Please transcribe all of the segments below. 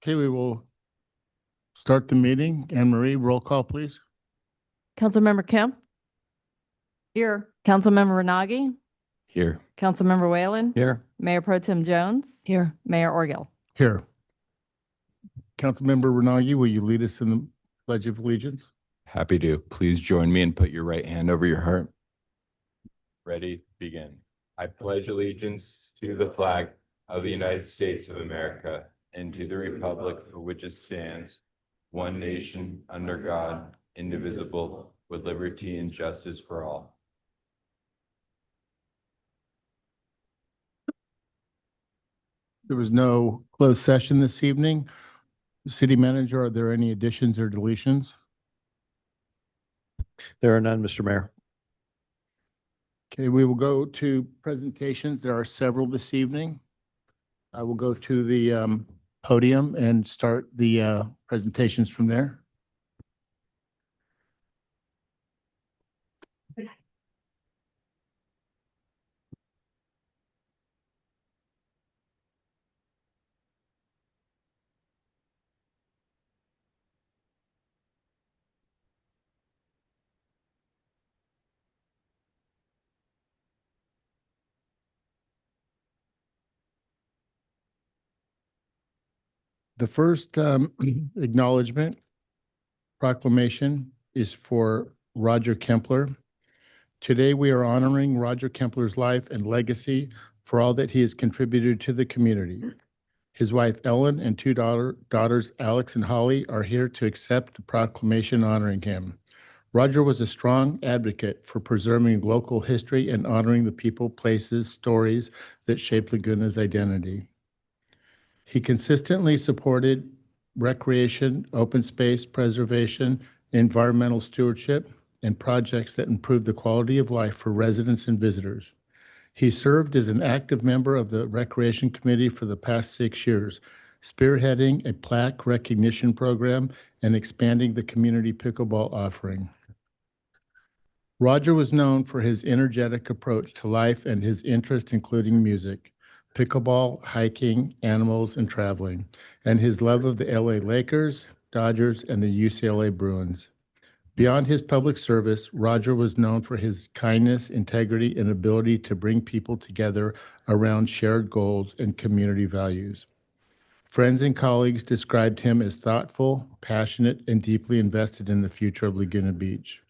Okay, we will start the meeting. Anne Marie, roll call, please. Councilmember Kemp, Here. Councilmember Renagi, Here. Councilmember Whalen, Here. Mayor Pro Tem Jones, Here. Mayor Orgill. Here. Councilmember Renagi, will you lead us in the Pledge of Allegiance? Happy to. Please join me and put your right hand over your heart. Ready, begin. I pledge allegiance to the flag of the United States of America and to the republic for which it stands, one nation, under God, indivisible, with liberty and justice for all. There was no closed session this evening. City Manager, are there any additions or deletions? There are none, Mr. Mayor. Okay, we will go to presentations. There are several this evening. I will go to the podium and start the presentations from there. The first acknowledgement proclamation is for Roger Kempler. Today, we are honoring Roger Kempler's life and legacy for all that he has contributed to the community. His wife, Ellen, and two daughters, Alex and Holly, are here to accept the proclamation honoring him. Roger was a strong advocate for preserving local history and honoring the people, places, stories that shaped Laguna's identity. He consistently supported recreation, open space preservation, environmental stewardship, and projects that improve the quality of life for residents and visitors. He served as an active member of the Recreation Committee for the past 6 years, spearheading a plaque recognition program and expanding the community pickleball offering. Roger was known for his energetic approach to life and his interest including music, pickleball, hiking, animals, and traveling, and his love of the LA Lakers, Dodgers, and the UCLA Bruins. Beyond his public service, Roger was known for his kindness, integrity, and ability to bring people together around shared goals and community values. Friends and colleagues described him as thoughtful, passionate, and deeply invested in the future of Laguna Beach.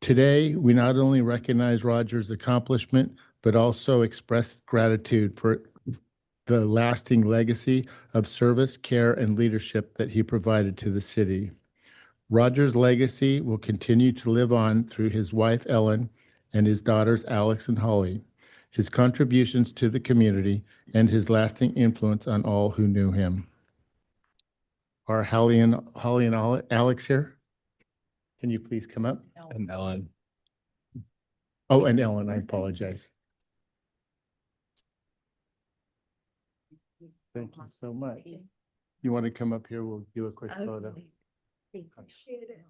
Today, we not only recognize Roger's accomplishment, but also express gratitude for the lasting legacy of service, care, and leadership that he provided to the city. Roger's legacy will continue to live on through his wife, Ellen, and his daughters, Alex and Holly, his contributions to the community, and his lasting influence on all who knew him. Are Holly and Alex here? Can you please come up? And Ellen. Oh, and Ellen, I apologize. Thank you so much. You want to come up here? We'll do a quick photo. Appreciate it.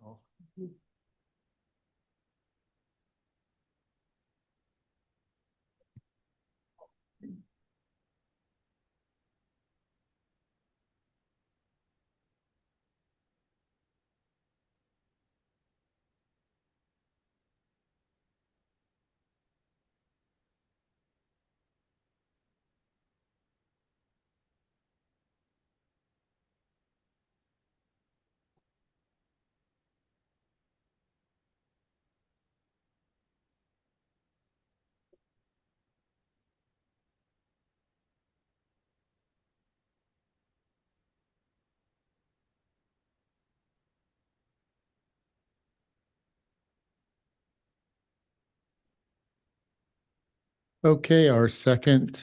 Okay, our second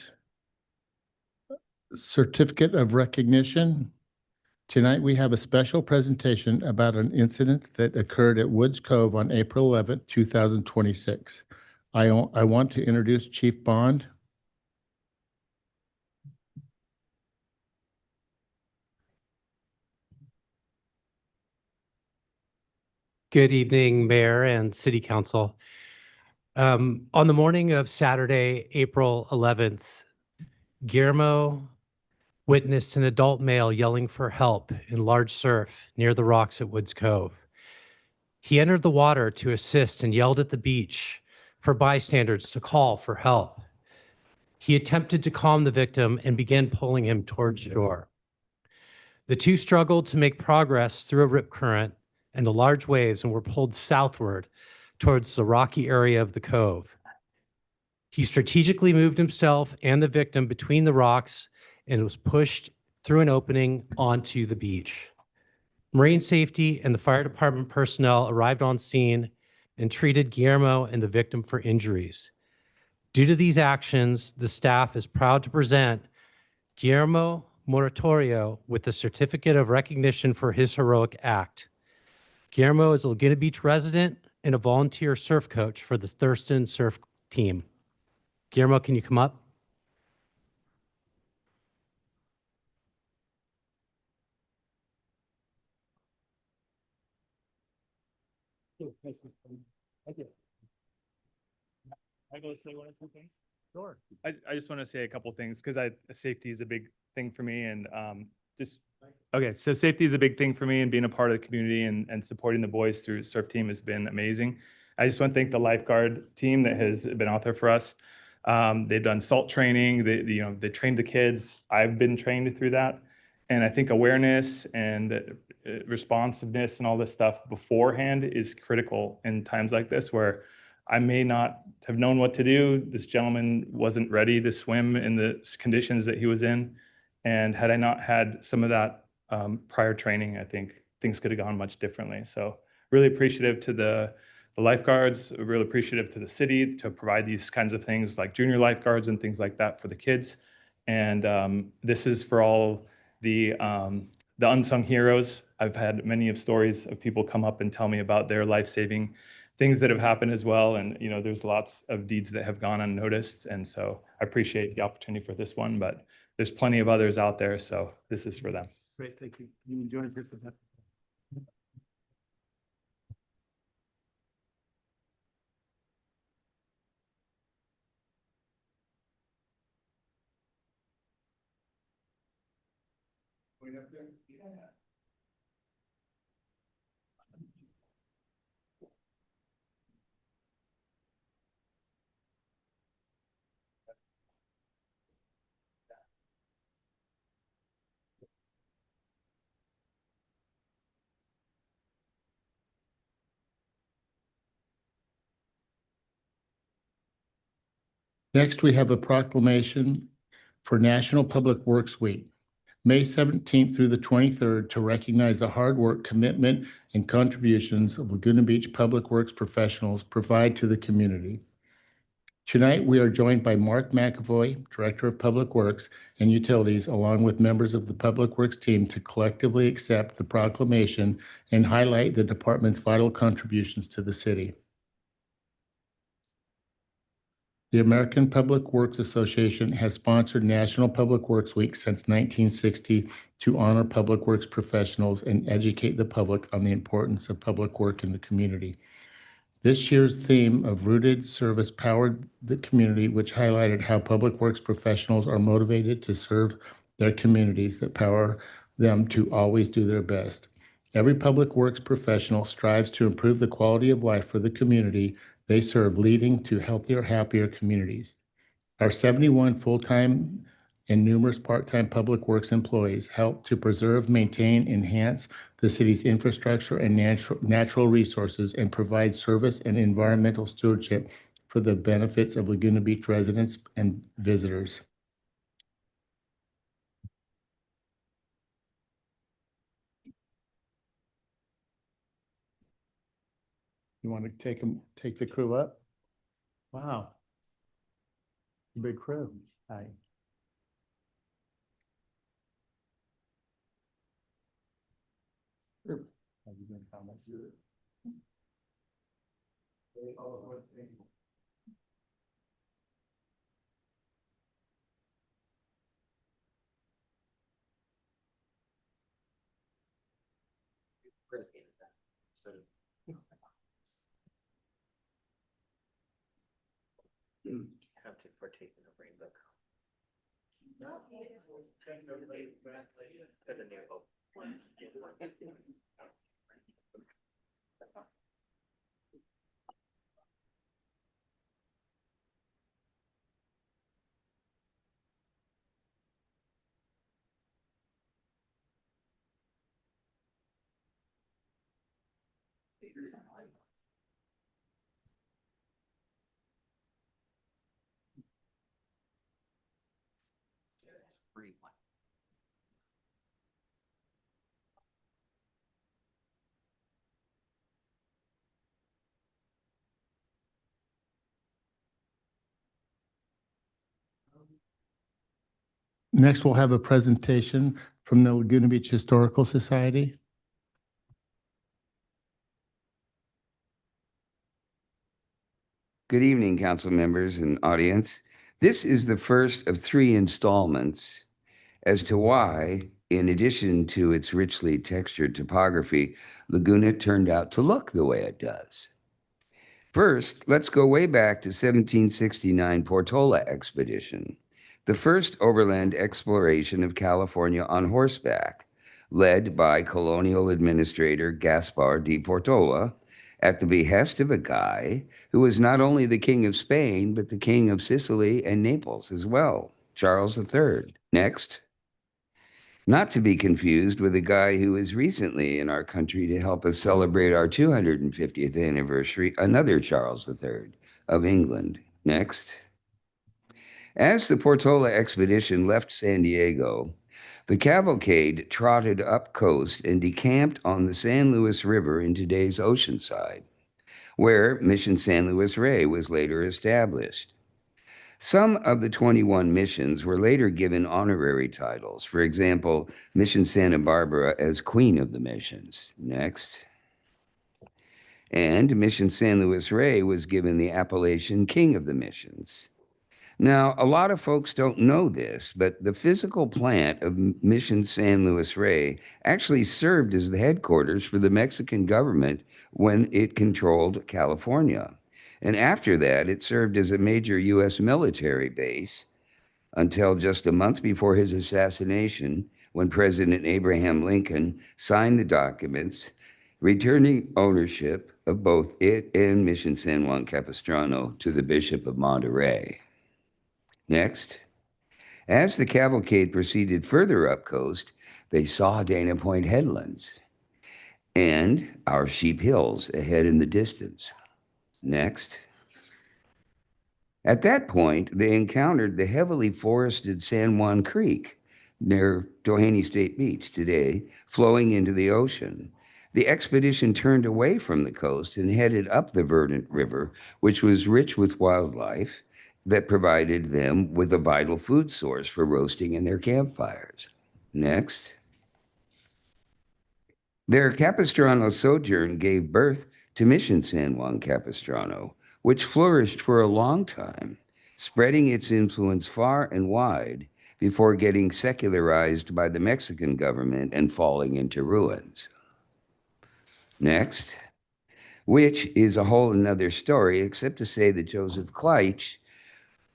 certificate of recognition. Tonight, we have a special presentation about an incident that occurred at Woods Cove on April 11th, 2026. I want to introduce Chief Bond. Good evening, Mayor and City Council. On the morning of Saturday, April 11th, Guillermo witnessed an adult male yelling for help in large surf near the rocks at Woods Cove. He entered the water to assist and yelled at the beach for bystanders to call for help. He attempted to calm the victim and began pulling him towards shore. The two struggled to make progress through a rip current and the large waves and were pulled southward towards the rocky area of the cove. He strategically moved himself and the victim between the rocks and was pushed through an opening onto the beach. Marine safety and the fire department personnel arrived on scene and treated Guillermo and the victim for injuries. Due to these actions, the staff is proud to present Guillermo Moratorio with the Certificate of Recognition for his heroic act. Guillermo is a Laguna Beach resident and a volunteer surf coach for the Thurston Surf Team. Guillermo, can you come up? I go say one or two things? Sure. I just want to say a couple things because safety is a big thing for me and okay, so safety is a big thing for me and being a part of the community and supporting the boys through surf team has been amazing. I just want to thank the lifeguard team that has been out there for us. They've done SALT training, they trained the kids. I've been trained through that. And I think awareness and responsiveness and all this stuff beforehand is critical in times like this where I may not have known what to do. This gentleman wasn't ready to swim in the conditions that he was in. And had I not had some of that prior training, I think things could have gone much differently. So really appreciative to the lifeguards, really appreciative to the city to provide these kinds of things like junior lifeguards and things like that for the kids. And this is for all the unsung heroes. I've had many of stories of people come up and tell me about their life-saving things that have happened as well. And there's lots of deeds that have gone unnoticed. And so I appreciate the opportunity for this one, but there's plenty of others out there. So this is for them. Great, thank you. You enjoy it. Next, we have a proclamation for National Public Works Week, May 17th through the 23rd, to recognize the hard work, commitment, and contributions of Laguna Beach Public Works professionals provide to the community. Tonight, we are joined by Mark McAvoy, Director of Public Works and Utilities, along with members of the Public Works team to collectively accept the proclamation and highlight the department's vital contributions to the city. The American Public Works Association has sponsored National Public Works Week since 1960 to honor public works professionals and educate the public on the importance of public work in the community. This year's theme of Rooted Service powered the community, which highlighted how public works professionals are motivated to serve their communities that power them to always do their best. Every public works professional strives to improve the quality of life for the community they serve, leading to healthier, happier communities. Our 71 full-time and numerous part-time public works employees help to preserve, maintain, enhance the city's infrastructure and natural resources and provide service and environmental stewardship for the benefits of Laguna Beach residents and visitors. You want to take the crew up? Wow. Big crew. Hi. Sure. How you doing, Thomas? Have to partake in the rainbow. Next, we'll have a presentation from the Laguna Beach Historical Society. Good evening, council members and audience. This is the first of 3 installments as to why, in addition to its richly textured topography, Laguna turned out to look the way it does. First, let's go way back to 1769 Portola expedition, the first overland exploration of California on horseback, led by colonial administrator Gaspar de Portola, at the behest of a guy who was not only the king of Spain, but the king of Sicily and Naples as well, Charles III. Next. Not to be confused with a guy who was recently in our country to help us celebrate our 250th anniversary, another Charles III of England. Next. As the Portola expedition left San Diego, the cavalcade trotted up coast and decamped on the San Luis River in today's Oceanside, where Mission San Luis Rey was later established. Some of the 21 missions were later given honorary titles. For example, Mission Santa Barbara as Queen of the Missions. Next. And Mission San Luis Rey was given the appellation King of the Missions. Now, a lot of folks don't know this, but the physical plant of Mission San Luis Rey actually served as the headquarters for the Mexican government when it controlled California. And after that, it served as a major U.S. military base until just a month before his assassination, when President Abraham Lincoln signed the documents returning ownership of both it and Mission San Juan Capistrano to the Bishop of Monterey. Next, as the cavalcade proceeded further up coast, they saw Dana Point Headlands and our Sheep Hills ahead in the distance. Next. At that point, they encountered the heavily forested San Juan Creek near Doheny State Beach today, flowing into the ocean. The expedition turned away from the coast and headed up the Verdant River, which was rich with wildlife that provided them with a vital food source for roasting in their campfires. Next. Their Capistrano sojourn gave birth to Mission San Juan Capistrano, which flourished for a long time, spreading its influence far and wide before getting secularized by the Mexican government and falling into ruins. Next, which is a whole another story, except to say that Joseph Kleitsch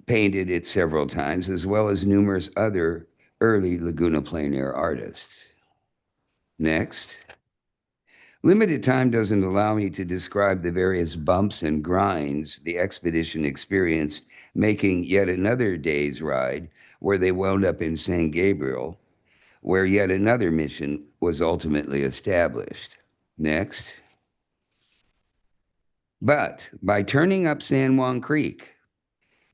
painted it several times, as well as numerous other early Laguna plein air artists. Next. Limited time doesn't allow me to describe the various bumps and grinds the expedition experienced, making yet another day's ride where they wound up in San Gabriel, where yet another mission was ultimately established. Next. But by turning up San Juan Creek,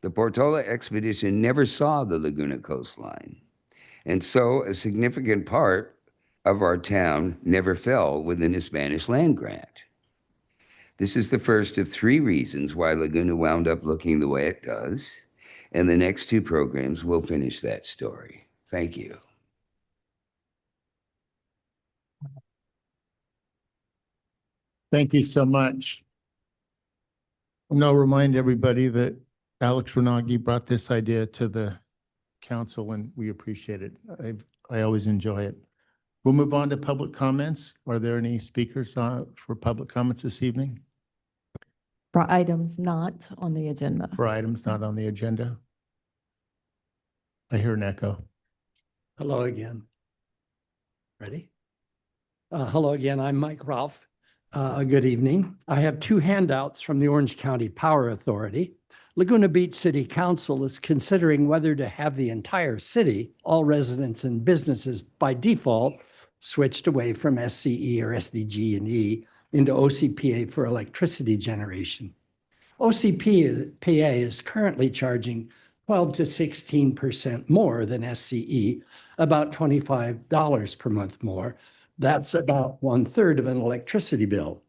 the Portola expedition never saw the Laguna coastline, and so a significant part of our town never fell within a Spanish land grant. This is the first of 3 reasons why Laguna wound up looking the way it does, and the next 2 programs will finish that story. Thank you. Thank you so much. And I'll remind everybody that Alex Renagi brought this idea to the council, and we appreciate it. I always enjoy it. We'll move on to public comments. Are there any speakers for public comments this evening? For items not on the agenda. For items not on the agenda? I hear an echo. Hello again. Ready? Hello again. I'm Mike Ralph. Good evening. I have two handouts from the Orange County Power Authority. Laguna Beach City Council is considering whether to have the entire city, all residents and businesses by default, switched away from SCE or SDG&E into OCPA for electricity generation. OCPA is currently charging 12 to 16% more than SCE, about $25 per month more. That's about 1/3 of an electricity bill.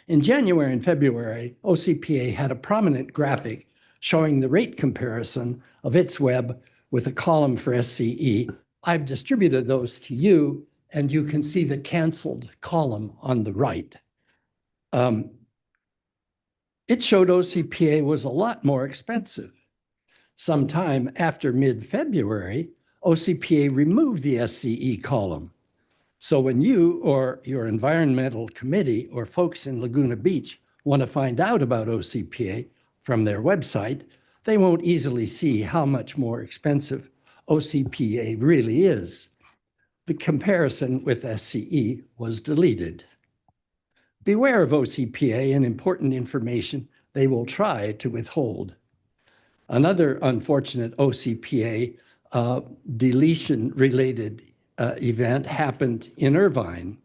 In January and February, OCPA had a prominent graphic showing the rate comparison of its web with a column for SCE. I've distributed those to you, and you can see the canceled column on the right. It showed OCPA was a lot more expensive. Sometime after mid-February, OCPA removed the SCE column. So when you or your environmental committee or folks in Laguna Beach want to find out about OCPA from their website, they won't easily see how much more expensive OCPA really is. The comparison with SCE was deleted. Beware of OCPA and important information they will try to withhold. Another unfortunate OCPA deletion-related event happened in Irvine.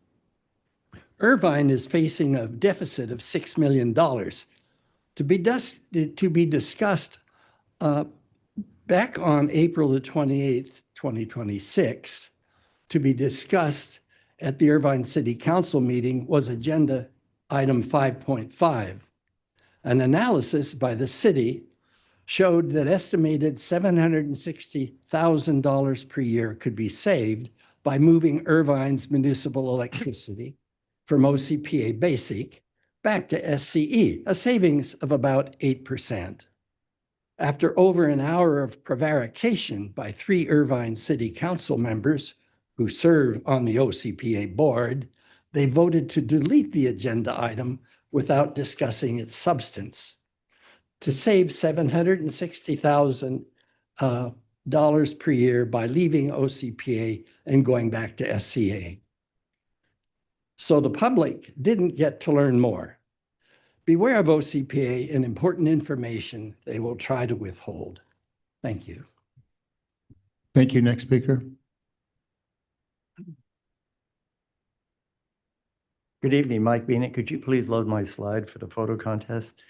Irvine is facing a deficit of $6 million to be discussed back on April the 28th, 2026. To be discussed at the Irvine City Council meeting was agenda item 5.5. An analysis by the city showed that estimated $760,000 per year could be saved by moving Irvine's municipal electricity from OCPA Basic back to SCE, a savings of about 8%. After over an hour of prevarication by 3 Irvine City Council members who serve on the OCPA board, they voted to delete the agenda item without discussing its substance. To save $760,000 per year by leaving OCPA and going back to SCA. So the public didn't get to learn more. Beware of OCPA and important information they will try to withhold. Thank you. Thank you. Next speaker. Good evening, Mike Beanick. Could you please load my slide for the photo contest?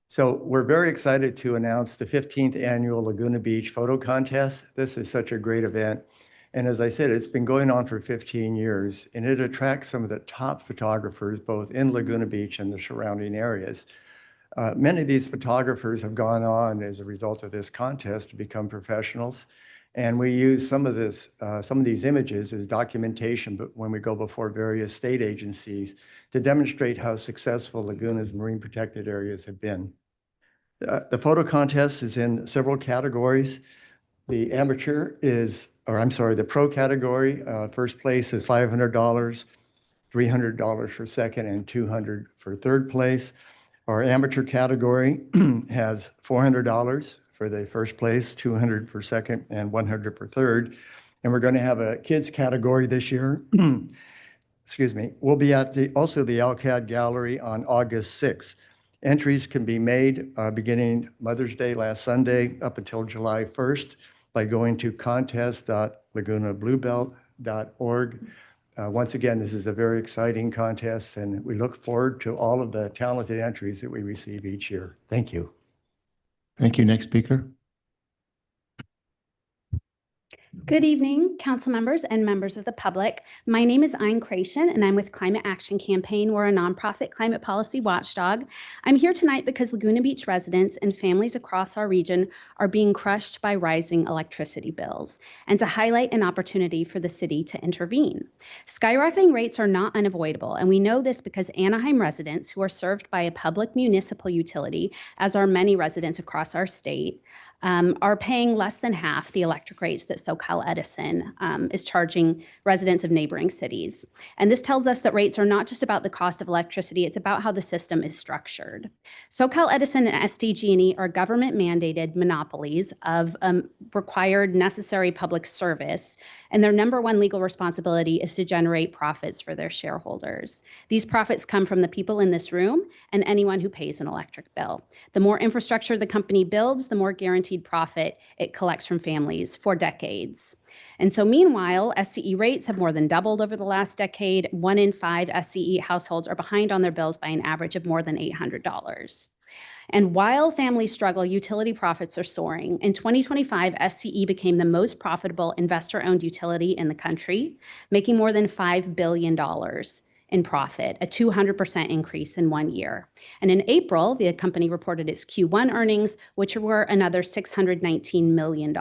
So we're very excited to announce the 15th annual Laguna Beach Photo Contest. This is such a great event. And as I said, it's been going on for 15 years, and it attracts some of the top photographers, both in Laguna Beach and the surrounding areas. Many of these photographers have gone on as a result of this contest to become professionals. And we use some of these images as documentation, but when we go before various state agencies to demonstrate how successful Laguna's marine protected areas have been. The photo contest is in several categories. The pro category, first place is $500, $300 for second, and $200 for third place. Our amateur category has $400 for the first place, $200 for second, and $100 for third. And we're going to have a kids category this year. Excuse me. We'll be at also the ALCAD Gallery on August 6th. Entries can be made beginning Mother's Day last Sunday up until July 1st by going to contest.lagunabluebelt.org. Once again, this is a very exciting contest, and we look forward to all of the talented entries that we receive each year. Thank you. Thank you. Next speaker. Good evening, council members and members of the public. My name is Ayn Creation, and I'm with Climate Action Campaign. We're a nonprofit climate policy watchdog. I'm here tonight because Laguna Beach residents and families across our region are being crushed by rising electricity bills, and to highlight an opportunity for the city to intervene. Skyrocketing rates are not unavoidable, and we know this because Anaheim residents who are served by a public municipal utility, as are many residents across our state, are paying less than half the electric rates that SoCal SoCal Edison is charging residents of neighboring cities. And this tells us that rates are not just about the cost of electricity, it's about how the system is structured. SoCal Edison and SDG&E are government-mandated monopolies of required necessary public service, and their number one legal responsibility is to generate profits for their shareholders. These profits come from the people in this room and anyone who pays an electric bill. The more infrastructure the company builds, the more guaranteed profit it collects from families for decades. And so meanwhile, SCE rates have more than doubled over the last decade. 1 in 5 SCE households are behind on their bills by an average of more than $800. And while families struggle, utility profits are soaring. In 2025, SCE became the most profitable investor-owned utility in the country, making more than $5 billion in profit, a 200% increase in 1 year. And in April, the company reported its Q1 earnings, which were another $619 million.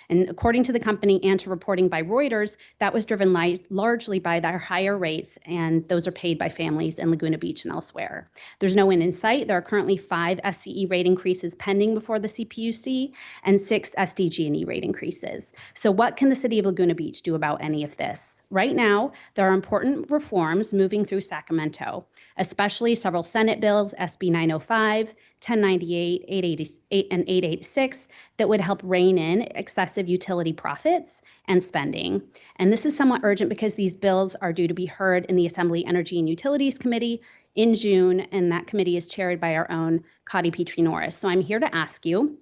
And according to the company and to reporting by Reuters, that was driven largely by their higher rates, and those are paid by families in Laguna Beach and elsewhere. There's no end in sight. There are currently 5 SCE rate increases pending before the CPUC and 6 SDG&E rate increases. So what can the city of Laguna Beach do about any of this? Right now, there are important reforms moving through Sacramento, especially several Senate bills, SB 905, 1098, 888, and 886, that would help rein in excessive utility profits and spending. And this is somewhat urgent because these bills are due to be heard in the Assembly Energy and Utilities Committee in June, and that committee is chaired by our own Cotty Petrie Norris. So I'm here to ask you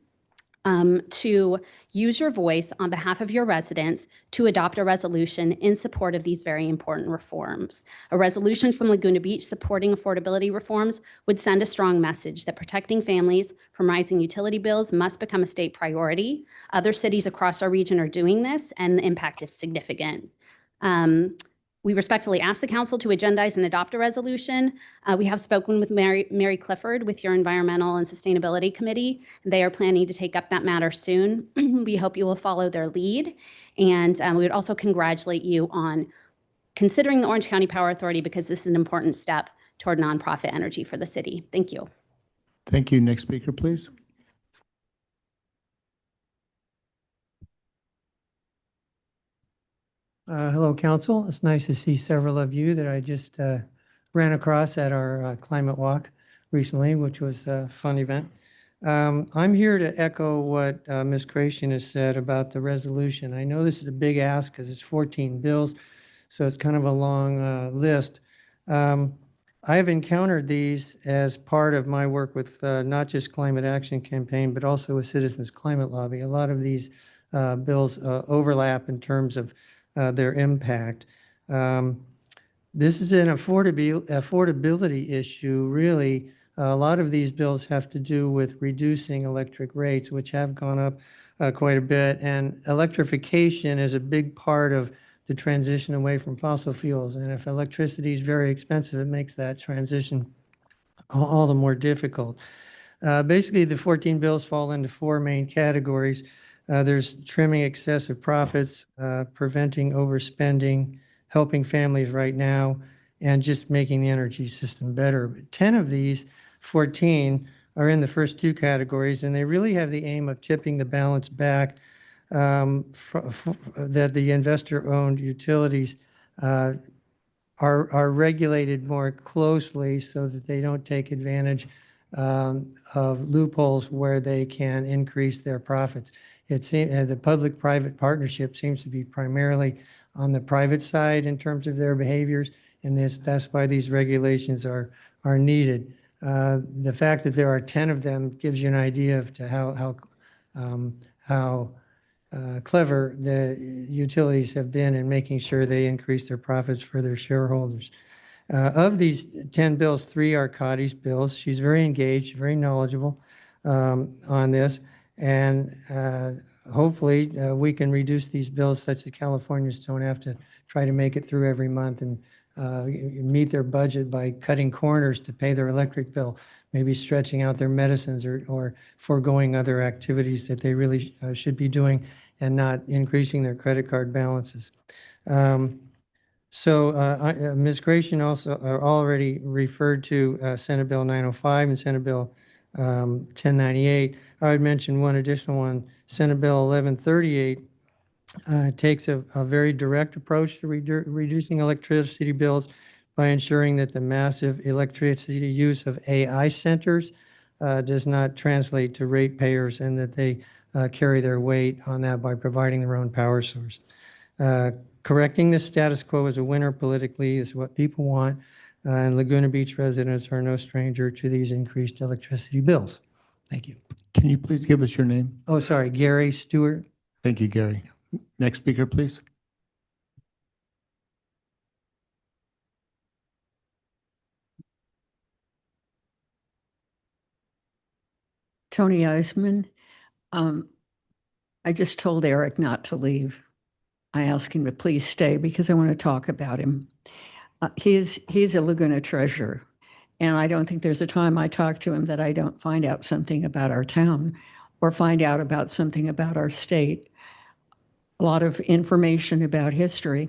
to use your voice on behalf of your residents to adopt a resolution in support of these very important reforms. A resolution from Laguna Beach supporting affordability reforms would send a strong message that protecting families from rising utility bills must become a state priority. Other cities across our region are doing this, and the impact is significant. We respectfully ask the council to agendize and adopt a resolution. We have spoken with Mary Clifford with your Environmental and Sustainability Committee. They are planning to take up that matter soon. We hope you will follow their lead. And we would also congratulate you on considering the Orange County Power Authority, because this is an important step toward nonprofit energy for the city. Thank you. Thank you. Next speaker, please. Hello, Council. It's nice to see several of you that I just ran across at our climate walk recently, which was a fun event. I'm here to echo what Ms. Creation has said about the resolution. I know this is a big ask because it's 14 bills, so it's kind of a long list. I have encountered these as part of my work with not just Climate Action Campaign, but also with Citizens Climate Lobby. A lot of these bills overlap in terms of their impact. This is an affordability issue, really. A lot of these bills have to do with reducing electric rates, which have gone up quite a bit. And electrification is a big part of the transition away from fossil fuels. And if electricity is very expensive, it makes that transition all the more difficult. Basically, the 14 bills fall into 4 main categories. There's trimming excessive profits, preventing overspending, helping families right now, and just making the energy system better. But 10 of these 14 are in the first 2 categories, and they really have the aim of tipping the balance back, that the investor-owned utilities are regulated more closely so that they don't take advantage of loopholes where they can increase their profits. The public-private partnership seems to be primarily on the private side in terms of their behaviors, and that's why these regulations are needed. The fact that there are 10 of them gives you an idea of how clever the utilities have been in making sure they increase their profits for their shareholders. Of these 10 bills, 3 are Cotty's bills. She's very engaged, very knowledgeable on this. And hopefully we can reduce these bills such that Californians don't have to try to make it through every month and meet their budget by cutting corners to pay their electric bill, maybe stretching out their medicines or foregoing other activities that they really should be doing and not increasing their credit card balances. Ms. Creation also already referred to Senate Bill 905 and Senate Bill 1098. I would mention one additional one, Senate Bill 1138, takes a very direct approach to reducing electricity bills by ensuring that the massive electricity use of AI centers does not translate to ratepayers and that they carry their weight on that by providing their own power source. Correcting the status quo is a winner politically, is what people want, and Laguna Beach residents are no stranger to these increased electricity bills. Thank you. Can you please give us your name? Oh, sorry, Gary Stewart. Thank you, Gary. Next speaker, please. Tony Eisman. I just told Eric not to leave. I asked him to please stay because I want to talk about him. He's a Laguna treasure. And I don't think there's a time I talk to him that I don't find out something about our town or find out about something about our state. A lot of information about history.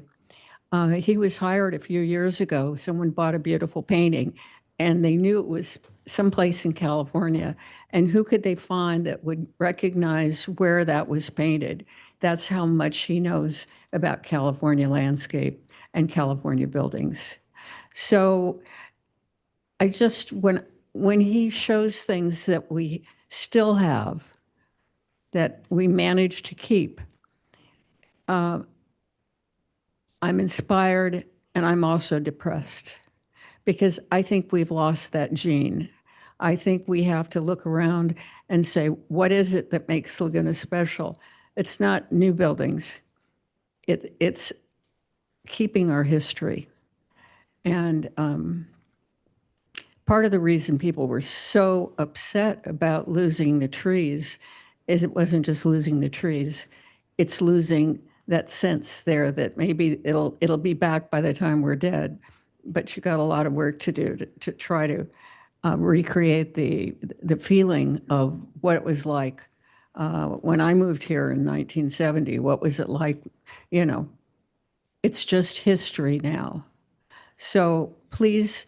He was hired a few years ago. Someone bought a beautiful painting and they knew it was someplace in California. And who could they find that would recognize where that was painted? That's how much he knows about California landscape and California buildings. So I just, when he shows things that we still have, that we managed to keep, I'm inspired and I'm also depressed because I think we've lost that gene. I think we have to look around and say, what is it that makes Laguna special? It's not new buildings. It's keeping our history. And part of the reason people were so upset about losing the trees is it wasn't just losing the trees, it's losing that sense there that maybe it'll be back by the time we're dead. But you got a lot of work to do to try to recreate the feeling of what it was like when I moved here in 1970. What was it like? You know, it's just history now. So please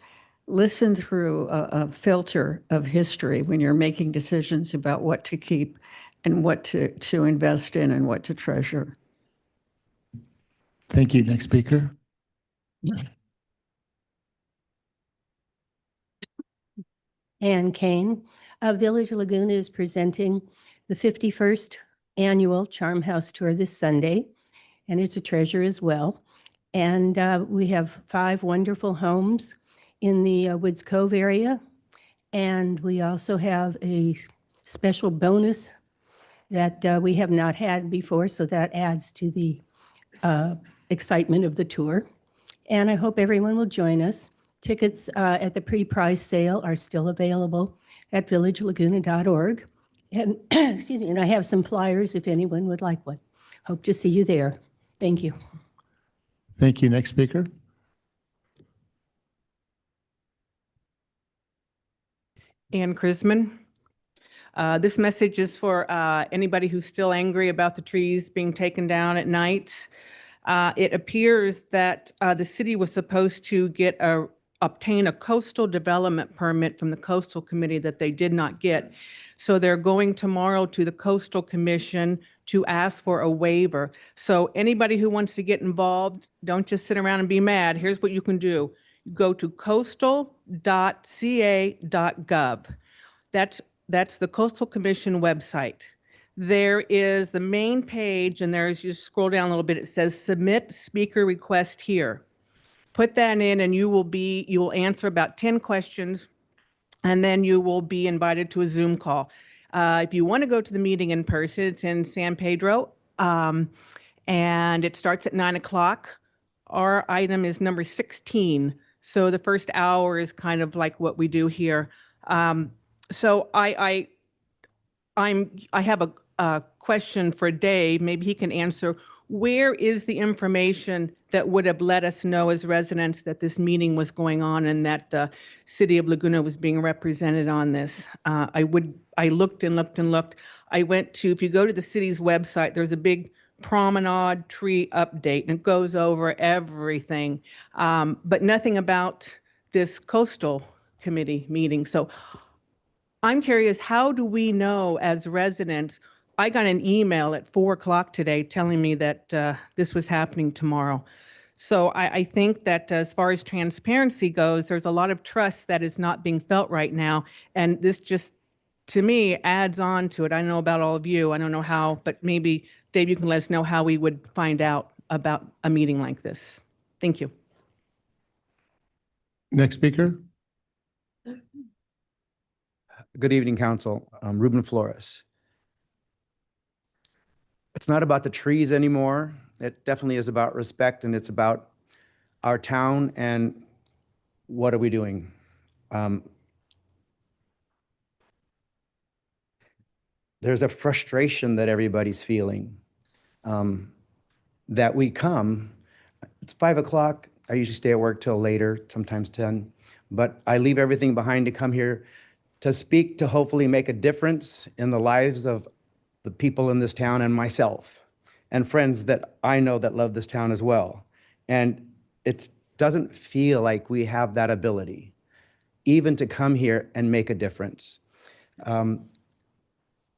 listen through a filter of history when you're making decisions about what to keep and what to invest in and what to treasure. Thank you. Next speaker. Ann Kane. Village of Laguna is presenting the 51st annual Charm House Tour this Sunday, and it's a treasure as well. And we have 5 wonderful homes in the Woods Cove area. And we also have a special bonus that we have not had before, so that adds to the excitement of the tour. And I hope everyone will join us. Tickets at the pre-price sale are still available at villagelaguna.org. And excuse me, and I have some flyers if anyone would like one. Hope to see you there. Thank you. Thank you. Next speaker. Ann Chrisman. This message is for anybody who's still angry about the trees being taken down at night. It appears that the city was supposed to obtain a coastal development permit from the Coastal Committee that they did not get. So they're going tomorrow to the Coastal Commission to ask for a waiver. So anybody who wants to get involved, don't just sit around and be mad. Here's what you can do. Go to coastal.ca.gov. That's the Coastal Commission website. There is the main page, and you scroll down a little bit, it says submit speaker request here. Put that in and you will answer about 10 questions, and then you will be invited to a Zoom call. If you want to go to the meeting in person, it's in San Pedro, and it starts at 9 o'clock. Our item is number 16, so the first hour is kind of like what we do here. So I have a question for Dave. Maybe he can answer. Where is the information that would have let us know as residents that this meeting was going on and that the city of Laguna was being represented on this? I looked and looked and looked. I went to, if you go to the city's website, there's a big promenade tree update and it goes over everything, but nothing about this coastal committee meeting. So I'm curious, how do we know as residents I got an email at 4 o'clock today telling me that this was happening tomorrow. So I think that as far as transparency goes, there's a lot of trust that is not being felt right now. And this just, to me, adds on to it. I don't know about all of you. I don't know how, but maybe, Dave, you can let us know how we would find out about a meeting like this. Thank you. Next speaker. Good evening, Council. Ruben Flores. It's not about the trees anymore. It definitely is about respect, and it's about our town and what are we doing. There's a frustration that everybody's feeling that we come. It's 5 o'clock. I usually stay at work till later, sometimes 10, but I leave everything behind to come here to speak, to hopefully make a difference in the lives of the people in this town and myself and friends that I know that love this town as well. And it doesn't feel like we have that ability, even to come here and make a difference.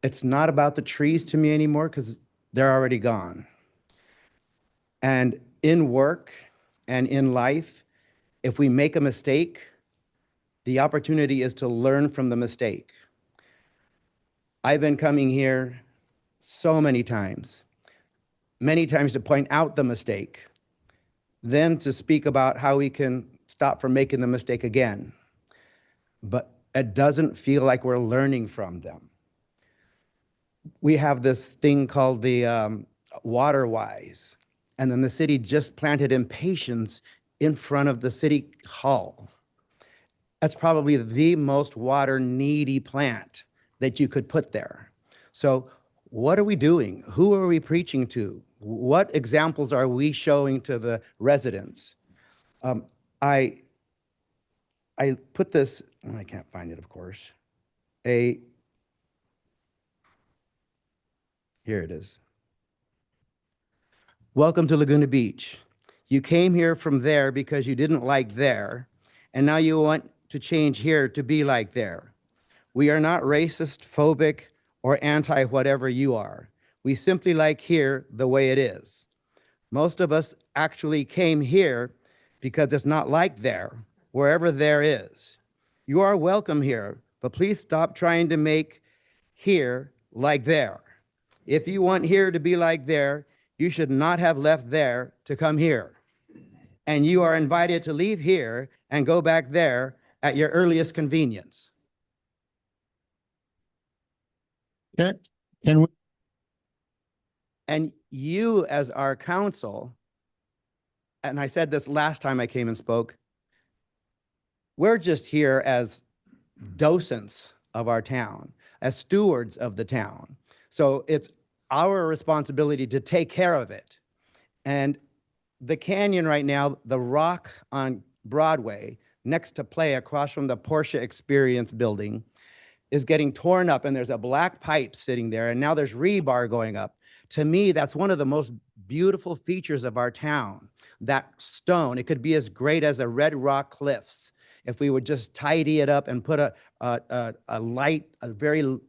It's not about the trees to me anymore because they're already gone. And in work and in life, if we make a mistake, the opportunity is to learn from the mistake. I've been coming here so many times to point out the mistake, then to speak about how we can stop from making the mistake again. But it doesn't feel like we're learning from them. We have this thing called the Water Wise, and then the city just planted impatiens in front of the city hall. That's probably the most water needy plant that you could put there. So what are we doing? Who are we preaching to? What examples are we showing to the residents? I put this, I can't find it, of course. Here it is. Welcome to Laguna Beach. You came here from there because you didn't like there, and now you want to change here to be like there. We are not racist, phobic, or anti-whatever you are. We simply like here the way it is. Most of us actually came here because it's not like there, wherever there is. You are welcome here, but please stop trying to make here like there. If you want here to be like there, you should not have left there to come here. And you are invited to leave here and go back there at your earliest convenience. Okay. Can we? And you, as our council, and I said this last time I came and spoke, we're just here as docents of our town, as stewards of the town. So it's our responsibility to take care of it. And the canyon right now, the rock on Broadway, next to Play across from the Porsche Experience building, is getting torn up, and there's a black pipe sitting there, and now there's rebar going up. To me, that's one of the most beautiful features of our town, that stone. It could be as great as a red rock cliffs if we would just tidy it up and put a light, a very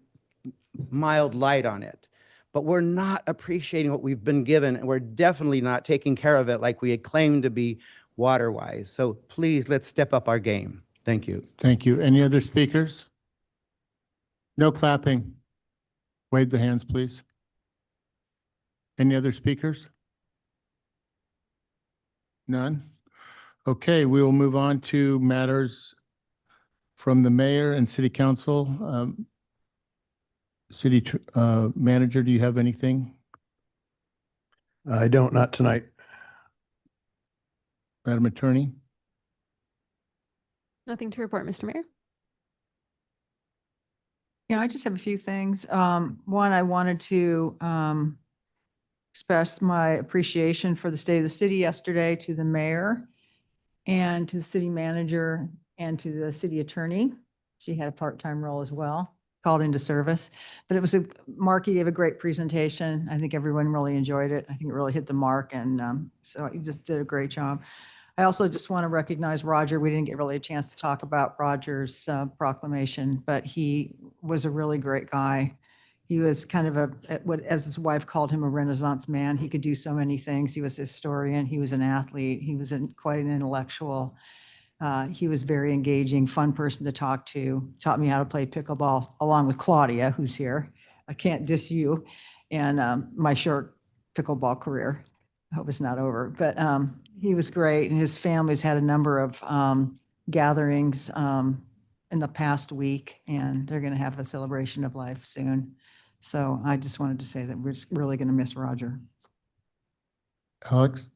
mild light on it. But we're not appreciating what we've been given, and we're definitely not taking care of it like we had claimed to be water-wise. So please, let's step up our game. Thank you. Thank you. Any other speakers? No clapping. Wave the hands, please. Any other speakers? None? Okay, we will move on to matters from the mayor and city council. City manager, do you have anything? I don't, not tonight. Madam Attorney? Nothing to report, Mr. Mayor. Yeah, I just have a few things. One, I wanted to express my appreciation for the state of the city yesterday to the mayor and to the city manager and to the city attorney. She had a part-time role as well, called into service. But it was Marky gave a great presentation. I think everyone really enjoyed it. I think it really hit the mark, and so you just did a great job. I also just want to recognize Roger. We didn't get really a chance to talk about Roger's proclamation, but he was a really great guy. He was kind of what, as his wife called him, a Renaissance man. He could do so many things. He was a historian. He was an athlete. He was quite an intellectual. He was very engaging, fun person to talk to. Taught me how to play pickleball along with Claudia, who's here. I can't diss you and my short pickleball career. I hope it's not over, but he was great, and his family's had a number of gatherings in the past week, and they're going to have a celebration of life soon. So I just wanted to say that we're just really going to miss Roger. Alex?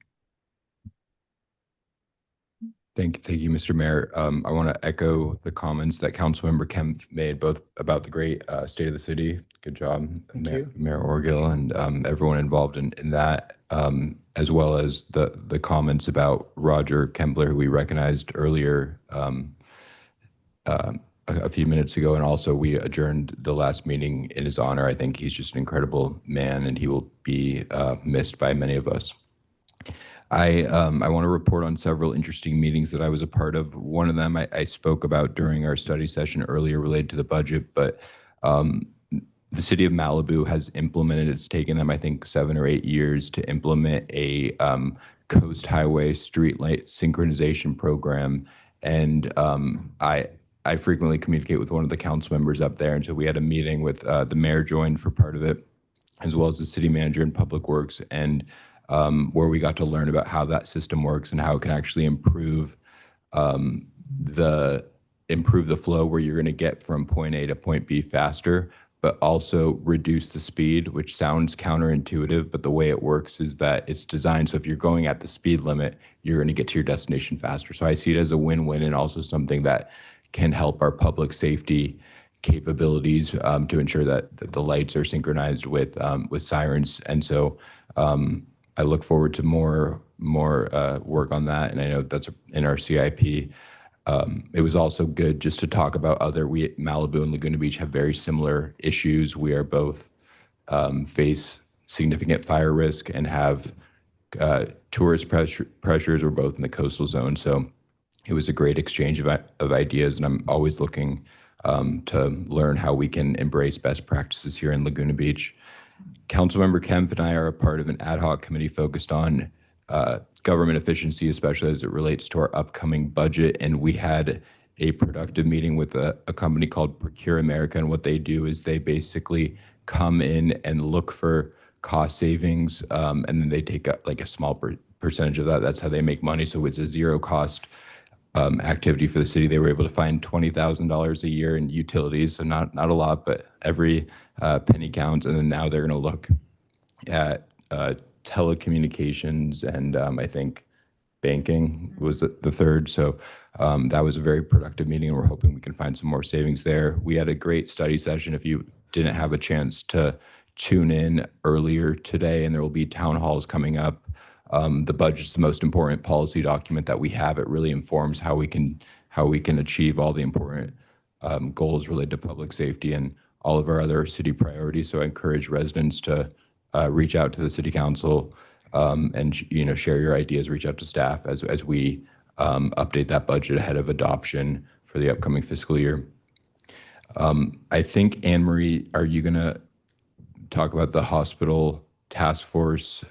Thank you, Mr. Mayor. I want to echo the comments that Councilmember Kemp made, both about the great state of the city. Good job, Mayor Orgill, and everyone involved in that, as well as the comments about Roger Kembler, who we recognized earlier a few minutes ago, and also we adjourned the last meeting in his honor. I think he's just an incredible man, and he will be missed by many of us. I want to report on several interesting meetings that I was a part of. One of them I spoke about during our study session earlier related to the budget, but the city of Malibu has implemented, it's taken them, I think, 7 or 8 years to implement a coast highway streetlight synchronization program. And I frequently communicate with one of the council members up there. And so we had a meeting with the mayor joined for part of it, as well as the city manager and public works, and where we got to learn about how that system works and how it can actually improve the flow, where you're going to get from point A to point B faster, but also reduce the speed, which sounds counterintuitive, but the way it works is that it's designed so if you're going at the speed limit, you're going to get to your destination faster. So I see it as a win-win, and also something that can help our public safety capabilities to ensure that the lights are synchronized with sirens. And so I look forward to more work on that, and I know that's in our CIP. It was also good just to talk about Malibu and Laguna Beach have very similar issues. We are both face significant fire risk and have tourist pressures. We're both in the coastal zone, so it was a great exchange of ideas, and I'm always looking to learn how we can embrace best practices here in Laguna Beach. Councilmember Kempf and I are a part of an ad hoc committee focused on government efficiency, especially as it relates to our upcoming budget. And we had a productive meeting with a company called Procure America. And what they do is they basically come in and look for cost savings, and then they take like a small percentage of that. That's how they make money. So it's a zero cost activity for the city. They were able to find $20,000 a year in utilities, so not a lot, but every penny counts. And then now they're going to look at telecommunications and I think banking was the third. So that was a very productive meeting, and we're hoping we can find some more savings there. We had a great study session. If you didn't have a chance to tune in earlier today, and there will be town halls coming up. The budget's the most important policy document that we have. It really informs how we can achieve all the important goals related to public safety and all of our other city priorities. So I encourage residents to reach out to the city council and share your ideas, reach out to staff as we update that budget ahead of adoption for the upcoming fiscal year. I think, Anne Marie, are you going to talk about the hospital task force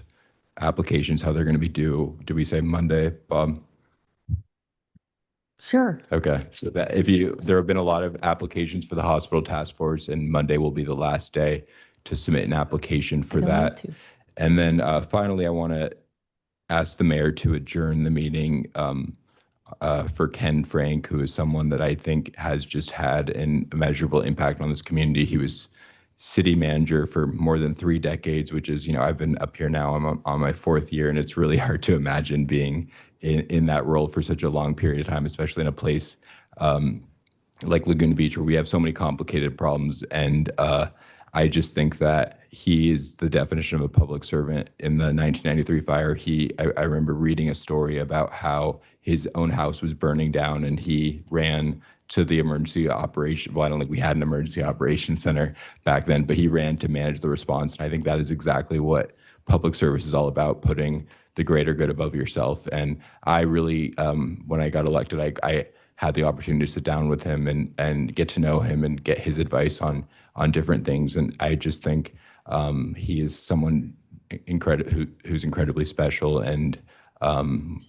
applications, how they're going to be due? Did we say Monday, Bob? Sure. Okay. So that there have been a lot of applications for the hospital task force, and Monday will be the last day to submit an application for that. And then finally, I want to ask the mayor to adjourn the meeting for Ken Frank, who is someone that I think has just had an immeasurable impact on this community. He was city manager for more than 3 decades, which is, I've been up here now, I'm on my 4th year, and it's really hard to imagine being in that role for such a long period of time, especially in a place like Laguna Beach, where we have so many complicated problems. And I just think that he is the definition of a public servant. In the 1993 fire, I remember reading a story about how his own house was burning down, and he ran to the emergency operation. Well, I don't think we had an emergency operations center back then, but he ran to manage the response. And I think that is exactly what public service is all about, putting the greater good above yourself. And I really, when I got elected, I had the opportunity to sit down with him and get to know him and get his advice on different things. And I just think he is someone who's incredibly special, and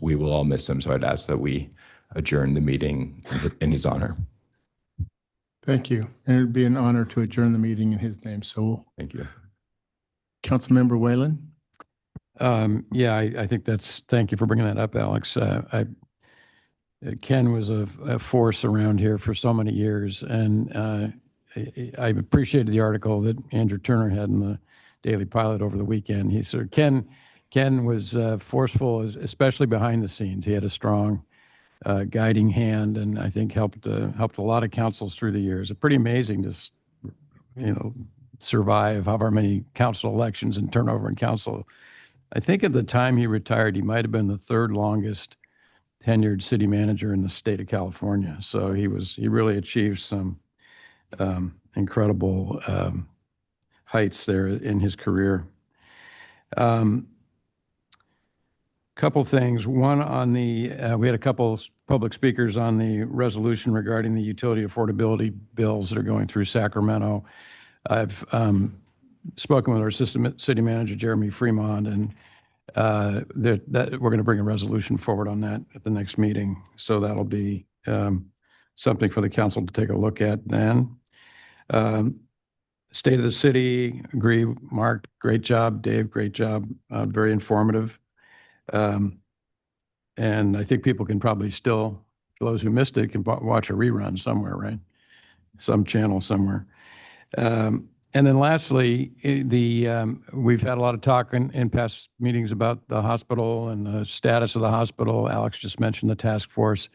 we will all miss him. So I'd ask that we adjourn the meeting in his honor. Thank you. And it'd be an honor to adjourn the meeting in his name. So Thank you. Councilmember Whalen? Yeah, I think thank you for bringing that up, Alex. Ken was a force around here for so many years, and I appreciated the article that Andrew Turner had in the Daily Pilot over the weekend. He said Ken was forceful, especially behind the scenes. He had a strong guiding hand, and I think helped a lot of councils through the years. It's pretty amazing to survive however many council elections and turnover in council. I think at the time he retired, he might have been the third longest tenured city manager in the state of California. So he really achieved some incredible heights there in his career. Couple things. One, on we had a couple public speakers on the resolution regarding the utility affordability bills that are going through Sacramento. I've spoken with our assistant city manager, Jeremy Fremont, and that we're going to bring a resolution forward on that at the next meeting. So that'll be something for the council to take a look at then. State of the city, agree. Mark, great job. Dave, great job. Very informative. And I think people can probably still, those who missed it, can watch a rerun somewhere, right? Some channel somewhere. And then lastly, we've had a lot of talk in past meetings about the hospital and the status of the hospital. Alex just mentioned the task force.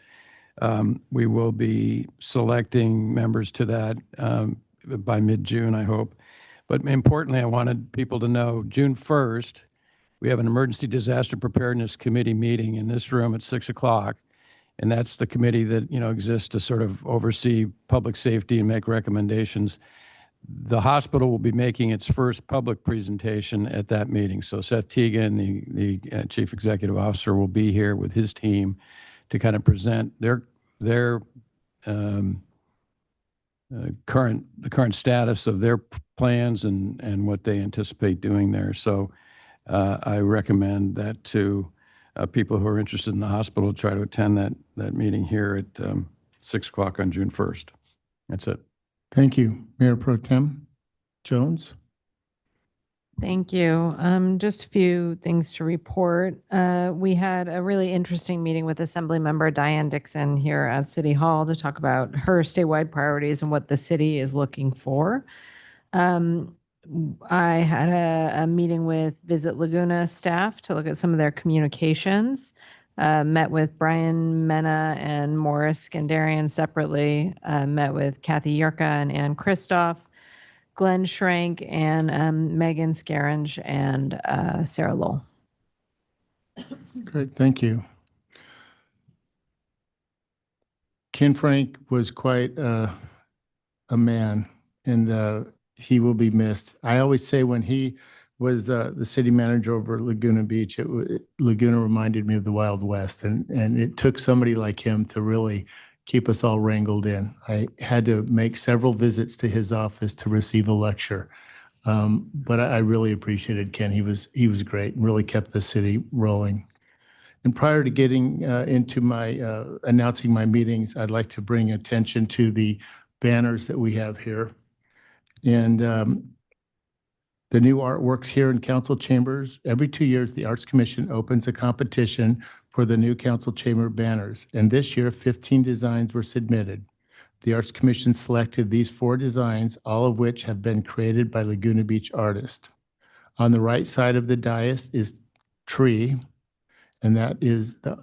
We will be selecting members to that by mid-June, I hope. But importantly, I wanted people to know June 1st, we have an Emergency Disaster Preparedness Committee meeting in this room at 6 o'clock. And that's the committee that, exists to sort of oversee public safety and make recommendations. The hospital will be making its first public presentation at that meeting. So Seth Teagan, the Chief Executive Officer, will be here with his team to kind of present the current status of their plans and what they anticipate doing there. So I recommend that to people who are interested in the hospital try to attend that meeting here at 6 o'clock on June 1st. That's it. Thank you. Mayor Pro Tem Jones? Thank you. Just a few things to report. We had a really interesting meeting with Assemblymember Diane Dixon here at City Hall to talk about her statewide priorities and what the city is looking for. I had a meeting with Visit Laguna staff to look at some of their communications. Met with Brian Mena and Morris Skandarian separately. Met with Kathy Yerka and Ann Kristoff, Glenn Schrank, and Megan Scaringe and Sarah Lowell. Great, thank you. Ken Frank was quite a man, and he will be missed. I always say when he was the city manager over Laguna Beach, Laguna reminded me of the Wild West, and it took somebody like him to really keep us all wrangled in. I had to make several visits to his office to receive a lecture, but I really appreciated Ken. He was great and really kept the city rolling. And prior to getting into my announcing my meetings, I'd like to bring attention to the banners that we have here. And the new artworks here in council chambers. Every 2 years, the Arts Commission opens a competition for the new council chamber banners. And this year, 15 designs were submitted. The Arts Commission selected these 4 designs, all of which have been created by Laguna Beach artists. On the right side of the dais is tree, and that is the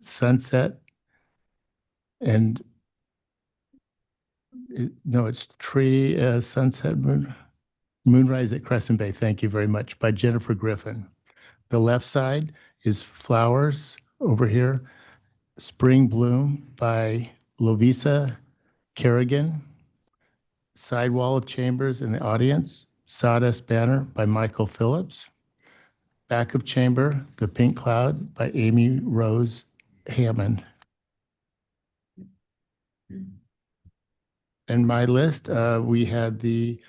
sunset. And it's tree, sunset, Moonrise at Crescent Bay, thank you very much, by Jennifer Griffin. The left side is Flowers over here, Spring Bloom by Lovisa Kerrigan. Sidewall of Chambers in the audience, Sawdust Banner by Michael Phillips. Back of Chamber, The Pink Cloud by Amy Rose Hammond. And my list, we had the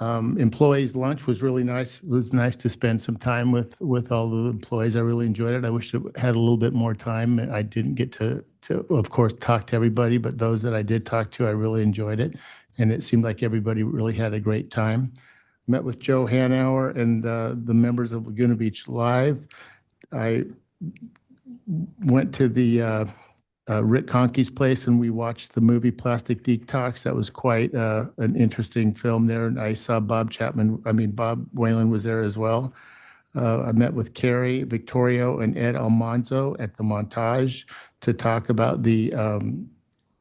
employees lunch was really nice. It was nice to spend some time with all the employees. I really enjoyed it. I wish it had a little bit more time. I didn't get to of course talk to everybody, but those that I did talk to, I really enjoyed it. And it seemed like everybody really had a great time. Met with Joe Hanauer and the members of Laguna Beach Live. I went to the Rick Conkey's place and we watched the movie Plastic Detox. That was quite an interesting film there. And I saw Bob Whalen was there as well. I met with Carrie Victorio and Ed Almanzo at the Montage to talk about the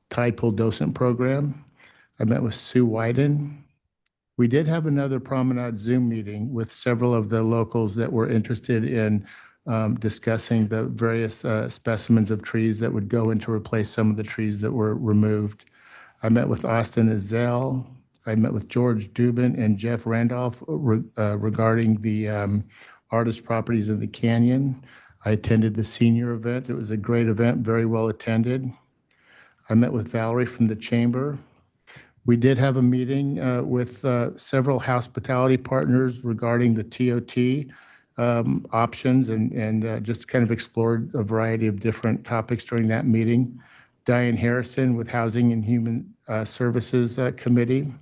Tide Pool Docent Program. I met with Sue Wyden. We did have another Promenade Zoom meeting with several of the locals that were interested in discussing the various specimens of trees that would go in to replace some of the trees that were removed. I met with Austin Ezell. I met with George Dubin and Jeff Randolph regarding the artist properties in the canyon. I attended the senior event. It was a great event, very well attended. I met with Valerie from the Chamber. We did have a meeting with several hospitality partners regarding the TOT options and just kind of explored a variety of different topics during that meeting. Diane Harrison with Housing and Human Services Committee.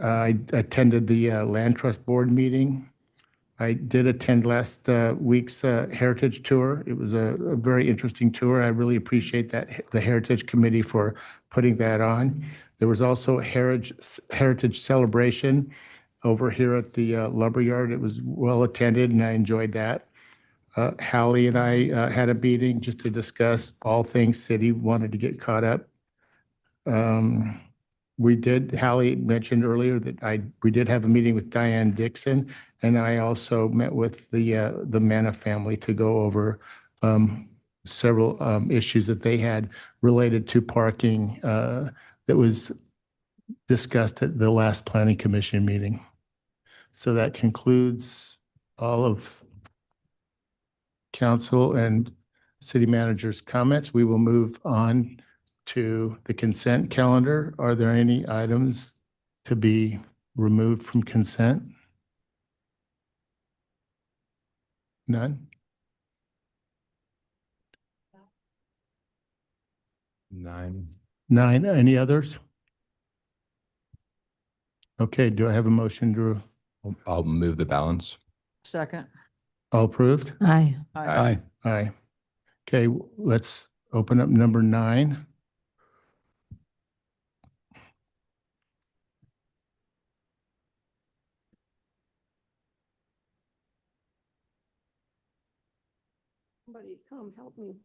I attended the Land Trust Board meeting. I did attend last week's Heritage Tour. It was a very interesting tour. I really appreciate that the Heritage Committee for putting that on. There was also a Heritage Celebration over here at the Lumberyard. It was well attended and I enjoyed that. Hallie and I had a meeting just to discuss all things city, wanted to get caught up. Hallie mentioned earlier that we did have a meeting with Diane Dixon, and I also met with the Manna family to go over several issues that they had related to parking that was discussed at the last Planning Commission meeting. So that concludes all of council and city manager's comments. We will move on to the consent calendar. Are there any items to be removed from consent? None? Nine. Nine. Any others? Okay, do I have a motion to, I'll move the balance. Second. all approved? Aye. Aye. Aye. Okay, let's open up number 9. Somebody come help me.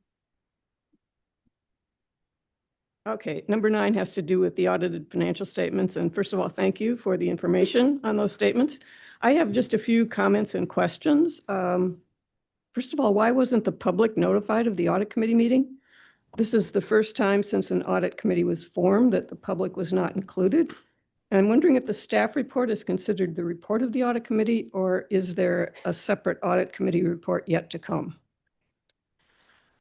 Okay, number 9 has to do with the audited financial statements. And first of all, thank you for the information on those statements. I have just a few comments and questions. First of all, why wasn't the public notified of the audit committee meeting? This is the first time since an audit committee was formed that the public was not included. And I'm wondering if the staff report is considered the report of the audit committee, or is there a separate audit committee report yet to come?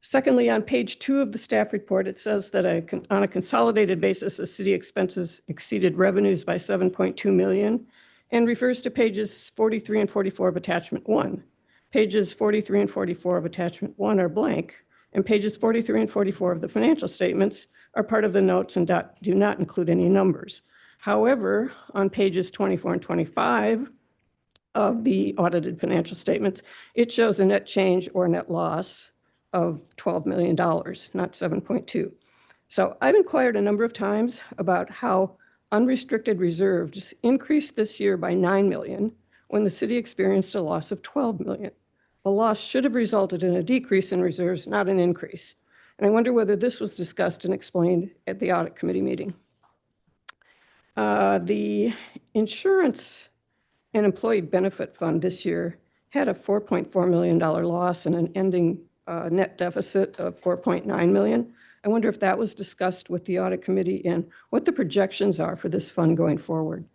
Secondly, on page 2 of the staff report, it says that on a consolidated basis, the city expenses exceeded revenues by 7.2 million and refers to pages 43 and 44 of attachment 1. Pages 43 and 44 of attachment 1 are blank, and pages 43 and 44 of the financial statements are part of the notes and do not include any numbers. However, on pages 24 and 25 of the audited financial statements, it shows a net change or net loss of $12 million, not 7.2. So I've inquired a number of times about how unrestricted reserves increased this year by 9 million when the city experienced a loss of 12 million. The loss should have resulted in a decrease in reserves, not an increase. And I wonder whether this was discussed and explained at the audit committee meeting. The insurance and employee benefit fund this year had a $4.4 million loss and an ending net deficit of 4.9 million. I wonder if that was discussed with the audit committee and what the projections are for this fund going forward.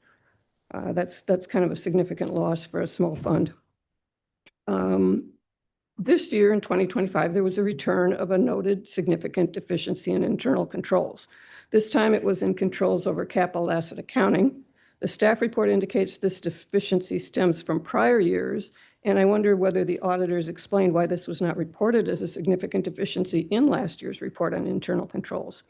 That's kind of a significant loss for a small fund. This year in 2025, there was a return of a noted significant deficiency in internal controls. This time it was in controls over capital asset accounting. The staff report indicates this deficiency stems from prior years, and I wonder whether the auditors explained why this was not reported as a significant deficiency in last year's report on internal controls.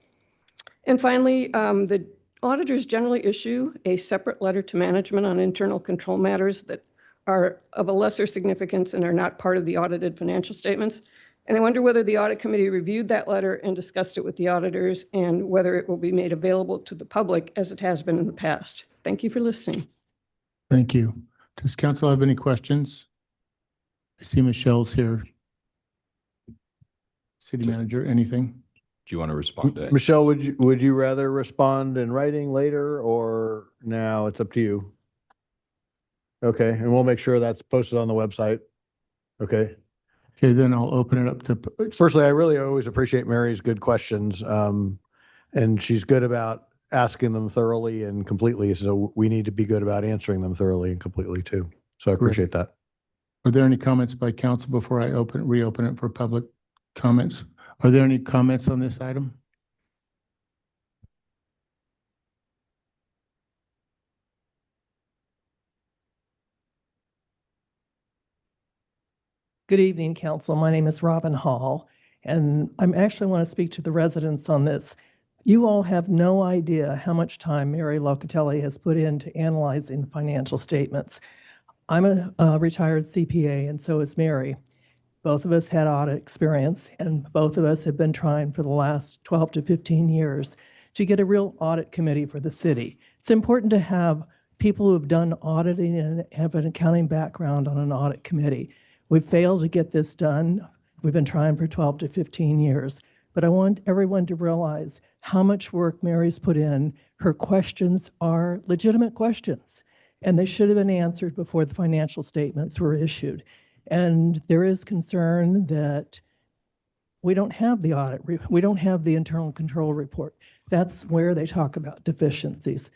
And finally, the auditors generally issue a separate letter to management on internal control matters that are of a lesser significance and are not part of the audited financial statements. And I wonder whether the audit committee reviewed that letter and discussed it with the auditors and whether it will be made available to the public as it has been in the past. Thank you for listening. Thank you. Does council have any questions? I see Michelle's here. City manager, anything? Do you want to respond to it? Michelle, would you rather respond in writing later or now? It's up to you. Okay, and we'll make sure that's posted on the website. Okay. Okay, then I'll open it up to, Firstly, I really always appreciate Mary's good questions. And she's good about asking them thoroughly and completely. So we need to be good about answering them thoroughly and completely too. So I appreciate that. are there any comments by council before I reopen it for public comments? Are there any comments on this item? Good evening, council. My name is Robin Hall, and I actually want to speak to the residents on this. You all have no idea how much time Mary Locatelli has put into analyzing the financial statements. I'm a retired CPA, and so is Mary. Both of us had audit experience, and both of us have been trying for the last 12 to 15 years to get a real audit committee for the city. It's important to have people who have done auditing and have an accounting background on an audit committee. We've failed to get this done. We've been trying for 12 to 15 years. But I want everyone to realize how much work Mary's put in. Her questions are legitimate questions, and they should have been answered before the financial statements were issued. And there is concern that we don't have the audit, we don't have the internal control report. That's where they talk about deficiencies.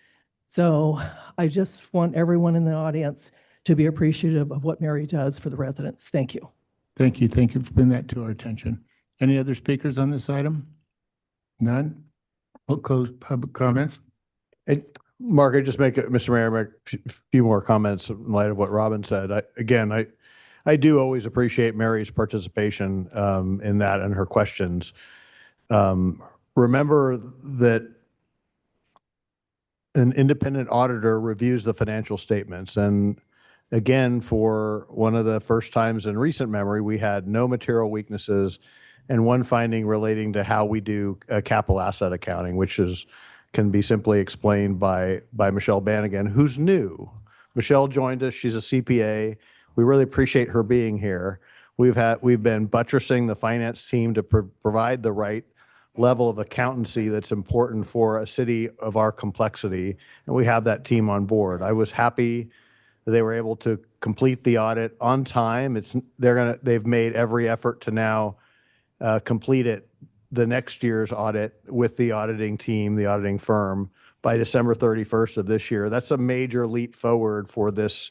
So I just want everyone in the audience to be appreciative of what Mary does for the residents. Thank you. Thank you. Thank you for bringing that to our attention. Any other speakers on this item? None? We'll close public comments. And Mark, I just Mr. Mayor, make a few more comments in light of what Robin said. I do always appreciate Mary's participation in that and her questions. Remember that an independent auditor reviews the financial statements. And again, for one of the first times in recent memory, we had no material weaknesses and one finding relating to how we do capital asset accounting, which can be simply explained by Michelle Bannigan, who's new. Michelle joined us. She's a CPA. We really appreciate her being here. We've been buttressing the finance team to provide the right level of accountancy that's important for a city of our complexity, and we have that team on board. I was happy that they were able to complete the audit on time. They've made every effort to now complete it, the next year's audit with the auditing team, the auditing firm, by December 31st of this year. That's a major leap forward for this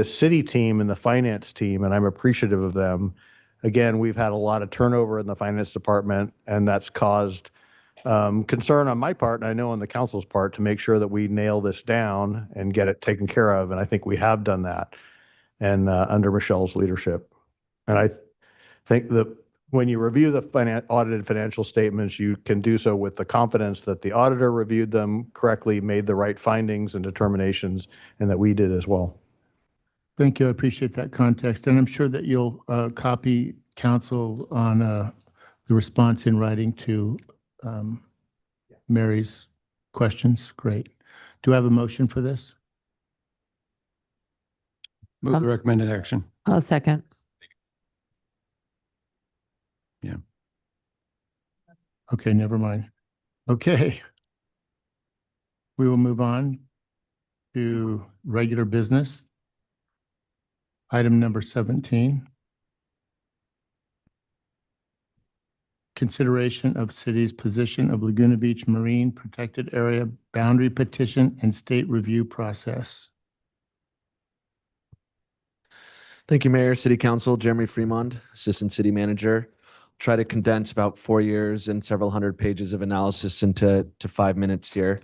city team and the finance team, and I'm appreciative of them. Again, we've had a lot of turnover in the finance department, and that's caused concern on my part, and I know on the council's part, to make sure that we nail this down and get it taken care of. And I think we have done that, and under Michelle's leadership. And I think that when you review the audited financial statements, you can do so with the confidence that the auditor reviewed them correctly, made the right findings and determinations, and that we did as well. Thank you. I appreciate that context. And I'm sure that you'll copy council on the response in writing to Mary's questions. Great. Do I have a motion for this? Move the recommended action. I'll second. Yeah. Okay, never mind. Okay. We will move on to regular business. Item number 17. Consideration of city's position of Laguna Beach Marine Protected Area Boundary Petition and State Review Process. Thank you, Mayor, City Council, Jeremy Fremont, Assistant City Manager. Try to condense about 4 years and several hundred pages of analysis into 5 minutes here.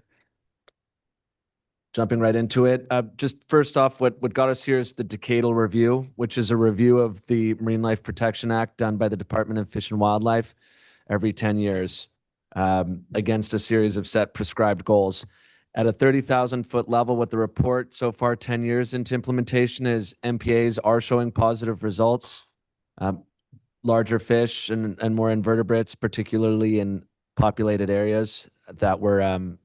Jumping right into it. Just first off, what got us here is the decadal review, which is a review of the Marine Life Protection Act done by the Department of Fish and Wildlife every 10 years against a series of set prescribed goals. At a 30,000-foot level, what the report so far 10 years into implementation is MPAs are showing positive results. Larger fish and more invertebrates, particularly in populated areas that were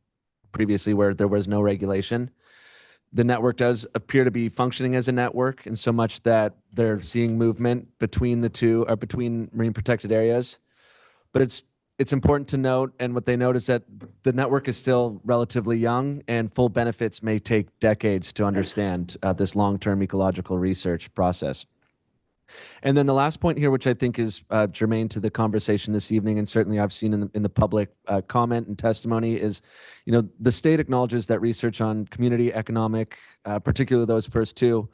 previously where there was no regulation. The network does appear to be functioning as a network in so much that they're seeing movement between the two or between marine protected areas. But it's important to note, and what they note is that the network is still relatively young and full benefits may take decades to understand this long-term ecological research process. And then the last point here, which I think is germane to the conversation this evening, and certainly I've seen in the public comment and testimony, is, the state acknowledges that research on community, economic, particularly those first two,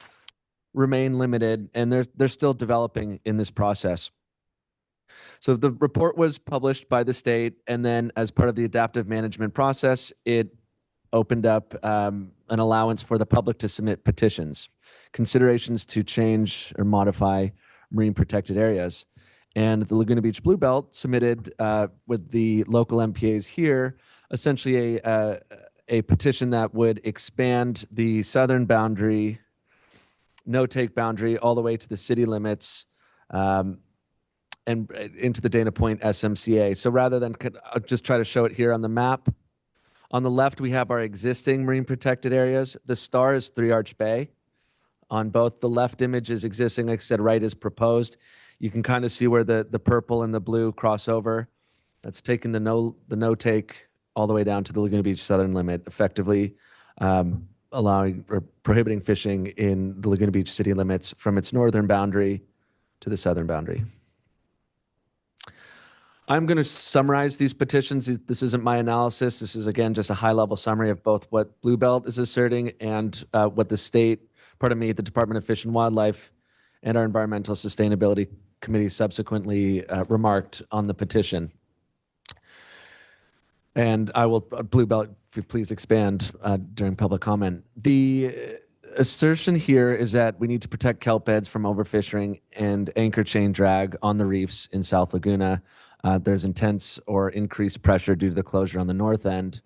remain limited, and they're still developing in this process. So the report was published by the state, and then as part of the adaptive management process, it opened up an allowance for the public to submit petitions, considerations to change or modify marine protected areas. And the Laguna Beach Bluebelt submitted with the local MPAs here, essentially a petition that would expand the southern boundary, no-take boundary, all the way to the city limits, and into the Dana Point SMCA. So rather than, I'll just try to show it here on the map. On the left, we have our existing marine protected areas. The star is Three Arch Bay. On both, the left image is existing, like I said, right is proposed. You can kind of see where the purple and the blue cross over. That's taking the no-take all the way down to the Laguna Beach southern limit, effectively allowing or prohibiting fishing in the Laguna Beach city limits from its northern boundary to the southern boundary. I'm going to summarize these petitions. This isn't my analysis. This is, again, just a high-level summary of both what Bluebelt is asserting and what the state, the Department of Fish and Wildlife and our Environmental Sustainability Committee subsequently remarked on the petition. And I will, Bluebelt, if you please expand during public comment. The assertion here is that we need to protect kelp beds from overfishing and anchor chain drag on the reefs in South Laguna. There's intense or increased pressure due to the closure on the north end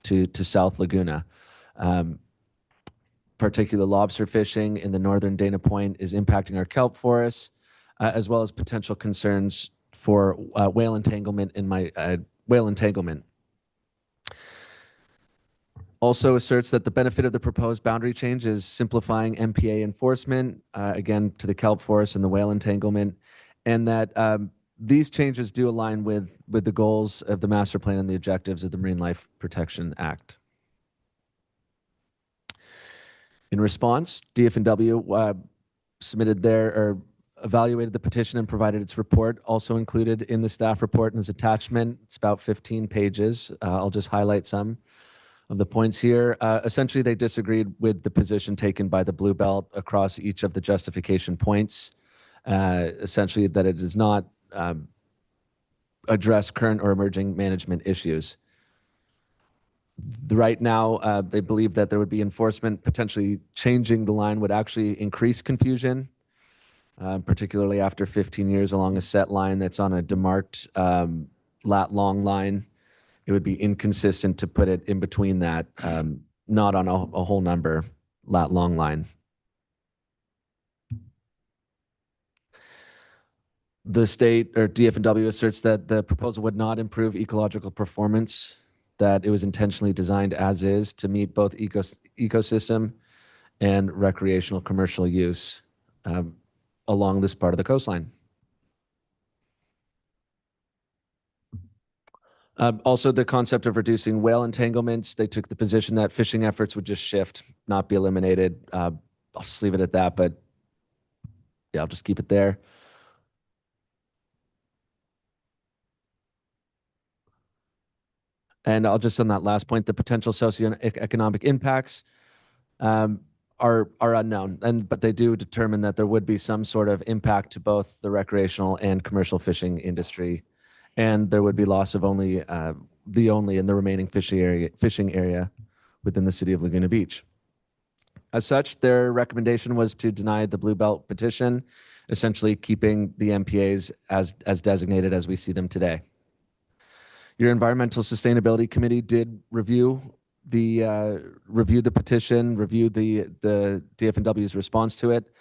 to South Laguna. Particular lobster fishing in the northern Dana Point is impacting our kelp forests, as well as potential concerns for whale entanglement whale entanglement. Also asserts that the benefit of the proposed boundary change is simplifying MPA enforcement, again, to the kelp forest and the whale entanglement, and that these changes do align with the goals of the master plan and the objectives of the Marine Life Protection Act. In response, DFW submitted or evaluated the petition and provided its report, also included in the staff report and as attachment. It's about 15 pages. I'll just highlight some of the points here. Essentially, they disagreed with the position taken by the Bluebelt across each of the justification points. Essentially, that it does not address current or emerging management issues. Right now, they believe that there would be enforcement. Potentially changing the line would actually increase confusion, particularly after 15 years along a set line that's on a demarked lat-long line. It would be inconsistent to put it in between that, not on a whole number lat-long line. The state or DFW asserts that the proposal would not improve ecological performance, that it was intentionally designed as is to meet both ecosystem and recreational commercial use along this part of the coastline. Also, the concept of reducing whale entanglements, they took the position that fishing efforts would just shift, not be eliminated. I'll just leave it at that, but yeah, I'll just keep it there. And I'll just on that last point, the potential socioeconomic impacts. are unknown, but they do determine that there would be some sort of impact to both the recreational and commercial fishing industry, and there would be loss of the only and the remaining fishing area within the city of Laguna Beach. As such, their recommendation was to deny the Blue Belt petition, essentially keeping the MPAs as designated as we see them today. Your Environmental Sustainability Committee did review the petition, review the DFNW's response to it.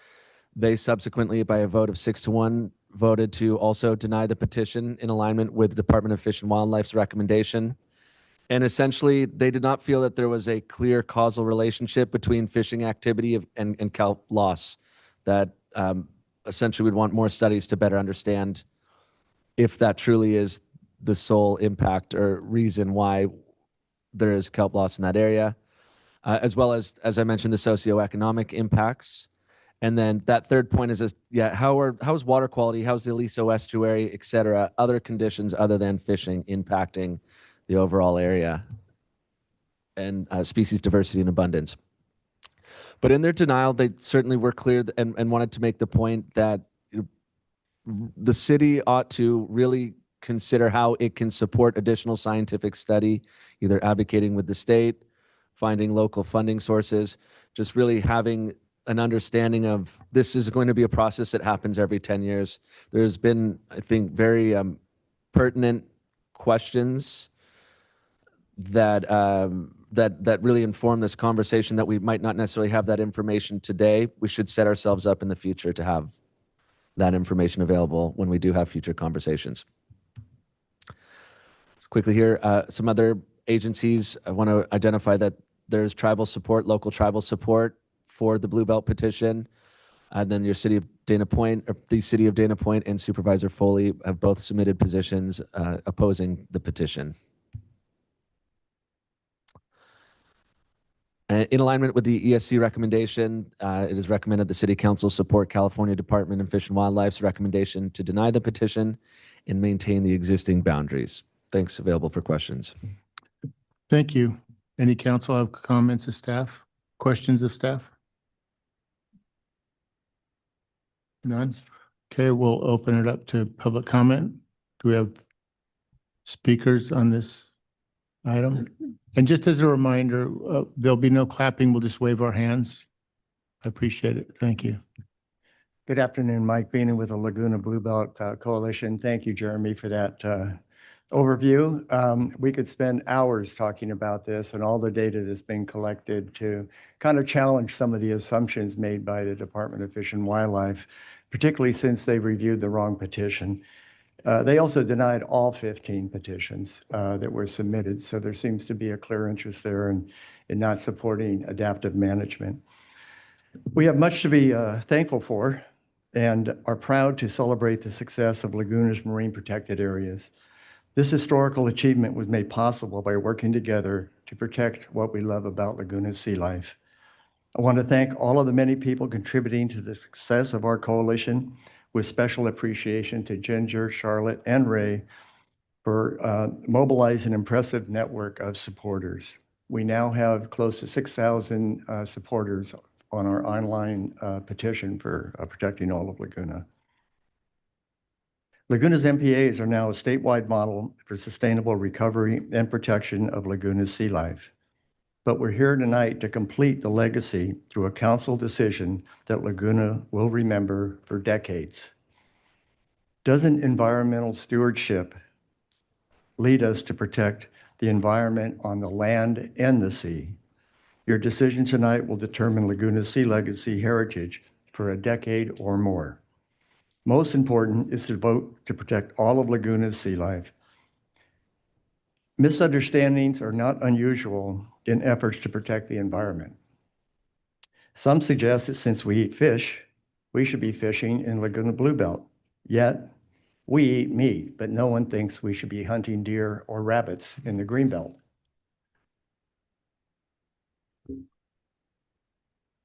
They subsequently, by a vote of 6-1, voted to also deny the petition in alignment with the Department of Fish and Wildlife's recommendation. And essentially, they did not feel that there was a clear causal relationship between fishing activity and kelp loss, that essentially we'd want more studies to better understand if that truly is the sole impact or reason why there is kelp loss in that area, as well as I mentioned, the socioeconomic impacts. And then that third point is, how's water quality, how's the Aliso estuary, et cetera, other conditions other than fishing impacting the overall area and species diversity and abundance. But in their denial, they certainly were clear and wanted to make the point that the city ought to really consider how it can support additional scientific study, either advocating with the state, finding local funding sources, just really having an understanding of this is going to be a process that happens every 10 years. There's been, I think, very pertinent questions that really inform this conversation that we might not necessarily have that information today. We should set ourselves up in the future to have that information available when we do have future conversations. Quickly here, some other agencies. I want to identify that there's tribal support, local tribal support for the Blue Belt petition. And then your city of Dana Point, or the city of Dana Point and Supervisor Foley have both submitted positions opposing the petition. In alignment with the ESC recommendation, it is recommended the City Council support California Department of Fish and Wildlife's recommendation to deny the petition and maintain the existing boundaries. Thanks. Available for questions. Thank you. Any council have comments of staff? Questions of staff? None? Okay, we'll open it up to public comment. Do we have speakers on this item? And just as a reminder, there'll be no clapping. We'll just wave our hands. I appreciate it. Thank you. Good afternoon, Mike Beenan with the Laguna Blue Belt Coalition. Thank you, Jeremy, for that overview. We could spend hours talking about this and all the data that's been collected to kind of challenge some of the assumptions made by the Department of Fish and Wildlife, particularly since they reviewed the wrong petition. They also denied all 15 petitions that were submitted, so there seems to be a clear interest there in not supporting adaptive management. We have much to be thankful for and are proud to celebrate the success of Laguna's marine protected areas. This historical achievement was made possible by working together to protect what we love about Laguna's sea life. I want to thank all of the many people contributing to the success of our coalition, with special appreciation to Ginger, Charlotte, and Ray for mobilizing an impressive network of supporters. We now have close to 6,000 supporters on our online petition for protecting all of Laguna. Laguna's MPAs are now a statewide model for sustainable recovery and protection of Laguna's sea life. But we're here tonight to complete the legacy through a council decision that Laguna will remember for decades. Doesn't environmental stewardship lead us to protect the environment on the land and the sea? Your decision tonight will determine Laguna's sea legacy heritage for a decade or more. Most important is to vote to protect all of Laguna's sea life. Misunderstandings are not unusual in efforts to protect the environment. Some suggest that since we eat fish, we should be fishing in Laguna Blue Belt. Yet, we eat meat, but no one thinks we should be hunting deer or rabbits in the Greenbelt.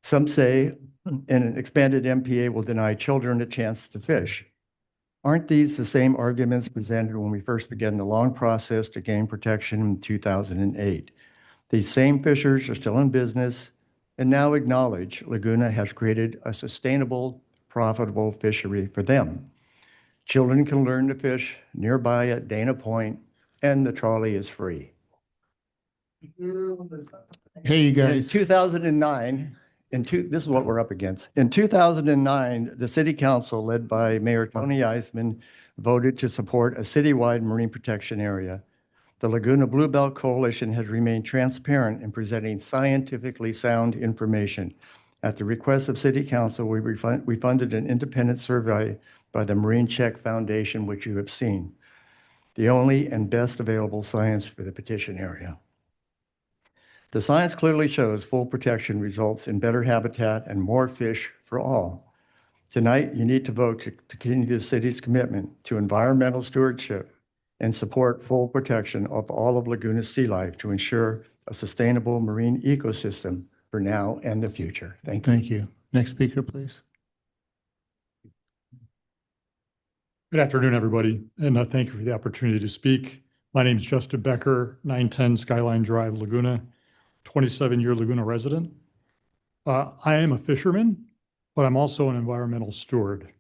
Some say an expanded MPA will deny children a chance to fish. Aren't these the same arguments presented when we first began the long process to gain protection in 2008? These same fishers are still in business, and now acknowledge Laguna has created a sustainable, profitable fishery for them. Children can learn to fish nearby at Dana Point, and the trolley is free. Hey, you In guys. 2009, this is what we're up against. In 2009, the city council, led by Mayor Tony Eisman, voted to support a citywide marine protection area. The Laguna Bluebell Coalition has remained transparent in presenting scientifically sound information. At the request of City Council, we funded an independent survey by the Marine Check Foundation, which you have seen, the only and best available science for the petition area. The science clearly shows full protection results in better habitat and more fish for all. Tonight, you need to vote to continue the city's commitment to environmental stewardship and support full protection of all of Laguna's sea life to ensure a sustainable marine ecosystem for now and the future. Thank you. Thank you. Next speaker, please. Good afternoon, everybody, and thank you for the opportunity to speak. My name is Justin Becker, 910 Skyline Drive, Laguna, 27-year Laguna resident. I am a fisherman, but I'm also an environmental steward.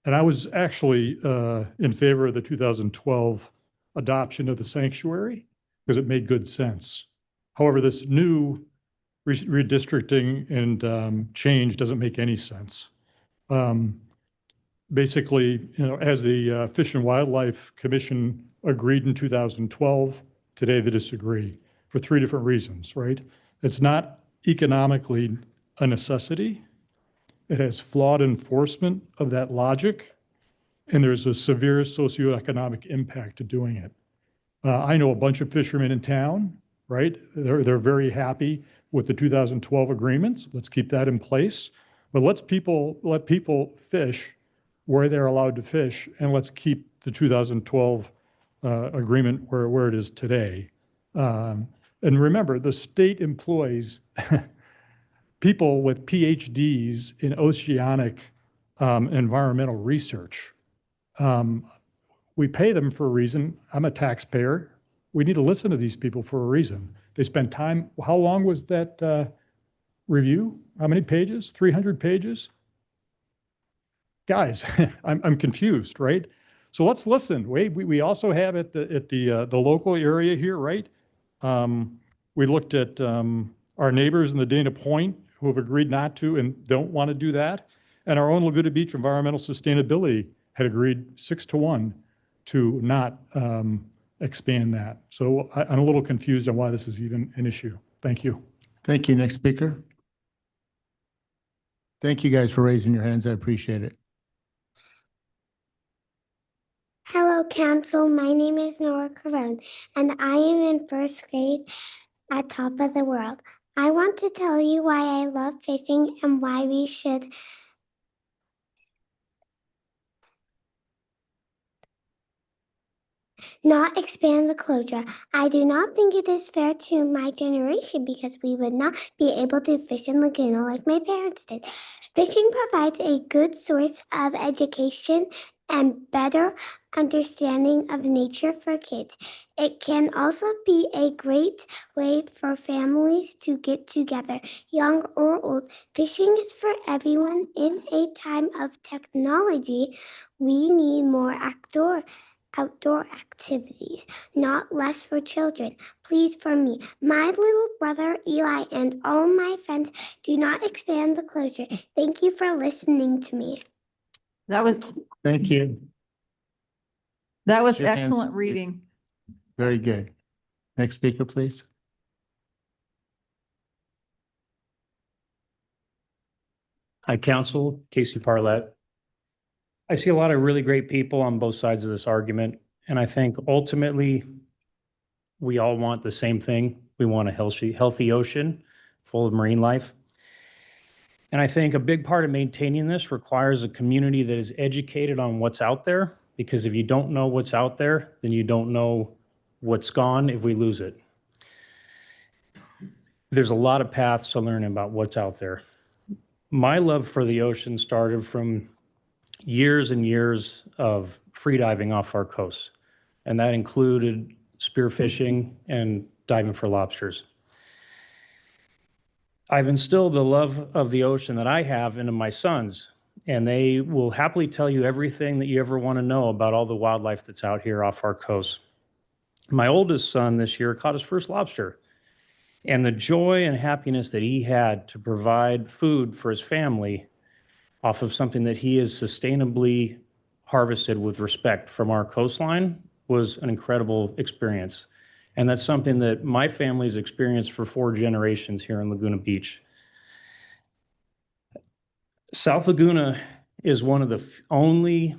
And I was actually in favor of the 2012 adoption of the sanctuary because it made good sense. However, this new redistricting and change doesn't make any sense. Basically, as the Fish and Wildlife Commission agreed in 2012, today they disagree for three different reasons, right? It's not economically a necessity. It has flawed enforcement of that logic, and there's a severe socioeconomic impact to doing it. I know a bunch of fishermen in town, right? They're very happy with the 2012 agreements. Let's keep that in place. But let people fish where they're allowed to fish, and let's keep the 2012 agreement where it is today. And remember, the state employs people with PhDs in oceanic environmental research. We pay them for a reason. I'm a taxpayer. We need to listen to these people for a reason. They spend time. How long was that review? How many pages? 300 pages? Guys, I'm confused, right? So let's listen. We also have at the local area here, right? We looked at our neighbors in the Dana Point who have agreed not to and don't want to do that. And our own Laguna Beach Environmental Sustainability had agreed 6-1 to not expand that. So I'm a little confused on why this is even an issue. Thank you. Thank you. Next speaker. Thank you guys for raising your hands. I appreciate it. Hello, Council. My name is Nora Carone, and I am in first grade at Top of the World. I want to tell you why I love fishing and why we should not expand the closure. I do not think it is fair to my generation because we would not be able to fish in Laguna like my parents did. Fishing provides a good source of education and better understanding of nature for kids. It can also be a great way for families to get together, young or old. Fishing is for everyone. In a time of technology, we need more outdoor activities, not less for children. Please, for me, my little brother Eli, and all my friends, do not expand the closure. Thank you for listening to me. Thank you. That was Your hands- excellent reading. Very good. Next speaker, please. Hi, Council. Casey Parlett. I see a lot of really great people on both sides of this argument, and I think ultimately we all want the same thing. We want a healthy ocean full of marine life. And I think a big part of maintaining this requires a community that is educated on what's out there, because if you don't know what's out there, then you don't know what's gone if we lose it. There's a lot of paths to learn about what's out there. My love for the ocean started from years and years of freediving off our coast, and that included spearfishing and diving for lobsters. I've instilled the love of the ocean that I have into my sons, and they will happily tell you everything that you ever want to know about all the wildlife that's out here off our coast. My oldest son this year caught his first lobster, and the joy and happiness that he had to provide food for his family off of something that he has sustainably harvested with respect from our coastline was an incredible experience. And that's something that my family's experienced for 4 generations here in Laguna Beach. South Laguna is one of the only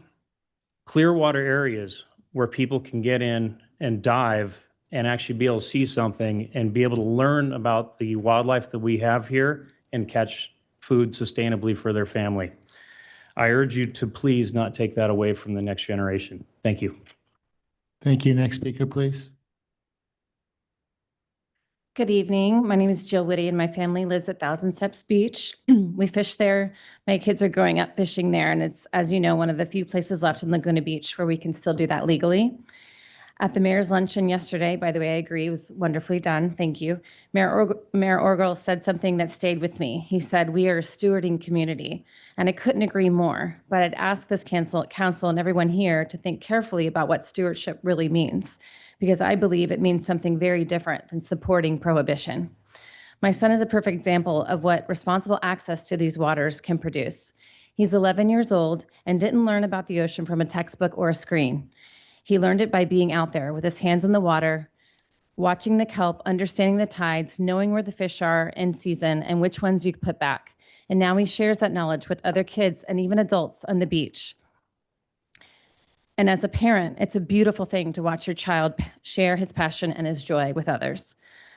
clear water areas where people can get in and dive and actually be able to see something and be able to learn about the wildlife that we have here and catch food sustainably for their family. I urge you to please not take that away from the next generation. Thank you. Thank you. Next speaker, please. Good evening. My name is Jill Whitty and my family lives at Thousand Steps Beach. We fish there. My kids are growing up fishing there, and it's, as you know, one of the few places left in Laguna Beach where we can still do that legally. At the mayor's luncheon yesterday, by the way, I agree, it was wonderfully done. Thank you. Mayor Orgel said something that stayed with me. He said, "We are a stewarding community," and I couldn't agree more. But I'd ask this council and everyone here to think carefully about what stewardship really means, because I believe it means something very different than supporting prohibition. My son is a perfect example of what responsible access to these waters can produce. He's 11 years old and didn't learn about the ocean from a textbook or a screen. He learned it by being out there with his hands in the water, watching the kelp, understanding the tides, knowing where the fish are in season and which ones you put back. And now he shares that knowledge with other kids and even adults on the beach. And as a parent, it's a beautiful thing to watch your child share his passion and his joy with others.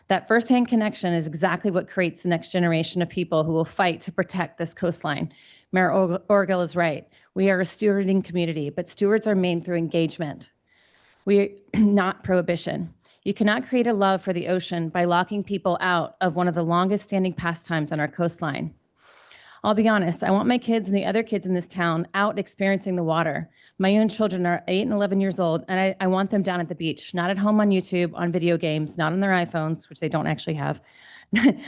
That firsthand connection is exactly what creates the next generation of people who will fight to protect this coastline. Mayor Orgel is right. We are a stewarding community, but stewards are made through engagement. We are not prohibition. You cannot create a love for the ocean by locking people out of one of the longest standing pastimes on our coastline. I'll be honest, I want my kids and the other kids in this town out experiencing the water. My own children are 8 and 11 years old, and I want them down at the beach, not at home on YouTube, on video games, not on their iPhones, which they don't actually have,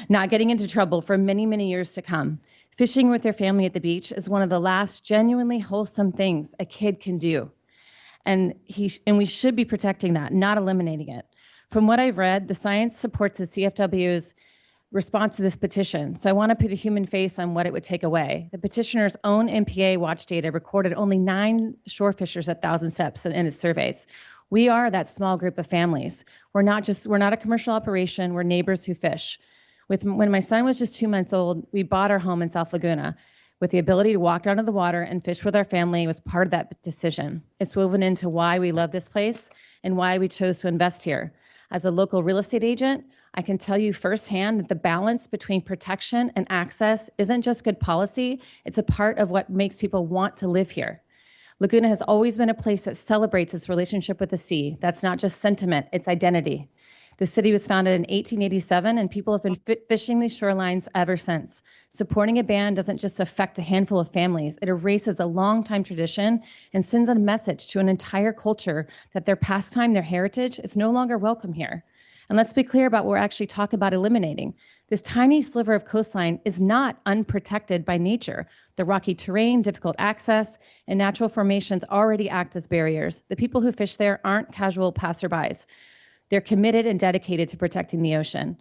not getting into trouble for many, many years to come. Fishing with their family at the beach is one of the last genuinely wholesome things a kid can do. And we should be protecting that, not eliminating it. From what I've read, the science supports the CFW's response to this petition. So I want to put a human face on what it would take away. The petitioner's own MPA watch data recorded only 9 shore fishers at Thousand Steps in its surveys. We are that small group of families. We're not a commercial operation, we're neighbors who fish. When my son was just 2 months old, we bought our home in South Laguna. With the ability to walk down to the water and fish with our family was part of that decision. It's woven into why we love this place and why we chose to invest here. As a local real estate agent, I can tell you firsthand that the balance between protection and access isn't just good policy, it's a part of what makes people want to live here. Laguna has always been a place that celebrates its relationship with the sea. That's not just sentiment, it's identity. The city was founded in 1887, and people have been fishing these shorelines ever since. Supporting a ban doesn't just affect a handful of families, it erases a long-time tradition and sends a message to an entire culture that their pastime, their heritage, is no longer welcome here. And let's be clear about what we're actually talking about eliminating. This tiny sliver of coastline is not unprotected by nature. The rocky terrain, difficult access, and natural formations already act as barriers. The people who fish there aren't casual passerbys. They're committed and dedicated to protecting the ocean,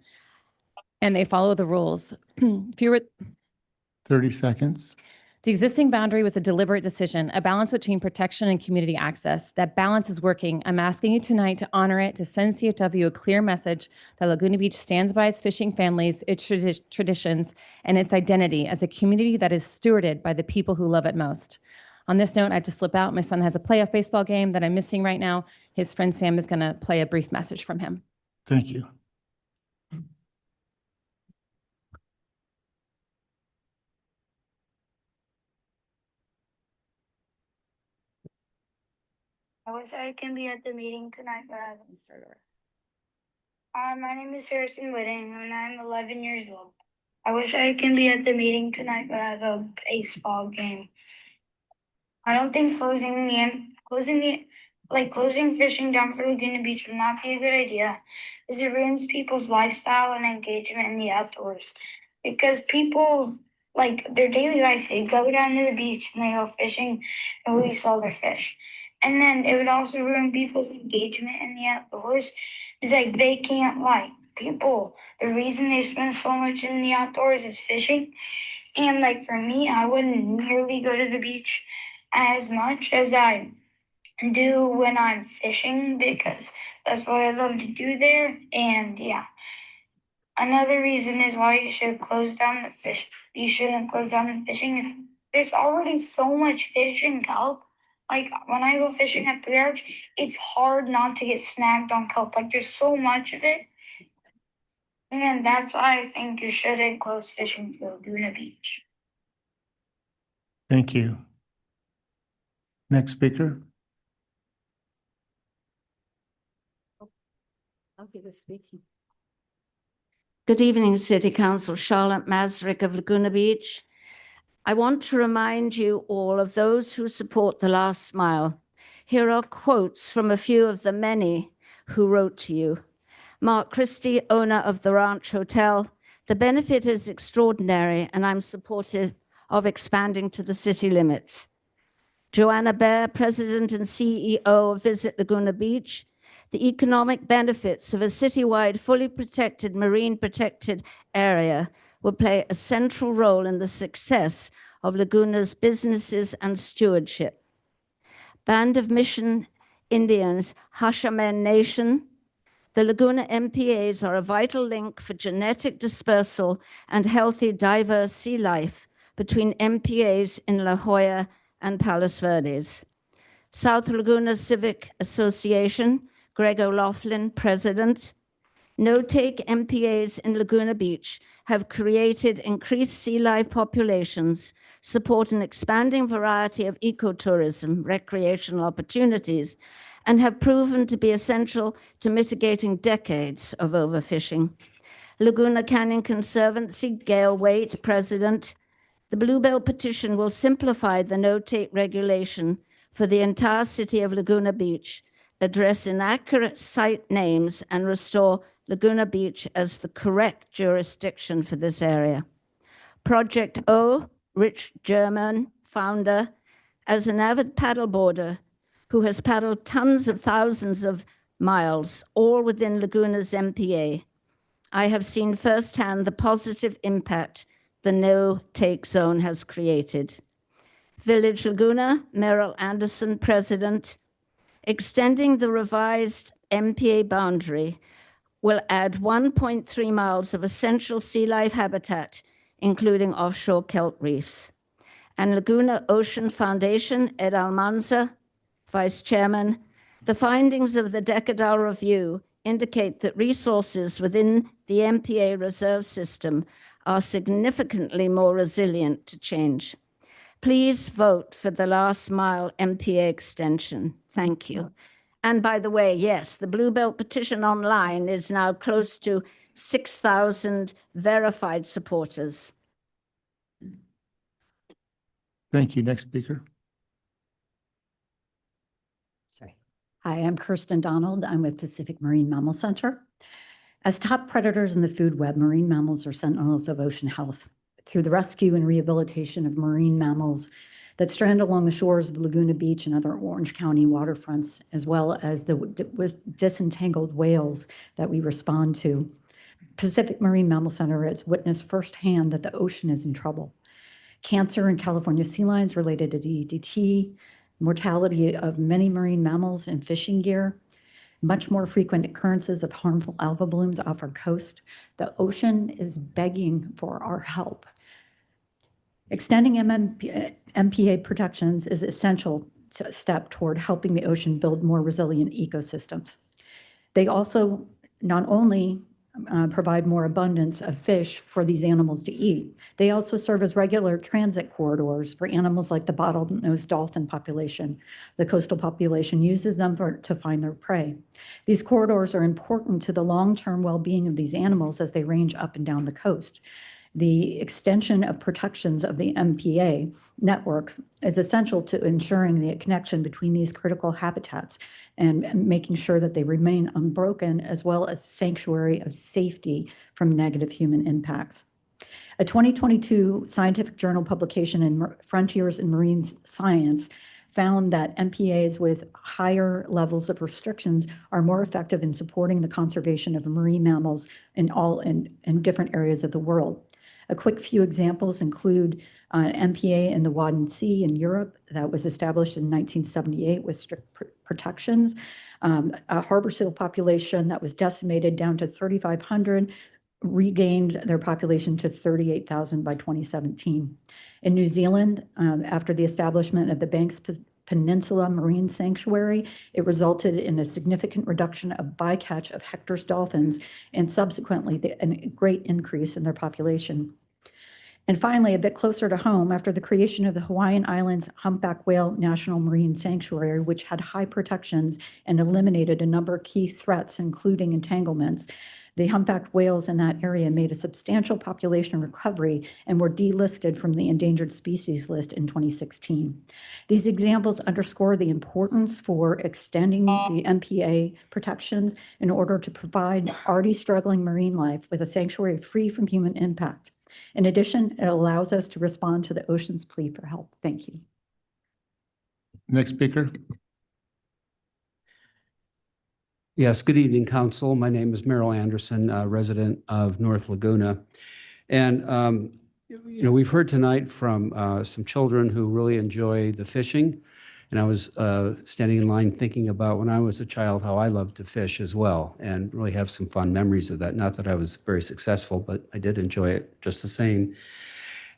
and they follow the rules. 30 seconds. The existing boundary was a deliberate decision, a balance between protection and community access. That balance is working. I'm asking you tonight to honor it, to send CFW a clear message that Laguna Beach stands by its fishing families, its traditions, and its identity as a community that is stewarded by the people who love it most. On this note, I have to slip out. My son has a playoff baseball game that I'm missing right now. His friend Sam is going to play a brief message from him. Thank you. I wish I can be at the meeting tonight, but I haven't started. My name is Harrison Whitting, and I'm 11 years old. I wish I can be at the meeting tonight, but I have a baseball game. I don't think closing fishing down for Laguna Beach would not be a good idea, as it ruins people's lifestyle and engagement in the outdoors. because people, like their daily life, they go down to the beach and they go fishing and release all their fish. And then it would also ruin people's engagement in the outdoors. It's like they can't like people. The reason they spend so much in the outdoors is fishing. And like for me, I wouldn't nearly go to the beach as much as I do when I'm fishing because that's what I love to do there. And yeah. Another reason is why you should close down the fish. You shouldn't close down the fishing. There's already so much fish in kelp. Like when I go fishing at Blue Arch, it's hard not to get snagged on kelp. Like there's so much of it. And that's why I think you shouldn't close fishing for Laguna Beach. Thank you. Next speaker. I'll give a speaking. Good evening, City Council. Charlotte Masrick of Laguna Beach. I want to remind you all of those who support the last mile. Here are quotes from a few of the many who wrote to you. Mark Christie, owner of the Ranch Hotel. The benefit is extraordinary, and I'm supportive of expanding to the city limits. Joanna Bear, president and CEO of Visit Laguna Beach. The economic benefits of a citywide, fully protected, marine protected area will play a central role in the success of Laguna's businesses and stewardship. Band of Mission Indians, Hashamen Nation. The Laguna MPAs are a vital link for genetic dispersal and healthy, diverse sea life between MPAs in La Jolla and Palos Verdes. South Laguna Civic Association, Greg O'Loughlin, president. No-take MPAs in Laguna Beach have created increased sea life populations, support an expanding variety of ecotourism, recreational opportunities, and have proven to be essential to mitigating decades of overfishing. Laguna Canyon Conservancy, Gail Waite, president. The Bluebell petition will simplify the no-take regulation for the entire city of Laguna Beach, address inaccurate site names, and restore Laguna Beach as the correct jurisdiction for this area. Project O, Rich German, founder, as an avid paddleboarder who has paddled tons of thousands of miles, all within Laguna's MPA, I have seen firsthand the positive impact the no-take zone has created. Village Laguna, Merrill Anderson, president. Extending the revised MPA boundary will add 1.3 miles of essential sea life habitat, including offshore kelp reefs. And Laguna Ocean Foundation, Ed Almanza, vice chairman, the findings of the Decadal Review indicate that resources within the MPA reserve system are significantly more resilient to change. Please vote for the last mile MPA extension. Thank you. And by the way, yes, the Bluebell petition online is now close to 6,000 verified supporters. Thank you. Next speaker. Sorry. Hi, I'm Kirsten Donald. I'm with Pacific Marine Mammal Center. As top predators in the food web, marine mammals are sentinels of ocean health. Through the rescue and rehabilitation of marine mammals that strand along the shores of Laguna Beach and other Orange County waterfronts, as well as the disentangled whales that we respond to, Pacific Marine Mammal Center has witnessed firsthand that the ocean is in trouble. Cancer in California sea lions related to DDT, mortality of many marine mammals and fishing gear, much more frequent occurrences of harmful algal blooms off our coast. The ocean is begging for our help. Extending MPA protections is essential step toward helping the ocean build more resilient ecosystems. They also not only provide more abundance of fish for these animals to eat, they also serve as regular transit corridors for animals like the bottlenose dolphin population. The coastal population uses them to find their prey. These corridors are important to the long-term well-being of these animals as they range up and down the coast. The extension of protections of the MPA networks is essential to ensuring the connection between these critical habitats and making sure that they remain unbroken, as well as sanctuary of safety from negative human impacts. A 2022 scientific journal publication in Frontiers in Marine Science found that MPAs with higher levels of restrictions are more effective in supporting the conservation of marine mammals in different areas of the world. A quick few examples include MPA in the Wadden Sea in Europe that was established in 1978 with strict protections, a harbor seal population that was decimated down to 3,500, regained their population to 38,000 by 2017. In New Zealand, after the establishment of the Banks Peninsula Marine Sanctuary, it resulted in a significant reduction of bycatch of Hector's dolphins and subsequently a great increase in their population. And finally, a bit closer to home, after the creation of the Hawaiian Islands Humpback Whale National Marine Sanctuary, which had high protections and eliminated a number of key threats, including entanglements, the humpback whales in that area made a substantial population recovery and were delisted from the endangered species list in 2016. These examples underscore the importance for extending the MPA protections in order to provide already struggling marine life with a sanctuary free from human impact. In addition, it allows us to respond to the ocean's plea for help. Thank you. Next speaker. Yes, good evening, Council. My name is Merrill Anderson, resident of North Laguna. And, we've heard tonight from some children who really enjoy the fishing. And I was standing in line thinking about when I was a child, how I loved to fish as well, and really have some fond memories of that. Not that I was very successful, but I did enjoy it just the same.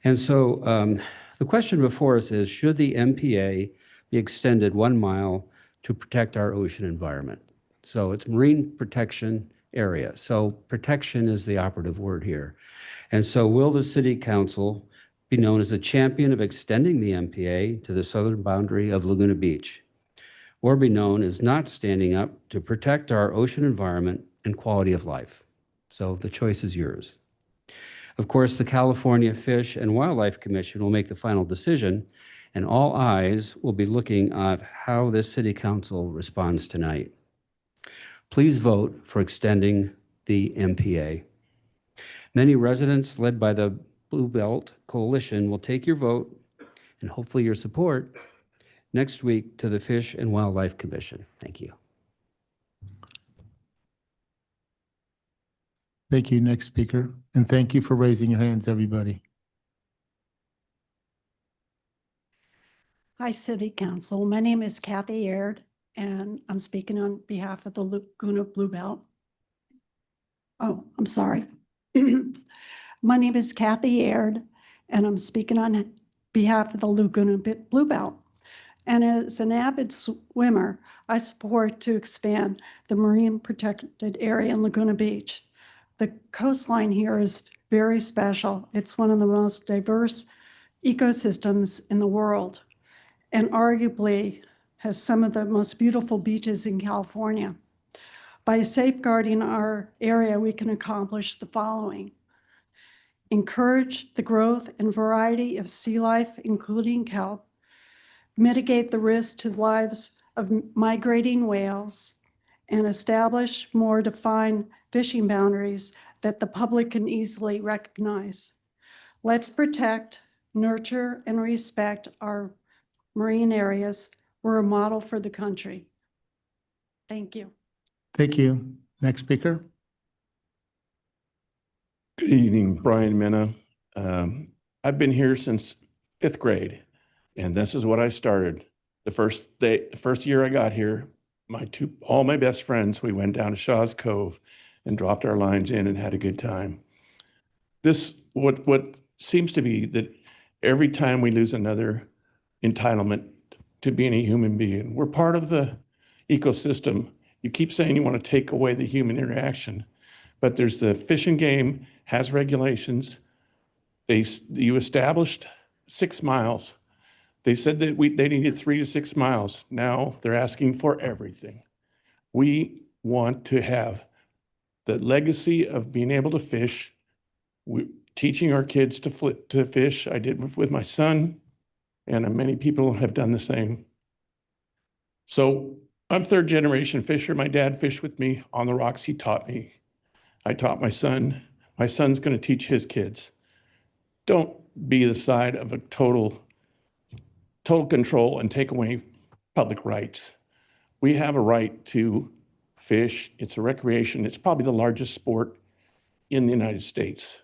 And so the question before us is, should the MPA be extended 1 mile to protect our ocean environment? So it's marine protection area. So protection is the operative word here. And so will the City Council be known as a champion of extending the MPA to the southern boundary of Laguna Beach, or be known as not standing up to protect our ocean environment and quality of life? So the choice is yours. Of course, the California Fish and Wildlife Commission will make the final decision, and all eyes will be looking at how this City Council responds tonight. Please vote for extending the MPA. Many residents, led by the Blue Belt Coalition, will take your vote and hopefully your support next week to the Fish and Wildlife Commission. Thank you. Thank you. Next speaker. And thank you for raising your hands, everybody. Hi, City Council. My name is Kathy Aird, and I'm speaking on behalf of the Laguna Blue Belt. Oh, I'm sorry. My name is Kathy Aird, and I'm speaking on behalf of the Laguna Blue Belt. And as an avid swimmer, I support to expand the marine protected area in Laguna Beach. The coastline here is very special. It's one of the most diverse ecosystems in the world, and arguably has some of the most beautiful beaches in California. By safeguarding our area, we can accomplish the following: encourage the growth and variety of sea life, including kelp, mitigate the risk to lives of migrating whales, and establish more defined fishing boundaries that the public can easily recognize. Let's protect, nurture, and respect our marine areas. We're a model for the country. Thank you. Thank you. Next speaker. Good evening, Brian Mena. I've been here since 5th grade, and this is what I started. The first year I got here, all my best friends, we went down to Shaw's Cove and dropped our lines in and had a good time. What seems to be that every time we lose another entitlement to being a human being, we're part of the ecosystem. You keep saying you want to take away the human interaction, but there's the Fish and Game has regulations. You established 6 miles. They said that they needed 3 to 6 miles. Now they're asking for everything. We want to have the legacy of being able to fish, teaching our kids to fish. I did with my son, and many people have done the same. So I'm 3rd generation fisher. My dad fished with me on the rocks. He taught me. I taught my son. My son's going to teach his kids. don't be the side of a total control and take away public rights. We have a right to fish. It's a recreation. It's probably the largest sport in the United States.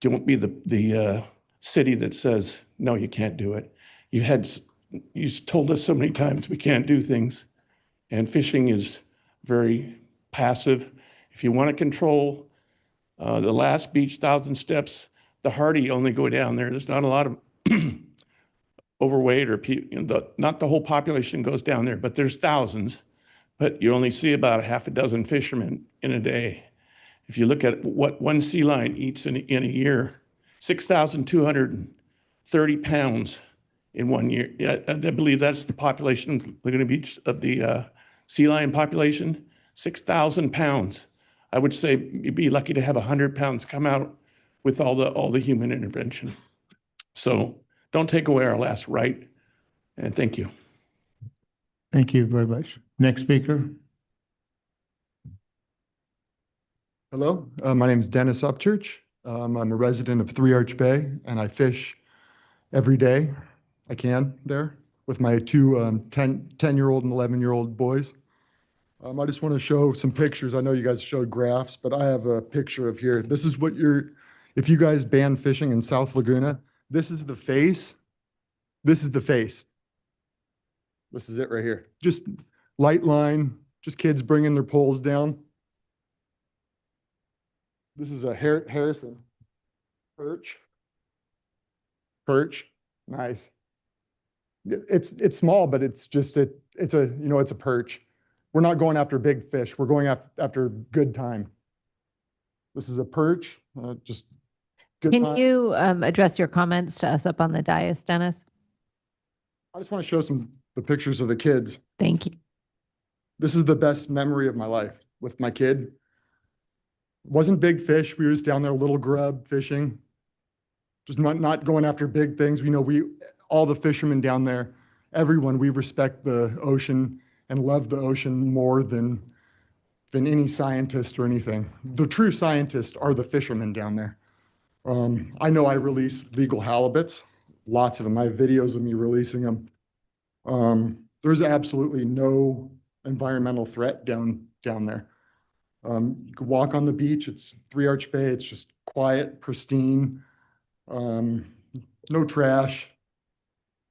Don't be the city that says, no, you can't do it. You've told us so many times we can't do things, and fishing is very passive. If you want to control the last beach, 1,000 steps, the Hardy only go down there. There's not a lot of overweight or not the whole population goes down there, but there's thousands. But you only see about a half a dozen fishermen in a day. If you look at what one sea lion eats in a year, 6,230 pounds in 1 year. I believe that's the population of Laguna Beach, of the sea lion population, 6,000 pounds. I would say you'd be lucky to have 100 pounds come out with all the human intervention. So don't take away our last right. And thank you. Thank you very much. Next speaker. Hello, my name is Dennis Upchurch. I'm a resident of Three Arch Bay, and I fish every day I can there with my two 10-year-old and 11-year-old boys. I just want to show some pictures. I know you guys showed graphs, but I have a picture of here. This is what if you guys ban fishing in South Laguna, this is the face. This is the face. This is it right here. Just light line, just kids bringing their poles down. This is a Harrison perch. Perch, nice. It's small, but it's a perch. We're not going after big fish. We're going after good time. This is a perch, just good Can time. you address your comments to us up on the dais, Dennis? I just want to show the pictures of the kids. Thank you. This is the best memory of my life with my kid. Wasn't big fish. We were just down there, little grub fishing. Just not going after big things. All the fishermen down there, everyone, we respect the ocean and love the ocean more than any scientist or anything. The true scientists are the fishermen down there. I know I release legal halibuts, lots of them. I have videos of me releasing them. There's absolutely no environmental threat down there. You can walk on the beach. It's Three Arch Bay. It's just quiet, pristine, no trash,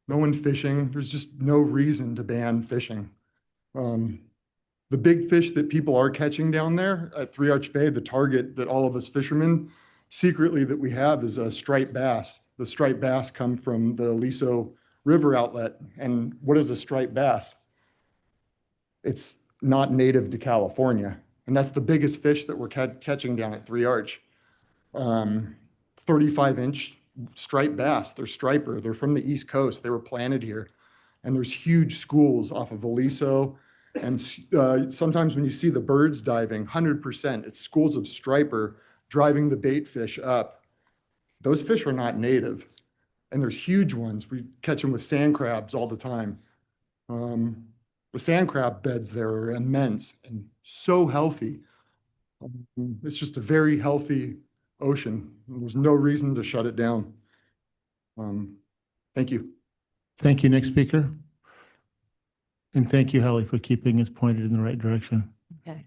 no one fishing. There's just no reason to ban fishing. The big fish that people are catching down there at Three Arch Bay, the target that all of us fishermen secretly that we have is a striped bass. The striped bass come from the Aliso River outlet. And what is a striped bass? It's not native to California. And that's the biggest fish that we're catching down at Three Arch. 35-inch striped bass. They're striper. They're from the East Coast. They were planted here. And there's huge schools off of Aliso. And sometimes when you see the birds diving, 100%, it's schools of striper driving the bait fish up. Those fish are not native. And there's huge ones. We catch them with sand crabs all the time. The sand crab beds there are immense and so healthy. It's just a very healthy ocean. There's no reason to shut it down. Thank you. Thank you. Next speaker. And thank you, Hallie, for keeping us pointed in the right direction. Okay.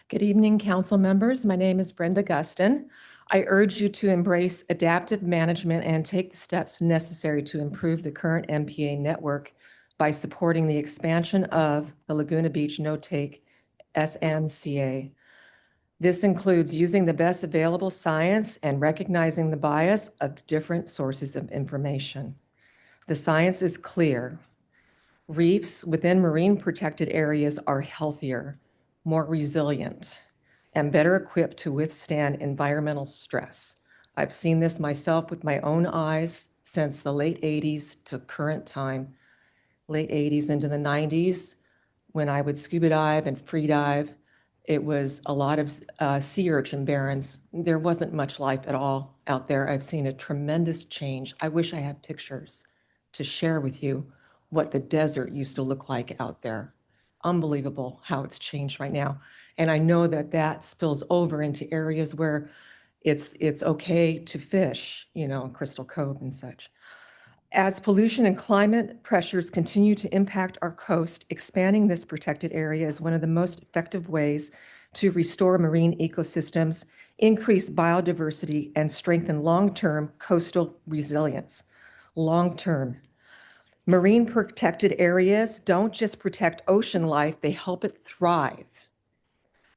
Good evening, council members. My name is Brenda Gustin. I urge you to embrace adaptive management and take the steps necessary to improve the current MPA network by supporting the expansion of the Laguna Beach No-Take SNCA. This includes using the best available science and recognizing the bias of different sources of information. The science is clear. Reefs within marine protected areas are healthier, more resilient, and better equipped to withstand environmental stress. I've seen this myself with my own eyes since the late 80s to current time, late 80s into the 90s, when I would scuba dive and free dive. It was a lot of sea urchin barrens. There wasn't much life at all out there. I've seen a tremendous change. I wish I had pictures to share with you what the desert used to look like out there. Unbelievable how it's changed right now. And I know that that spills over into areas where it's okay to fish, you know, in Crystal Cove and such. As pollution and climate pressures continue to impact our coast, expanding this protected area is one of the most effective ways to restore marine ecosystems, increase biodiversity, and strengthen long-term coastal resilience. Long-term. Marine protected areas don't just protect ocean life, they help it thrive.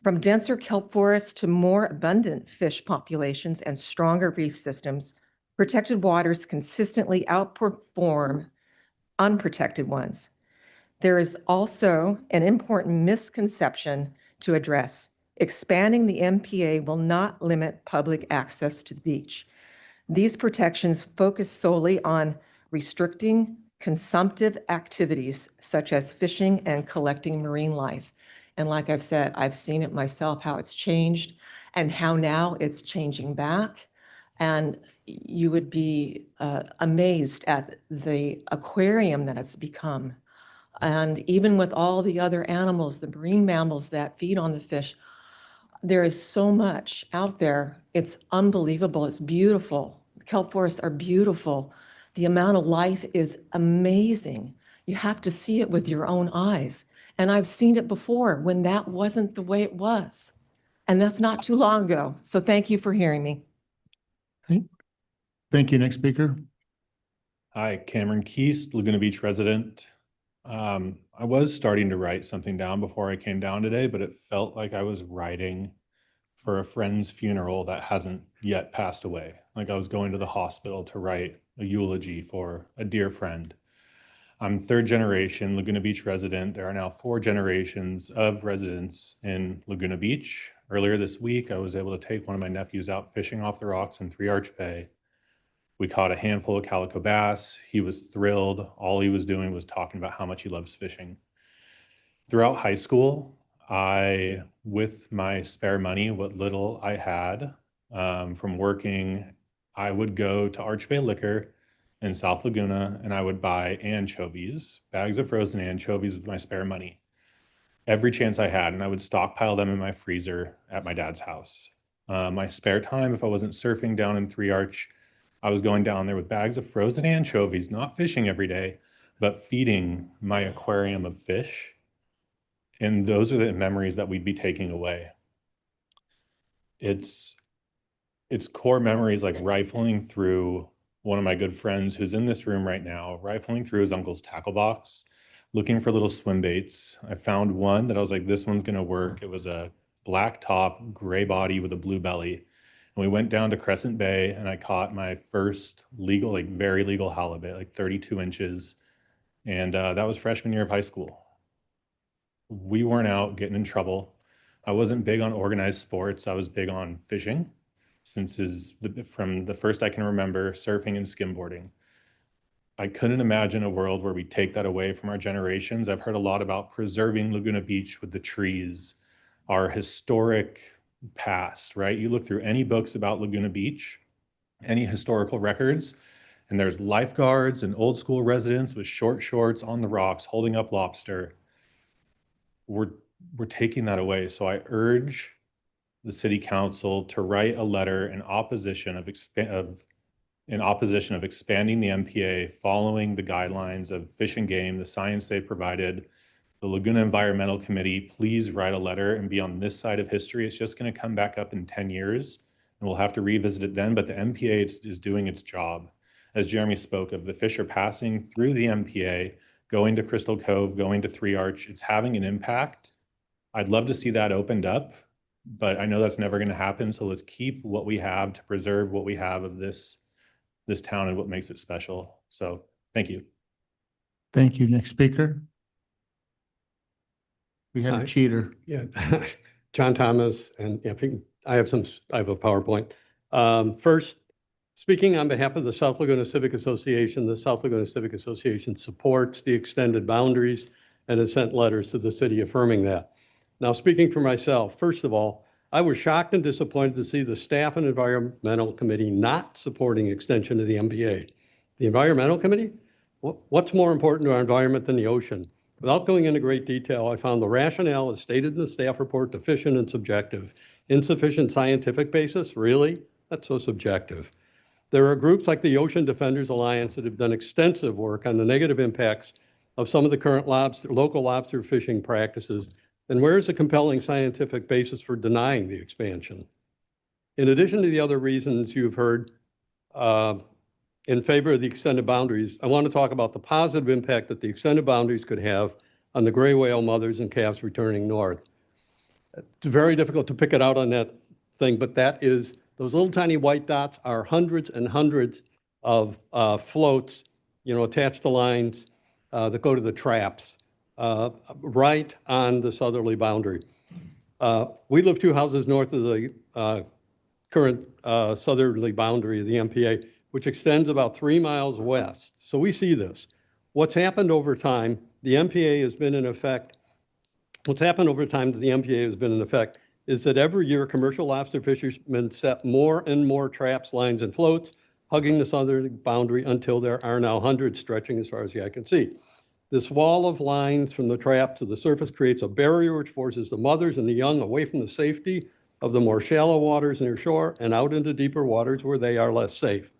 From denser kelp forests to more abundant fish populations and stronger reef systems, protected waters consistently outperform unprotected ones. There is also an important misconception to address. Expanding the MPA will not limit public access to the beach. These protections focus solely on restricting consumptive activities such as fishing and collecting marine life. And like I've said, I've seen it myself, how it's changed and how now it's changing back. And you would be amazed at the aquarium that it's become. And even with all the other animals, the marine mammals that feed on the fish, there is so much out there. It's unbelievable. It's beautiful. Kelp forests are beautiful. The amount of life is amazing. You have to see it with your own eyes. And I've seen it before when that wasn't the way it was. And that's not too long ago. So thank you for hearing me. Thank you. Next speaker. Hi, Cameron Keast, Laguna Beach resident. I was starting to write something down before I came down today, but it felt like I was writing for a friend's funeral that hasn't yet passed away. Like I was going to the hospital to write a eulogy for a dear friend. I'm third generation Laguna Beach resident. There are now 4 generations of residents in Laguna Beach. Earlier this week, I was able to take one of my nephews out fishing off the rocks in Three Arch Bay. We caught a handful of calico bass. He was thrilled. All he was doing was talking about how much he loves fishing. Throughout high school, I, with my spare money, what little I had from working, I would go to Arch Bay Liquor in South Laguna and I would buy anchovies, bags of frozen anchovies with my spare money, every chance I had. And I would stockpile them in my freezer at my dad's house. My spare time, if I wasn't surfing down in Three Arch, I was going down there with bags of frozen anchovies, not fishing every day, but feeding my aquarium of fish. And those are the memories that we'd be taking away. It's core memories like rifling through one of my good friends who's in this room right now, rifling through his uncle's tackle box, looking for little swim baits. I found one that I was like, this one's gonna work. It was a black top, gray body with a blue belly. And we went down to Crescent Bay and I caught my first legal, like very legal halibut, like 32 inches. And that was freshman year of high school. We weren't out getting in trouble. I wasn't big on organized sports. I was big on fishing since from the first I can remember, surfing and skimboarding. I couldn't imagine a world where we take that away from our generations. I've heard a lot about preserving Laguna Beach with the trees, our historic past, right? You look through any books about Laguna Beach, any historical records, and there's lifeguards and old school residents with short shorts on the rocks holding up lobster. We're taking that away. So I urge the city council to write a letter in opposition of expanding the MPA, following the guidelines of Fish and Game, the science they provided. The Laguna Environmental Committee, please write a letter and be on this side of history. It's just going to come back up in 10 years and we'll have to revisit it then, but the MPA is doing its job. As Jeremy spoke of, the fish are passing through the MPA, going to Crystal Cove, going to Three Arch. It's having an impact. I'd love to see that opened up, but I know that's never going to happen. So let's keep what we have to preserve what we have of this town and what makes it special. So thank you. Thank you. Next speaker. We have Hi. a cheater. Yeah, John Thomas, and if you, I have a PowerPoint. First, speaking on behalf of the South Laguna Civic Association, the South Laguna Civic Association supports the extended boundaries and has sent letters to the city affirming that. Now, speaking for myself, first of all, I was shocked and disappointed to see the staff and environmental committee not supporting extension of the MPA. The environmental committee? What's more important to our environment than the ocean? Without going into great detail, I found the rationale as stated in the staff report deficient and subjective. Insufficient scientific basis? Really? That's so subjective. There are groups like the Ocean Defenders Alliance that have done extensive work on the negative impacts of some of the current local lobster fishing practices. And where is the compelling scientific basis for denying the expansion? In addition to the other reasons you've heard in favor of the extended boundaries, I want to talk about the positive impact that the extended boundaries could have on the gray whale mothers and calves returning north. It's very difficult to pick it out on that thing, but that is, those little tiny white dots are hundreds and hundreds of floats, attached to lines that go to the traps right on the southerly boundary. We live 2 houses north of the current southerly boundary of the MPA, which extends about 3 miles west. So we see this. What's happened over time, the MPA has been in effect. What's happened over time that the MPA has been in effect is that every year commercial lobster fishermen set more and more traps, lines, and floats, hugging the southern boundary until there are now hundreds stretching as far as the eye can see. This wall of lines from the trap to the surface creates a barrier which forces the mothers and the young away from the safety of the more shallow waters near shore and out into deeper waters where they are less safe.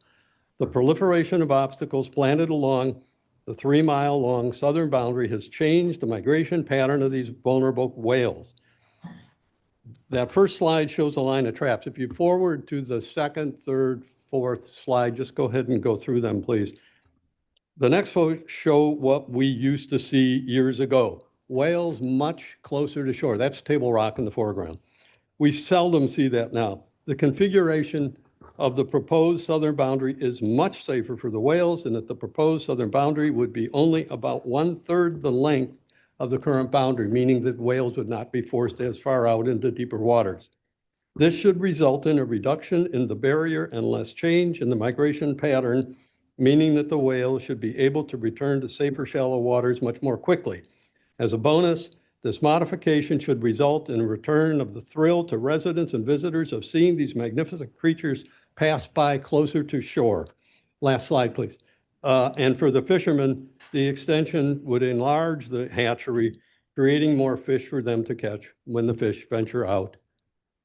The proliferation of obstacles planted along the 3-mile-long southern boundary has changed the migration pattern of these vulnerable whales. That first slide shows a line of traps. If you forward to the second, third, fourth slide, just go ahead and go through them, please. The next photo show what we used to see years ago. Whales much closer to shore. That's Table Rock in the foreground. We seldom see that now. The configuration of the proposed southern boundary is much safer for the whales, and that the proposed southern boundary would be only about 1/3 the length of the current boundary, meaning that whales would not be forced as far out into deeper waters. This should result in a reduction in the barrier and less change in the migration pattern, meaning that the whales should be able to return to safer shallow waters much more quickly. As a bonus, this modification should result in a return of the thrill to residents and visitors of seeing these magnificent creatures pass by closer to shore. Last slide, please. And for the fishermen, the extension would enlarge the hatchery, creating more fish for them to catch when the fish venture out,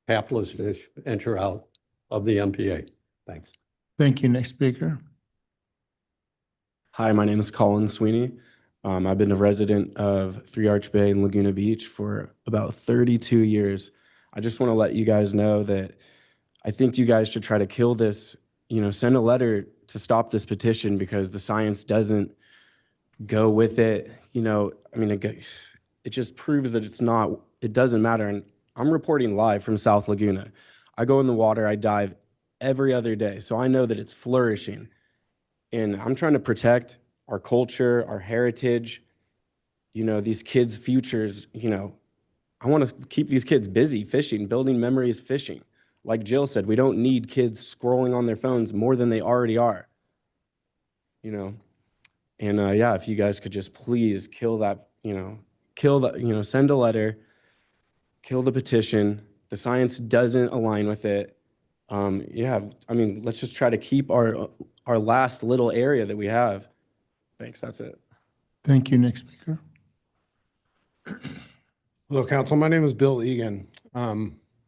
hapless fish venture out of the MPA. Thanks. Thank you. Next speaker. Hi, my name is Colin Sweeney. I've been a resident of Three Arch Bay and Laguna Beach for about 32 years. I just want to let you guys know that I think you guys should try to kill this, send a letter to stop this petition because the science doesn't go with it. It just proves that it doesn't matter. And I'm reporting live from South Laguna. I go in the water, I dive every other day. So I know that it's flourishing. And I'm trying to protect our culture, our heritage, these kids' futures. I want to keep these kids busy fishing, building memories fishing. Like Jill said, we don't need kids scrolling on their phones more than they already are. And if you guys could just please kill that, send a letter, kill the petition. The science doesn't align with it. Let's just try to keep our last little area that we have. Thanks, that's it. Thank you. Next speaker. Hello, Council. My name is Bill Egan.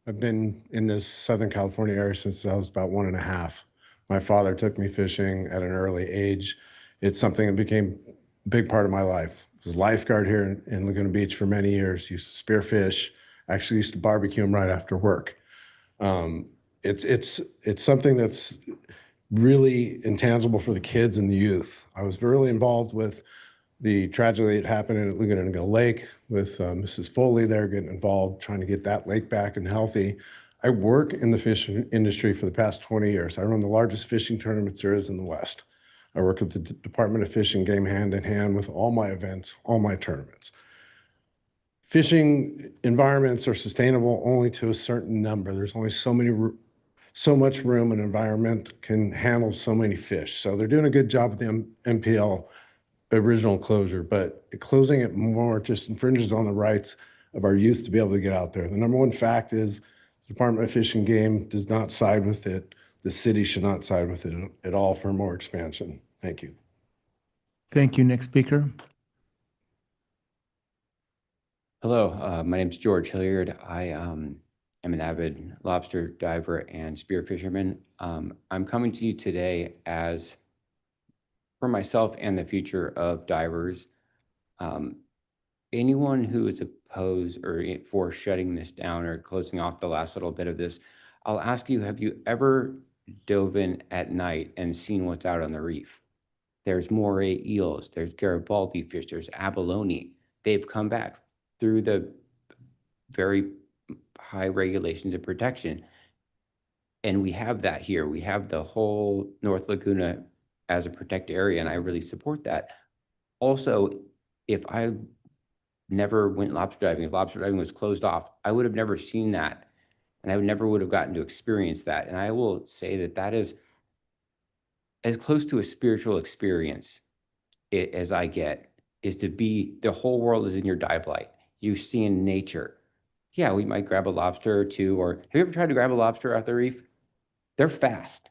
I've been in this Southern California area since I was about 1.5. My father took me fishing at an early age. It's something that became a big part of my life. I was a lifeguard here in Laguna Beach for many years. Used to spear fish. Actually used to barbecue them right after work. It's something that's really intangible for the kids and the youth. I was really involved with the tragedy that happened in Laguna Lake with Mrs. Foley there getting involved, trying to get that lake back and healthy. I work in the fishing industry for the past 20 years. I run the largest fishing tournaments there is in the West. I work with the Department of Fish and Game hand in hand with all my events, all my tournaments. Fishing environments are sustainable only to a certain number. There's only so much room an environment can handle so many fish. So they're doing a good job with the MPL original closure, but closing it more just infringes on the rights of our youth to be able to get out there. The number one fact is the Department of Fish and Game does not side with it. The city should not side with it at all for more expansion. Thank you. Thank you. Next speaker. Hello, my name's George Hilliard. I am an avid lobster diver and spear fisherman. I'm coming to you today as for myself and the future of divers. Anyone who is opposed or for shutting this down or closing off the last little bit of this, I'll ask you, have you ever dove in at night and seen what's out on the reef? There's moray eels, there's Garibaldi fish, there's abalone. They've come back through the very high regulations of protection. And we have that here. We have the whole North Laguna as a protected area, and I really support that. Also, if I never went lobster diving, if lobster diving was closed off, I would have never seen that, and I never would have gotten to experience that. And I will say that that is as close to a spiritual experience as I get, is to be, the whole world is in your dive light. You see in nature. Yeah, we might grab a lobster or two, or have you ever tried to grab a lobster off the reef? They're fast.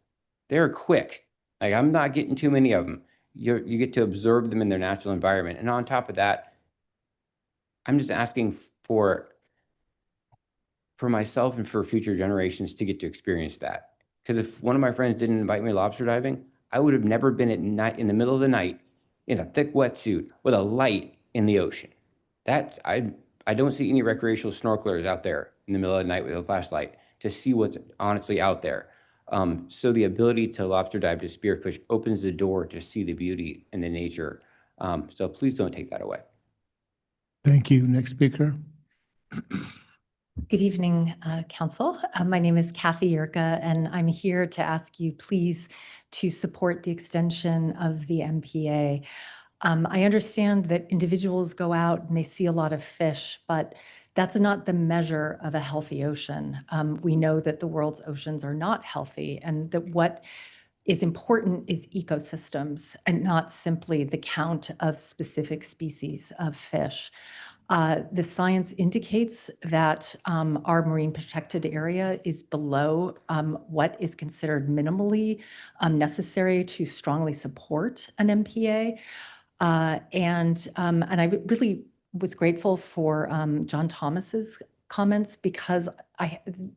They're quick. Like, I'm not getting too many of them. You get to observe them in their natural environment. And on top of that, I'm just asking for myself and for future generations to get to experience that. Because if one of my friends didn't invite me lobster diving, I would have never been at night, in the middle of the night, in a thick wetsuit with a light in the ocean. That's, I don't see any recreational snorkelers out there in the middle of the night with a flashlight to see what's honestly out there. So the ability to lobster dive to spearfish opens the door to see the beauty in the nature. So please don't take that away. Thank you. Next speaker. Good evening, Council. My name is Kathy Yerka, and I'm here to ask you please to support the extension of the MPA. I understand that individuals go out and they see a lot of fish, but that's not the measure of a healthy ocean. We know that the world's oceans are not healthy, and that what is important is ecosystems and not simply the count of specific species of fish. The science indicates that our marine protected area is below what is considered minimally necessary to strongly support an MPA. And I really was grateful for John Thomas's comments, because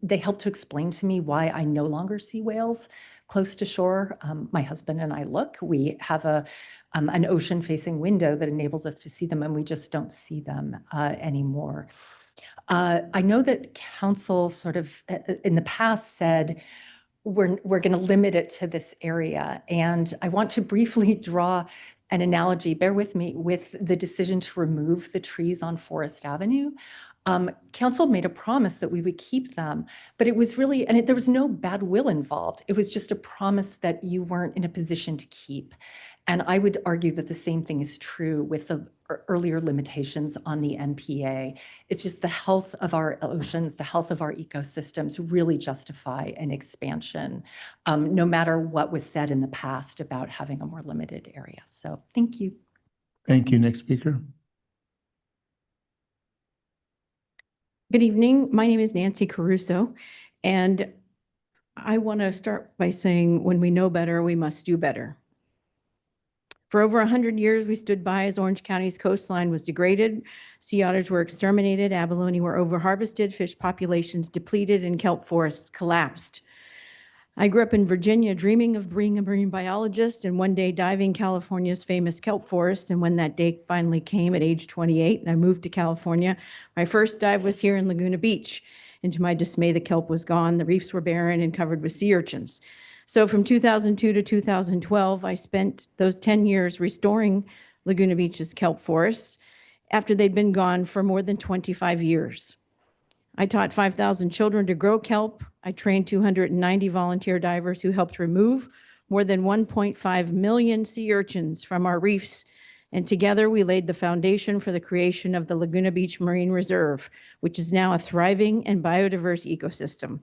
they helped to explain to me why I no longer see whales close to shore. My husband and I look. We have an ocean-facing window that enables us to see them, and we just don't see them anymore. I know that Council sort of in the past said we're going to limit it to this area, and I want to briefly draw an analogy, bear with me, with the decision to remove the trees on Forest Avenue. Council made a promise that we would keep them, but it was really, and there was no bad will involved. It was just a promise that you weren't in a position to keep. And I would argue that the same thing is true with the earlier limitations on the MPA. It's just the health of our oceans, the health of our ecosystems really justify an expansion, no matter what was said in the past about having a more limited area. So thank you. Thank you. Next speaker. Good evening. My name is Nancy Caruso, and I want to start by saying when we know better, we must do better. For over 100 years, we stood by as Orange County's coastline was degraded, sea otters were exterminated, abalone were overharvested, fish populations depleted, and kelp forests collapsed. I grew up in Virginia dreaming of being a marine biologist and one day diving California's famous kelp forest. And when that day finally came at age 28 and I moved to California, my first dive was here in Laguna Beach. And to my dismay, the kelp was gone, the reefs were barren and covered with sea urchins. So from 2002 to 2012, I spent those 10 years restoring Laguna Beach's kelp forests after they'd been gone for more than 25 years. I taught 5,000 children to grow kelp. I trained 290 volunteer divers who helped remove more than 1.5 million sea urchins from our reefs. And together we laid the foundation for the creation of the Laguna Beach Marine Reserve, which is now a thriving and biodiverse ecosystem.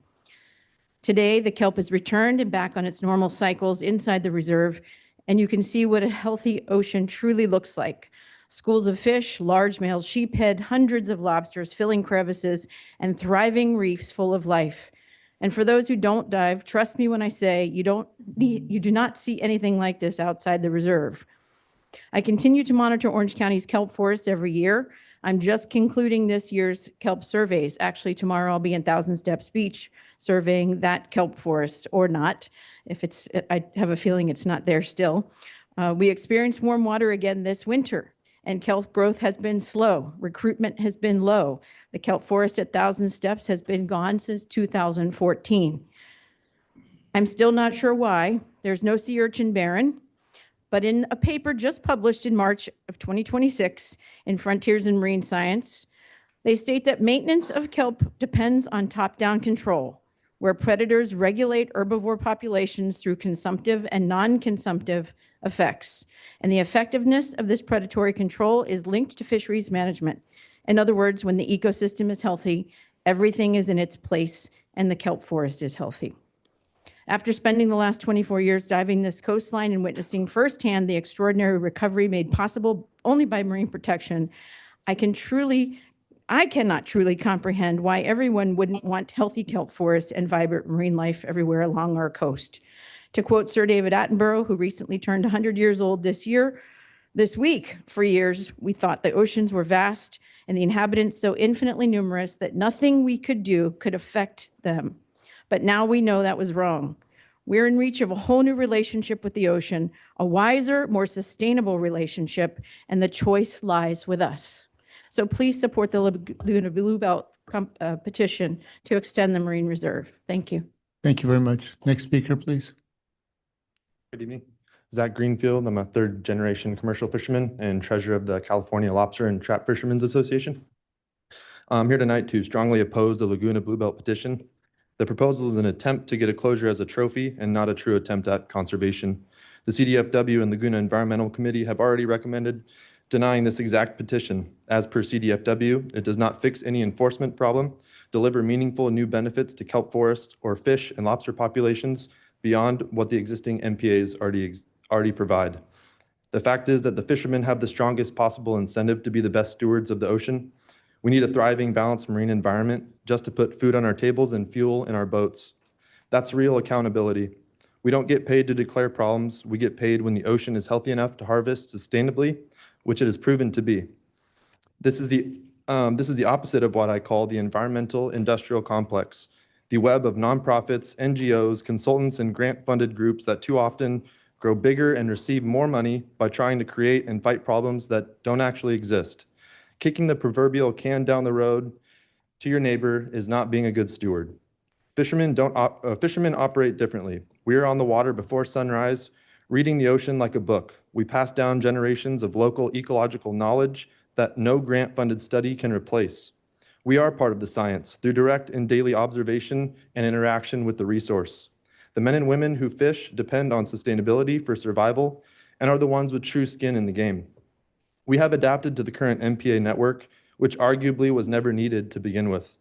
Today, the kelp is returned and back on its normal cycles inside the reserve, and you can see what a healthy ocean truly looks like. Schools of fish, large-male sheephead, hundreds of lobsters filling crevices, and thriving reefs full of life. And for those who don't dive, trust me when I say you do not see anything like this outside the reserve. I continue to monitor Orange County's kelp forests every year. I'm just concluding this year's kelp surveys. Actually, tomorrow I'll be in Thousand Steps Beach surveying that kelp forest, or not. If it's, I have a feeling it's not there still. We experienced warm water again this winter, and kelp growth has been slow. Recruitment has been low. The kelp forest at Thousand Steps has been gone since 2014. I'm still not sure why. There's no sea urchin barren, but in a paper just published in March of 2026 in Frontiers in Marine Science, they state that maintenance of kelp depends on top-down control, where predators regulate herbivore populations through consumptive and non-consumptive effects. And the effectiveness of this predatory control is linked to fisheries management. In other words, when the ecosystem is healthy, everything is in its place and the kelp forest is healthy. After spending the last 24 years diving this coastline and witnessing firsthand the extraordinary recovery made possible only by marine protection, I cannot truly comprehend why everyone wouldn't want healthy kelp forests and vibrant marine life everywhere along our coast. To quote Sir David Attenborough, who recently turned 100 years old this week, for years, we thought the oceans were vast and the inhabitants so infinitely numerous that nothing we could do could affect them. But now we know that was wrong. We're in reach of a whole new relationship with the ocean, a wiser, more sustainable relationship, and the choice lies with us. So please support the Laguna Bluebelt petition to extend the Marine Reserve. Thank you. Thank you very much. Next speaker, please. Good evening. Zach Greenfield. I'm a third-generation commercial fisherman and treasurer of the California Lobster and Trap Fishermen's Association. I'm here tonight to strongly oppose the Laguna Bluebelt petition. The proposal is an attempt to get a closure as a trophy and not a true attempt at conservation. The CDFW and Laguna Environmental Committee have already recommended denying this exact petition. As per CDFW, it does not fix any enforcement problem, deliver meaningful new benefits to kelp forests or fish and lobster populations beyond what the existing MPAs already provide. The fact is that the fishermen have the strongest possible incentive to be the best stewards of the ocean. We need a thriving, balanced marine environment just to put food on our tables and fuel in our boats. That's real accountability. We don't get paid to declare problems. We get paid when the ocean is healthy enough to harvest sustainably, which it has proven to be. This is the opposite of what I call the environmental industrial complex, the web of nonprofits, NGOs, consultants, and grant-funded groups that too often grow bigger and receive more money by trying to create and fight problems that don't actually exist. Kicking the proverbial can down the road to your neighbor is not being a good steward. Fishermen operate differently. We are on the water before sunrise, reading the ocean like a book. We pass down generations of local ecological knowledge that no grant-funded study can replace. We are part of the science through direct and daily observation and interaction with the resource. The men and women who fish depend on sustainability for survival and are the ones with true skin in the game. We have adapted to the current MPA network, which arguably was never needed to begin with.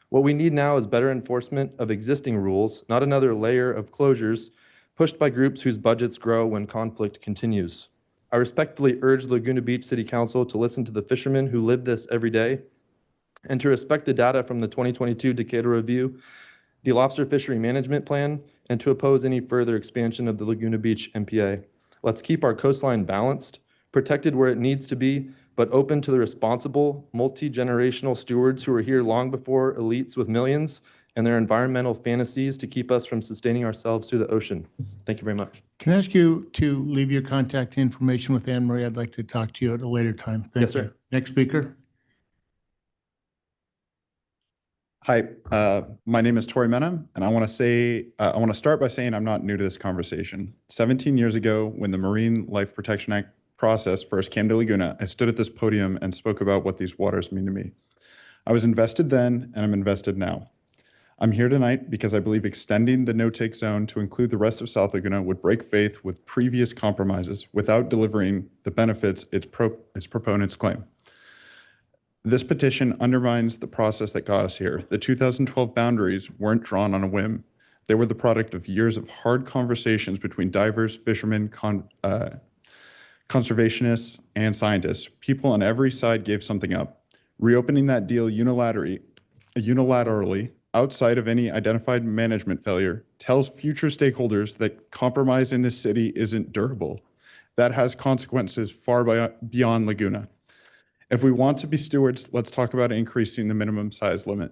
What we need now is better enforcement of existing rules, not another layer of closures pushed by groups whose budgets grow when conflict continues. I respectfully urge Laguna Beach City Council to listen to the fishermen who live this every day and to respect the data from the 2022 Decatur Review, the Lobster Fishery Management Plan, and to oppose any further expansion of the Laguna Beach MPA. Let's keep our coastline balanced, protected where it needs to be, but open to the responsible, multi-generational stewards who are here long before elites with millions and their environmental fantasies to keep us from sustaining ourselves through the ocean. Thank you very much. Can I ask you to leave your contact information with Anne Marie? I'd like to talk to you at a later time. Thank Yes, you. sir. Next speaker. Hi, my name is Tori Mena, and I want to start by saying I'm not new to this conversation. 17 years ago, when the Marine Life Protection Act process first came to Laguna, I stood at this podium and spoke about what these waters mean to me. I was invested then, and I'm invested now. I'm here tonight because I believe extending the no-take zone to include the rest of South Laguna would break faith with previous compromises without delivering the benefits its proponents claim. This petition undermines the process that got us here. The 2012 boundaries weren't drawn on a whim. They were the product of years of hard conversations between divers, fishermen, conservationists, and scientists. People on every side gave something up. Reopening that deal unilaterally, outside of any identified management failure, tells future stakeholders that compromise in this city isn't durable. That has consequences far beyond Laguna. If we want to be stewards, let's talk about increasing the minimum size limit.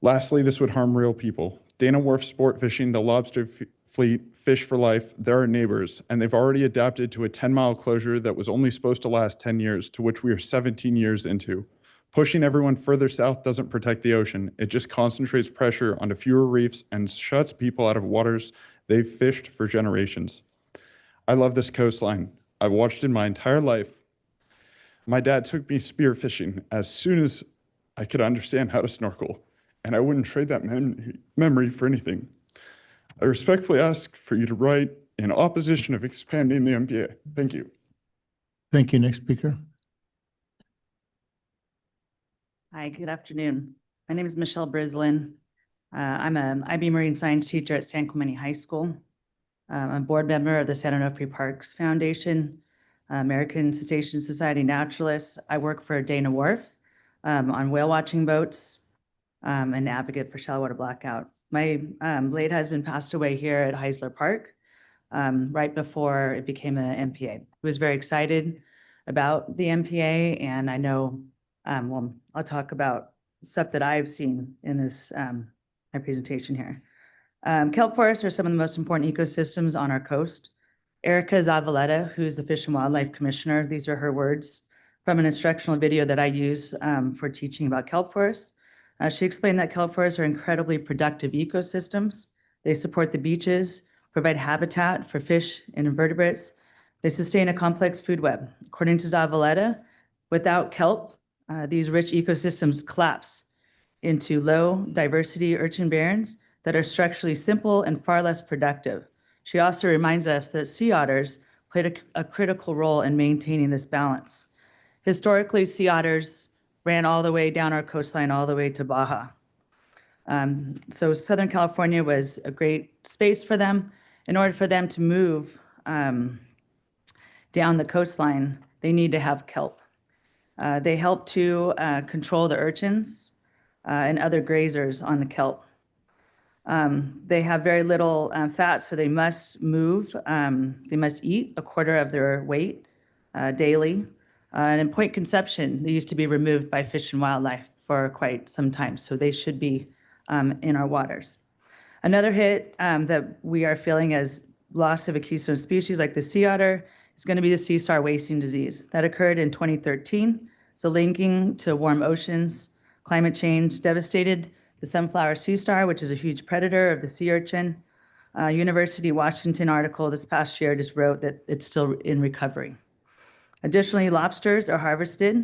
Lastly, this would harm real people. Dana Wharf Sport Fishing, the lobster fleet, Fish for Life, they're our neighbors, and they've already adapted to a 10-mile closure that was only supposed to last 10 years, to which we are 17 years into. Pushing everyone further south doesn't protect the ocean. It just concentrates pressure onto fewer reefs and shuts people out of waters they've fished for generations. I love this coastline. I've watched it my entire life. My dad took me spearfishing as soon as I could understand how to snorkel, and I wouldn't trade that memory for anything. I respectfully ask for you to write in opposition of expanding the MPA. Thank you. Thank you. Next speaker. Hi, good afternoon. My name is Michelle Brislin. I'm an IB Marine Science teacher at San Clemente High School. I'm a board member of the San Onofre Parks Foundation, American Cetacean Society Naturalist. I work for Dana Wharf on whale watching boats, an advocate for shallow water blackout. My late husband passed away here at Heisler Park right before it became an MPA. I was very excited about the MPA, and I know, well, I'll talk about stuff that I've seen in this my presentation here. Kelp forests are some of the most important ecosystems on our coast. Erica Zavaleta, who's the Fish and Wildlife Commissioner, these are her words from an instructional video that I use for teaching about kelp forests. She explained that kelp forests are incredibly productive ecosystems. They support the beaches, provide habitat for fish and invertebrates. They sustain a complex food web. According to Zavaleta, without kelp, these rich ecosystems collapse into low diversity urchin barrens that are structurally simple and far less productive. She also reminds us that sea otters played a critical role in maintaining this balance. Historically, sea otters ran all the way down our coastline, all the way to Baja. So Southern California was a great space for them. In order for them to move down the coastline, they need to have kelp. They help to control the urchins and other grazers on the kelp. They have very little fat, so they must move. They must eat a quarter of their weight daily. And in Point Conception, they used to be removed by Fish and Wildlife for quite some time, so they should be in our waters. Another hit that we are feeling as loss of a keystone species like the sea otter is going to be the sea star wasting disease. That occurred in 2013. So linking to warm oceans, climate change devastated the sunflower sea star, which is a huge predator of the sea urchin. University of Washington article this past year just wrote that it's still in recovery. Additionally, lobsters are harvested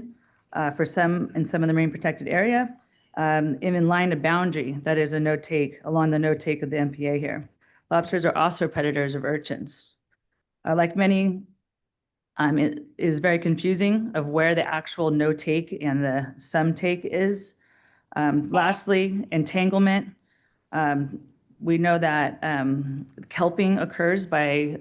in some of the marine protected area in line to boundary, that is a no-take, along the no-take of the MPA here. Lobsters are also predators of urchins. Like many, it is very confusing of where the actual no-take and the some take is. Lastly, entanglement. We know that kelping occurs by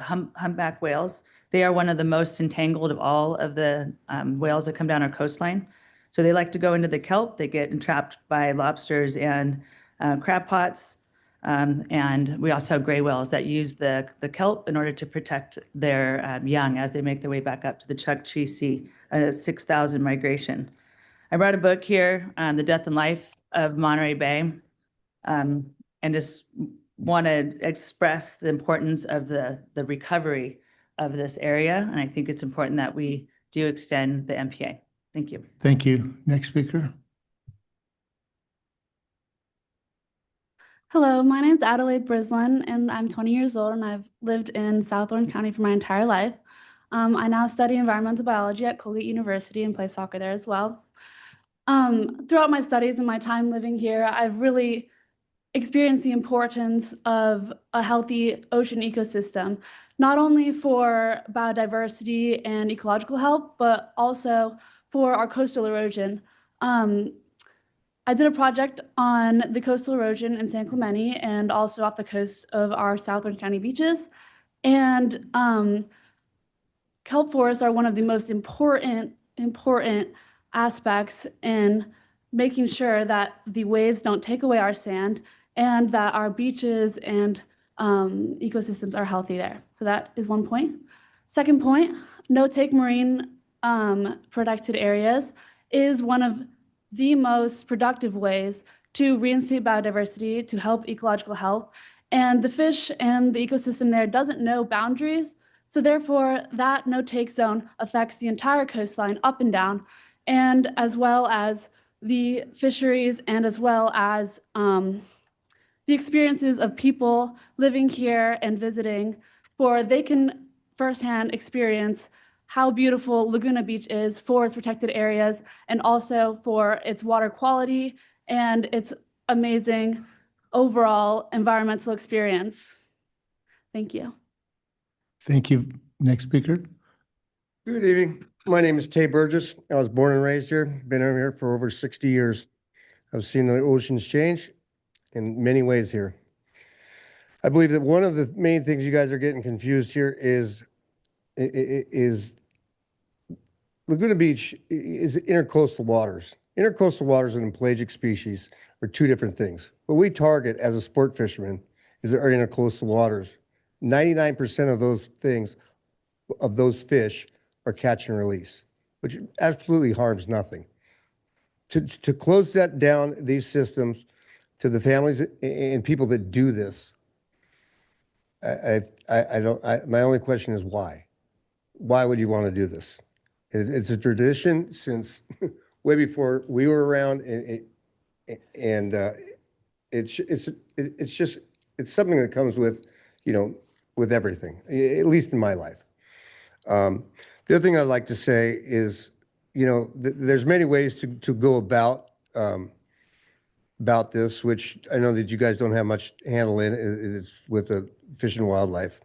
humpback whales. They are one of the most entangled of all of the whales that come down our coastline. So they like to go into the kelp. They get entrapped by lobsters and crab pots. And we also have gray whales that use the kelp in order to protect their young as they make their way back up to the Chukchi Sea, 6,000 migration. I brought a book here, The Death and Life of Monterey Bay, and just want to express the importance of the recovery of this area. And I think it's important that we do extend the MPA. Thank you. Thank you. Next speaker. Hello, my name is Adelaide Brislin, and I'm 20 years old, and I've lived in South Orange County for my entire life. I now study environmental biology at Colgate University and play soccer there as well. Throughout my studies and my time living here, I've really experienced the importance of a healthy ocean ecosystem, not only for biodiversity and ecological health, but also for our coastal erosion. I did a project on the coastal erosion in San Clemente and also off the coast of our South Orange County beaches. And kelp forests are one of the most important aspects in making sure that the waves don't take away our sand and that our beaches and ecosystems are healthy there. So that is one point. Second point, no-take marine protected areas is one of the most productive ways to reinstate biodiversity, to help ecological health. And the fish and the ecosystem there doesn't know boundaries. So therefore, that no-take zone affects the entire coastline up and down, and as well as the fisheries, and as well as the experiences of people living here and visiting, for they can firsthand experience how beautiful Laguna Beach is for its protected areas and also for its water quality and its amazing overall environmental experience. Thank you. Thank you. Next speaker. Good evening. My name is Tay Burgess. I was born and raised here, been here for over 60 years. I've seen the oceans change in many ways here. I believe that one of the main things you guys are getting confused here is Laguna Beach is intercoastal waters. Intercoastal waters and pelagic species are two different things. What we target as a sport fisherman is our intercoastal waters. 99% of those things, of those fish, are catch and release, which absolutely harms nothing. To close that down, these systems, to the families and people that do this, my only question is why? Why would you want to do this? It's a tradition since way before we were around, and it's something that comes with, with everything, at least in my life. The other thing I'd like to say is, there's many ways to go about this, which I know that you guys don't have much handle in. It's with the Fish and Wildlife.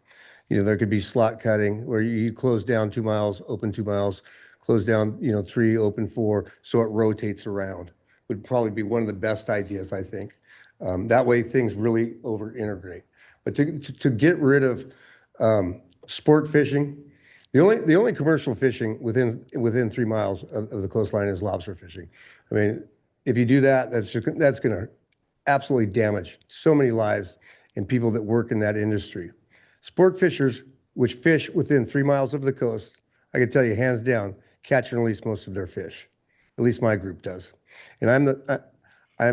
There could be slot cutting where you close down 2 miles, open 2 miles, close down, 3, open 4, so it rotates around. Would probably be one of the best ideas, I think. That way things really over-integrate. But to get rid of sport fishing, the only commercial fishing within 3 miles of the coastline is lobster fishing. I mean, if you do that, that's going to absolutely damage so many lives and people that work in that industry. Sport fishers, which fish within 3 miles of the coast, I can tell you hands down, catch and release most of their fish. At least my group does. And I'm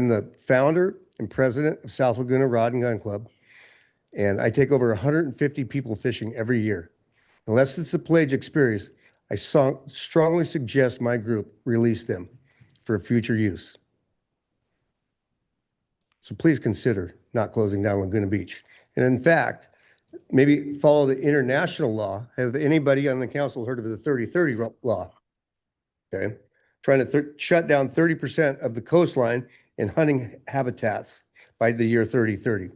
the founder and president of South Laguna Rod and Gun Club, and I take over 150 people fishing every year. Unless it's a pelagic experience, I strongly suggest my group release them for future use. So please consider not closing down Laguna Beach. And in fact, maybe follow the international law. Have anybody on the council heard of the 30-30 law? Okay, trying to shut down 30% of the coastline and hunting habitats by the year 30-30.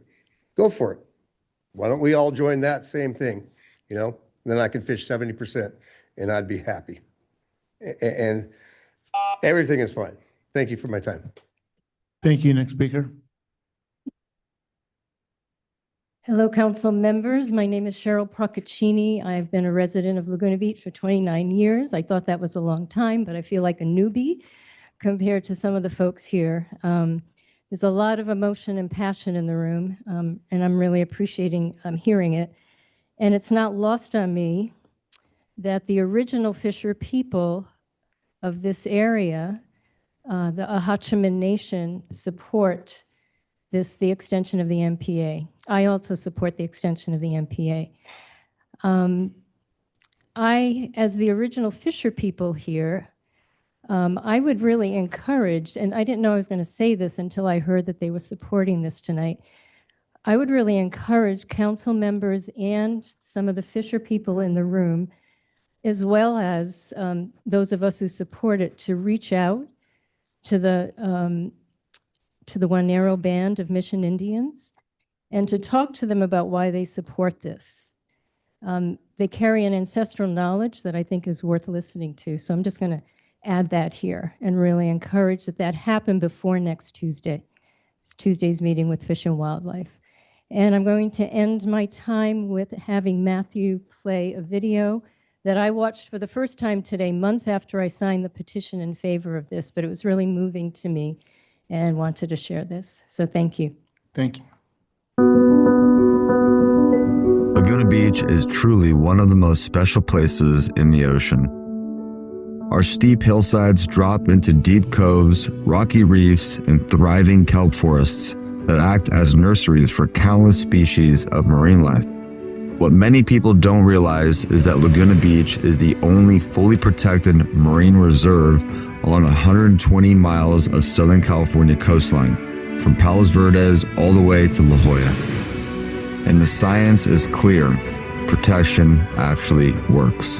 Go for it. Why don't we all join that same thing? Then I can fish 70% and I'd be happy. And everything is fine. Thank you for my time. Thank you. Next speaker. Hello, council members. My name is Cheryl Procaccini. I've been a resident of Laguna Beach for 29 years. I thought that was a long time, but I feel like a newbie compared to some of the folks here. There's a lot of emotion and passion in the room, and I'm really appreciating hearing it. And it's not lost on me that the original Fisher people of this area, the Ahachiman Nation, support the extension of the MPA. I also support the extension of the MPA. As the original Fisher people here, I would really encourage, and I didn't know I was going to say this until I heard that they were supporting this tonight. I would really encourage council members and some of the Fisher people in the room, as well as those of us who support it, to reach out to the Wanero Band of Mission Indians and to talk to them about why they support this. They carry an ancestral knowledge that I think is worth listening to. So I'm just going to add that here and really encourage that happen before next Tuesday. It's Tuesday's meeting with Fish and Wildlife. And I'm going to end my time with having Matthew play a video that I watched for the first time today, months after I signed the petition in favor of this, but it was really moving to me and wanted to share this. So thank you. Thank you. Laguna Beach is truly one of the most special places in the ocean. Our steep hillsides drop into deep coves, rocky reefs, and thriving kelp forests that act as nurseries for countless species of marine life. What many people don't realize is that Laguna Beach is the only fully protected marine reserve along 120 miles of Southern California coastline, from Palos Verdes all the way to La Jolla. And the science is clear: protection actually works.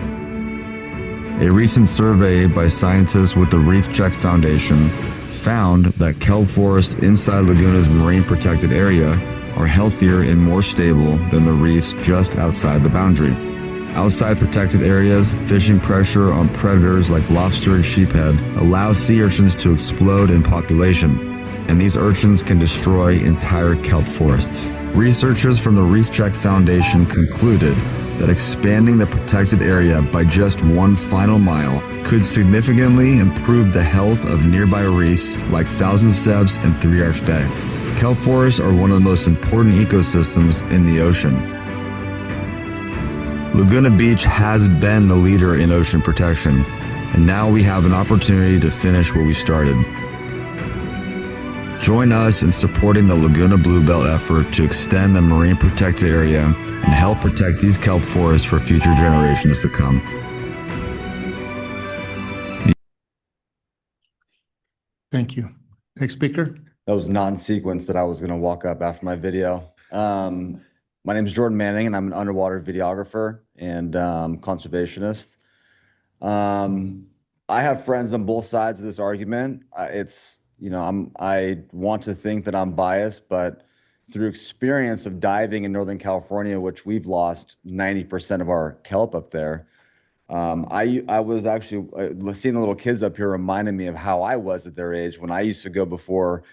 A recent survey by scientists with the Reef Check Foundation found that kelp forests inside Laguna's marine protected area are healthier and more stable than the reefs just outside the boundary. Outside protected areas, fishing pressure on predators like lobster and sheephead allows sea urchins to explode in population, and these urchins can destroy entire kelp forests. Researchers from the Reef Check Foundation concluded that expanding the protected area by just 1 final mile could significantly improve the health of nearby reefs like Thousand Steps and Three Arch Bay. Kelp forests are one of the most important ecosystems in the ocean. Laguna Beach has been the leader in ocean protection, and now we have an opportunity to finish what we started. Join us in supporting the Laguna Bluebelt effort to extend the marine protected area and help protect these kelp forests for future generations to come. Thank you. Next speaker. That was non-sequence that I was going to walk up after my video. My name is Jordan Manning, and I'm an underwater videographer and conservationist. I have friends on both sides of this argument. I want to think that I'm biased, but through experience of diving in Northern California, which we've lost 90% of our kelp up there, I was actually seeing the little kids up here reminded me of how I was at their age when I used to go before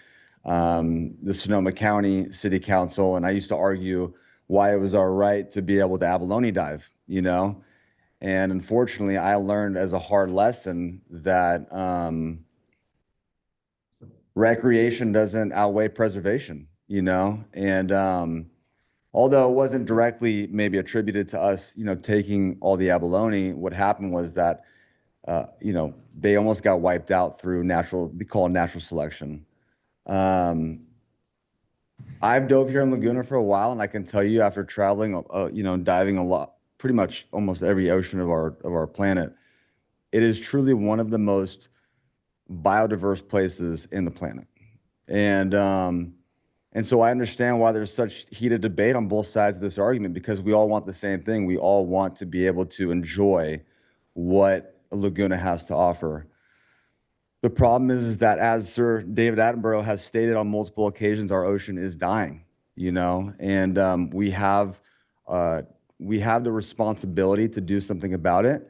the Sonoma County City Council, and I used to argue why it was our right to be able to abalone dive, and unfortunately I learned as a hard lesson that recreation doesn't outweigh preservation, and although it wasn't directly maybe attributed to us, taking all the abalone, what happened was that, they almost got wiped out through we call it natural selection. I've dove here in Laguna for a while, and I can tell you after traveling, diving a lot, pretty much almost every ocean of our planet, it is truly one of the most biodiverse places in the planet. And so I understand why there's such heated debate on both sides of this argument, because we all want the same thing. We all want to be able to enjoy what Laguna has to offer. The problem is that, as Sir David Attenborough has stated on multiple occasions, our ocean is dying, and we have the responsibility to do something about it.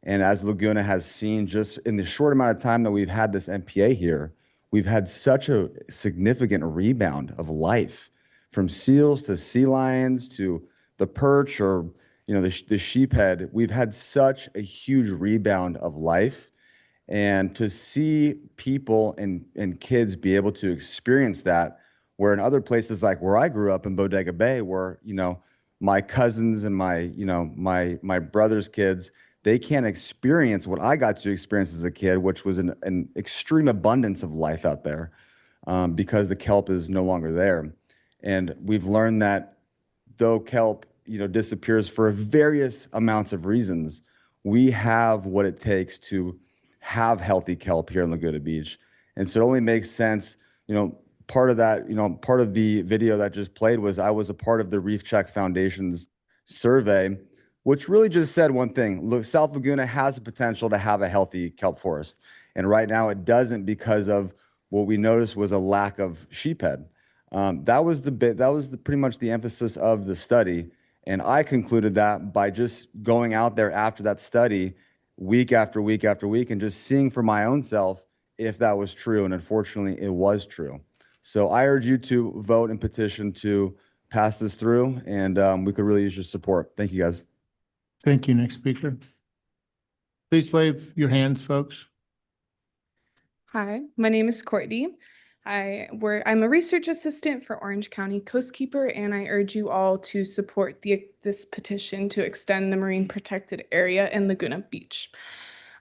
And as Laguna has seen, just in the short amount of time that we've had this MPA here, we've had such a significant rebound of life, from seals to sea lions to the perch or the sheephead. We've had such a huge rebound of life. And to see people and kids be able to experience that, where in other places like where I grew up in Bodega Bay, where my cousins and my brother's kids, they can't experience what I got to experience as a kid, which was an extreme abundance of life out there, because the kelp is no longer there. And we've learned that though kelp disappears for various amounts of reasons, we have what it takes to have healthy kelp here in Laguna Beach. And so it only makes sense, part of that, part of the video that just played was I was a part of the Reef Check Foundation's survey, which really just said one thing: look, South Laguna has the potential to have a healthy kelp forest. And right now it doesn't, because of what we noticed was a lack of sheephead. That was pretty much the emphasis of the study. And I concluded that by just going out there after that study, week after week after week, and just seeing for my own self if that was true. And unfortunately, it was true. So I urge you to vote and petition to pass this through, and we could really use your support. Thank you, guys. Thank you. Next speaker. Please wave your hands, folks. Hi, my name is Courtney. I'm a research assistant for Orange County Coastkeeper, and I urge you all to support this petition to extend the marine protected area in Laguna Beach.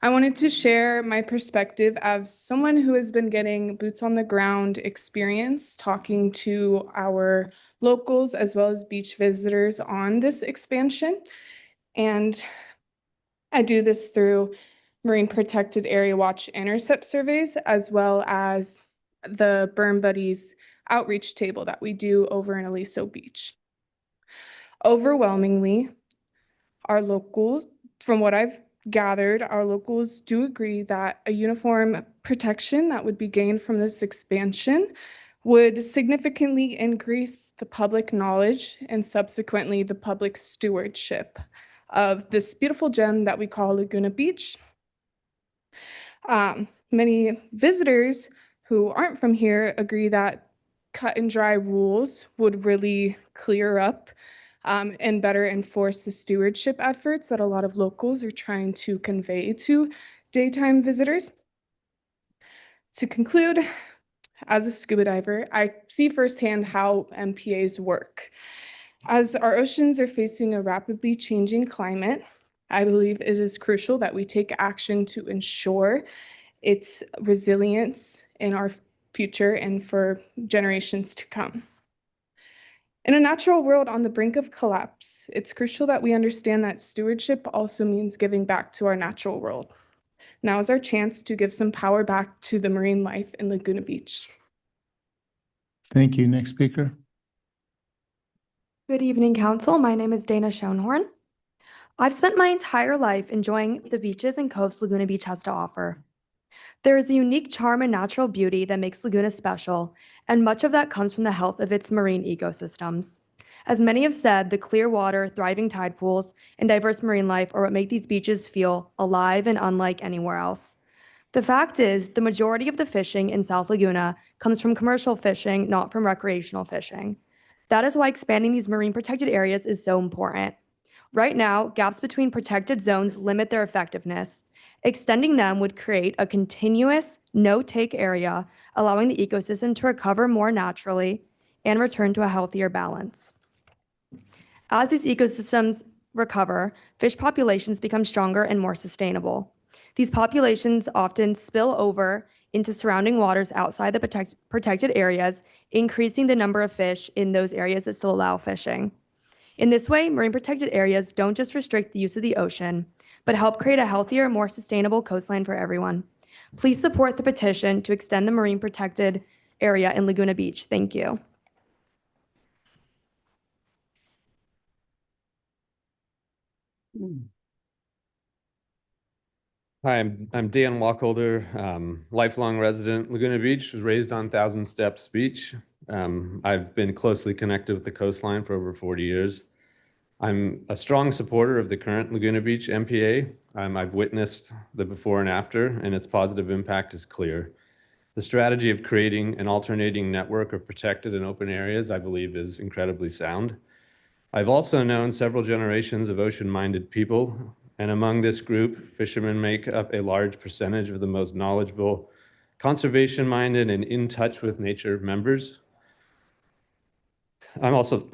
I wanted to share my perspective as someone who has been getting boots on the ground experience talking to our locals as well as beach visitors on this expansion. And I do this through Marine Protected Area Watch intercept surveys, as well as the Burn Buddies outreach table that we do over in Aliso Beach. Overwhelmingly, our locals, from what I've gathered, our locals do agree that a uniform protection that would be gained from this expansion would significantly increase the public knowledge and subsequently the public stewardship of this beautiful gem that we call Laguna Beach. Many visitors who aren't from here agree that cut and dry rules would really clear up and better enforce the stewardship efforts that a lot of locals are trying to convey to daytime visitors. To conclude, as a scuba diver, I see firsthand how MPAs work. As our oceans are facing a rapidly changing climate, I believe it is crucial that we take action to ensure its resilience in our future and for generations to come. In a natural world on the brink of collapse, it's crucial that we understand that stewardship also means giving back to our natural world. Now is our chance to give some power back to the marine life in Laguna Beach. Thank you. Next speaker. Good evening, Council. My name is Dana Schoenhorn. I've spent my entire life enjoying the beaches and coves Laguna Beach has to offer. There is a unique charm and natural beauty that makes Laguna special, and much of that comes from the health of its marine ecosystems. As many have said, the clear water, thriving tide pools, and diverse marine life are what make these beaches feel alive and unlike anywhere else. The fact is, the majority of the fishing in South Laguna comes from commercial fishing, not from recreational fishing. That is why expanding these marine protected areas is so important. Right now, gaps between protected zones limit their effectiveness. Extending them would create a continuous, no-take area, allowing the ecosystem to recover more naturally and return to a healthier balance. As these ecosystems recover, fish populations become stronger and more sustainable. These populations often spill over into surrounding waters outside the protected areas, increasing the number of fish in those areas that still allow fishing. In this way, marine protected areas don't just restrict the use of the ocean, but help create a healthier, more sustainable coastline for everyone. Please support the petition to extend the marine protected area in Laguna Beach. Thank you. Hi, I'm Dan Wacholder, lifelong resident, Laguna Beach, was raised on Thousand Steps Beach. I've been closely connected with the coastline for over 40 years. I'm a strong supporter of the current Laguna Beach MPA. I've witnessed the before and after, and its positive impact is clear. The strategy of creating an alternating network of protected and open areas, I believe, is incredibly sound. I've also known several generations of ocean-minded people, and among this group, fishermen make up a large percentage of the most knowledgeable, conservation-minded, and in touch with nature members. I'm also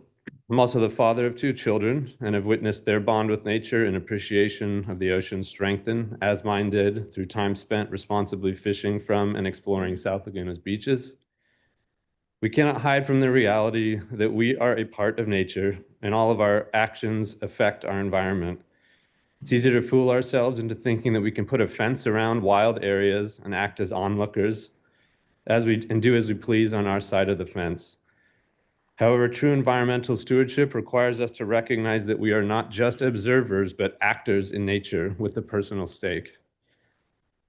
the father of 2 children and have witnessed their bond with nature and appreciation of the ocean strengthen, as mine did, through time spent responsibly fishing from and exploring South Laguna's beaches. We cannot hide from the reality that we are a part of nature and all of our actions affect our environment. It's easy to fool ourselves into thinking that we can put a fence around wild areas and act as onlookers and do as we please on our side of the fence. However, true environmental stewardship requires us to recognize that we are not just observers, but actors in nature with a personal stake.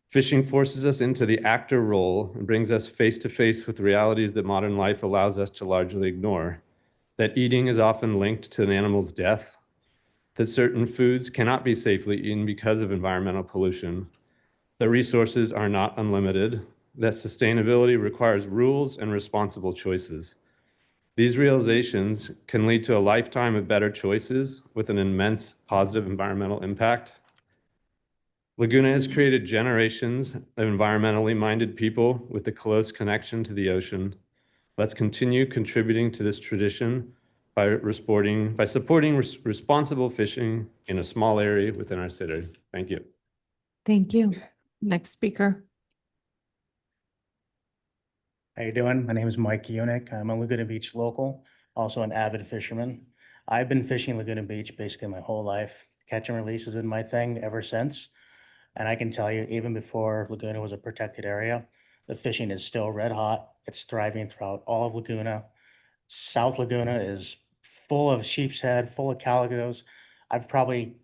Fishing forces us into the actor role and brings us face to face with realities that modern life allows us to largely ignore. That eating is often linked to an animal's death, that certain foods cannot be safely eaten because of environmental pollution, that resources are not unlimited, that sustainability requires rules and responsible choices. These realizations can lead to a lifetime of better choices with an immense positive environmental impact. Laguna has created generations of environmentally minded people with a close connection to the ocean. Let's continue contributing to this tradition by supporting responsible fishing in a small area within our city. Thank you. Thank you. Next speaker. How you doing? My name is Mike Unick. I'm a Laguna Beach local, also an avid fisherman. I've been fishing Laguna Beach basically my whole life. Catch and release has been my thing ever since. And I can tell you, even before Laguna was a protected area, the fishing is still red hot. It's thriving throughout all of Laguna. South Laguna is full of sheep's head, full of calicos. I've probably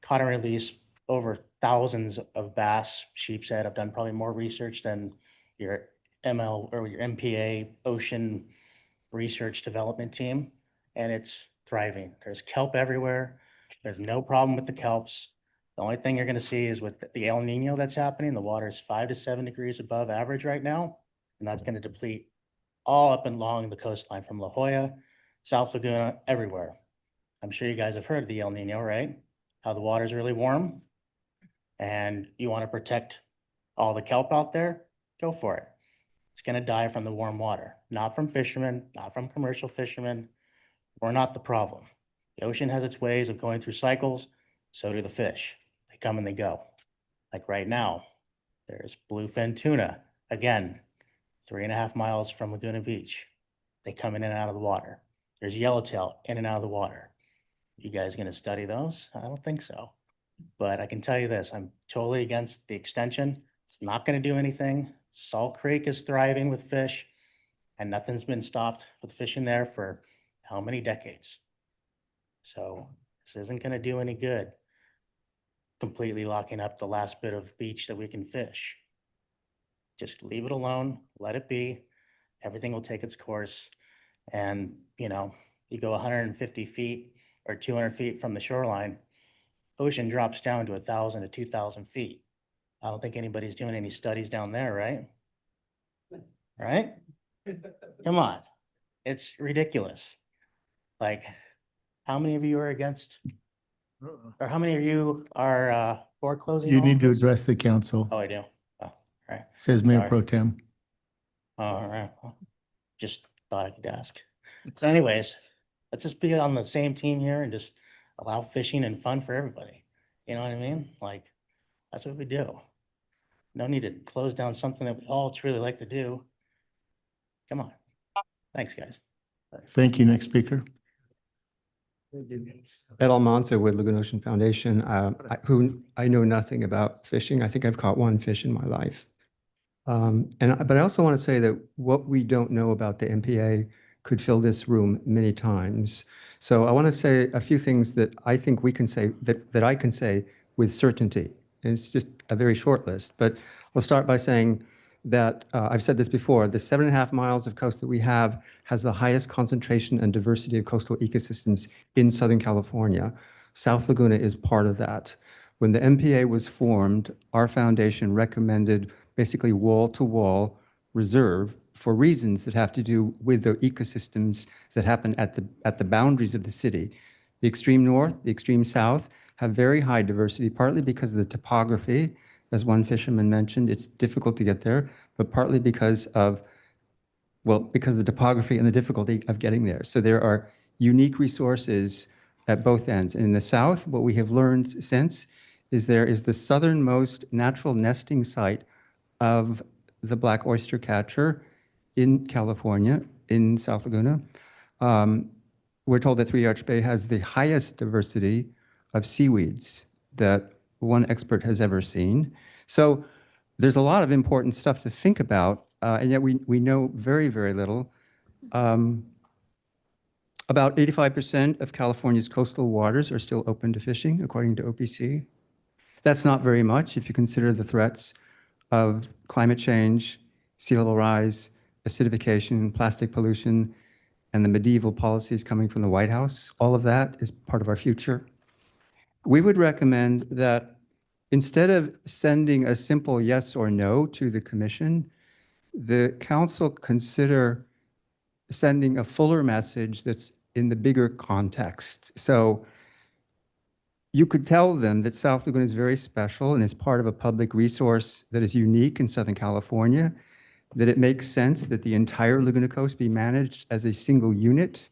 caught and released over thousands of bass, sheep's head. I've done probably more research than your ML or your MPA ocean research development team, and it's thriving. There's kelp everywhere. There's no problem with the kelps. The only thing you're going to see is with the El Nino that's happening, the water is 5 to 7 degrees above average right now, and that's going to deplete all up and along the coastline from La Jolla, South Laguna, everywhere. I'm sure you guys have heard of the El Nino, right? How the water is really warm, and you want to protect all the kelp out there, go for it. It's going to die from the warm water, not from fishermen, not from commercial fishermen. We're not the problem. The ocean has its ways of going through cycles, so do the fish. They come and they go. Like right now, there's bluefin tuna, again, 3.5 miles from Laguna Beach. They come in and out of the water. There's yellowtail in and out of the water. You guys gonna study those? I don't think so. But I can tell you this, I'm totally against the extension. It's not gonna do anything. Salt Creek is thriving with fish, and nothing's been stopped with fishing there for how many decades? So this isn't gonna do any good, completely locking up the last bit of beach that we can fish. Just leave it alone, let it be. Everything will take its course. And, you know, you go 150 feet or 200 feet from the shoreline, ocean drops down to 1,000 to 2,000 feet. I don't think anybody's doing any studies down there, right? Right? Come on. It's ridiculous. Like, how many of you are against, or how many of you are for closing? You all need of to this? address the council, Oh, I do. Oh, all right. says Mayor Sorry. Pro Tem. Oh, all right. Well, just thought I could ask. So anyways, let's just be on the same team here and just allow fishing and fun for everybody. You know what I mean? Like, that's what we do. No need to close down something that we all truly like to do. Come on. Thanks, guys. Thank you. Next speaker. Ed Almanza with Laguna Ocean Foundation, I know nothing about fishing. I think I've caught one fish in my life. But I also want to say that what we don't know about the MPA could fill this room many times. So I want to say a few things that I think we can say, that I can say with certainty. And it's just a very short list, but I'll start by saying that I've said this before, the 7.5 miles of coast that we have has the highest concentration and diversity of coastal ecosystems in Southern California. South Laguna is part of that. When the MPA was formed, our foundation recommended basically wall-to-wall reserve for reasons that have to do with the ecosystems that happen at the boundaries of the city. The extreme north, the extreme south have very high diversity, partly because of the topography. As one fisherman mentioned, it's difficult to get there, but partly because of the topography and the difficulty of getting there. So there are unique resources at both ends. And in the south, what we have learned since is there is the southernmost natural nesting site of the black oyster catcher in California, in South Laguna. We're told that Three Arch Bay has the highest diversity of seaweeds that one expert has ever seen. So there's a lot of important stuff to think about, and yet we know very, very little. About 85% of California's coastal waters are still open to fishing, according to OPC. That's not very much if you consider the threats of climate change, sea level rise, acidification, plastic pollution, and the medieval policies coming from the White House. All of that is part of our future. We would recommend that instead of sending a simple yes or no to the commission, the council consider sending a fuller message that's in the bigger context. So you could tell them that South Laguna is very special and is part of a public resource that is unique in Southern California, that it makes sense that the entire Laguna Coast be managed as a single unit,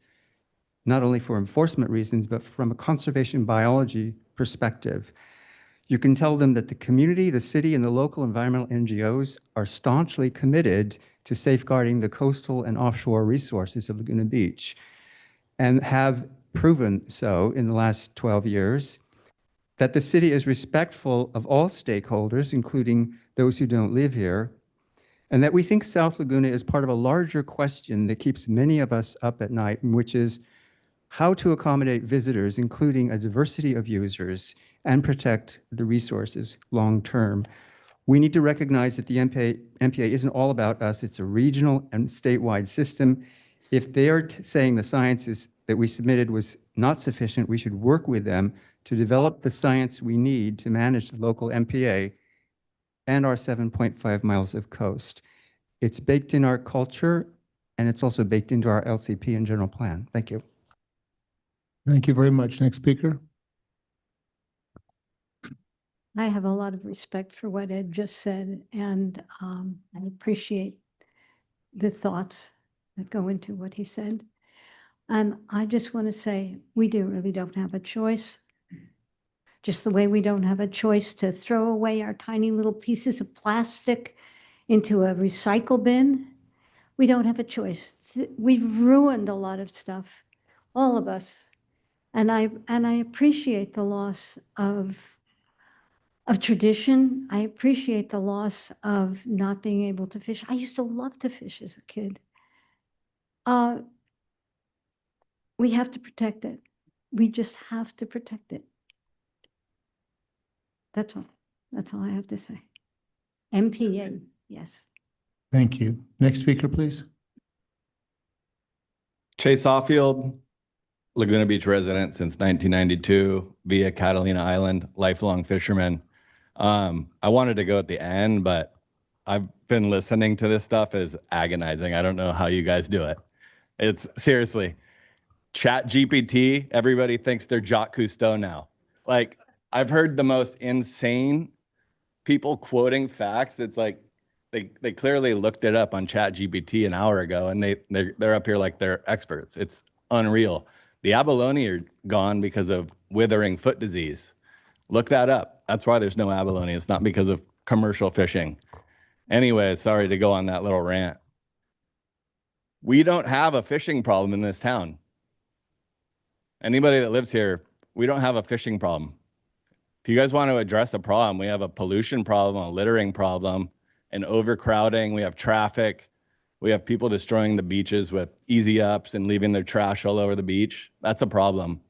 not only for enforcement reasons, but from a conservation biology perspective. You can tell them that the community, the city, and the local environmental NGOs are staunchly committed to safeguarding the coastal and offshore resources of Laguna Beach and have proven so in the last 12 years, that the city is respectful of all stakeholders, including those who don't live here, and that we think South Laguna is part of a larger question that keeps many of us up at night, which is how to accommodate visitors, including a diversity of users, and protect the resources long-term. We need to recognize that the MPA isn't all about us. It's a regional and statewide system. If they are saying the science that we submitted was not sufficient, we should work with them to develop the science we need to manage the local MPA and our 7.5 miles of coast. It's baked in our culture, and it's also baked into our LCP and general plan. Thank you. Thank you very much. Next speaker. I have a lot of respect for what Ed just said, and I appreciate the thoughts that go into what he said. And I just want to say, we really don't have a choice. Just the way we don't have a choice to throw away our tiny little pieces of plastic into a recycle bin. We don't have a choice. We've ruined a lot of stuff, all of us. And I appreciate the loss of tradition. I appreciate the loss of not being able to fish. I used to love to fish as a kid. We have to protect it. We just have to protect it. That's all. That's all I have to say. MPA, yes. Thank you. Next speaker, please. Chase Offield, Laguna Beach resident since 1992, via Catalina Island, lifelong fisherman. I wanted to go at the end, but I've been listening to this stuff is agonizing. I don't know how you guys do it. It's seriously, ChatGPT, everybody thinks they're Jacques Cousteau now. Like, I've heard the most insane people quoting facts. It's like they clearly looked it up on ChatGPT an hour ago, and they're up here like they're experts. It's unreal. The abalone are gone because of withering foot disease. Look that up. That's why there's no abalone. It's not because of commercial fishing. Anyway, sorry to go on that little rant. We don't have a fishing problem in this town. Anybody that lives here, we don't have a fishing problem. If you guys want to address a problem, we have a pollution problem, a littering problem, an overcrowding. We have traffic. We have people destroying the beaches with easy ups and leaving their trash all over the beach. That's a problem.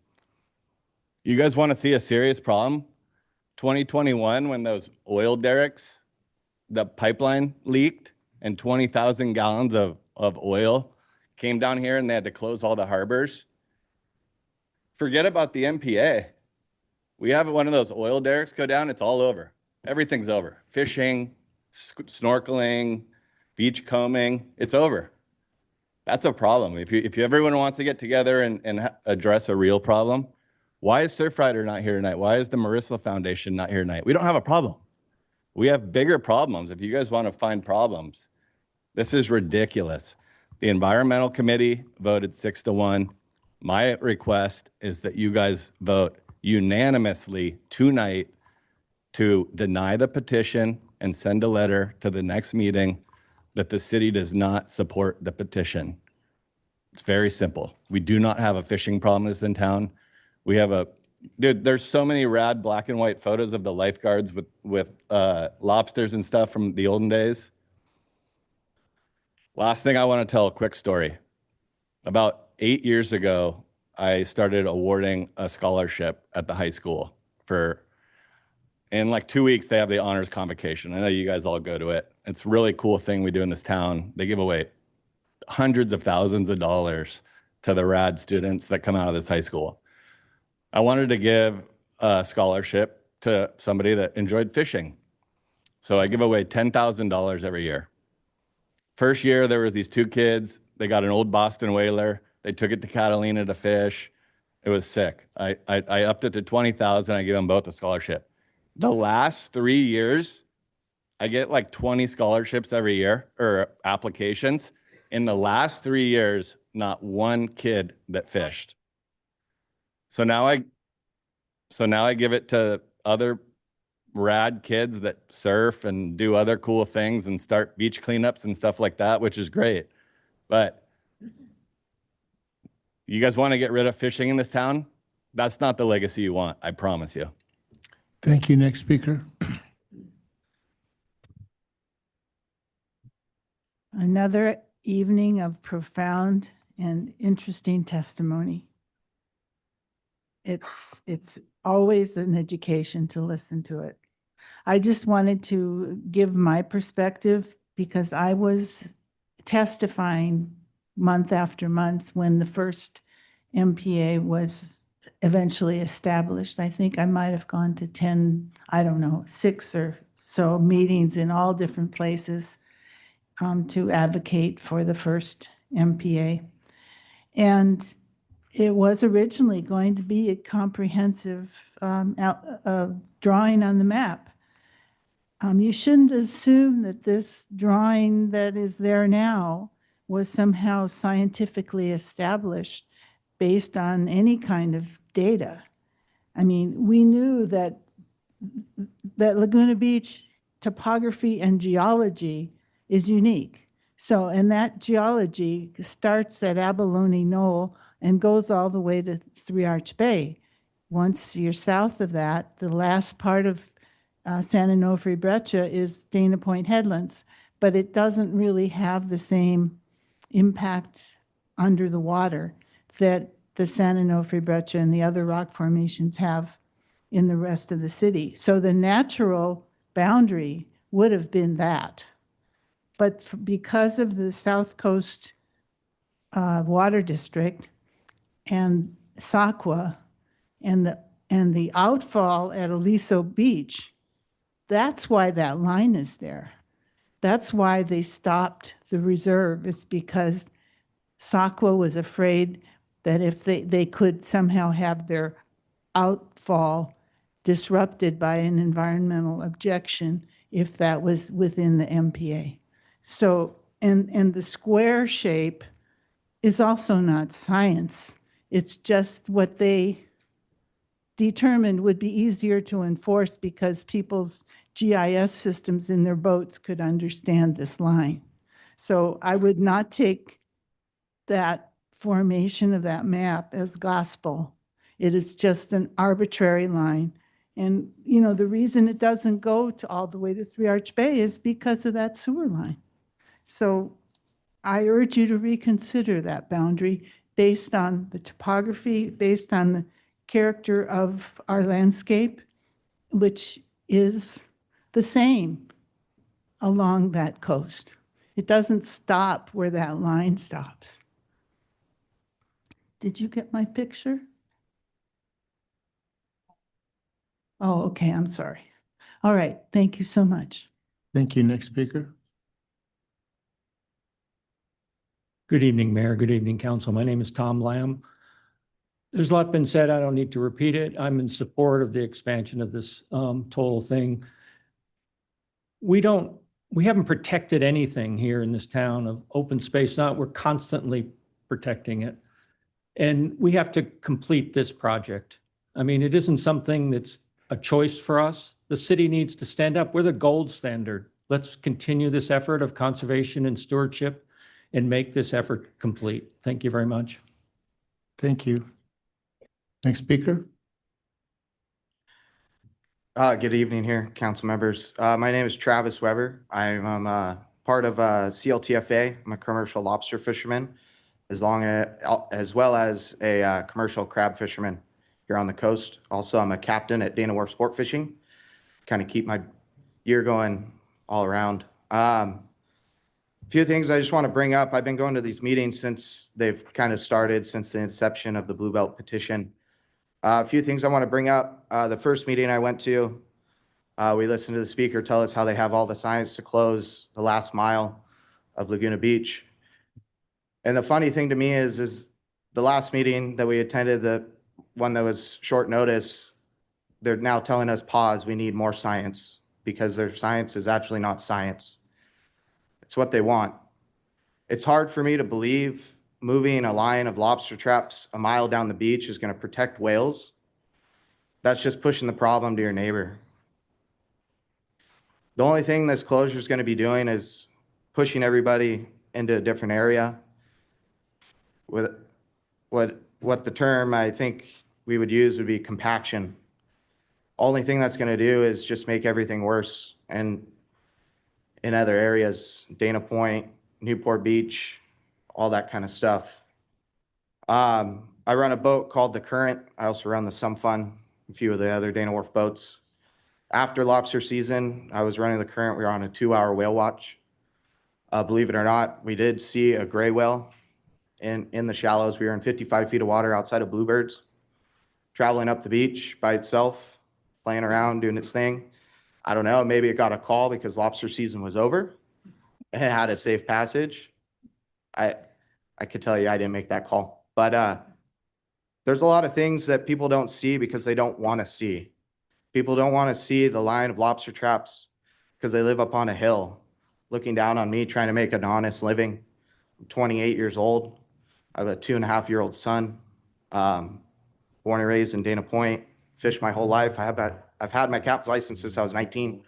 You guys want to see a serious problem? 2021, when those oil derricks, the pipeline leaked and 20,000 gallons of oil came down here and they had to close all the harbors. Forget about the MPA. We have one of those oil derricks go down, it's all over. Everything's over. Fishing, snorkeling, beach combing, it's over. That's a problem. If everyone wants to get together and address a real problem, why is Surfrider not here tonight? Why is the Marissa Foundation not here tonight? We don't have a problem. We have bigger problems. If you guys want to find problems, this is ridiculous. The Environmental Committee voted 6-1. My request is that you guys vote unanimously tonight to deny the petition and send a letter to the next meeting that the city does not support the petition. It's very simple. We do not have a fishing problem in town. We have dude, there's so many rad black and white photos of the lifeguards with lobsters and stuff from the olden days. Last thing I want to tell a quick story. About 8 years ago, I started awarding a scholarship at the high school in like 2 weeks, they have the honors convocation. I know you guys all go to it. It's a really cool thing we do in this town. They give away hundreds of thousands of dollars to the rad students that come out of this high school. I wanted to give a scholarship to somebody that enjoyed fishing. So I give away $10,000 every year. First year, there was these two kids. They got an old Boston whaler. They took it to Catalina to fish. It was sick. I upped it to $20,000. I gave them both a scholarship. The last 3 years, I get like 20 scholarships every year, or applications. In the last 3 years, not one kid that fished. So now I give it to other rad kids that surf and do other cool things and start beach cleanups and stuff like that, which is great. But you guys want to get rid of fishing in this town? That's not the legacy you want, I promise you. Thank you. Next speaker. Another evening of profound and interesting testimony. It's always an education to listen to it. I just wanted to give my perspective because I was testifying month after month when the first MPA was eventually established. I think I might have gone to 10, I don't know, 6 or so meetings in all different places to advocate for the first MPA. And it was originally going to be a comprehensive drawing on the map. You shouldn't assume that this drawing that is there now was somehow scientifically established based on any kind of data. I mean, we knew that Laguna Beach topography and geology is unique. So, and that geology starts at Abalone Knoll and goes all the way to Three Arch Bay. Once you're south of that, the last part of San Onofre Breccia is Dana Point Headlands, but it doesn't really have the same impact under the water that the San Onofre Breccia and the other rock formations have in the rest of the city. So the natural boundary would have been that. But because of the South Coast Water District and SACWA and the outfall at Aliso Beach, that's why that line is there. That's why they stopped the reserve. It's because SACWA was afraid that if they could somehow have their outfall disrupted by an environmental objection if that was within the MPA. So, and the square shape is also not science. It's just what they determined would be easier to enforce because people's GIS systems in their boats could understand this line. So I would not take that formation of that map as gospel. It is just an arbitrary line. And, you know, the reason it doesn't go to all the way to Three Arch Bay is because of that sewer line. So I urge you to reconsider that boundary based on the topography, based on the character of our landscape, which is the same along that coast. It doesn't stop where that line stops. Did you get my picture? Oh, okay, I'm sorry. All right, thank you so much. Thank you. Next speaker. Good evening, Mayor. Good evening, Council. My name is Tom Lamb. There's a lot been said. I don't need to repeat it. I'm in support of the expansion of this total thing. We haven't protected anything here in this town of open space. We're constantly protecting it. And we have to complete this project. I mean, it isn't something that's a choice for us. The city needs to stand up. We're the gold standard. Let's continue this effort of conservation and stewardship and make this effort complete. Thank you very much. Thank you. Next speaker. Good evening here, council members. My name is Travis Weber. I'm part of CLTFA. I'm a commercial lobster fisherman, as well as a commercial crab fisherman here on the coast. Also, I'm a captain at Dana Wharf Sport Fishing. Kind of keep my year going all around. A few things I just want to bring up. I've been going to these meetings since they've kind of started, since the inception of the Blue Belt petition. A few things I want to bring up. The first meeting I went to, we listened to the speaker tell us how they have all the science to close the last mile of Laguna Beach. And the funny thing to me is the last meeting that we attended, the one that was short notice, they're now telling us pause, we need more science, because their science is actually not science. It's what they want. It's hard for me to believe moving a line of lobster traps a mile down the beach is going to protect whales. That's just pushing the problem to your neighbor. The only thing this closure is going to be doing is pushing everybody into a different area. With what the term I think we would use would be compaction. Only thing that's going to do is just make everything worse. And in other areas, Dana Point, Newport Beach, all that kind of stuff. I run a boat called the Current. I also run the Some Fun, a few of the other Dana Wharf boats. After lobster season, I was running the Current. We were on a 2-hour whale watch. Believe it or not, we did see a gray whale in the shallows. We were in 55 feet of water outside of Bluebirds, traveling up the beach by itself, playing around, doing its thing. I don't know, maybe it got a call because lobster season was over and it had a safe passage. I could tell you I didn't make that call. But there's a lot of things that people don't see because they don't want to see. People don't want to see the line of lobster traps because they live up on a hill looking down on me trying to make an honest living. I'm 28 years old. I have a 2.5-year-old son, born and raised in Dana Point, fished my whole life. I've had my captain's license since I was 19.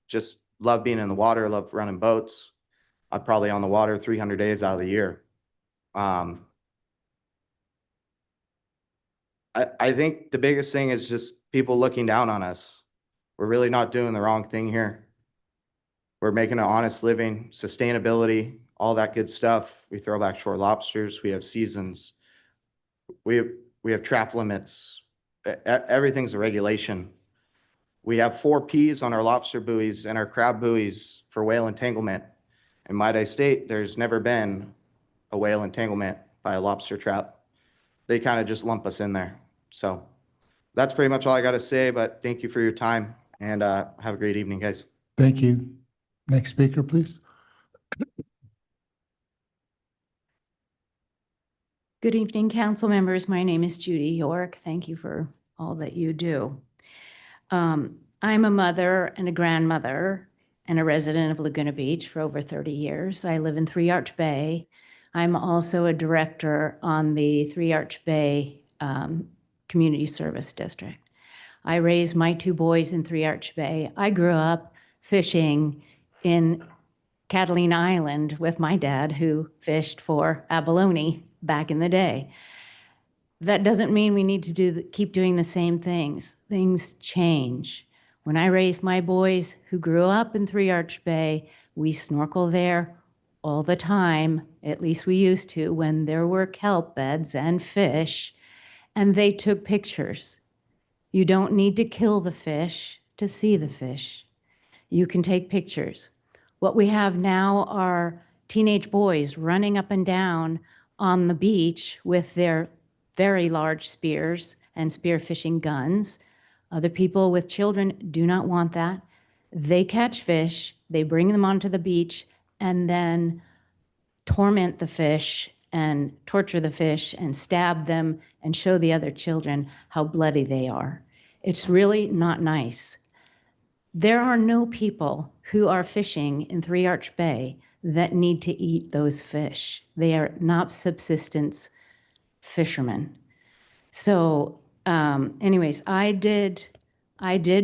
Just love being in the water, love running boats. I'm probably on the water 300 days out of the year. I think the biggest thing is just people looking down on us. We're really not doing the wrong thing here. We're making an honest living, sustainability, all that good stuff. We throw back shore lobsters. We have seasons. We have trap limits. Everything's a regulation. We have 4 Ps on our lobster buoys and our crab buoys for whale entanglement. And might I state, there's never been a whale entanglement by a lobster trap. They kind of just lump us in there. So that's pretty much all I got to say, but thank you for your time and have a great evening, guys. Thank you. Next speaker, please. Good evening, council members. My name is Judy York. Thank you for all that you do. I'm a mother and a grandmother and a resident of Laguna Beach for over 30 years. I live in Three Arch Bay. I'm also a director on the Three Arch Bay Community Service District. I raised my 2 boys in Three Arch Bay. I grew up fishing in Catalina Island with my dad, who fished for abalone back in the day. That doesn't mean we need to keep doing the same things. Things change. When I raised my boys who grew up in Three Arch Bay, we snorkel there all the time, at least we used to, when there were kelp beds and fish, and they took pictures. You don't need to kill the fish to see the fish. You can take pictures. What we have now are teenage boys running up and down on the beach with their very large spears and spearfishing guns. Other people with children do not want that. They catch fish, they bring them onto the beach, and then torment the fish and torture the fish and stab them and show the other children how bloody they are. It's really not nice. There are no people who are fishing in Three Arch Bay that need to eat those fish. They are not subsistence fishermen. So anyways, I did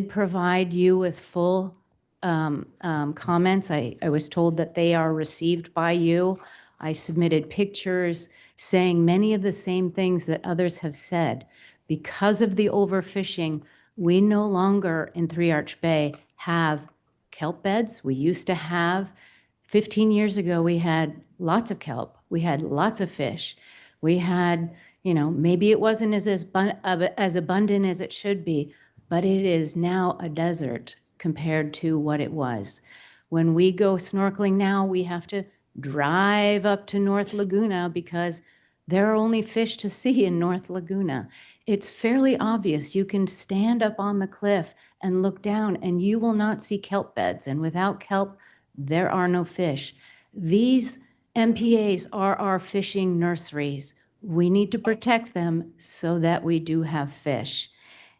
provide you with full comments. I was told that they are received by you. I submitted pictures saying many of the same things that others have said. Because of the overfishing, we no longer in Three Arch Bay have kelp beds. We used to have, 15 years ago, we had lots of kelp. We had lots of fish. We had, maybe it wasn't as abundant as it should be, but it is now a desert compared to what it was. When we go snorkeling now, we have to drive up to North Laguna because there are only fish to see in North Laguna. It's fairly obvious. You can stand up on the cliff and look down and you will not see kelp beds. And without kelp, there are no fish. These MPAs are our fishing nurseries. We need to protect them so that we do have fish.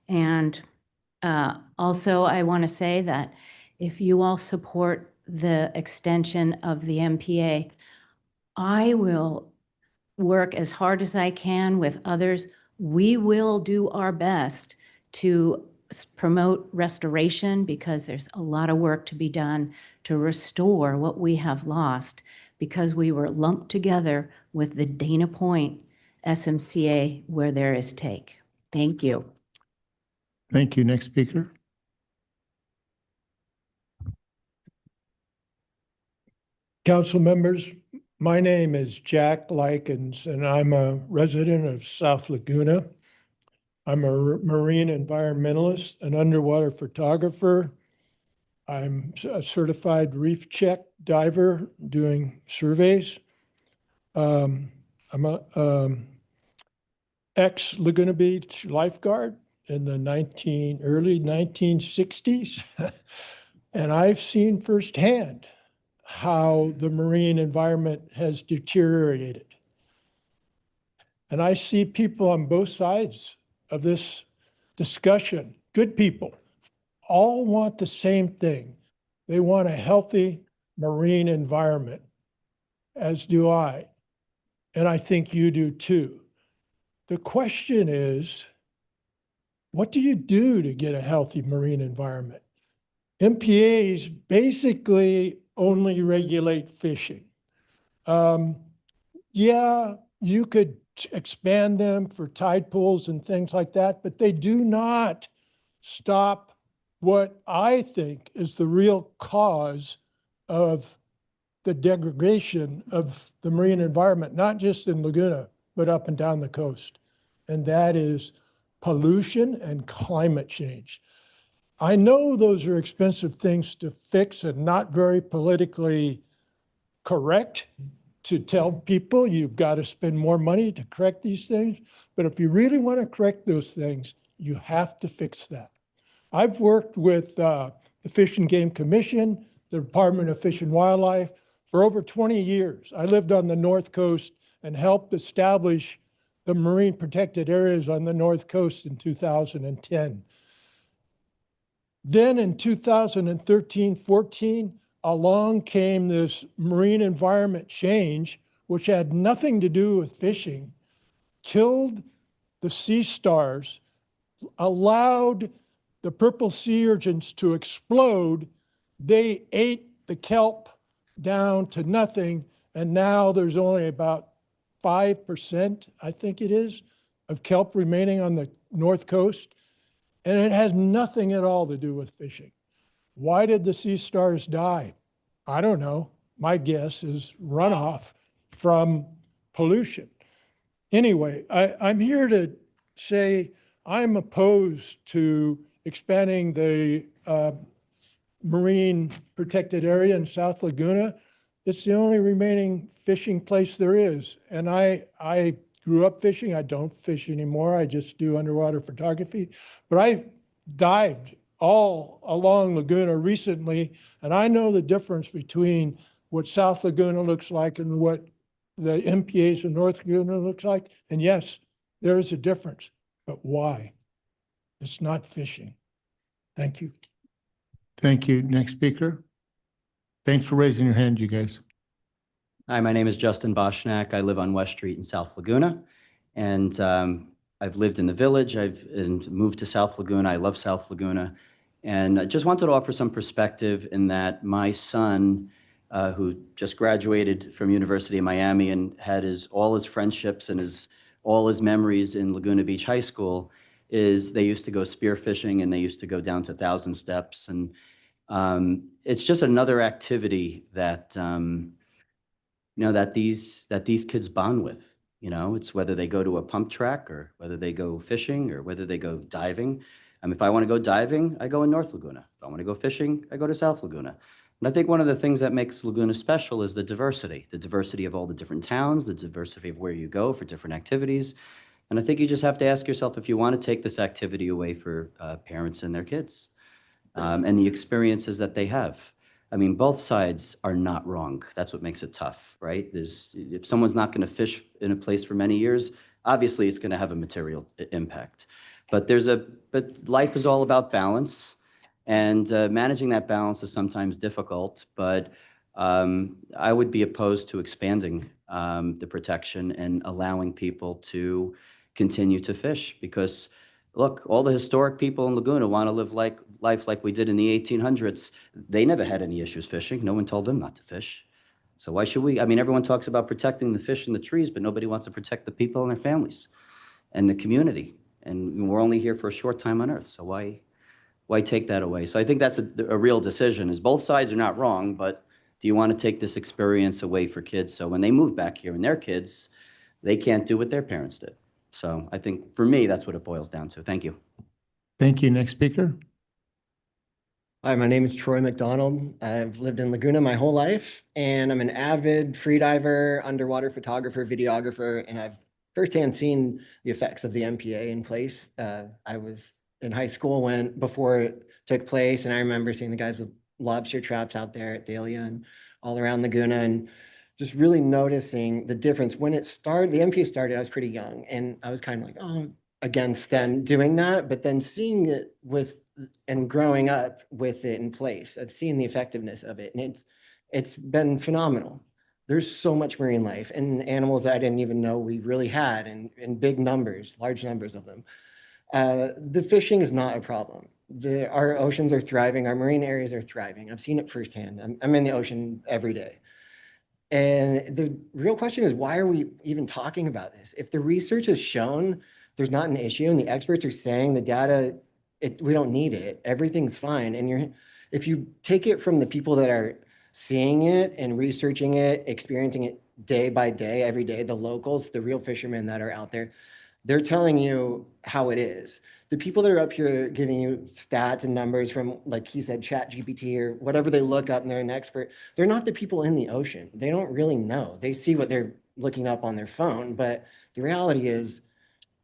And also, I want to say that if you all support the extension of the MPA, I will work as hard as I can with others. We will do our best to promote restoration because there's a lot of work to be done to restore what we have lost because we were lumped together with the Dana Point SMCA where there is take. Thank you. Thank you. Next speaker. Council members, my name is Jack Likens, and I'm a resident of South Laguna. I'm a marine environmentalist, an underwater photographer. I'm a certified reef check diver doing surveys. I'm a ex-Laguna Beach lifeguard in the early 1960s. And I've seen firsthand how the marine environment has deteriorated. And I see people on both sides of this discussion, good people, all want the same thing. They want a healthy marine environment, as do I. And I think you do too. The question is, what do you do to get a healthy marine environment? MPAs basically only regulate fishing. Yeah, you could expand them for tide pools and things like that, but they do not stop what I think is the real cause of the degradation of the marine environment, not just in Laguna, but up and down the coast. And that is pollution and climate change. I know those are expensive things to fix and not very politically correct to tell people you've got to spend more money to correct these things. But if you really want to correct those things, you have to fix that. I've worked with the Fish and Game Commission, the Department of Fish and Wildlife for over 20 years. I lived on the North Coast and helped establish the marine protected areas on the North Coast in 2010. Then in 2013-14, along came this marine environment change, which had nothing to do with fishing, killed the sea stars, allowed the purple sea urchins to explode. They ate the kelp down to nothing, and now there's only about 5%, I think it is, of kelp remaining on the North Coast. And it has nothing at all to do with fishing. Why did the sea stars die? I don't know. My guess is runoff from pollution. Anyway, I'm here to say I'm opposed to expanding the marine protected area in South Laguna. It's the only remaining fishing place there is. And I grew up fishing. I don't fish anymore. I just do underwater photography. But I've dived all along Laguna recently, and I know the difference between what South Laguna looks like and what the MPAs in North Laguna looks like. And yes, there is a difference. But why? It's not fishing. Thank you. Thank you. Next speaker. Thanks for raising your hand, you guys. Hi, my name is Justin Boschnack. I live on West Street in South Laguna, and I've lived in the village. I've moved to South Laguna. I love South Laguna, and I just wanted to offer some perspective in that my son, who just graduated from University of Miami and had all his friendships and all his memories in Laguna Beach High School, they used to go spearfishing and they used to go down to Thousand Steps, and it's just another activity that that these kids bond with. It's whether they go to a pump track or whether they go fishing or whether they go diving. If I want to go diving, I go in North Laguna. If I want to go fishing, I go to South Laguna. And I think one of the things that makes Laguna special is the diversity of all the different towns, the diversity of where you go for different activities. And I think you just have to ask yourself if you want to take this activity away for parents and their kids and the experiences that they have. Both sides are not wrong. That's what makes it tough, right? If someone's not going to fish in a place for many years, obviously it's going to have a material impact. But life is all about balance, and managing that balance is sometimes difficult. But I would be opposed to expanding the protection and allowing people to continue to fish, because look, all the historic people in Laguna want to live life like we did in the 1800s. They never had any issues fishing. No one told them not to fish. So why should we? I mean, everyone talks about protecting the fish and the trees, but nobody wants to protect the people and their families and the community. And we're only here for a short time on Earth, so why take that away? So I think that's a real decision, is both sides are not wrong, but do you want to take this experience away for kids? So when they move back here and their kids, they can't do what their parents did. So I think for me, that's what it boils down to. Thank you. Thank you. Next speaker. Hi, my name is Troy McDonald. I've lived in Laguna my whole life, and I'm an avid freediver, underwater photographer, videographer, and I've firsthand seen the effects of the MPA in place. I was in high school before it took place, and I remember seeing the guys with lobster traps out there at Dahlia and all around Laguna, and just really noticing the difference. When it started, the MPA started, I was pretty young, and I was kind of like, oh, against them doing that, but then seeing it and growing up with it in place, I've seen the effectiveness of it, and it's been phenomenal. There's so much marine life and animals that I didn't even know we really had, in big numbers, large numbers of them. The fishing is not a problem. Our oceans are thriving, our marine areas are thriving. I've seen it firsthand. I'm in the ocean every day. And the real question is, why are we even talking about this? If the research has shown there's not an issue and the experts are saying the data, we don't need it, everything's fine. And if you take it from the people that are seeing it and researching it, experiencing it day by day, every day, the locals, the real fishermen that are out there, they're telling you how it is. The people that are up here giving you stats and numbers from, like he said, ChatGPT or whatever they look up and they're an expert, they're not the people in the ocean. They don't really know. They see what they're looking up on their phone, but the reality is,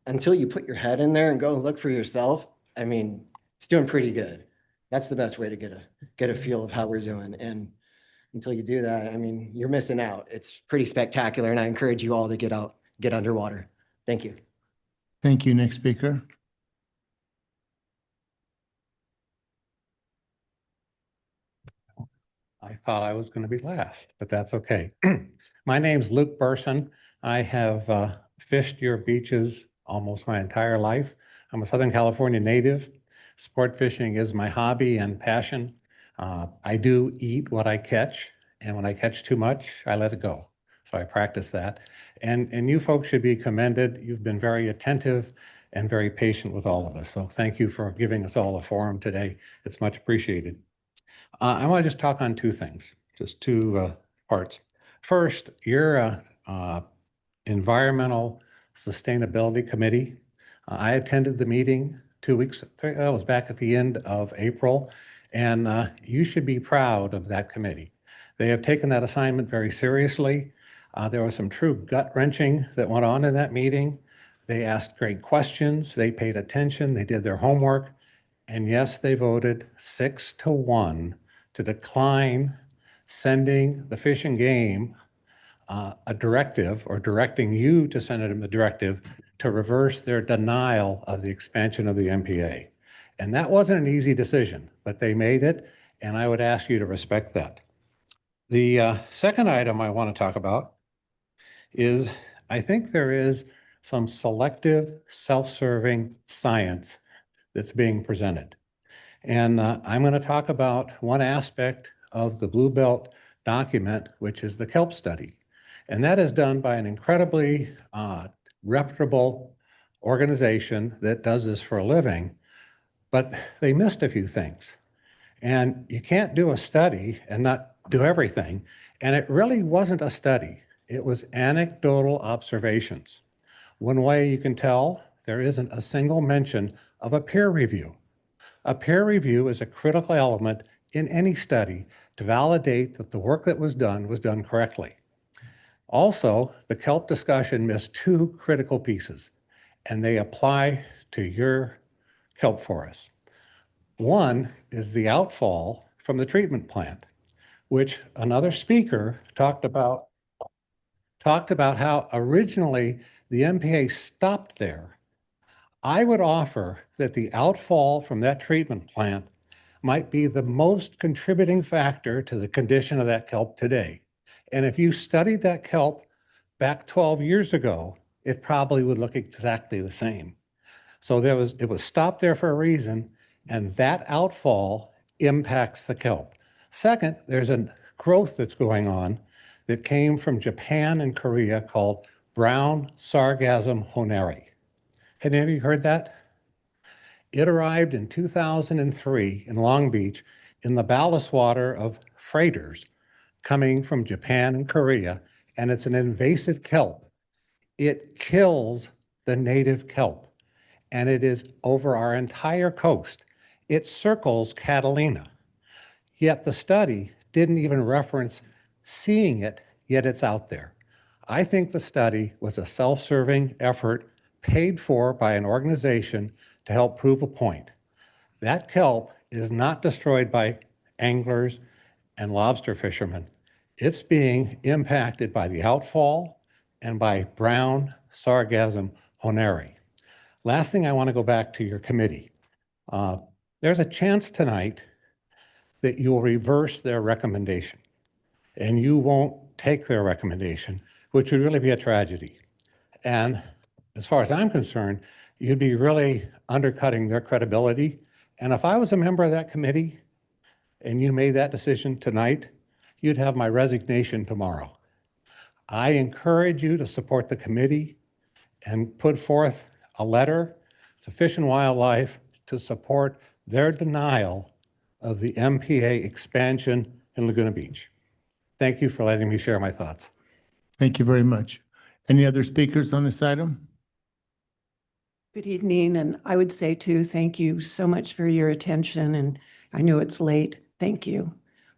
until you put your head in there and go look for yourself, I mean, it's doing pretty good. That's the best way to get a feel of how we're doing. And until you do that, I mean, you're missing out. It's pretty spectacular, and I encourage you all to get underwater. Thank you. Thank you. Next speaker. I thought I was going to be last, but that's okay. My name's Luke Burson. I have fished your beaches almost my entire life. I'm a Southern California native. Sport fishing is my hobby and passion. I do eat what I catch, and when I catch too much, I let it go. So I practice that. And you folks should be commended. You've been very attentive and very patient with all of us. So thank you for giving us all a forum today. It's much appreciated. I want to just talk on two things, just two parts. First, your Environmental Sustainability Committee. I attended the meeting 2 weeks, it was back at the end of April, and you should be proud of that committee. They have taken that assignment very seriously. There was some true gut-wrenching that went on in that meeting. They asked great questions, they paid attention, they did their homework, and yes, they voted 6-1 to decline sending the Fish and Game a directive, or directing you to send them a directive to reverse their denial of the expansion of the MPA. And that wasn't an easy decision, but they made it, and I would ask you to respect that. The second item I want to talk about is, I think there is some selective self-serving science that's being presented. And I'm going to talk about one aspect of the Blue Belt document, which is the kelp study. And that is done by an incredibly reputable organization that does this for a living, but they missed a few things. And you can't do a study and not do everything. And it really wasn't a study. It was anecdotal observations. One way you can tell, there isn't a single mention of a peer review. A peer review is a critical element in any study to validate that the work that was done correctly. Also, the kelp discussion missed two critical pieces, and they apply to your kelp forests. One is the outfall from the treatment plant, which another speaker talked about how originally the MPA stopped there. I would offer that the outfall from that treatment plant might be the most contributing factor to the condition of that kelp today. And if you studied that kelp back 12 years ago, it probably would look exactly the same. So it was stopped there for a reason, and that outfall impacts the kelp. Second, there's a growth that's going on that came from Japan and Korea called brown sargassum honeri. Had any of you heard that? It arrived in 2003 in Long Beach in the ballast water of freighters coming from Japan and Korea, and it's an invasive kelp. It kills the native kelp, and it is over our entire coast. It circles Catalina, yet the study didn't even reference seeing it, yet it's out there. I think the study was a self-serving effort paid for by an organization to help prove a point. That kelp is not destroyed by anglers and lobster fishermen. It's being impacted by the outfall and by brown sargassum honeri. Last thing, I want to go back to your committee. There's a chance tonight that you'll reverse their recommendation and you won't take their recommendation, which would really be a tragedy. And as far as I'm concerned, you'd be really undercutting their credibility. And if I was a member of that committee and you made that decision tonight, you'd have my resignation tomorrow. I encourage you to support the committee and put forth a letter to Fish and Wildlife to support their denial of the MPA expansion in Laguna Beach. Thank you for letting me share my thoughts. Thank you very much. Any other speakers on this item? Good evening, and I would say too, thank you so much for your attention, and I know it's late. Thank you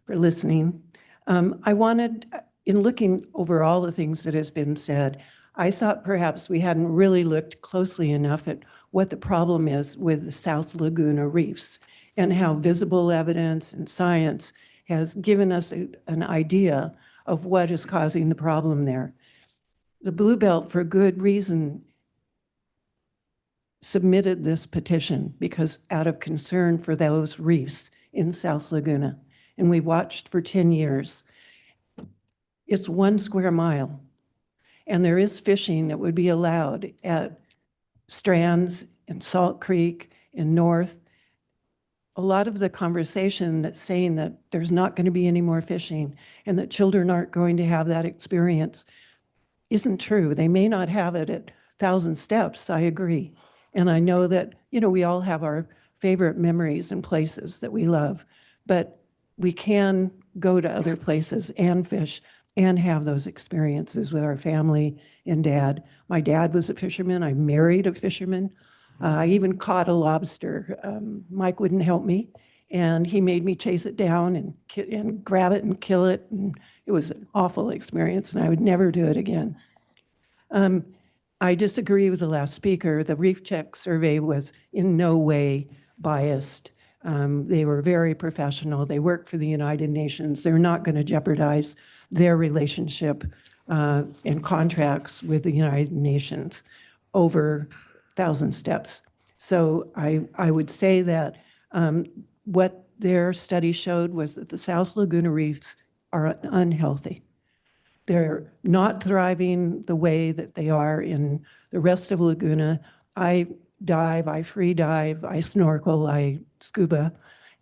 for listening. I wanted, in looking over all the things that has been said, I thought perhaps we hadn't really looked closely enough at what the problem is with the South Laguna reefs and how visible evidence and science has given us an idea of what is causing the problem there. The Blue Belt, for good reason, submitted this petition because out of concern for those reefs in South Laguna. And we watched for 10 years. It's 1 square mile. And there is fishing that would be allowed at Strands, in Salt Creek, in North. A lot of the conversation that's saying that there's not going to be any more fishing and that children aren't going to have that experience isn't true. They may not have it at Thousand Steps, I agree. And I know that, you know, we all have our favorite memories and places that we love, but we can go to other places and fish and have those experiences with our family and dad. My dad was a fisherman. I married a fisherman. I even caught a lobster. Mike wouldn't help me, and he made me chase it down and grab it and kill it. And it was an awful experience, and I would never do it again. I disagree with the last speaker. The Reef Check survey was in no way biased. They were very professional. They work for the United Nations. They're not going to jeopardize their relationship and contracts with the United Nations over Thousand Steps. So I would say that what their study showed was that the South Laguna reefs are unhealthy. They're not thriving the way that they are in the rest of Laguna. I dive, I free dive, I snorkel, I scuba,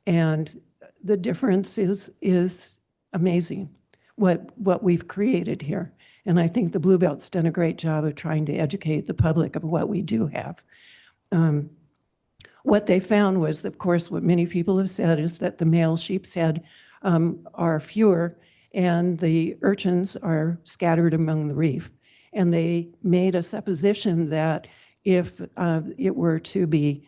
and the difference is amazing, what we've created here. And I think the Blue Belt's done a great job of trying to educate the public of what we do have. What they found was, of course, what many people have said is that the male sheep's head are fewer and the urchins are scattered among the reef. And they made a supposition that if it were to be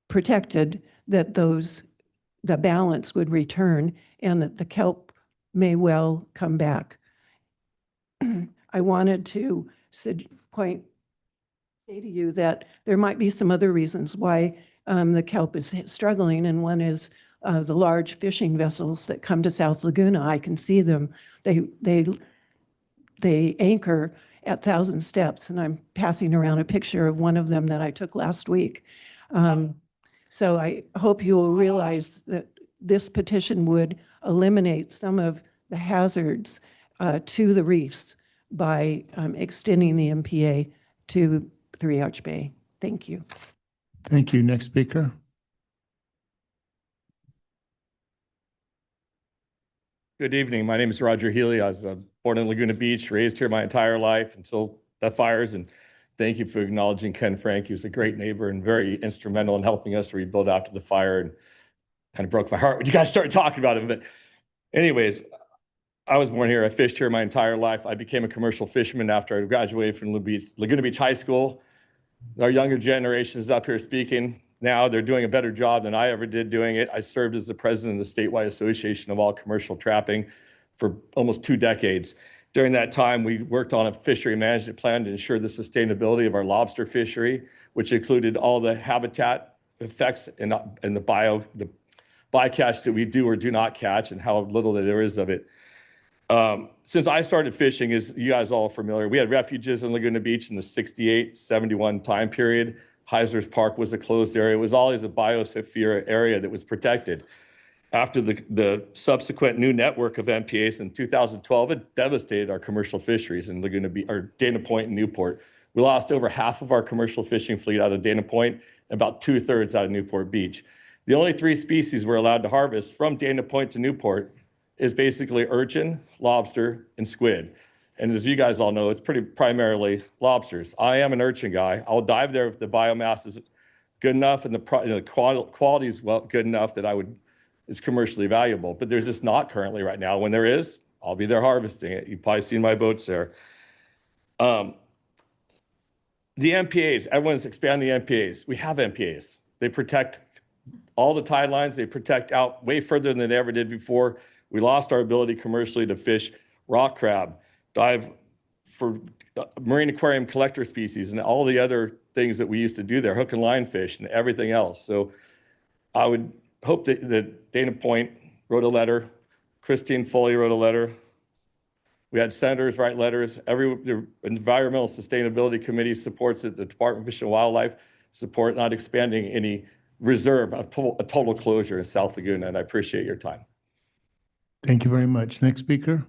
protected, that the balance would return and that the kelp may well come back. I wanted to say to you that there might be some other reasons why the kelp is struggling, and one is the large fishing vessels that come to South Laguna. I can see them. They anchor at Thousand Steps, and I'm passing around a picture of one of them that I took last week. So I hope you will realize that this petition would eliminate some of the hazards to the reefs by extending the MPA to Three Arch Bay. Thank you. Thank you. Next speaker. Good evening. My name is Roger Healy. I was born in Laguna Beach, raised here my entire life until the fires. And thank you for acknowledging Ken Frank. He was a great neighbor and very instrumental in helping us rebuild after the fire, and kind of broke my heart when you guys started talking about him. But anyways, I was born here. I fished here my entire life. I became a commercial fisherman after I graduated from Laguna Beach High School. Our younger generation is up here speaking now. They're doing a better job than I ever did doing it. I served as the president of the statewide association of all commercial trapping for almost 2 decades. During that time, we worked on a fishery management plan to ensure the sustainability of our lobster fishery, which included all the habitat effects and the bycatch that we do or do not catch, and how little that there is of it. Since I started fishing, as you guys all are familiar, we had refuges in Laguna Beach in the 68, 71 time period. Heisler's Park was a closed area. It was always a biosphere area that was protected. After the subsequent new network of MPAs in 2012, it devastated our commercial fisheries in Laguna Beach, or Dana Point and Newport. We lost over half of our commercial fishing fleet out of Dana Point and about 2/3 out of Newport Beach. The only 3 species we're allowed to harvest from Dana Point to Newport is basically urchin, lobster, and squid. And as you guys all know, it's pretty primarily lobsters. I am an urchin guy. I'll dive there if the biomass is good enough and the quality is good enough that it's commercially valuable. But there's just not currently right now. When there is, I'll be there harvesting it. You've probably seen my boats there. The MPAs, everyone's expanding the MPAs. We have MPAs. They protect all the tide lines. They protect out way further than they ever did before. We lost our ability commercially to fish rock crab, dive for marine aquarium collector species, and all the other things that we used to do there, hook and line fish and everything else. So I would hope that Dana Point wrote a letter, Christine Foley wrote a letter. We had senators write letters. The Environmental Sustainability Committee supports it. The Department of Fish and Wildlife support not expanding any reserve, a total closure in South Laguna, and I appreciate your time. Thank you very much. Next speaker.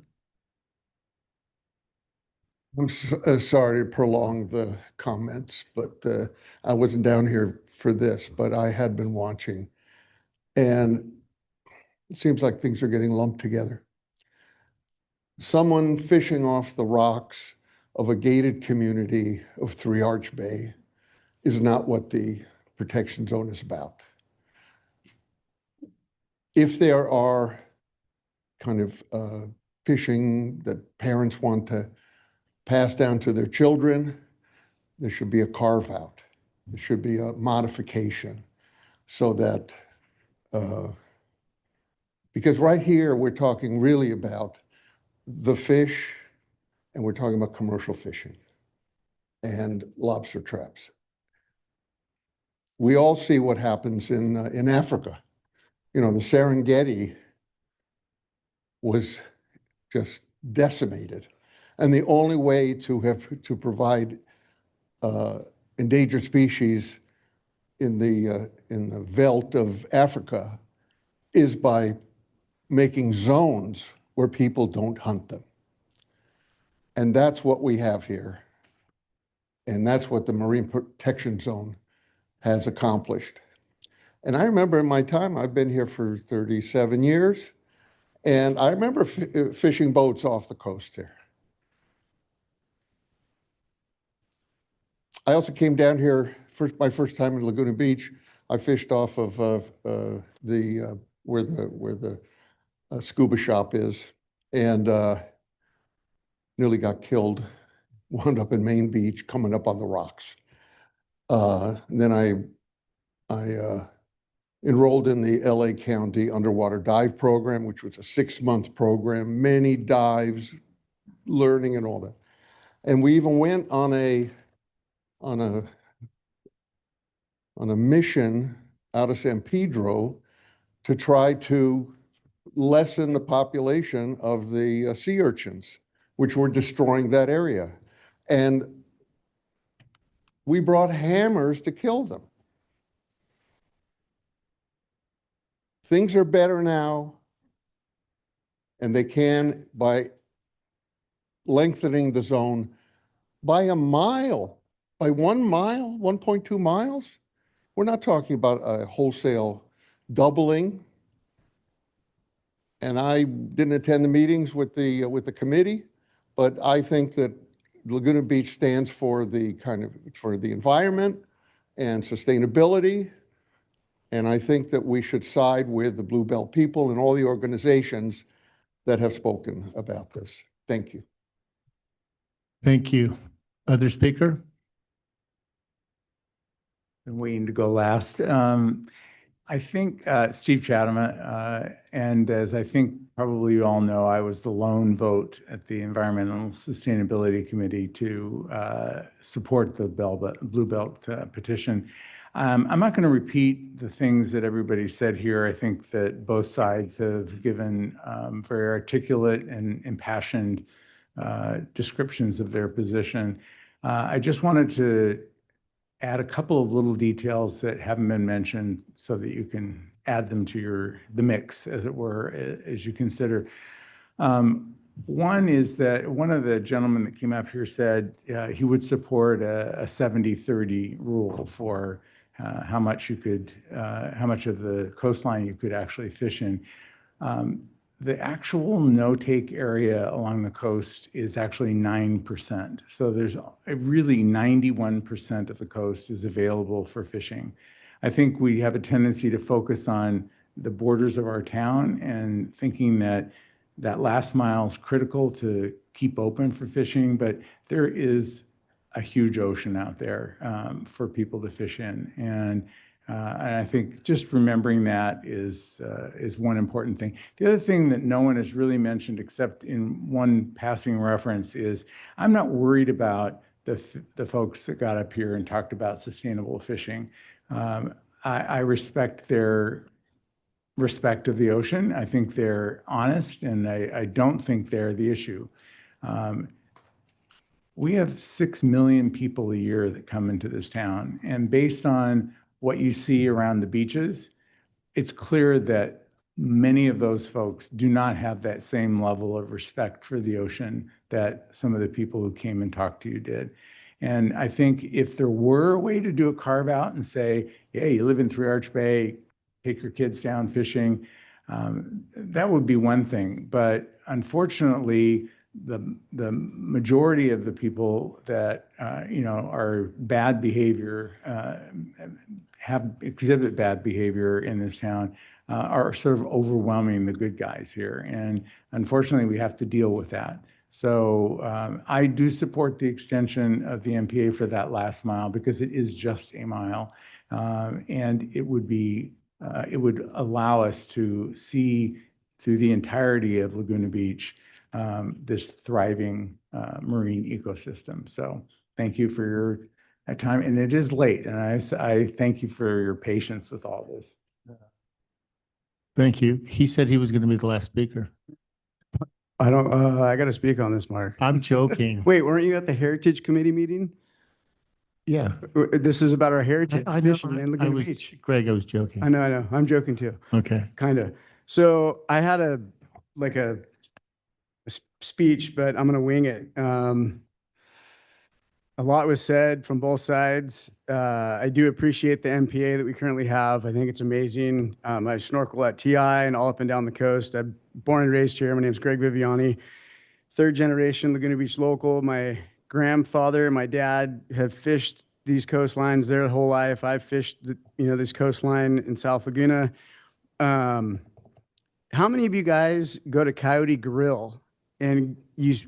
I'm sorry to prolong the comments, but I wasn't down here for this, but I had been watching. And it seems like things are getting lumped together. Someone fishing off the rocks of a gated community of Three Arch Bay is not what the protection zone is about. If there are kind of fishing that parents want to pass down to their children, there should be a carve out. There should be a modification so that, because right here, we're talking really about the fish, and we're talking about commercial fishing and lobster traps. We all see what happens in Africa. You know, the Serengeti was just decimated. And the only way to provide endangered species in the veldt of Africa is by making zones where people don't hunt them. And that's what we have here. And that's what the Marine Protection Zone has accomplished. And I remember in my time, I've been here for 37 years, and I remember fishing boats off the coast here. I also came down here, my first time in Laguna Beach. I fished off of where the scuba shop is, and nearly got killed. Wound up in Main Beach, coming up on the rocks. Then I enrolled in the LA County Underwater Dive Program, which was a 6-month program, many dives, learning and all that. And we even went on a mission out of San Pedro to try to lessen the population of the sea urchins, which were destroying that area. And we brought hammers to kill them. Things are better now, and they can by lengthening the zone by a mile, by 1 mile, 1.2 miles. We're not talking about a wholesale doubling. And I didn't attend the meetings with the committee, but I think that Laguna Beach stands for the environment and sustainability. And I think that we should side with the Blue Belt people and all the organizations that have spoken about this. Thank you. Thank you. Other speaker? Been waiting to go last. I think Steve Chatham, and as I think probably you all know, I was the lone vote at the Environmental Sustainability Committee to support the Blue Belt petition. I'm not going to repeat the things that everybody said here. I think that both sides have given very articulate and impassioned descriptions of their position. I just wanted to add a couple of little details that haven't been mentioned so that you can add them to the mix, as it were, as you consider. One is that one of the gentlemen that came up here said he would support a 70-30 rule for how much of the coastline you could actually fish in. The actual no-take area along the coast is actually 9%. So there's really 91% of the coast is available for fishing. I think we have a tendency to focus on the borders of our town and thinking that last mile is critical to keep open for fishing, but there is a huge ocean out there for people to fish in. And I think just remembering that is one important thing. The other thing that no one has really mentioned, except in one passing reference, is I'm not worried about the folks that got up here and talked about sustainable fishing. I respect their respect of the ocean. I think they're honest, and I don't think they're the issue. We have 6 million people a year that come into this town, and based on what you see around the beaches, it's clear that many of those folks do not have that same level of respect for the ocean that some of the people who came and talked to you did. And I think if there were a way to do a carve out and say, hey, you live in Three Arch Bay, take your kids down fishing, that would be one thing. But unfortunately, the majority of the people that are bad behavior, exhibit bad behavior in this town, are sort of overwhelming the good guys here. And unfortunately, we have to deal with that. So I do support the extension of the MPA for that last mile because it is just a mile. And it would allow us to see through the entirety of Laguna Beach this thriving marine ecosystem. So thank you for your time. And it is late. And I thank you for your patience with all this. Thank you. He said he was going to be the last speaker. I got to speak on this, Mark. I'm joking. Wait, weren't you at the Heritage Committee meeting? Yeah. This is about our heritage I know, fishing in Laguna Beach. Greg, I was joking. I know. I'm joking too. Okay. Kind of. So I had a speech, but I'm going to wing it. A lot was said from both sides. I do appreciate the MPA that we currently have. I think it's amazing. I snorkel at TI and all up and down the coast. I'm born and raised here. My name is Greg Viviani, third generation Laguna Beach local. My grandfather and my dad have fished these coastlines their whole life. I've fished this coastline in South Laguna. How many of you guys go to Coyote Grill and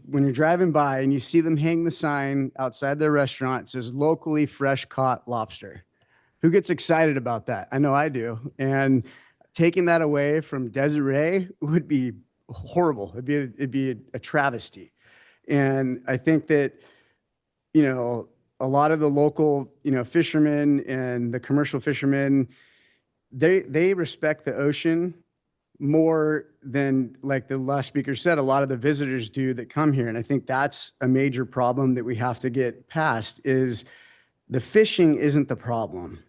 when you're driving by and you see them hang the sign outside their restaurant, it says locally fresh caught lobster? Who gets excited about that? I know I do. And taking that away from Desiree would be horrible. It'd be a travesty. And I think that, a lot of the local, fishermen and the commercial fishermen, they respect the ocean more than, like the last speaker said, a lot of the visitors do that come here. And I think that's a major problem that we have to get past, is the fishing isn't the problem.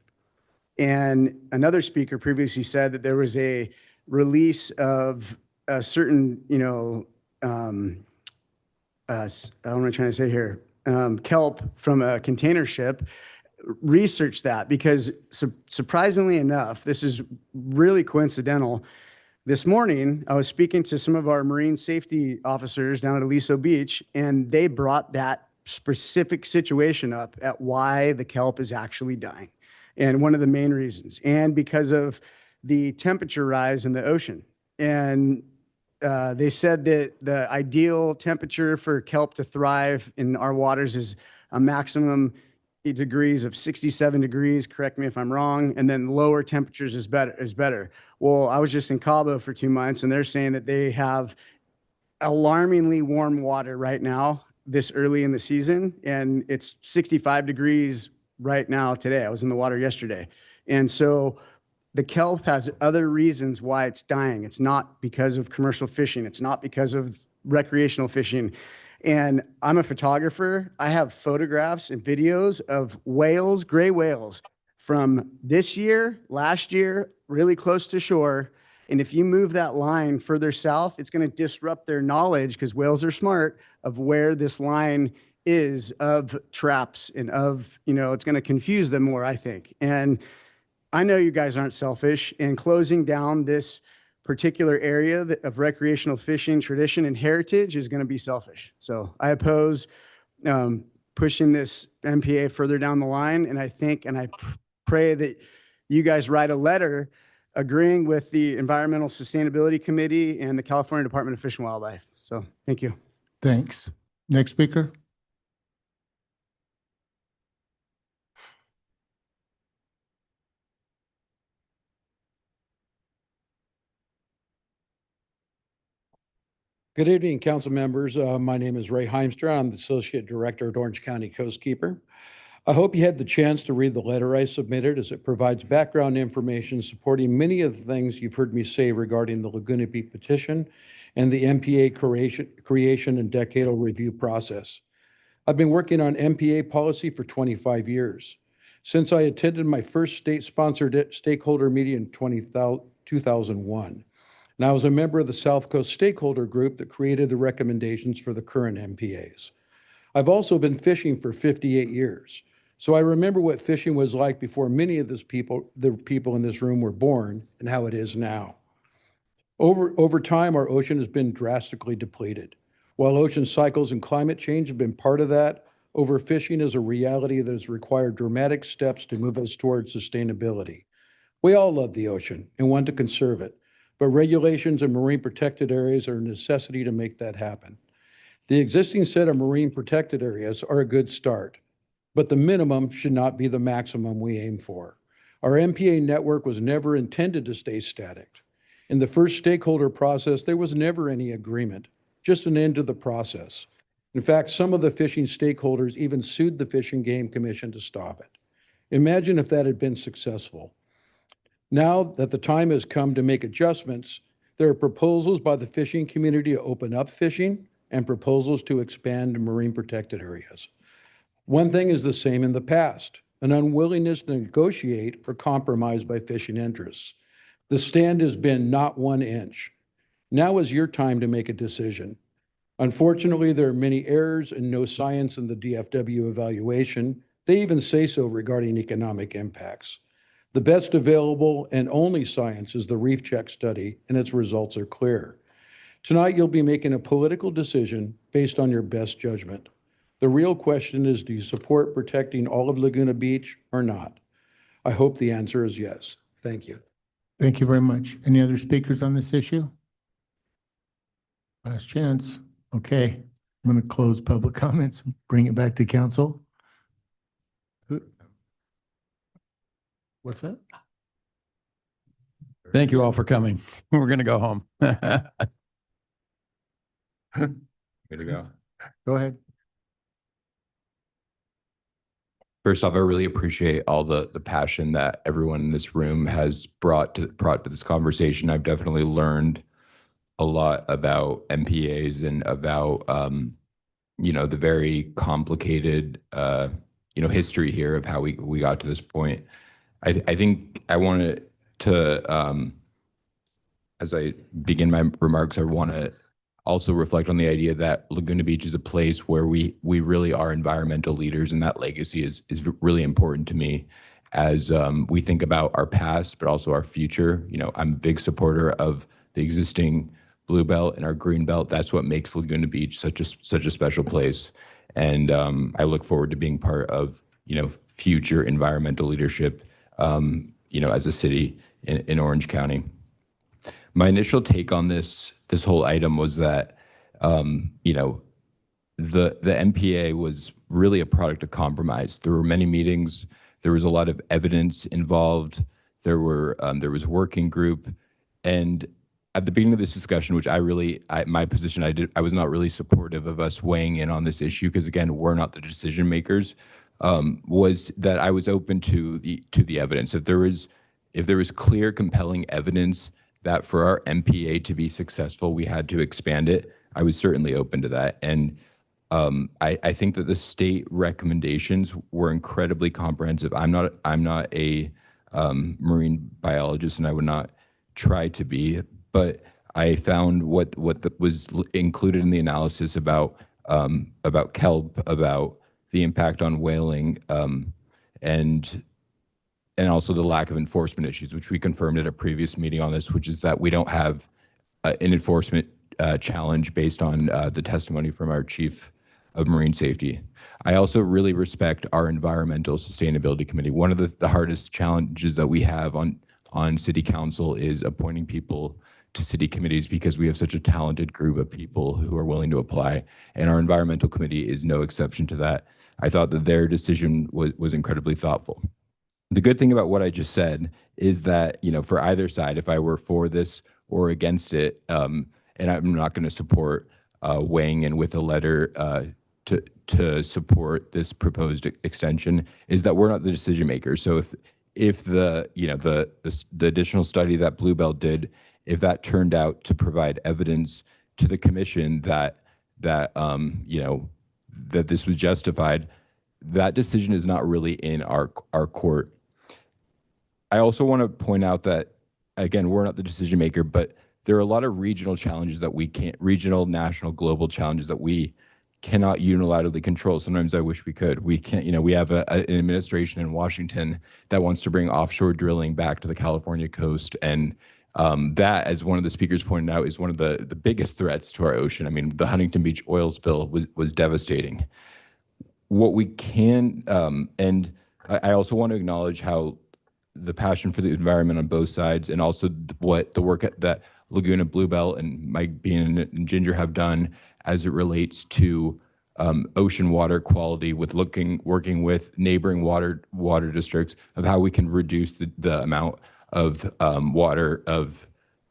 And another speaker previously said that there was a release of a certain, what am I trying to say here? Kelp from a container ship. research that because surprisingly enough, this is really coincidental. This morning, I was speaking to some of our marine safety officers down at Aliso Beach, and they brought that specific situation up at why the kelp is actually dying. And one of the main reasons, and because of the temperature rise in the ocean. And they said that the ideal temperature for kelp to thrive in our waters is a maximum degrees of 67 degrees, correct me if I'm wrong, and then lower temperatures is better. Well, I was just in Cabo for 2 months, and they're saying that they have alarmingly warm water right now, this early in the season, and it's 65 degrees right now today. I was in the water yesterday. And so the kelp has other reasons why it's dying. It's not because of commercial fishing. It's not because of recreational fishing. And I'm a photographer. I have photographs and videos of whales, gray whales from this year, last year, really close to shore. And if you move that line further south, it's going to disrupt their knowledge, because whales are smart, of where this line is of traps and of, it's going to confuse them more, I think. And I know you guys aren't selfish, and closing down this particular area of recreational fishing tradition and heritage is going to be selfish. So I oppose pushing this MPA further down the line. And I think, and I pray that you guys write a letter agreeing with the Environmental Sustainability Committee and the California Department of Fish and Wildlife. So thank you. Thanks. Next speaker. Good evening, council members. My name is Ray Heimstra. I'm the Associate Director at Orange County Coastkeeper. I hope you had the chance to read the letter I submitted, as it provides background information supporting many of the things you've heard me say regarding the Laguna Beach petition and the MPA creation and decadal review process. I've been working on MPA policy for 25 years. Since I attended my first state-sponsored stakeholder meeting in 2001. And I was a member of the South Coast Stakeholder Group that created the recommendations for the current MPAs. I've also been fishing for 58 years. So I remember what fishing was like before many of the people in this room were born, and how it is now. Over time, our ocean has been drastically depleted. While ocean cycles and climate change have been part of that, overfishing is a reality that has required dramatic steps to move us towards sustainability. We all love the ocean and want to conserve it, but regulations and marine protected areas are a necessity to make that happen. The existing set of marine protected areas are a good start, but the minimum should not be the maximum we aim for. Our MPA network was never intended to stay static. In the first stakeholder process, there was never any agreement, just an end to the process. In fact, some of the fishing stakeholders even sued the Fish and Game Commission to stop it. Imagine if that had been successful. Now that the time has come to make adjustments, there are proposals by the fishing community to open up fishing and proposals to expand marine protected areas. One thing is the same in the past, an unwillingness to negotiate or compromise by fishing interests. The stand has been not 1 inch. Now is your time to make a decision. Unfortunately, there are many errors and no science in the DFW evaluation. They even say so regarding economic impacts. The best available and only science is the Reef Check study, and its results are clear. Tonight, you'll be making a political decision based on your best judgment. The real question is, do you support protecting all of Laguna Beach or not? I hope the answer is yes. Thank you. Thank you very much. Any other speakers on this issue? Last chance. Okay, I'm going to close public comments and bring it back to council. What's that? Thank you all for coming. We're going to go home. Good to go. Go ahead. First off, I really appreciate all the passion that everyone in this room has brought to this conversation. I've definitely learned a lot about MPAs and about the very complicated history here of how we got to this point. I think I wanted to as I begin my remarks, I want to also reflect on the idea that Laguna Beach is a place where we really are environmental leaders, and that legacy is really important to me as we think about our past, but also our future. You know, I'm a big supporter of the existing Blue Belt and our Green Belt. That's what makes Laguna Beach such a special place. And I look forward to being part of, you know, future environmental leadership, you know, as a city in Orange County. My initial take on this whole item was that, you know, the MPA was really a product of compromise. There were many meetings. There was a lot of evidence involved. There was working group, and at the beginning of this discussion, which my position, I was not really supportive of us weighing in on this issue because, again, we're not the decision makers. Was that I was open to the evidence. If there was clear, compelling evidence that for our MPA to be successful, we had to expand it, I was certainly open to that. And I think that the state recommendations were incredibly comprehensive. I'm not a marine biologist, and I would not try to be, but I found what was included in the analysis about kelp, about the impact on whaling, and also the lack of enforcement issues, which we confirmed at a previous meeting on this, which is that we don't have an enforcement challenge based on the testimony from our chief of marine safety. I also really respect our environmental sustainability committee. One of the hardest challenges that we have on city council is appointing people to city committees because we have such a talented group of people who are willing to apply, and our environmental committee is no exception to that. I thought that their decision was incredibly thoughtful. The good thing about what I just said is that, you know, for either side, if I were for this or against it, and I'm not going to support weighing in with a letter to support this proposed extension, is that we're not the decision makers. So if the additional study that Blue Belt did, if that turned out to provide evidence to the commission that this was justified, that decision is not really in our court. I also want to point out that, again, we're not the decision maker, but there are a lot of regional challenges that regional, national, global challenges that we cannot unilaterally control. Sometimes I wish we could. We can't, we have an administration in Washington that wants to bring offshore drilling back to the California coast. And that, as one of the speakers pointed out, is one of the biggest threats to our ocean. I mean, the Huntington Beach oil spill was devastating. What we can, and I also want to acknowledge how the passion for the environment on both sides, and also the work that Laguna, Blue Belt, and Mike Bean and Ginger have done as it relates to ocean water quality, with working with neighboring water districts of how we can reduce the amount of water, of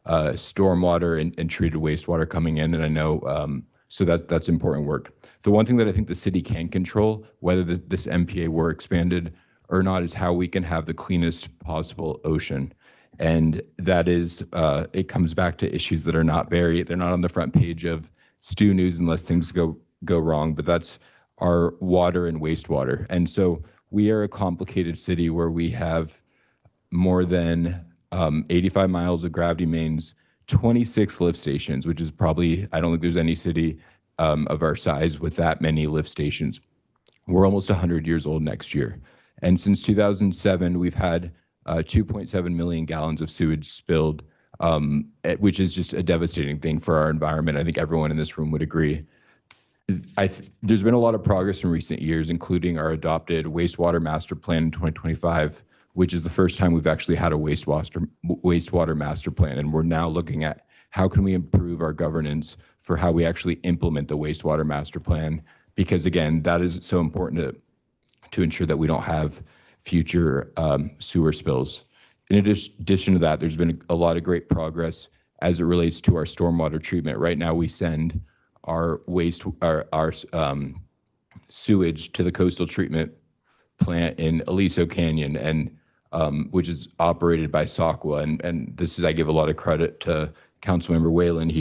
stormwater and treated wastewater coming in. And I know, so that's important work. The one thing that I think the city can control, whether this MPA were expanded or not, is how we can have the cleanest possible ocean. And that is, it comes back to issues that are they're not on the front page of Stu News unless things go wrong, but that's our water and wastewater. And so we are a complicated city where we have more than 85 miles of gravity mains, 26 lift stations, which is probably, I don't think there's any city of our size with that many lift stations. We're almost 100 years old next year. And since 2007, we've had 2.7 million gallons of sewage spilled, which is just a devastating thing for our environment. I think everyone in this room would agree. There's been a lot of progress in recent years, including our adopted wastewater master plan in 2025, which is the first time we've actually had a wastewater master plan. And we're now looking at how can we improve our governance for how we actually implement the wastewater master plan, because again, that is so important to ensure that we don't have future sewer spills. In addition to that, there's been a lot of great progress as it relates to our stormwater treatment. Right now, we send our sewage to the coastal treatment plant in Aliso Canyon, and which is operated by SACWA. And this is, I give a lot of credit to Councilmember Whalen.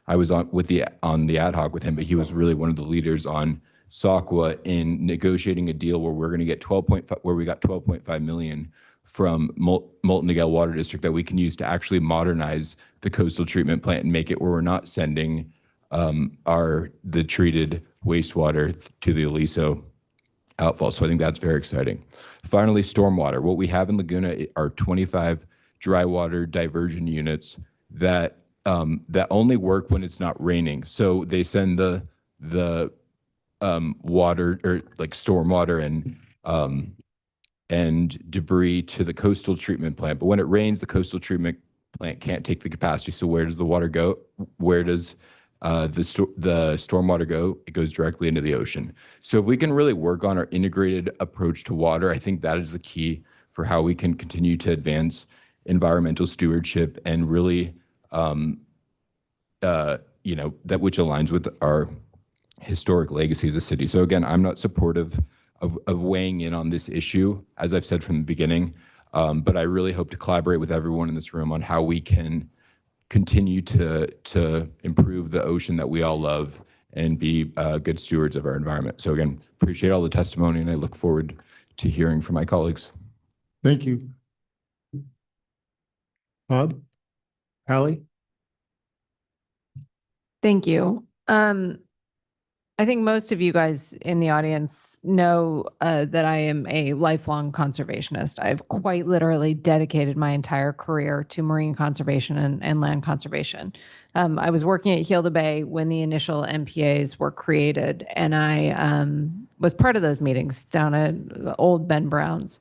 I was on the ad hoc with him, but he was really one of the leaders on SACWA in negotiating a deal where we got 12.5 million from Molten Miguel Water District that we can use to actually modernize the coastal treatment plant and make it where we're not sending the treated wastewater to the Aliso outfall. So I think that's very exciting. Finally, stormwater. What we have in Laguna are 25 dry water diversion units that only work when it's not raining. So they send the water, or like stormwater and debris to the coastal treatment plant. But when it rains, the coastal treatment plant can't take the capacity. So where does the water go? Where does the stormwater go? It goes directly into the ocean. So if we can really work on our integrated approach to water, I think that is the key for how we can continue to advance environmental stewardship and really, that which aligns with our historic legacy as a city. So again, I'm not supportive of weighing in on this issue, as I've said from the beginning, but I really hope to collaborate with everyone in this room on how we can continue to improve the ocean that we all love and be good stewards of our environment. So again, appreciate all the testimony, and I look forward to hearing from my colleagues. Thank you. Bob? Hallie? Thank you. I think most of you guys in the audience know that I am a lifelong conservationist. I've quite literally dedicated my entire career to marine conservation and land conservation. I was working at Heal the Bay when the initial MPAs were created, and I was part of those meetings down at the old Ben Brown's.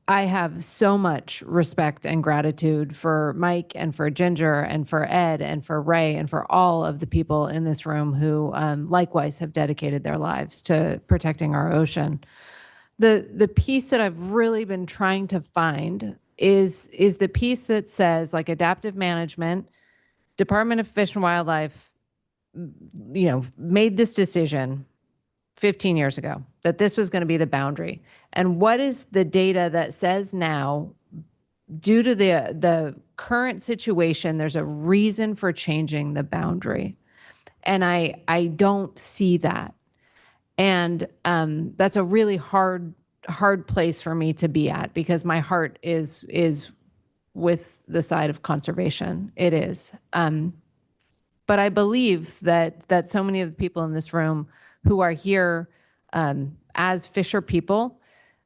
I have so much respect and gratitude for Mike and for Ginger and for Ed and for Ray and for all of the people in this room who likewise have dedicated their lives to protecting our ocean. The piece that I've really been trying to find is the piece that says, like, adaptive management, Department of Fish and Wildlife, made this decision 15 years ago that this was going to be the boundary. And what is the data that says now, due to the current situation, there's a reason for changing the boundary? And I don't see that. And that's a really hard place for me to be at, because my heart is with the side of conservation. It is. But I believe that so many of the people in this room who are here as fisher people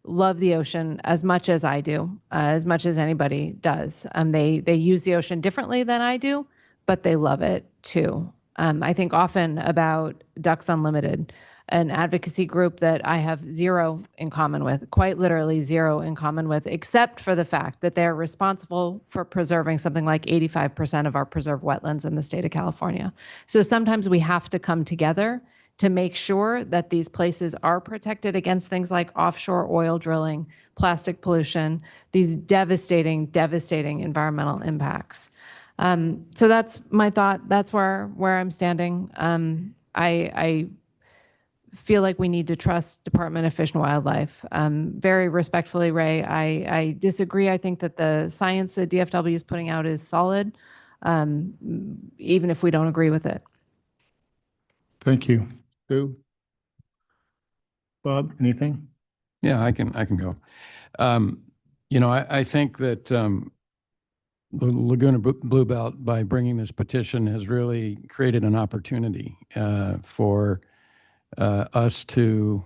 love the ocean as much as I do, as much as anybody does. They use the ocean differently than I do, but they love it too. I think often about Ducks Unlimited, an advocacy group that I have zero in common with, quite literally zero in common with, except for the fact that they're responsible for preserving something like 85% of our preserved wetlands in the state of California. So sometimes we have to come together to make sure that these places are protected against things like offshore oil drilling, plastic pollution, these devastating environmental impacts. So that's my thought. That's where I'm standing. I feel like we need to trust Department of Fish and Wildlife. Very respectfully, Ray, I disagree. I think that the science that DFW is putting out is solid, even if we don't agree with it. Thank you. Sue? Bob, anything? Yeah, I can go. I think that the Laguna Blue Belt, by bringing this petition, has really created an opportunity for us to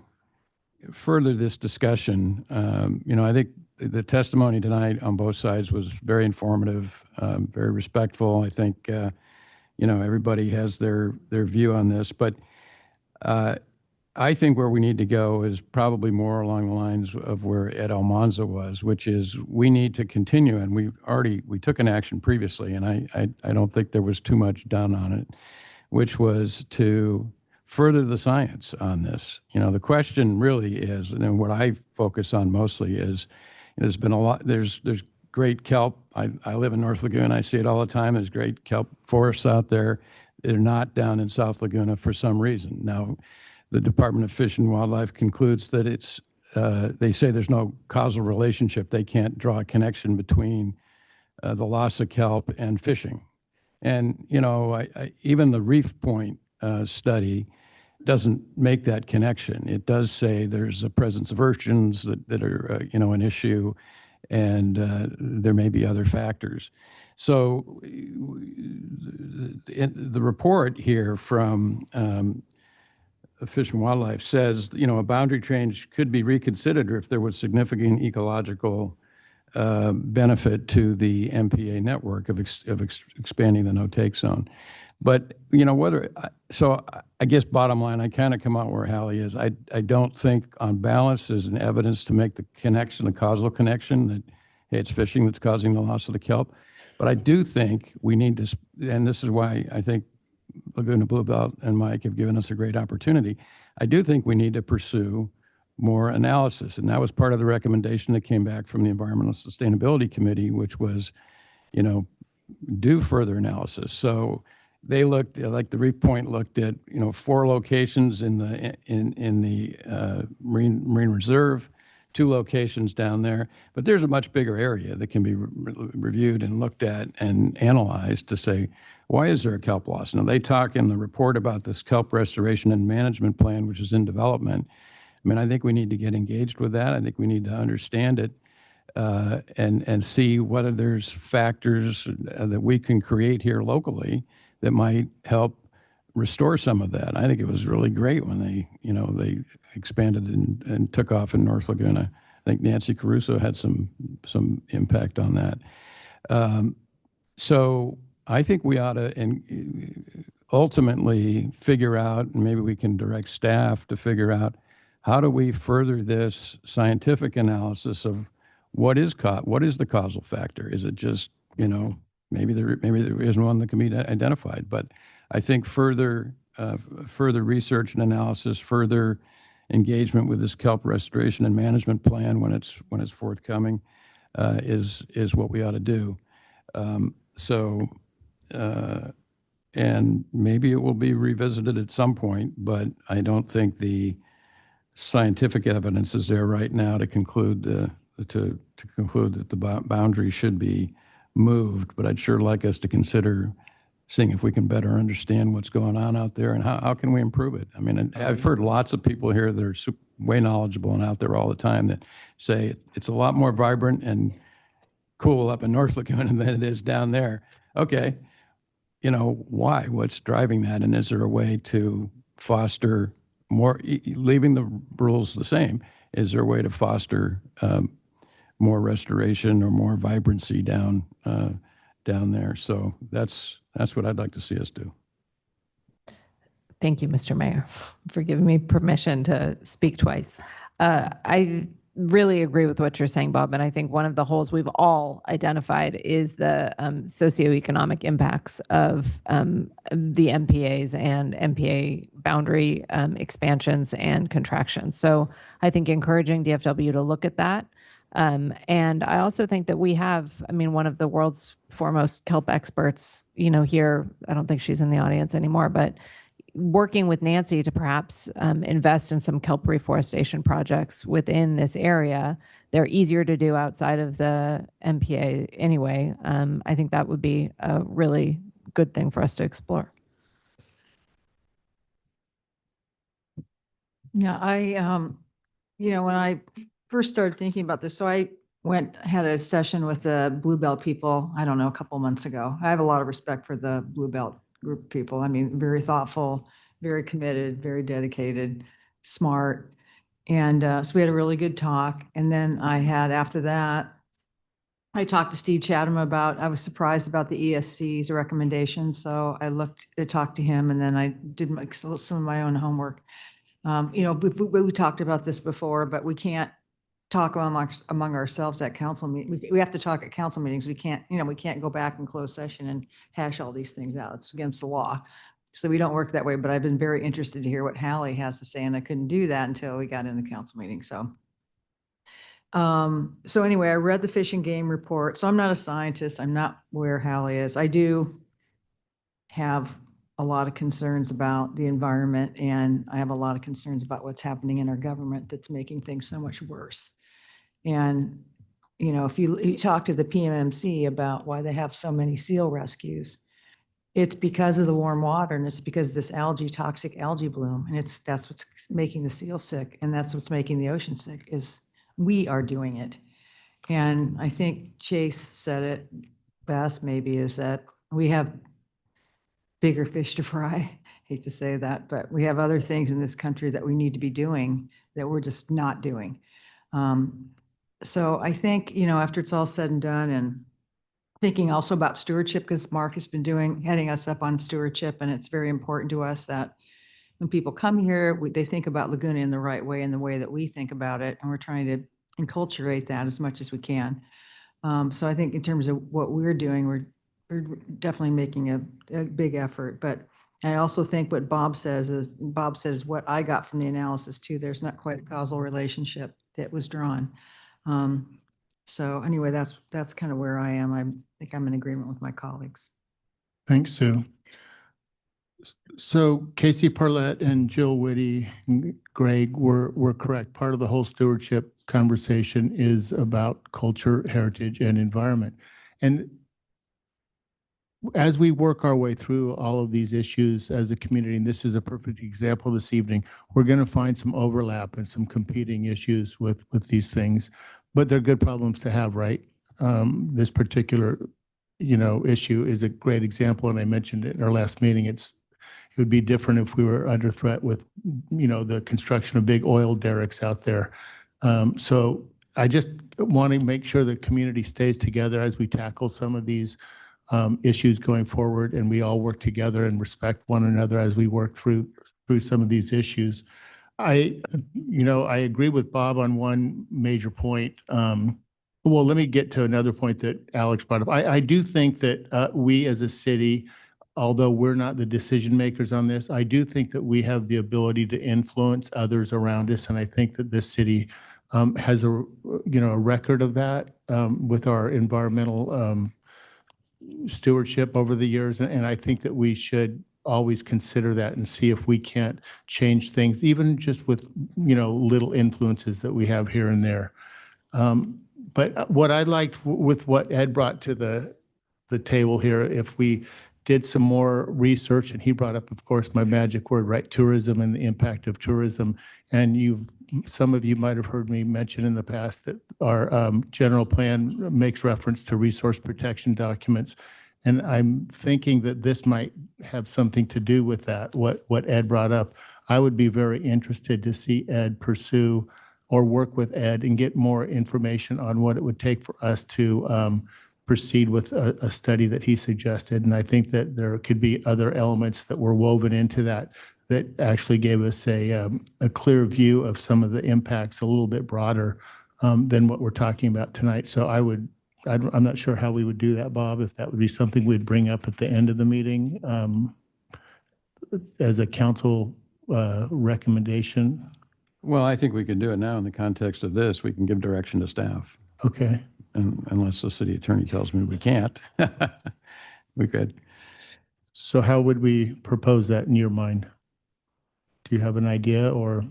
further this discussion. I think the testimony tonight on both sides was very informative, very respectful. I think, everybody has their view on this, but I think where we need to go is probably more along the lines of where Ed Almanza was, which is we need to continue, and we took an action previously, and I don't think there was too much done on it, which was to further the science on this. The question really is, and what I focus on mostly is, there's been a lot, there's great kelp. I live in North Laguna. I see it all the time. There's great kelp forests out there. They're not down in South Laguna for some reason. Now, the Department of Fish and Wildlife concludes that they say there's no causal relationship. They can't draw a connection between the loss of kelp and fishing. And, even the Reef Point study doesn't make that connection. It does say there's a presence of urchins that are, an issue. and there may be other factors. So the report here from Fish and Wildlife says, a boundary change could be reconsidered if there was significant ecological benefit to the MPA network of expanding the no-take zone. But, so I guess bottom line, I kind of come out where Hallie is. I don't think on balance there's an evidence to make the connection, the causal connection that, hey, it's fishing that's causing the loss of the kelp. But I do think we need to, and this is why I think Laguna Bluebelt and Mike have given us a great opportunity. I do think we need to pursue more analysis. And that was part of the recommendation that came back from the Environmental Sustainability Committee, which was, do further analysis. So they looked, like the Reef Point looked at, 4 locations in the Marine Reserve, 2 locations down there. But there's a much bigger area that can be reviewed and looked at and analyzed to say, why is there a kelp loss? Now, they talk in the report about this kelp restoration and management plan, which is in development. I mean, I think we need to get engaged with that. I think we need to understand it and see whether there's factors that we can create here locally that might help restore some of that. I think it was really great when they expanded and took off in North Laguna. I think Nancy Caruso had some impact on that. So I think we ought to ultimately figure out, and maybe we can direct staff to figure out, how do we further this scientific analysis of what is the causal factor? Is it just, maybe there isn't one that can be identified, but I think further research and analysis, further engagement with this kelp restoration and management plan when it's forthcoming is what we ought to do. And maybe it will be revisited at some point, but I don't think the scientific evidence is there right now to conclude to conclude that the boundary should be moved. But I'd sure like us to consider seeing if we can better understand what's going on out there and how can we improve it. I mean, I've heard lots of people here that are way knowledgeable and out there all the time that say it's a lot more vibrant and cool up in North Laguna than it is down there. Okay, why? What's driving that? And is there a way to foster more, leaving the rules the same, is there a way to foster more restoration or more vibrancy down there? So that's what I'd like to see us do. Thank you, Mr. Mayor, for giving me permission to speak twice. I really agree with what you're saying, Bob, and I think one of the holes we've all identified is the socioeconomic impacts of the MPAs and MPA boundary expansions and contractions. So I think encouraging DFW to look at that. And I also think that we have, one of the world's foremost kelp experts, here, I don't think she's in the audience anymore, but working with Nancy to perhaps invest in some kelp reforestation projects within this area. They're easier to do outside of the MPA anyway. I think that would be a really good thing for us to explore. Yeah, when I first started thinking about this, so I had a session with the Bluebelt people, I don't know, a couple months ago. I have a lot of respect for the Bluebelt group of people. Very thoughtful, very committed, very dedicated, smart. And so we had a really good talk. And then after that, I talked to Steve Chatham I was surprised about the ESC's recommendation. So I talked to him, and then I did some of my own homework. We talked about this before, but we can't talk among ourselves at council meeting. We have to talk at council meetings. We can't go back in closed session and hash all these things out. It's against the law. So we don't work that way, but I've been very interested to hear what Hallie has to say, and I couldn't do that until we got in the council meeting. So anyway, I read the Fish and Game report. So I'm not a scientist. I'm not where Hallie is. I do have a lot of concerns about the environment, and I have a lot of concerns about what's happening in our government that's making things so much worse. And, if you talk to the PMMC about why they have so many seal rescues, it's because of the warm water, and it's because of this toxic algae bloom. And that's what's making the seal sick. And that's what's making the ocean sick, is we are doing it. And I think Chase said it best maybe, is that we have bigger fish to fry. Hate to say that, but we have other things in this country that we need to be doing that we're just not doing. So I think, after it's all said and done, and thinking also about stewardship, because Mark has been heading us up on stewardship, and it's very important to us that when people come here, they think about Laguna in the right way, in the way that we think about it, and we're trying to enculturate that as much as we can. So I think in terms of what we're doing, we're definitely making a big effort. But I also think what Bob says what I got from the analysis too. There's not quite a causal relationship that was drawn. So anyway, that's kind of where I am. I think I'm in agreement with my colleagues. Thanks, Sue. So Casey Parlett and Jill Whitty, and Greg were correct. Part of the whole stewardship conversation is about culture, heritage, and environment. And as we work our way through all of these issues as a community, and this is a perfect example this evening, we're going to find some overlap and some competing issues with these things, but they're good problems to have, right? This particular, issue is a great example, and I mentioned it in our last meeting. It would be different if we were under threat with, the construction of big oil derricks out there. So I just want to make sure the community stays together as we tackle some of these issues going forward, and we all work together and respect one another as we work through some of these issues. I agree with Bob on one major point. Well, let me get to another point that Alex brought up. I do think that we as a city, although we're not the decision makers on this, I do think that we have the ability to influence others around us, and I think that this city has a record of that with our environmental stewardship over the years, and I think that we should always consider that and see if we can't change things, even just with little influences that we have here and there. But what I liked with what Ed brought to the table here, if we did some more research, and he brought up, of course, my magic word, right, tourism and the impact of tourism, and some of you might have heard me mention in the past that our general plan makes reference to resource protection documents. And I'm thinking that this might have something to do with that, what Ed brought up. I would be very interested to see Ed pursue or work with Ed and get more information on what it would take for us to proceed with a study that he suggested. And I think that there could be other elements that were woven into that actually gave us a clear view of some of the impacts a little bit broader than what we're talking about tonight. So I'm not sure how we would do that, Bob, if that would be something we'd bring up at the end of the meeting as a council recommendation. Well, I think we can do it now in the context of this. We can give direction to staff. Okay. And unless the city attorney tells me we can't, we could. So how would we propose that in your mind? Do you have an idea or?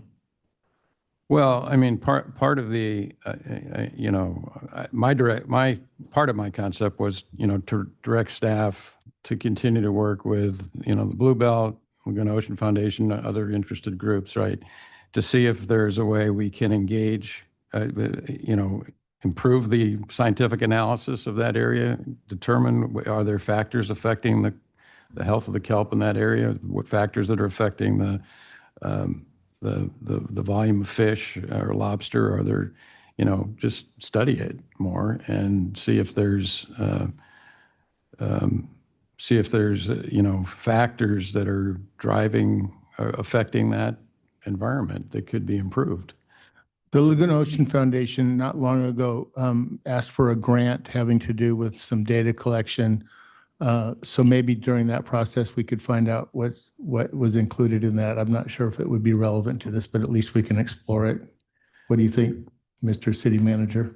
Well, I mean, part of the, my part of my concept was, to direct staff to continue to work with, the Blue Belt, Laguna Ocean Foundation, other interested groups, right? To see if there's a way we can engage, improve the scientific analysis of that area, determine are there factors affecting the health of the kelp in that area, what factors that are affecting the volume of fish or lobster, are there, just study it more and see if there's factors that are affecting that environment that could be improved. The Laguna Ocean Foundation not long ago asked for a grant having to do with some data collection. So maybe during that process, we could find out what was included in that. I'm not sure if it would be relevant to this, but at least we can explore it. What do you think, Mr. City Manager?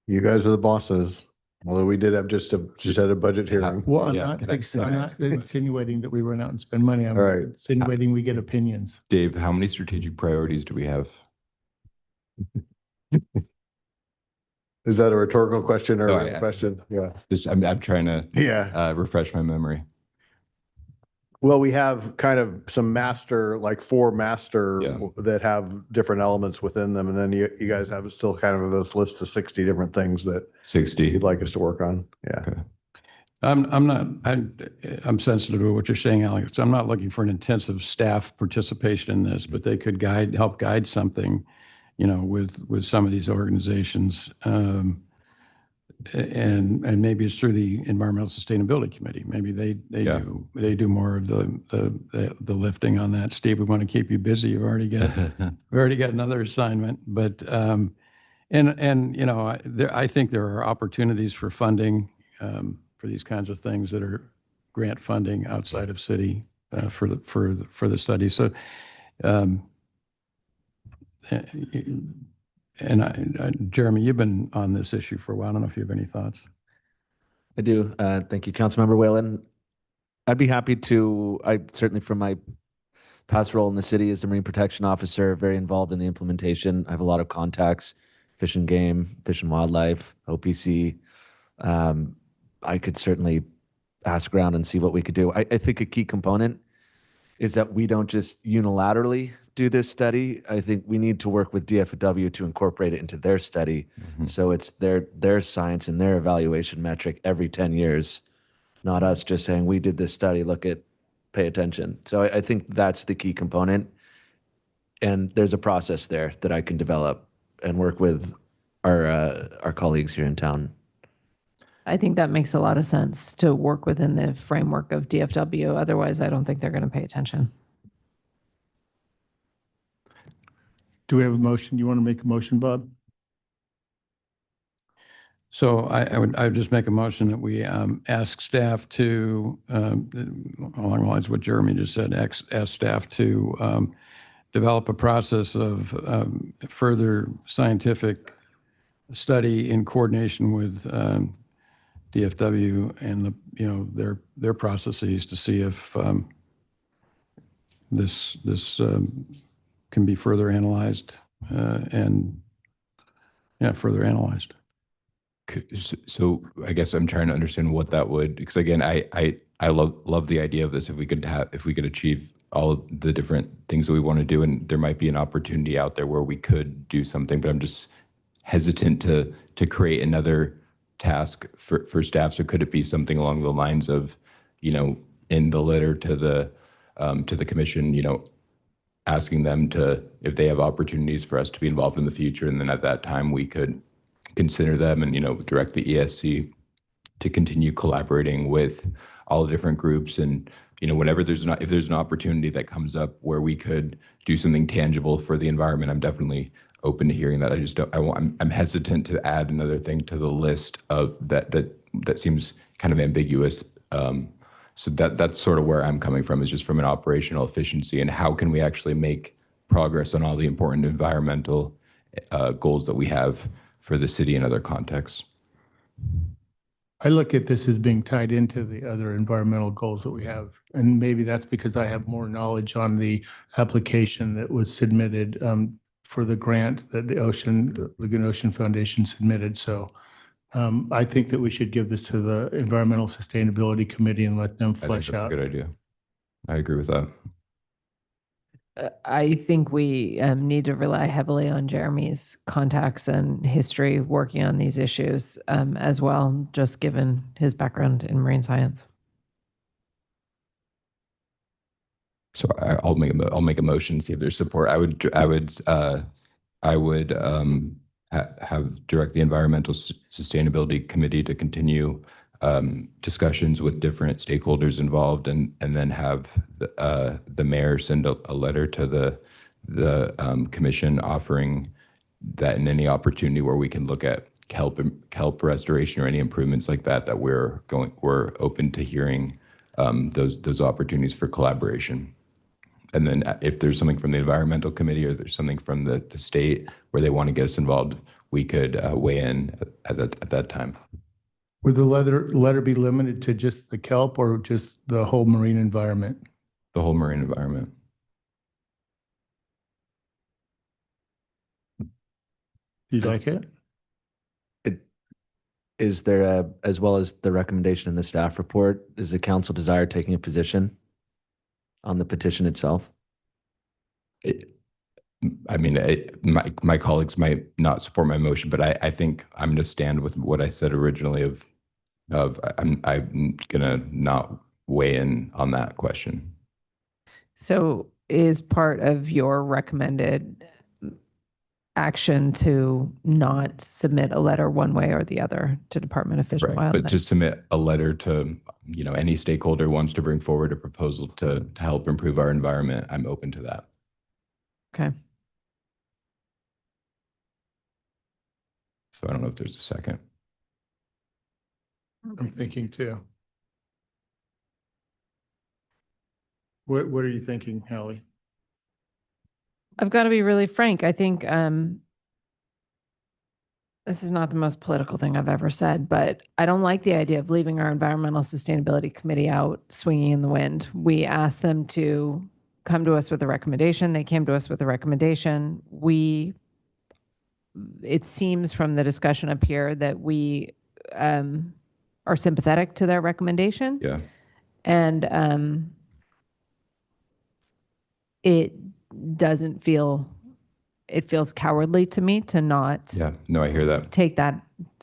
You guys are the bosses. Although we did have just had a budget hearing. Well, I'm not insinuating that we run out and spend money. I'm insinuating we get opinions. Dave, how many strategic priorities do we have? Is that a rhetorical question or a question? Yeah. I'm trying to refresh my memory. Well, we have kind of some master, like 4 master that have different elements within them. And then you guys have still kind of this list of 60 different things that 60 you'd like us to work on. Yeah. Okay. I'm sensitive to what you're saying, Alex. I'm not looking for an intensive staff participation in this, but they could help guide something, with some of these organizations. And maybe it's through the Environmental Sustainability Committee. Maybe they do more of the lifting on that. Steve, we want to keep you busy. We've already got another assignment, but I think there are opportunities for funding for these kinds of things that are grant funding outside of city for the study. So, Jeremy, you've been on this issue for a while. I don't know if you have any thoughts. I do. Thank you, Councilmember Whalen. I'd be happy to, certainly from my past role in the city as the Marine Protection Officer, very involved in the implementation. I have a lot of contacts, Fish and Game, Fish and Wildlife, OPC. I could certainly ask around and see what we could do. I think a key component is that we don't just unilaterally do this study. I think we need to work with DFW to incorporate it into their study. So it's their science and their evaluation metric every 10 years, not us just saying, we did this study, pay attention. So I think that's the key component. And there's a process there that I can develop and work with our colleagues here in town. I think that makes a lot of sense to work within the framework of DFW. Otherwise, I don't think they're going to pay attention. Do we have a motion? You want to make a motion, Bob? So I would just make a motion that we ask staff to, along the lines of what Jeremy just said, ask staff to develop a process of further scientific study in coordination with DFW and their processes to see if this can be further analyzed further analyzed. So I guess I'm trying to understand what that would, because again, I love the idea of this. If we could achieve all of the different things that we want to do, and there might be an opportunity out there where we could do something, but I'm just hesitant to create another task for staff. So could it be something along the lines of, in the letter to the commission, asking them if they have opportunities for us to be involved in the future, and then at that time we could consider them and, direct the ESC to continue collaborating with all the different groups. And, whenever if there's an opportunity that comes up where we could do something tangible for the environment, I'm definitely open to hearing that. I just don't, I'm hesitant to add another thing to the list of that seems kind of ambiguous. So that's sort of where I'm coming from, is just from an operational efficiency and how can we actually make progress on all the important environmental goals that we have for the city and other contexts. I look at this as being tied into the other environmental goals that we have. And maybe that's because I have more knowledge on the application that was submitted for the grant that the Laguna Ocean Foundation submitted. So I think that we should give this to the Environmental Sustainability Committee and let them flesh out. That's a good idea. I agree with that. I think we need to rely heavily on Jeremy's contacts and history working on these issues as well, just given his background in marine science. So I'll make a motion, see if there's support. I would have direct the Environmental Sustainability Committee to continue discussions with different stakeholders involved, and then have the mayor send a letter to the commission offering that in any opportunity where we can look at kelp restoration or any improvements like that we're open to hearing those opportunities for collaboration. And then if there's something from the environmental committee or there's something from the state where they want to get us involved, we could weigh in at that time. Would the letter be limited to just the kelp or just the whole marine environment? The whole marine environment. Do you like it? Is there as well as the recommendation in the staff report, is the council desire taking a position on the petition itself? My colleagues might not support my motion, but I think I'm going to stand with what I said originally of I'm going to not weigh in on that question. So is part of your recommended action to not submit a letter one way or the other to Department of Fish and Right, Wildlife? but to submit a letter to, any stakeholder wants to bring forward a proposal to help improve our environment, I'm open to that. Okay. So I don't know if there's a second. I'm thinking too. What are you thinking, Hallie? I've got to be really frank. I think this is not the most political thing I've ever said, but I don't like the idea of leaving our Environmental Sustainability Committee out swinging in the wind. We asked them to come to us with a recommendation. They came to us with a recommendation. It seems from the discussion up here that we are sympathetic to their recommendation. Yeah. And it doesn't feel, it feels cowardly to me to not Yeah, no, I hear that. take that.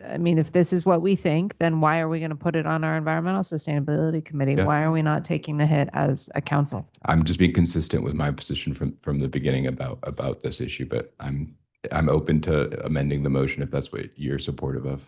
I mean, if this is what we think, then why are we going to put it on our Environmental Sustainability Committee? Yeah. Why are we not taking the hit as a council? I'm just being consistent with my position from the beginning about this issue, but I'm open to amending the motion if that's what you're supportive of.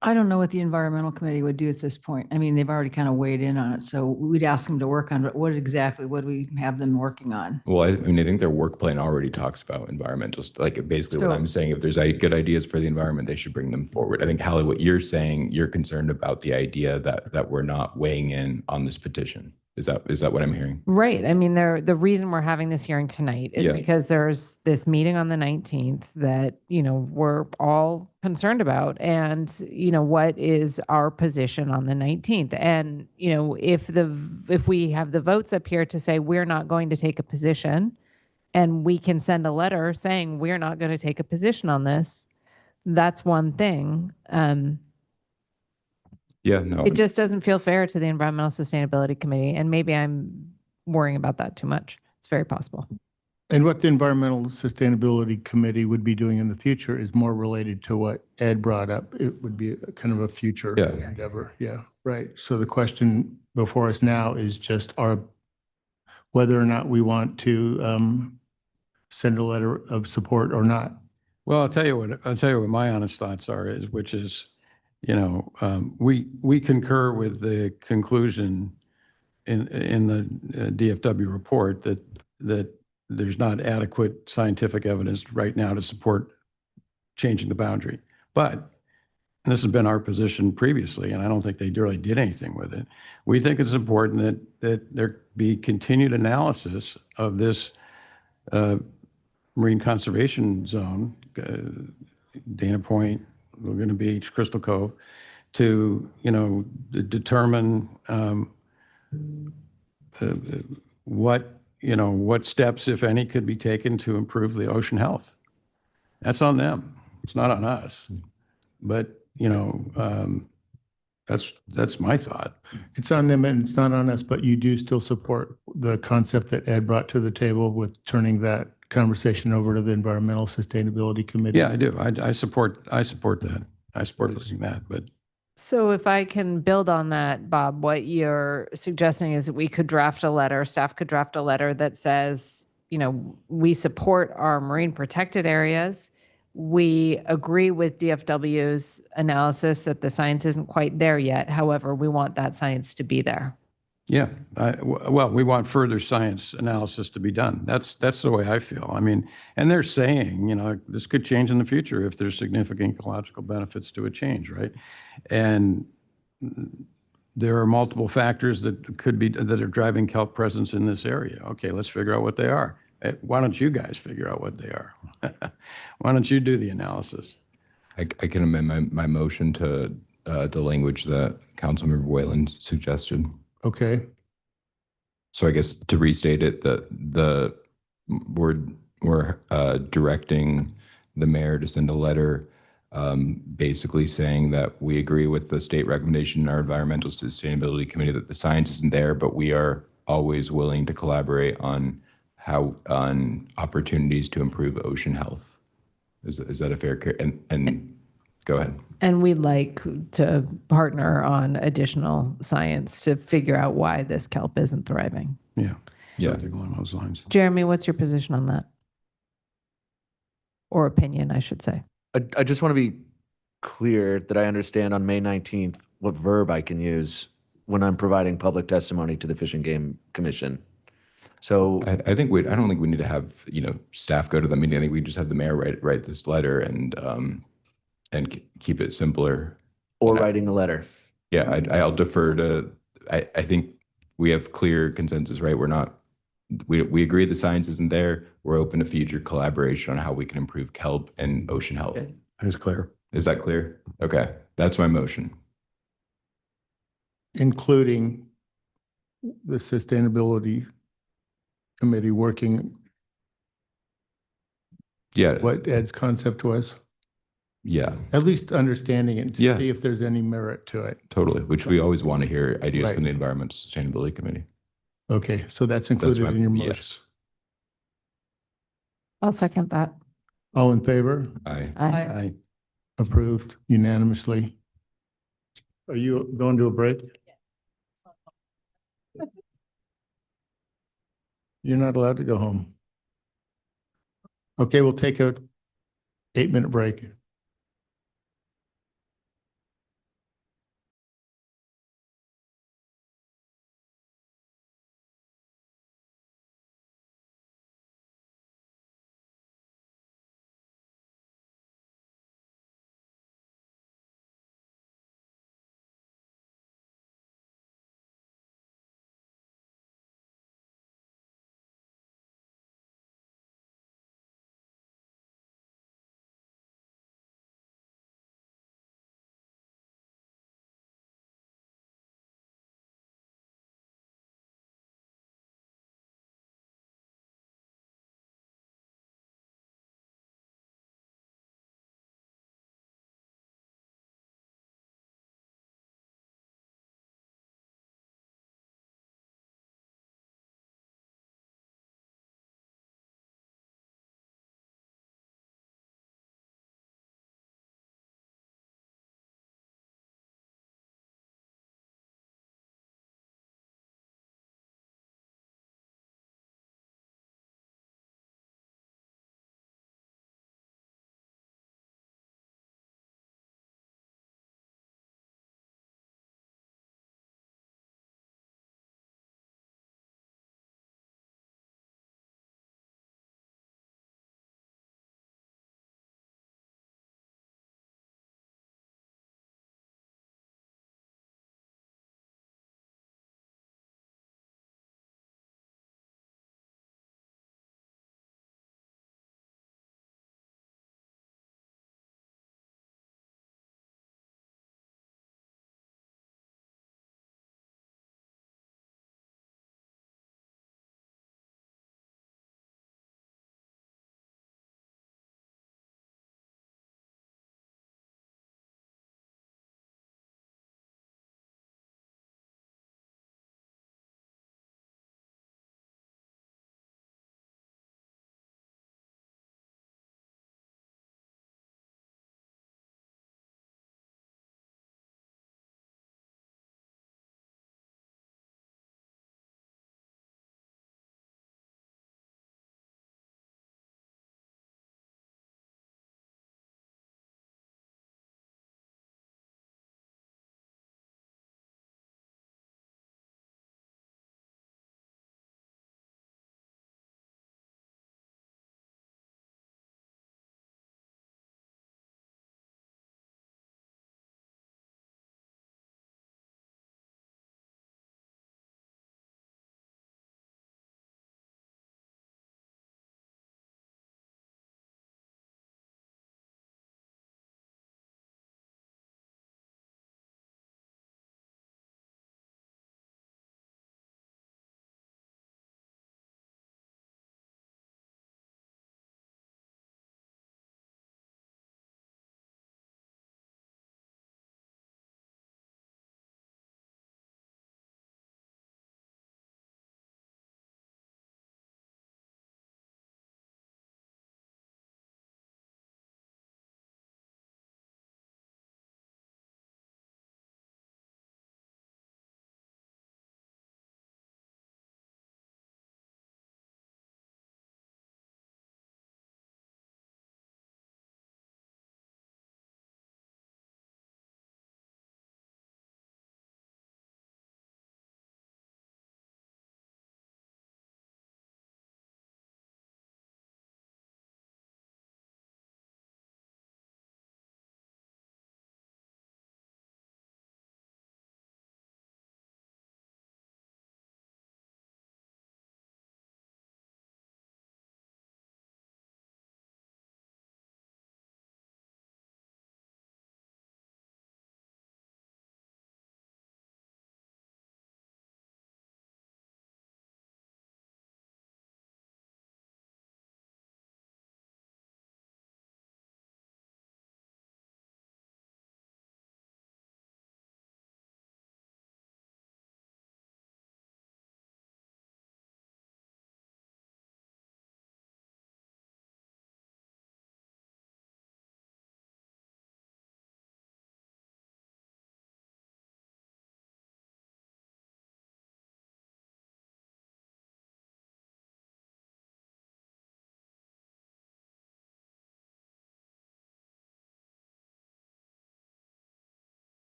I don't know what the environmental committee would do at this point. I mean, they've already kind of weighed in on it, so we'd ask them to work on it. What do we have them working on? Well, I think their work plan already talks about environmental, like basically what So- I'm saying, if there's good ideas for the environment, they should bring them forward. I think, Hallie, what you're saying, you're concerned about the idea that we're not weighing in on this petition. Is that what I'm hearing? Right. I mean, the reason we're having this hearing tonight is Yeah. because there's this meeting on the 19th that, we're all concerned about. And, what is our position on the 19th? And, if we have the votes up here to say we're not going to take a position, and we can send a letter saying we're not going to take a position on this, that's one thing. Yeah, no. It just doesn't feel fair to the Environmental Sustainability Committee, and maybe I'm worrying about that too much. It's very possible. And what the Environmental Sustainability Committee would be doing in the future is more related to what Ed brought up. It would be kind of a future Yeah. endeavor. Yeah, right. So the question before us now is just whether or not we want to send a letter of support or not. Well, I'll tell you what my honest thoughts are, which is, we concur with the conclusion in the DFW report that there's not adequate scientific evidence right now to support changing the boundary. But, and this has been our position previously, and I don't think they really did anything with it. We think it's important that there be continued analysis of this marine conservation zone, Dana Point, Laguna Beach, Crystal Cove, to, determine what steps, if any, could be taken to improve the ocean health. That's on them. It's not on us. But, that's my thought. It's on them and it's not on us, but you do still support the concept that Ed brought to the table with turning that conversation over to the Environmental Sustainability Committee. Yeah, I do. I support that. I support listening to that, but So if I can build on that, Bob, what you're suggesting is that we could draft a letter, staff could draft a letter that says, we support our marine protected areas. We agree with DFW's analysis that the science isn't quite there yet. However, we want that science to be there. yeah, well, we want further science analysis to be done. That's the way I feel. I mean, and they're saying, this could change in the future if there's significant ecological benefits to a change, right? And there are multiple factors that are driving kelp presence in this area. Okay, let's figure out what they are. Why don't you guys figure out what they are? Why don't you do the analysis? I can amend my motion to the language that Councilmember Whalen suggested. Okay. So I guess to restate it, we're directing the mayor to send a letter basically saying that we agree with the state recommendation in our Environmental Sustainability Committee that the science isn't there, but we are always willing to collaborate on opportunities to improve ocean health. Is that a fair, and go ahead. And we'd like to partner on additional science to figure out why this kelp isn't thriving. Yeah. Yeah. Something along those lines. Jeremy, what's your position on that? Or opinion, I should say. I just want to be clear that I understand on May 19th what verb I can use when I'm providing public testimony to the Fish and Game Commission. So I don't think we need to have, staff go to the meeting. I think we just have the mayor write this letter and keep it simpler. Or writing a letter. Yeah, I'll defer to, I think we have clear consensus, right? We agree the science isn't there. We're open to future collaboration on how we can improve kelp and ocean health. It's clear. Is that clear? Okay, that's my motion. Including the Sustainability Committee working Yeah. what Ed's concept was, Yeah, at least understanding it, Yeah. to see if there's any merit to it. totally. Which we always want to hear ideas Right. from the Environmental Sustainability Committee. Okay, so that's included my- in your motion. yes. I'll second that. All in favor? Aye. Aye. Approved unanimously. Are you going to a break? You're not allowed to go home. Okay, we'll take a 8-minute break.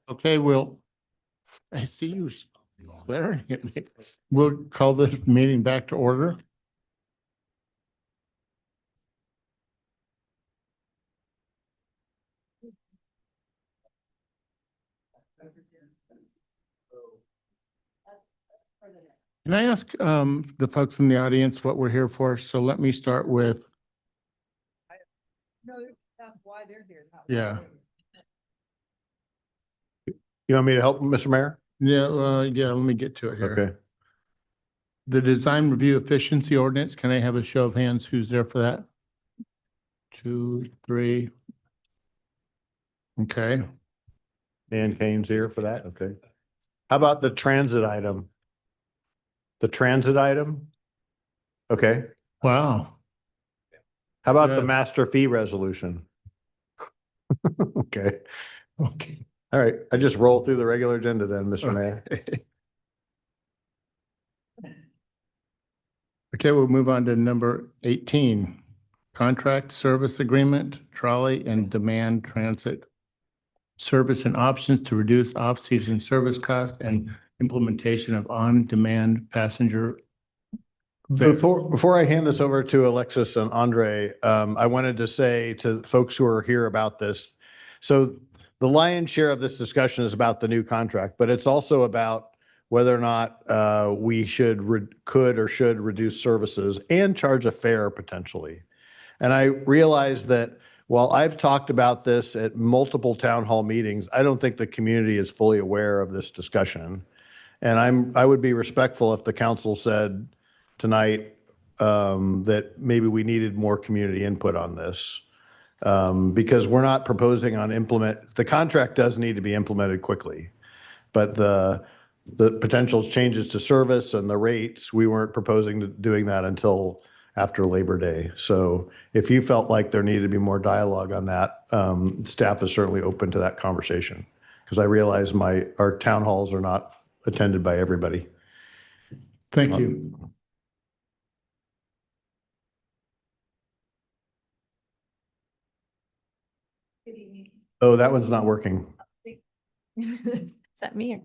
Okay, I see you glaring at me. We'll call this meeting back to order. Can I ask the folks in the audience what we're here for? So let me start with, No, that's why they're here. yeah. You want me to help, Mr. Mayor? Yeah, let me get to it here. Okay. The design review efficiency ordinance, can I have a show of hands? Who's there for that? 2, 3. Okay. Dan Kane's here for that, okay. How about the transit item? The transit item? Okay. Wow. How about the Good. master fee resolution? Okay. Okay. All right, I just roll through the regular agenda then, Mr. Mayor. Okay, we'll move on to number 18. Contract service agreement, trolley and demand transit service and options to reduce off-season service cost and implementation of on-demand passenger. Before I hand this over to Alexis and Andre, I wanted to say to folks who are here about this. So the lion's share of this discussion is about the new contract, but it's also about whether or not we could or should reduce services and charge a fare potentially. And I realize that while I've talked about this at multiple town hall meetings, I don't think the community is fully aware of this discussion. And I would be respectful if the council said tonight that maybe we needed more community input on this. Because we're not proposing on the contract does need to be implemented quickly. But the potential changes to service and the rates, we weren't proposing to doing that until after Labor Day. So if you felt like there needed to be more dialogue on that, staff is certainly open to that conversation. Because I realize our town halls are not attended by everybody. Thank you. Oh, that one's not working. Is that me?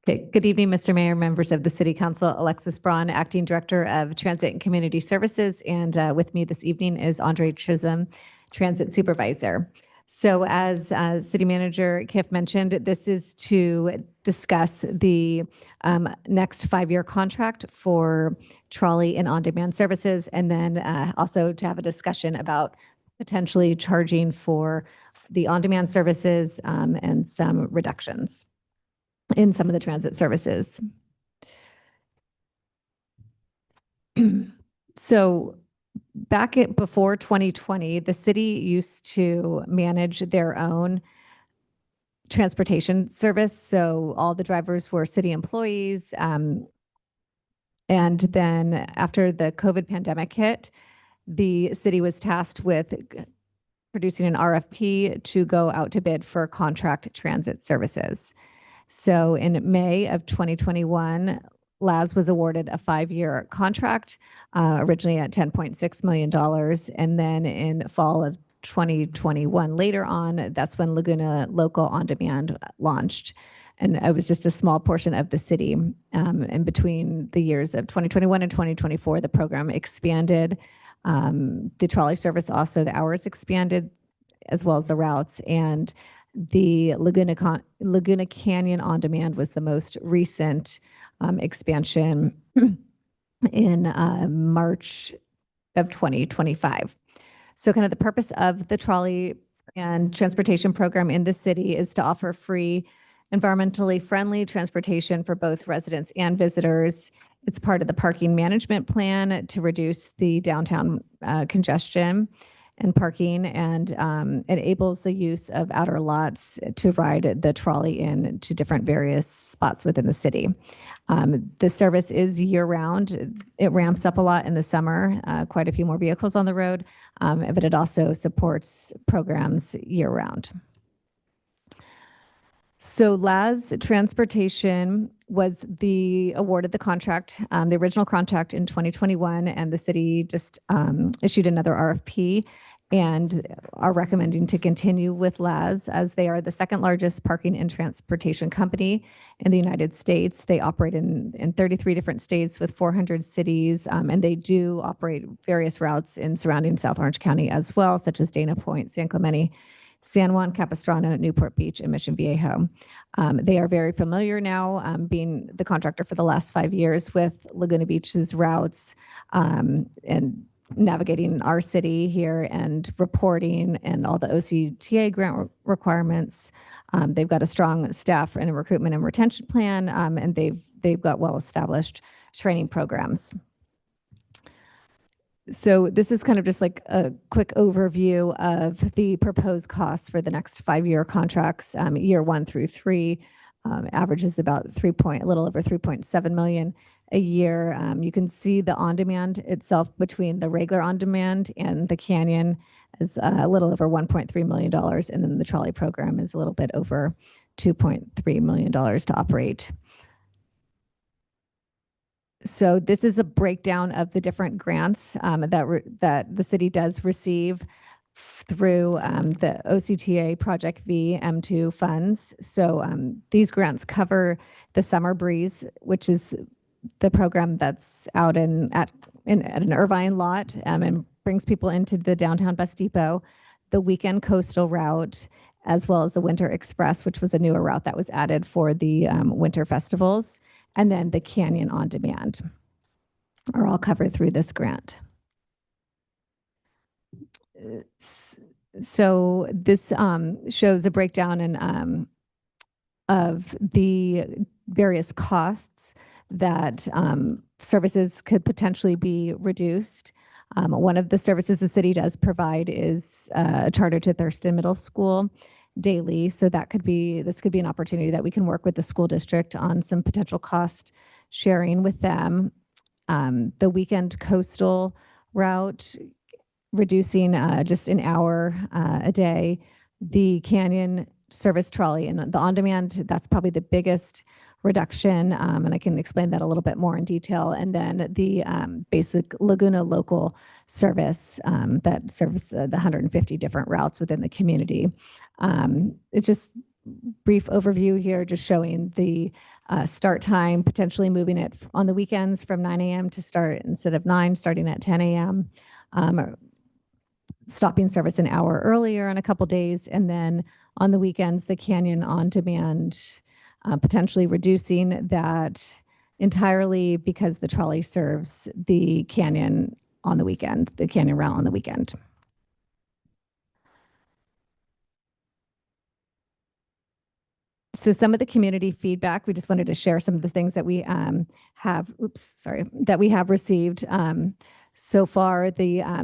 Okay, good evening, Mr. Mayor, members of the City Council. Alexis Braun, Acting Director of Transit and Community Services. And with me this evening is Andre Chisholm, Transit Supervisor. So as City Manager Kiff mentioned, this is to discuss the next 5-year contract for trolley and on-demand services, and then also to have a discussion about potentially charging for the on-demand services and some reductions in some of the transit services. So before 2020, the city used to manage their own transportation service. So all the drivers were city employees. And then after the COVID pandemic hit, the city was tasked with producing an RFP to go out to bid for contract transit services. So in May of 2021, LAS was awarded a 5-year contract, originally at $10.6 million. And then in fall of 2021, later on, that's when Laguna Local On Demand launched. And it was just a small portion of the city. In between the years of 2021 and 2024, the program expanded. The trolley service, also the hours expanded, as well as the routes. And the Laguna Canyon On Demand was the most recent expansion in March of 2025. So kind of the purpose of the trolley and transportation program in the city is to offer free, environmentally friendly transportation for both residents and visitors. It's part of the parking management plan to reduce the downtown congestion and parking, and enables the use of outer lots to ride the trolley in to different various spots within the city. The service is year-round. It ramps up a lot in the summer, quite a few more vehicles on the road, but it also supports programs year-round. So LAS Transportation was awarded the contract, the original contract in 2021, and the city just issued another RFP and are recommending to continue with LAS as they are the second largest parking and transportation company in the United States. They operate in 33 different states with 400 cities, and they do operate various routes in surrounding South Orange County as well, such as Dana Point, San Clemente, San Juan Capistrano, Newport Beach, and Mission Viejo. They are very familiar now, being the contractor for the last 5 years with Laguna Beach's routes and navigating our city here and reporting and all the OCTA grant requirements. They've got a strong staff and a recruitment and retention plan, and they've got well-established training programs. So this is kind of just like a quick overview of the proposed costs for the next 5-year contracts, year 1 through 3. Averages about a little over 3.7 million a year. You can see the on-demand itself between the regular on-demand and the Canyon is a little over $1.3 million. And then the trolley program is a little bit over $2.3 million to operate. So this is a breakdown of the different grants that the city does receive through the OCTA Project V M2 funds. So these grants cover the Summer Breeze, which is the program that's out at an Irvine lot and brings people into the downtown bus depot, the Weekend Coastal route, as well as the Winter Express, which was a newer route that was added for the winter festivals, and then the Canyon On Demand are all covered through this grant. So this shows a breakdown of the various costs that services could potentially be reduced. One of the services the city does provide is a charter to Thurston Middle School daily. So this could be an opportunity that we can work with the school district on some potential cost sharing with them. The Weekend Coastal route, reducing just an hour a day. The Canyon service trolley and the on-demand, that's probably the biggest reduction, and I can explain that a little bit more in detail. And then the basic Laguna local service that serves the 150 different routes within the community. It's just brief overview here, just showing the start time, potentially moving it on the weekends from 9 a.m. to start instead of 9, starting at 10 a.m. Stopping service an hour earlier on a couple days, and then on the weekends, the Canyon On Demand, potentially reducing that entirely because the trolley serves the Canyon on the weekend, the Canyon route on the weekend. So some of the community feedback, we just wanted to share some of the things that we that we have received. So far,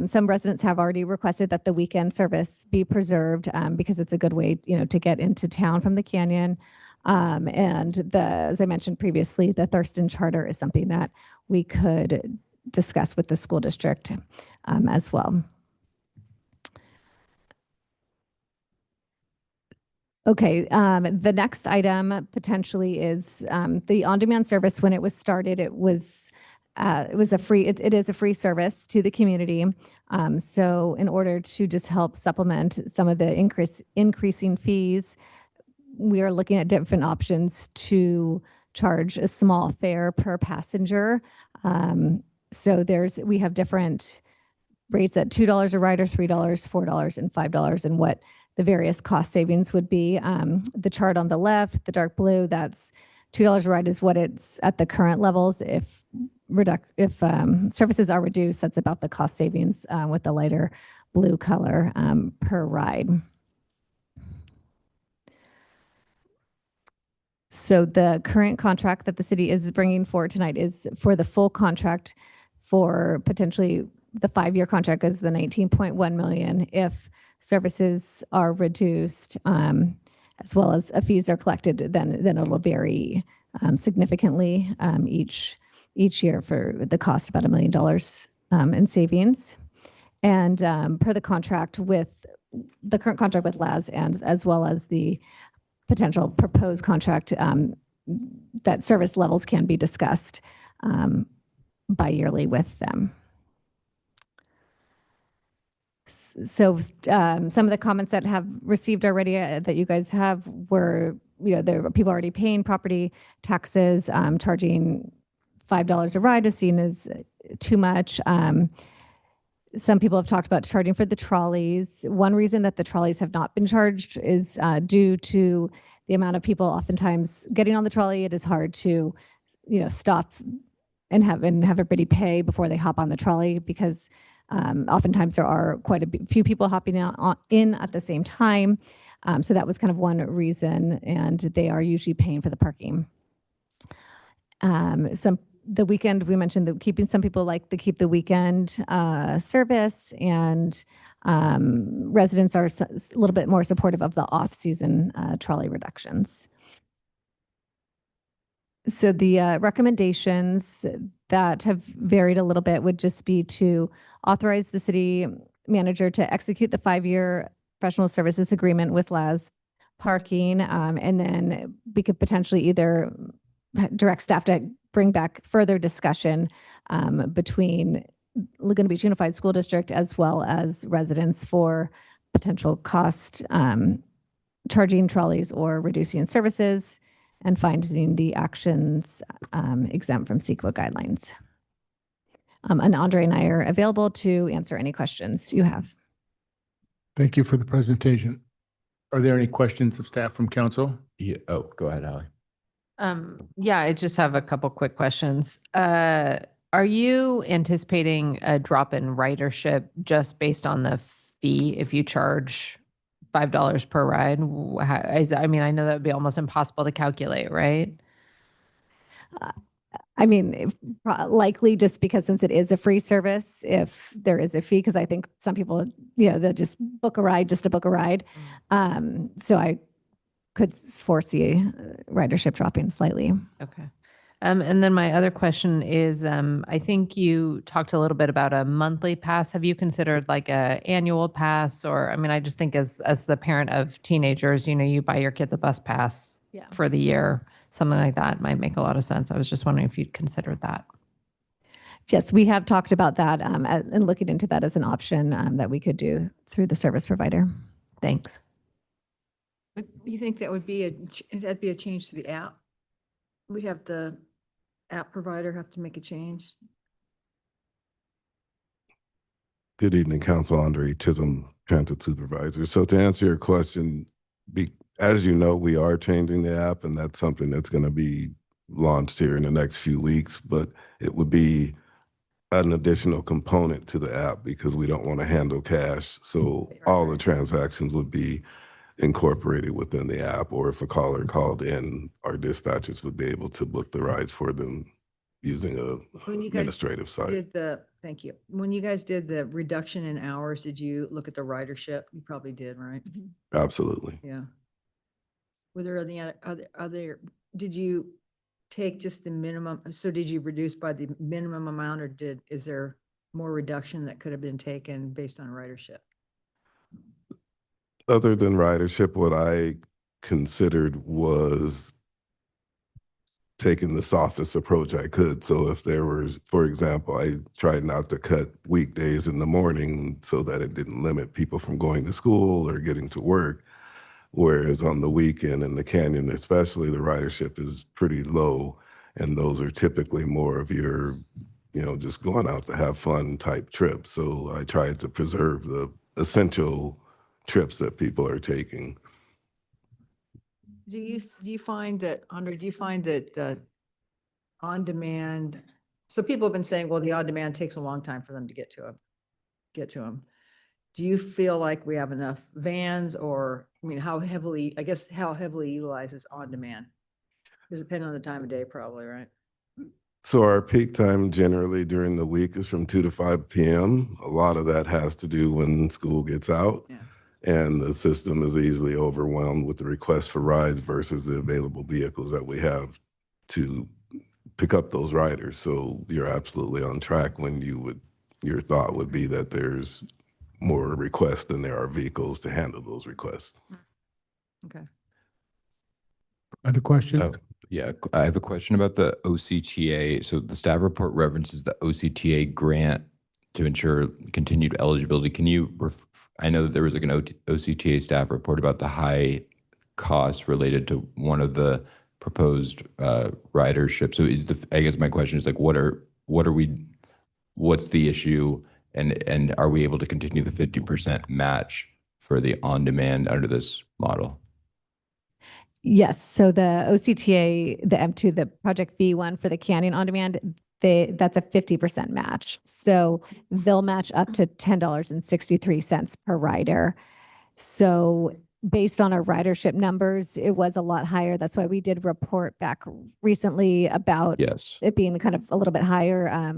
some residents have already requested that the weekend service be preserved because it's a good way, to get into town from the Canyon. And as I mentioned previously, the Thurston Charter is something that we could discuss with the school district as well. Okay, the next item potentially is the on-demand service. When it was started, it is a free service to the community. So in order to just help supplement some of the increasing fees, we are looking at different options to charge a small fare per passenger. So we have different rates at $2 a ride, or $3, $4, and $5, and what the various cost savings would be. The chart on the left, the dark blue, that's $2 a ride is what it's at the current levels. If services are reduced, that's about the cost savings with the lighter blue color per ride. So the current contract that the city is bringing forward tonight is for the full contract for potentially the 5-year contract is the $19.1 million. If services are reduced, as well as fees are collected, then it will vary significantly each year for the cost, about $1 million in savings. And per the contract with the current contract with LAS, and as well as the potential proposed contract, that service levels can be discussed bi-yearly with them. So some of the comments that have received already that you guys have were, there are people already paying property taxes, charging $5 a ride is seen as too much. Some people have talked about charging for the trolleys. One reason that the trolleys have not been charged is due to the amount of people oftentimes getting on the trolley. It is hard to, stop and have everybody pay before they hop on the trolley, because oftentimes there are quite a few people hopping in at the same time. So that was kind of one reason, and they are usually paying for the parking. The weekend, we mentioned that keeping, some people like to keep the weekend service, and residents are a little bit more supportive of the off-season trolley reductions. So the recommendations that have varied a little bit would just be to authorize the city manager to execute the 5-year professional services agreement with LAS Parking, and then we could potentially either direct staff to bring back further discussion between Laguna Beach Unified School District as well as residents for potential cost charging trolleys or reducing services, and finding the actions exempt from CEQA guidelines. And Andre and I are available to answer any questions you have. Thank you for the presentation. Are there any questions of staff from council? Yeah. Oh, go ahead, Hallie. Yeah, I just have a couple quick questions. Are you anticipating a drop in ridership just based on the fee if you charge $5 per ride? I mean, I know that would be almost impossible to calculate, right? I mean, likely just because since it is a free service, if there is a fee, because I think some people, they'll just book a ride just to book a ride. So I could foresee ridership dropping slightly. Okay. And then my other question is, I think you talked a little bit about a monthly pass. Have you considered like a annual pass? Or, I mean, I just think as the parent of teenagers, you buy your kids a bus pass for the year. Something like that might make a lot of sense. I was just wondering if you'd considered that. Yes, we have talked about that and looking into that as an option that we could do through the service provider. Thanks. But you think that would be that'd be a change to the app? We'd have the app provider have to make a change? Good evening, Council. Andre Chisholm, Transit Supervisor. So to answer your question, as you know, we are changing the app, and that's something that's going to be launched here in the next few weeks, but it would be an additional component to the app because we don't want to handle cash. So all the transactions would be incorporated within the app, or if a caller called in, our dispatchers would be able to book the rides for them using a administrative site. Thank you. When you guys did the reduction in hours, did you look at the ridership? You probably did, right? Absolutely. Yeah. Were there any other, did you take just the minimum? So did you reduce by the minimum amount, or is there more reduction that could have been taken based on ridership? Other than ridership, what I considered was taking the softest approach I could. So if there was, for example, I tried not to cut weekdays in the morning so that it didn't limit people from going to school or getting to work. Whereas on the weekend in the Canyon, especially, the ridership is pretty low. And those are typically more of your, just going out to have fun type trips. So I tried to preserve the essential trips that people are taking. Do you find that, Andre, on demand, so people have been saying, well, the on demand takes a long time for them to get to them. Do you feel like we have enough vans, or, how heavily utilizes on demand? Does it depend on the time of day, probably, right? So our peak time generally during the week is from 2 to 5 p.m. A lot of that has to do when school gets out. Yeah. And the system is easily overwhelmed with the requests for rides versus the available vehicles that we have to pick up those riders. So you're absolutely on track when your thought would be that there's more requests than there are vehicles to handle those requests. Okay. Other questions? Oh, yeah, I have a question about the OCTA. So the staff report references the OCTA grant to ensure continued eligibility. Can you, I know that there was like an OCTA staff report about the high costs related to one of the proposed ridership. So I guess my question is like, what's the issue? And are we able to continue the 50% match for the on-demand under this model? Yes. So the OCTA, the M2, the Project B one for the Canyon On Demand, that's a 50% match. So they'll match up to $10.63 per rider. So based on our ridership numbers, it was a lot higher. That's why we did report back recently about it being kind of a little bit higher.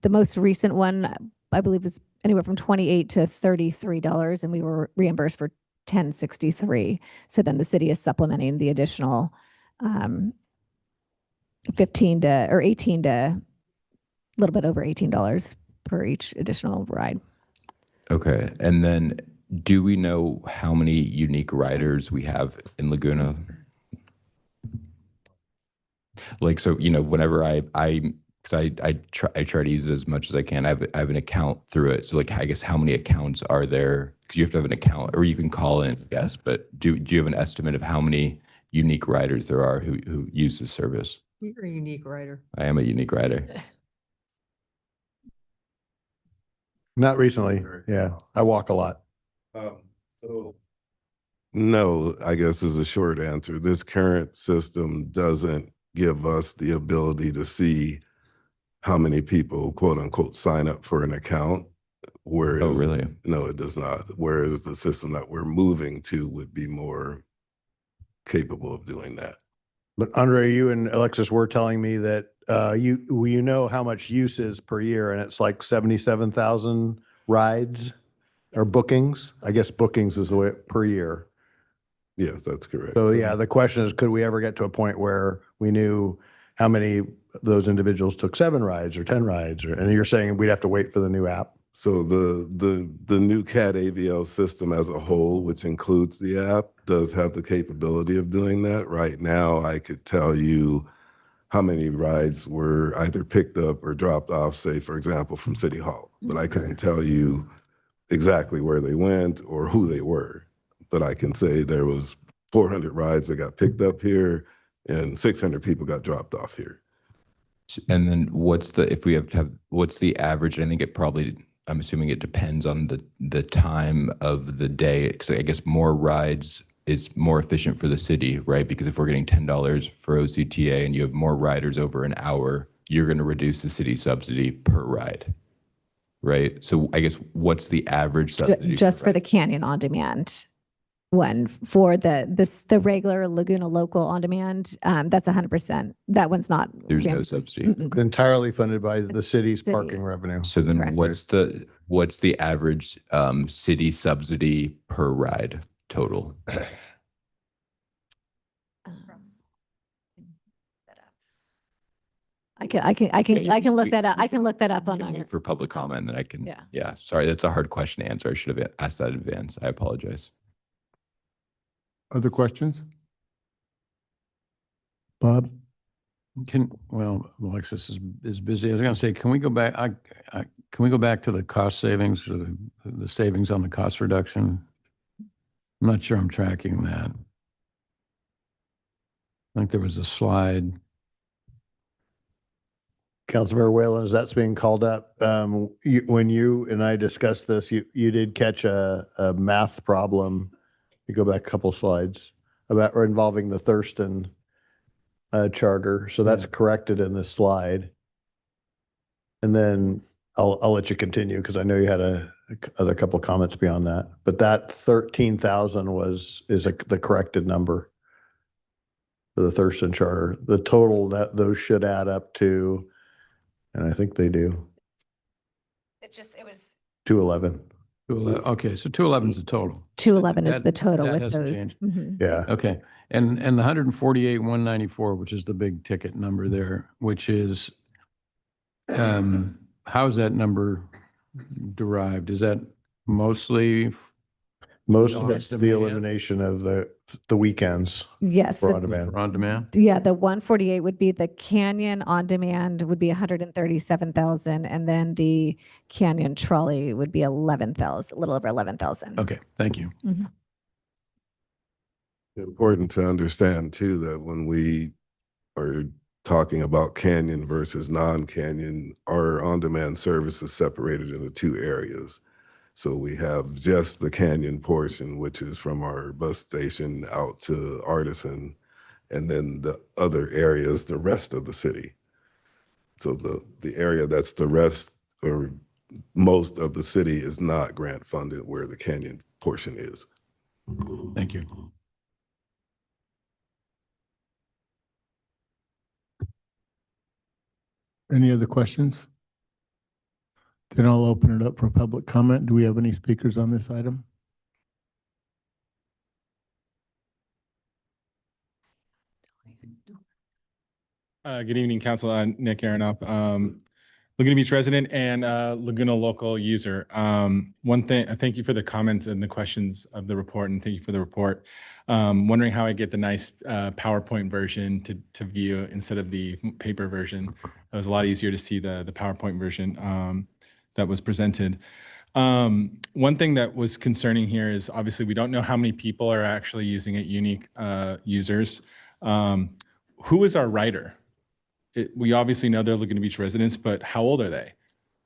The most recent one, I believe, was anywhere from $28 to $33, and we were reimbursed for $10.63. So then the city is supplementing the additional 15 to or 18 to a little bit over $18 per each additional ride. Okay. And then do we know how many unique riders we have in Laguna? Like, so, whenever I try to use it as much as I can. I have an account through it. So like, I guess how many accounts are there? Because you have to have an account, or you can call in, yes. But do you have an estimate of how many unique riders there are who use the service? You're a unique rider. I am a unique rider. Not recently. Yeah, I walk a lot. No, I guess is a short answer. This current system doesn't give us the ability to see how many people, quote unquote, sign up for an account. Whereas, Oh, really? No, it does not. Whereas the system that we're moving to would be more capable of doing that. But Andre, you and Alexis were telling me that you know how much use is per year, and it's like 77,000 rides or bookings. I guess bookings is the way per year. Yes, that's correct. So yeah, the question is, could we ever get to a point where we knew how many of those individuals took 7 rides or 10 rides? And you're saying we'd have to wait for the new app? So the new CAT AVL system as a whole, which includes the app, does have the capability of doing that. Right now, I could tell you how many rides were either picked up or dropped off, say, for example, from City Hall. But I couldn't tell you exactly where they went or who they were. But I can say there was 400 rides that got picked up here and 600 people got dropped off here. And then what's the average? I think I'm assuming it depends on the time of the day. Because I guess more rides is more efficient for the city, right? Because if we're getting $10 for OCTA and you have more riders over an hour, you're going to reduce the city subsidy per ride, right? So I guess what's the average subsidy? Just for the Canyon On Demand one. For the regular Laguna Local On Demand, that's 100%. That one's not. There's no subsidy. Entirely funded by the city's parking revenue. So then Correct. what's the average city subsidy per ride total? I can look that up. I can look that up on For public comment, then I can. Yeah. Yeah. Sorry, that's a hard question to answer. I should have asked that in advance. I apologize. Other questions? Bob? Well, Alexis is busy. I was going to say, can we go back? Can we go back to the cost savings or the savings on the cost reduction? I'm not sure I'm tracking that. I think there was a slide. Councilmember Whalen, as that's being called up, when you and I discussed this, you did catch a math problem. You go back a couple slides or involving the Thurston charter. So that's corrected in this slide. And then I'll let you continue because I know you had other couple of comments beyond that. But that 13,000 is the corrected number for the Thurston charter. The total that those should add up to, and I think they do, it was 211. Okay, so 211 is the total. 211 is the total that with hasn't those. changed. Mhm. Yeah. Okay, and the 148,194, which is the big ticket number there, which is, how is that number derived? Is that mostly Most of On it's the demand? elimination of the weekends Yes, for the- on demand. For on demand? yeah, the 148 would be the Canyon on demand would be 137,000, and then the Canyon trolley would be 11,000, a little over 11,000. Okay, thank you. Mhm. Important to understand too, that when we are talking about Canyon versus non-Canyon, our on-demand service is separated into two areas. So we have just the Canyon portion, which is from our bus station out to Artisan, and then the other area is the rest of the city. So the area that's the rest or most of the city is not grant funded, where the Canyon portion is. Thank you. Any other questions? Then I'll open it up for public comment. Do we have any speakers on this item? Good evening, Council. Nick Aronoff, Laguna Beach resident and Laguna local user. One thing, thank you for the comments and the questions of the report, and thank you for the report. Wondering how I get the nice PowerPoint version to view instead of the paper version. It was a lot easier to see the PowerPoint version that was presented. One thing that was concerning here is obviously we don't know how many people are actually using it, unique users. Who is our writer? We obviously know they're Laguna Beach residents, but how old are they?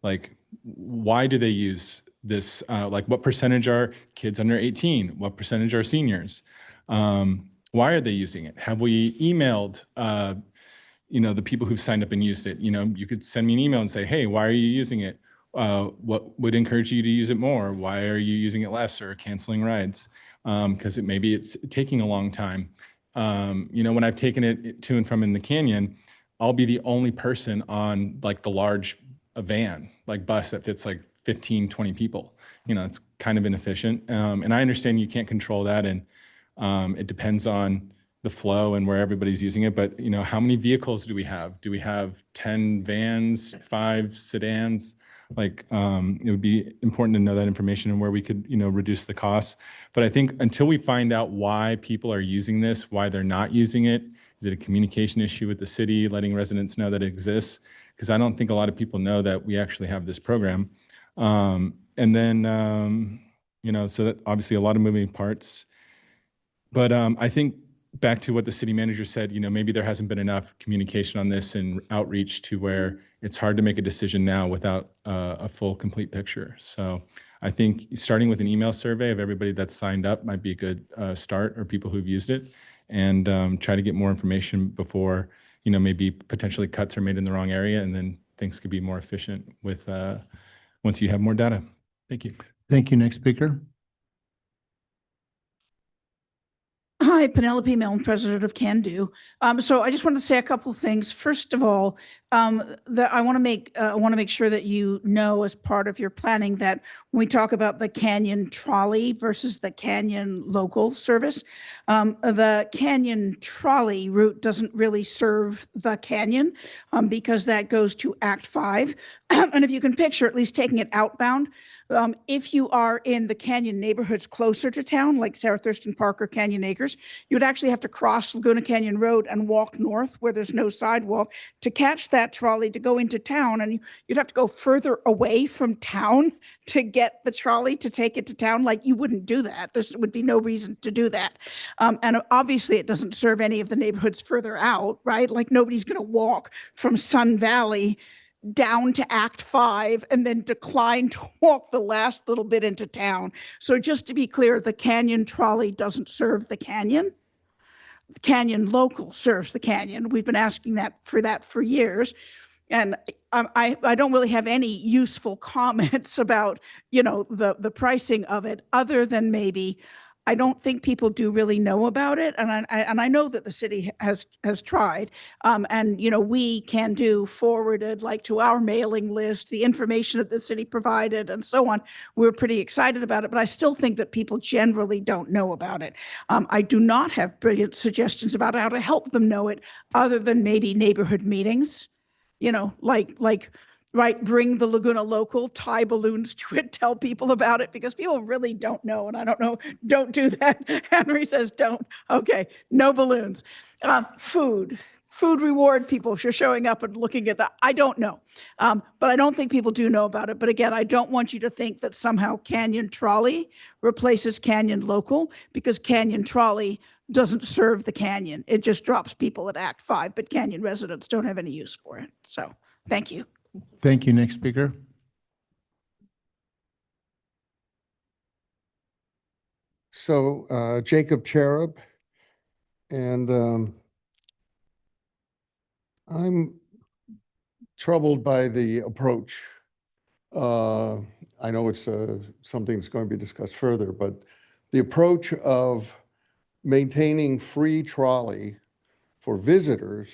Like, why do they use this? Like, what percentage are kids under 18? What percentage are seniors? Why are they using it? Have we emailed, the people who've signed up and used it? You could send me an email and say, hey, why are you using it? What would encourage you to use it more? Why are you using it less or canceling rides? Because maybe it's taking a long time. When I've taken it to and from in the Canyon, I'll be the only person on like the large van, like bus that fits like 15, 20 people. It's kind of inefficient. And I understand you can't control that. And it depends on the flow and where everybody's using it. But, how many vehicles do we have? Do we have 10 vans, 5 sedans? It would be important to know that information and where we could, reduce the costs. But I think until we find out why people are using this, why they're not using it, is it a communication issue with the city, letting residents know that it exists? Because I don't think a lot of people know that we actually have this program. So that obviously a lot of moving parts. But I think back to what the city manager said, maybe there hasn't been enough communication on this and outreach to where it's hard to make a decision now without a full, complete picture. So I think starting with an email survey of everybody that's signed up might be a good start, or people who've used it, and try to get more information before, maybe potentially cuts are made in the wrong area, and then things could be more efficient with once you have more data. Thank you. Thank you. Next speaker. Hi, Penelope Milne, president of Can Do. So I just wanted to say a couple of things. First of all, that I want to make sure that you know, as part of your planning, that when we talk about the Canyon trolley versus the Canyon local service, the Canyon trolley route doesn't really serve the Canyon because that goes to Act 5. And if you can picture, at least taking it outbound, if you are in the Canyon neighborhoods closer to town, like Sarah Thurston Park or Canyon Acres, you would actually have to cross Laguna Canyon Road and walk north where there's no sidewalk to catch that trolley to go into town. And you'd have to go further away from town to get the trolley to take it to town. Like, you wouldn't do that. There would be no reason to do that. And obviously it doesn't serve any of the neighborhoods further out, right? Like, nobody's going to walk from Sun Valley down to Act 5 and then decline to walk the last little bit into town. So just to be clear, the Canyon trolley doesn't serve the Canyon. The Canyon local serves the Canyon. We've been asking that for years. And I don't really have any useful comments about, the pricing of it, other than maybe I don't think people do really know about it. And I know that the city has tried. We Can Do forwarded to our mailing list the information that the city provided and so on. We're pretty excited about it, but I still think that people generally don't know about it. I do not have brilliant suggestions about how to help them know it, other than maybe neighborhood meetings, like right? Bring the Laguna local, tie balloons to it, tell people about it, because people really don't know. And I don't know, don't do that. Henry says, don't. Okay, no balloons. Food reward people if you're showing up and looking at that. I don't know. But I don't think people do know about it. But again, I don't want you to think that somehow Canyon Trolley replaces Canyon Local, because Canyon Trolley doesn't serve the canyon. It just drops people at Act 5, but Canyon residents don't have any use for it. So thank you. Thank you. Next speaker. So Jacob Cherub, and I'm troubled by the approach. I know it's something that's going to be discussed further, but the approach of maintaining free trolley for visitors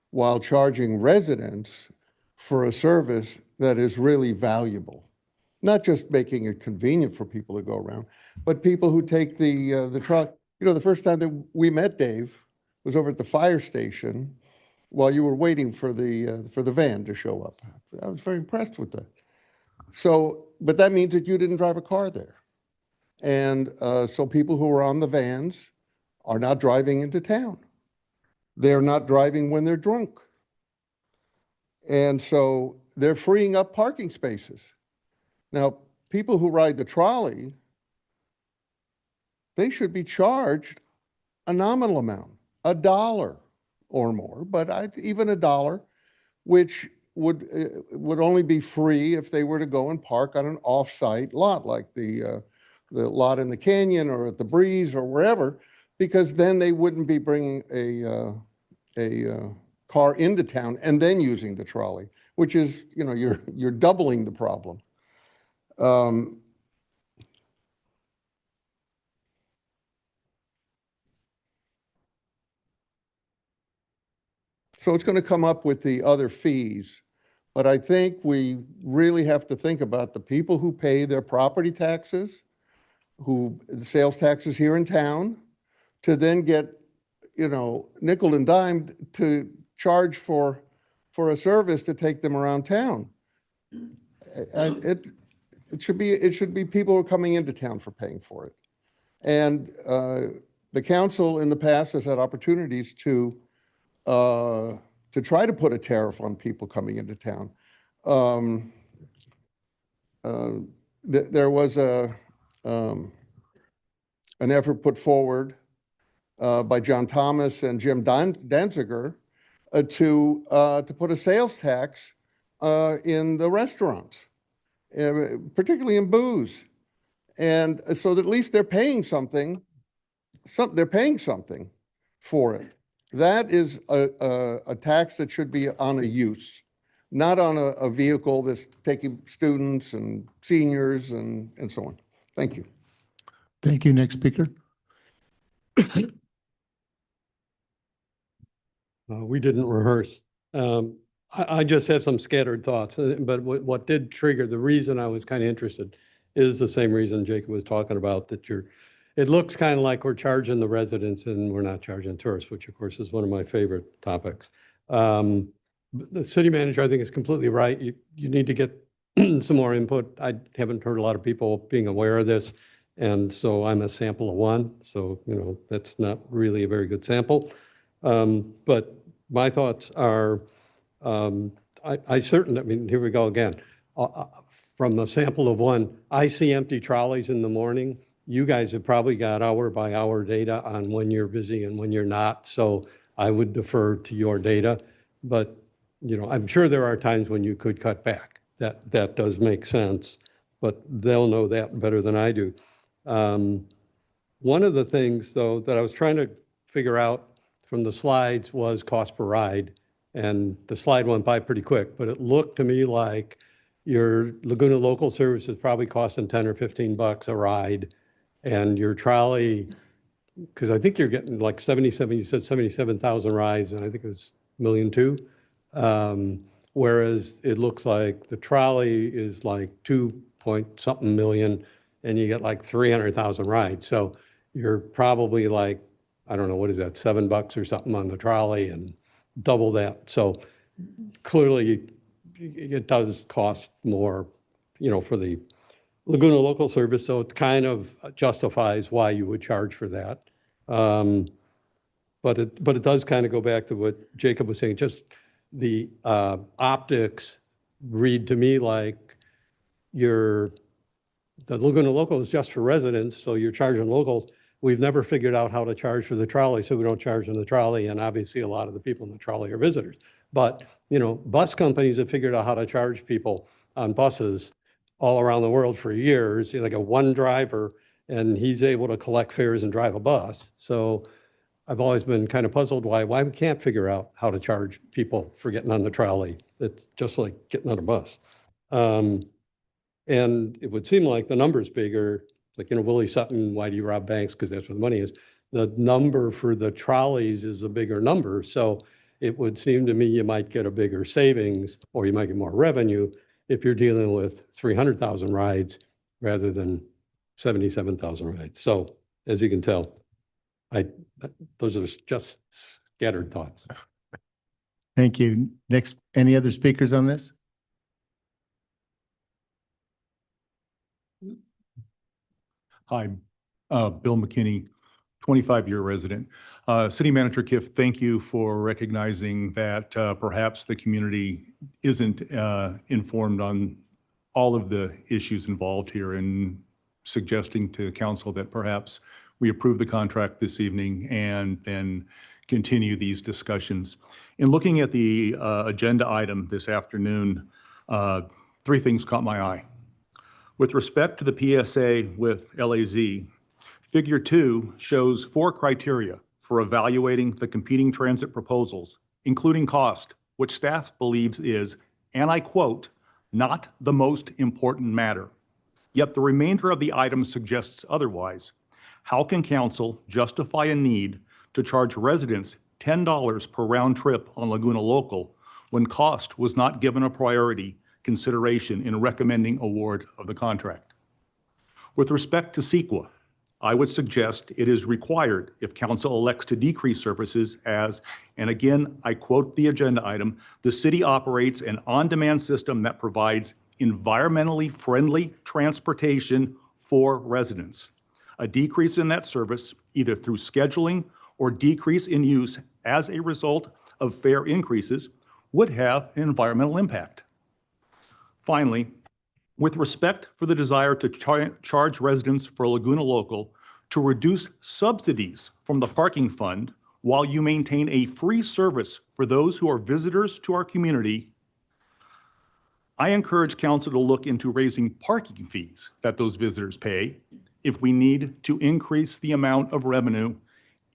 while charging residents for a service that is really valuable. Not just making it convenient for people to go around, but people who take the truck. You know, the first time that we met Dave was over at the fire station while you were waiting for the van to show up. I was very impressed with that. So, but that means that you didn't drive a car there. And so people who are on the vans are not driving into town. They're not driving when they're drunk. And so they're freeing up parking spaces. Now, people who ride the trolley, they should be charged a nominal amount, $1 or more, but even $1, which would only be free if they were to go and park on an off-site lot, like the lot in the canyon or at the Breeze or wherever, because then they wouldn't be bringing a car into town and then using the trolley, which is, you know, you're doubling the problem. So it's going to come up with the other fees, but I think we really have to think about the people who pay their property taxes, the sales taxes here in town, to then get, you know, nickel and dimed to charge for a service to take them around town. It should be people who are coming into town for paying for it. And the council in the past has had opportunities to try to put a tariff on people coming into town. There was an effort put forward by John Thomas and Jim Danziger to put a sales tax in the restaurants, particularly in booze, and so that at least they're paying something. They're paying something for it. That is a tax that should be on a use, not on a vehicle that's taking students and seniors and so on. Thank you. Thank you. Next speaker. We didn't rehearse. I just have some scattered thoughts, but what did trigger, the reason I was kind of interested is the same reason Jacob was talking about, that it looks kind of like we're charging the residents and we're not charging tourists, which of course is one of my favorite topics. The city manager, I think, is completely right. You need to get some more input. I haven't heard a lot of people being aware of this. And so I'm a sample of one. So, you know, that's not really a very good sample. But my thoughts are, I mean, here we go again. From a sample of one, I see empty trolleys in the morning. You guys have probably got hour by hour data on when you're busy and when you're not. So I would defer to your data. But, you know, I'm sure there are times when you could cut back. That does make sense, but they'll know that better than I do. One of the things, though, that I was trying to figure out from the slides was cost per ride. And the slide went by pretty quick, but it looked to me like your Laguna local service is probably costing 10 or 15 bucks a ride. And your trolley, because I think you're getting like 77, you said 77,000 rides, and I think it was 1.2 million. Whereas it looks like the trolley is like 2-point-something million, and you get like 300,000 rides. So you're probably like, I don't know, what is that, $7 or something on the trolley and double that. So clearly it does cost more, for the Laguna Local Service, so it kind of justifies why you would charge for that. But it does kind of go back to what Jacob was saying, just the optics read to me like the Laguna Local is just for residents, so you're charging locals. We've never figured out how to charge for the trolley, so we don't charge on the trolley, and obviously a lot of the people in the trolley are visitors. But, bus companies have figured out how to charge people on buses all around the world for years. Like a one driver, and he's able to collect fares and drive a bus. So I've always been kind of puzzled why we can't figure out how to charge people for getting on the trolley. It's just like getting on a bus. And it would seem like the number's bigger, like, Willie Sutton, why do you rob banks? Because that's where the money is. The number for the trolleys is a bigger number. So it would seem to me you might get a bigger savings, or you might get more revenue if you're dealing with 300,000 rides rather than 77,000 rides. So as you can tell, those are just scattered thoughts. Thank you. Next, any other speakers on this? Hi, Bill McKinney, 25-year resident. City Manager Kiff, thank you for recognizing that perhaps the community isn't informed on all of the issues involved here, and suggesting to council that perhaps we approve the contract this evening and then continue these discussions. In looking at the agenda item this afternoon, three things caught my eye. With respect to the PSA with LAZ, Figure 2 shows 4 criteria for evaluating the competing transit proposals, including cost, which staff believes is, and I quote, "not the most important matter." Yet the remainder of the item suggests otherwise. How can council justify a need to charge residents $10 per round trip on Laguna Local when cost was not given a priority consideration in recommending award of the contract? With respect to CEQA, I would suggest it is required if council elects to decrease services as, and again, I quote the agenda item, "the city operates an on-demand system that provides environmentally friendly transportation for residents." A decrease in that service, either through scheduling or decrease in use as a result of fare increases, would have an environmental impact. Finally, with respect for the desire to charge residents for Laguna Local to reduce subsidies from the parking fund while you maintain a free service for those who are visitors to our community, I encourage council to look into raising parking fees that those visitors pay if we need to increase the amount of revenue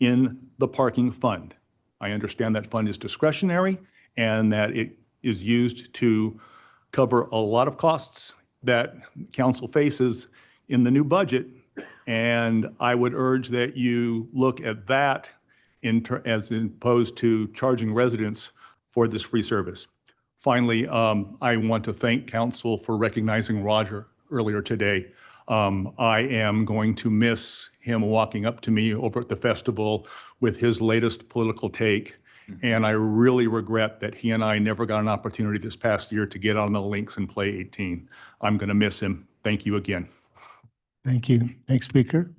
in the parking fund. I understand that fund is discretionary and that it is used to cover a lot of costs that council faces in the new budget. And I would urge that you look at that as opposed to charging residents for this free service. Finally, I want to thank council for recognizing Roger earlier today. I am going to miss him walking up to me over at the festival with his latest political take. And I really regret that he and I never got an opportunity this past year to get on the links and play 18. I'm going to miss him. Thank you again. Thank you. Next speaker.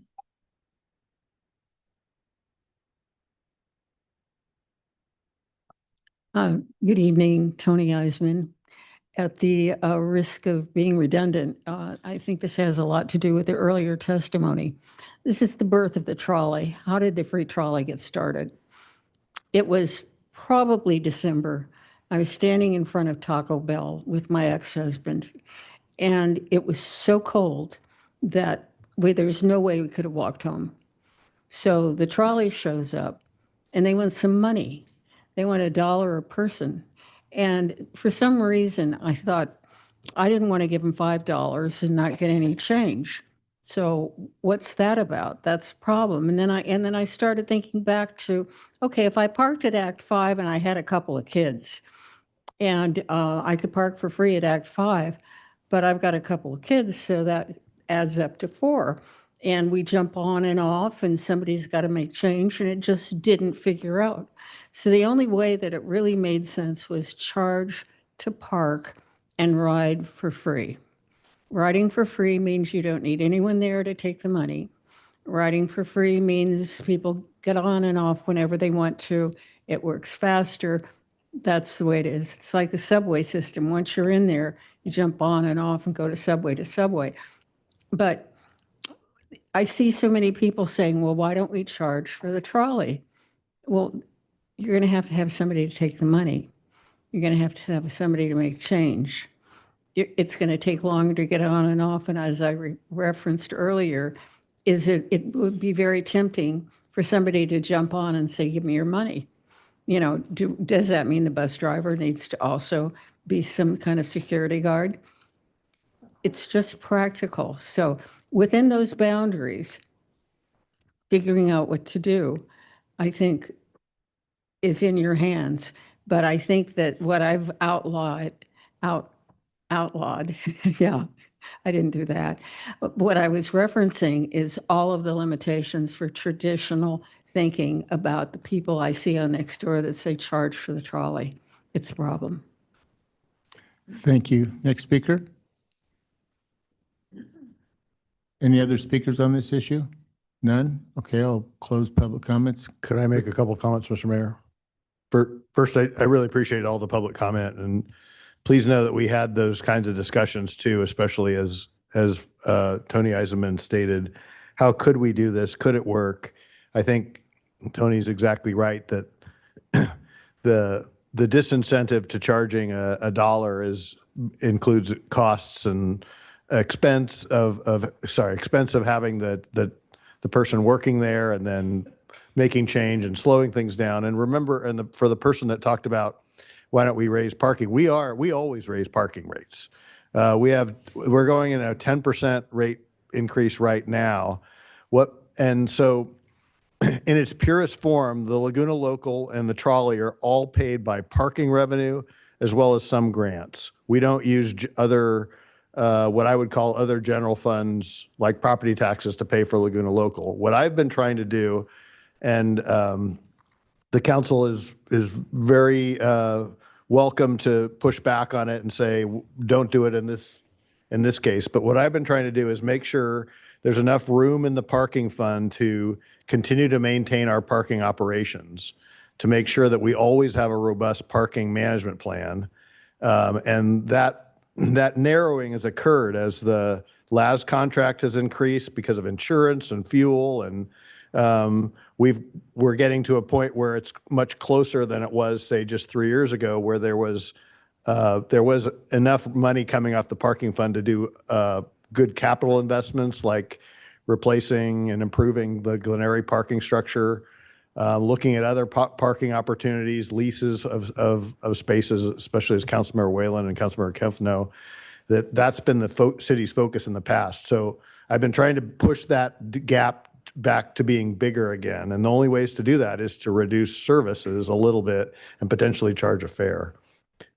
Good evening, Tony Eisman. At the risk of being redundant, I think this has a lot to do with the earlier testimony. This is the birth of the trolley. How did the free trolley get started? It was probably December. I was standing in front of Taco Bell with my ex-husband, and it was so cold that there was no way we could have walked home. So the trolley shows up, and they want some money. They want $1 a person. And for some reason, I thought I didn't want to give them $5 and not get any change. So what's that about? That's a problem. And then I started thinking back to, okay, if I parked at Act 5 and I had a couple of kids, and I could park for free at Act 5, but I've got a couple of kids, so that adds up to 4. And we jump on and off, and somebody's got to make change, and it just didn't figure out. So the only way that it really made sense was charge to park and ride for free. Riding for free means you don't need anyone there to take the money. Riding for free means people get on and off whenever they want to. It works faster. That's the way it is. It's like the subway system. Once you're in there, you jump on and off and go to subway. But I see so many people saying, well, why don't we charge for the trolley? Well, you're going to have somebody to take the money. You're going to have somebody to make change. It's going to take longer to get on and off. And as I referenced earlier, it would be very tempting for somebody to jump on and say, give me your money. You know, does that mean the bus driver needs to also be some kind of security guard? It's just practical. So within those boundaries, figuring out what to do, I think, is in your hands. But I think that what I've outlawed, yeah, I didn't do that. What I was referencing is all of the limitations for traditional thinking about the people I see on Nextdoor that say charge for the trolley. It's a problem. Thank you. Next speaker. Any other speakers on this issue? None? Okay, I'll close public comments. Could I make a couple of comments, Mr. Mayor? First, I really appreciate all the public comment, and please know that we had those kinds of discussions too, especially as Tony Eisenman stated, how could we do this? Could it work? I think Tony's exactly right that the disincentive to charging a dollar includes costs and expense of having the person working there and then making change and slowing things down. And remember, for the person that talked about why don't we raise parking, we always raise parking rates. We're going in a 10% rate increase right now. And so in its purest form, the Laguna Local and the trolley are all paid by parking revenue as well as some grants. We don't use other, what I would call other general funds like property taxes to pay for Laguna Local. What I've been trying to do, and the council is very welcome to push back on it and say, don't do it in this case. But what I've been trying to do is make sure there's enough room in the parking fund to continue to maintain our parking operations, to make sure that we always have a robust parking management plan. And that narrowing has occurred as the LAS contract has increased because of insurance and fuel, and we're getting to a point where it's much closer than it was, say, just 3 years ago, where there was enough money coming off the parking fund to do good capital investments like replacing and improving the Glen Eyrie parking structure, looking at other parking opportunities, leases of spaces, especially as Councilmember Whalen and Councilmember Kempf know, that's been the city's focus in the past. So I've been trying to push that gap back to being bigger again. And the only ways to do that is to reduce services a little bit and potentially charge a fare.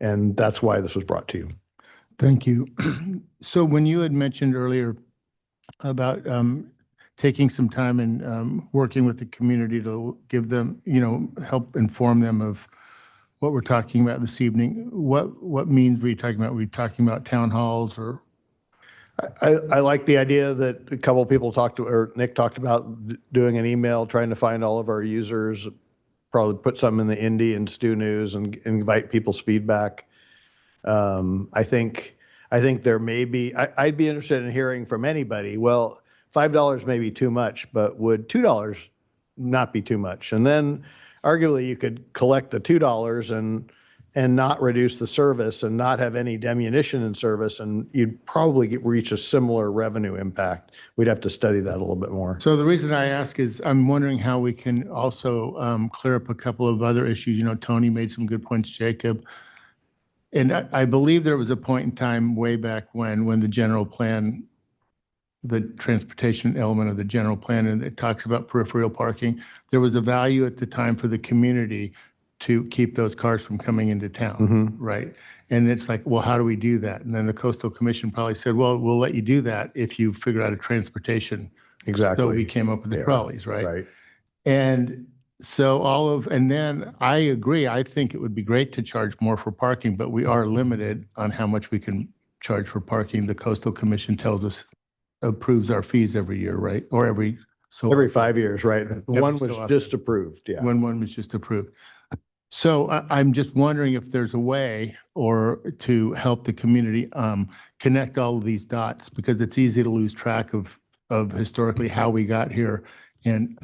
And that's why this was brought to you. Thank you. So when you had mentioned earlier about taking some time and working with the community to give them, help inform them of what we're talking about this evening, what means were you talking about? Were you talking about town halls or? I like the idea that a couple of people Nick talked about doing an email, trying to find all of our users, probably put some in the Indy and Stu News and invite people's feedback. I think there may be, I'd be interested in hearing from anybody. Well, $5 may be too much, but would $2 not be too much? And then arguably you could collect the $2 and not reduce the service and not have any diminution in service, and you'd probably reach a similar revenue impact. We'd have to study that a little bit more. So the reason I ask is I'm wondering how we can also clear up a couple of other issues. Tony made some good points, Jacob. And I believe there was a point in time way back when the general plan, the transportation element of the general plan, and it talks about peripheral parking, there was a value at the time for the community to keep those cars from coming into town, right? And it's like, well, how do we do that? And then the Coastal Commission probably said, well, we'll let you do that if you figure out a transportation. Exactly. So we came up with the trolleys, right? Right. And So and then I agree, I think it would be great to charge more for parking, but we are limited on how much we can charge for parking. The Coastal Commission tells us, approves our fees every year, right? Or every Every 5 years, right? One so was often. just approved, yeah. When one was just approved. So I'm just wondering if there's a way or to help the community connect all of these dots, because it's easy to lose track of historically how we got here. And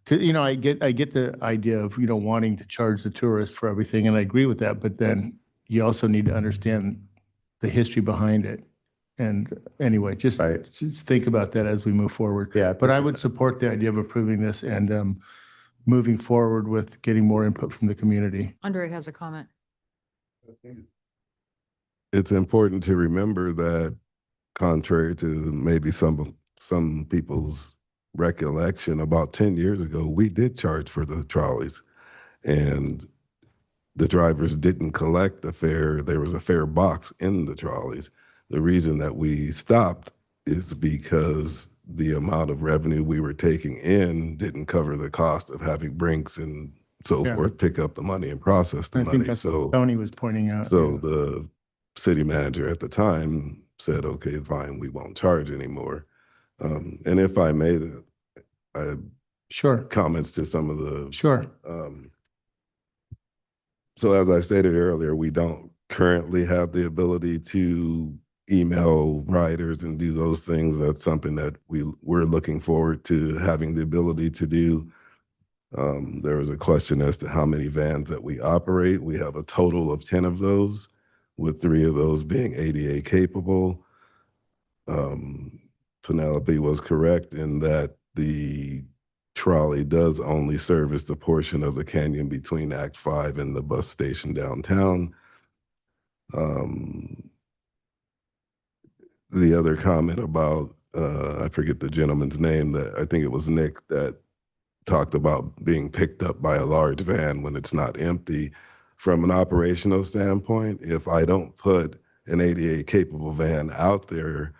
'cause, you know, I get the idea of, you know, wanting to charge the tourist for everything, and I agree with that, but then you also need to understand the history behind it. And anyway, just think about that as we move forward. Yeah. But I would support the idea of approving this and moving forward with getting more input from the community. Andre has a comment. It's important to remember that, contrary to maybe some people's recollection, about 10 years ago, we did charge for the trolleys, and the drivers didn't collect the fare. There was a fare box in the trolleys. The reason that we stopped is because the amount of revenue we were taking in didn't cover the cost of having Brinks and so Yeah. forth pick up the money and process the I money. think that's what Tony was pointing out. So the city manager at the time said, okay, fine, we won't charge anymore. And if I may, I Sure. comments to some of the. Sure. So as I stated earlier, we don't currently have the ability to email riders and do those things. That's something that we're looking forward to having the ability to do. There was a question as to how many vans that we operate. We have a total of 10 of those, with 3 of those being ADA capable. Penelope was correct in that the trolley does only service the portion of the canyon between Act 5 and the bus station downtown. The other comment about, I forget the gentleman's name, that I think it was Nick, that talked about being picked up by a large van when it's not empty. From an operational standpoint, if I don't put an ADA capable van out there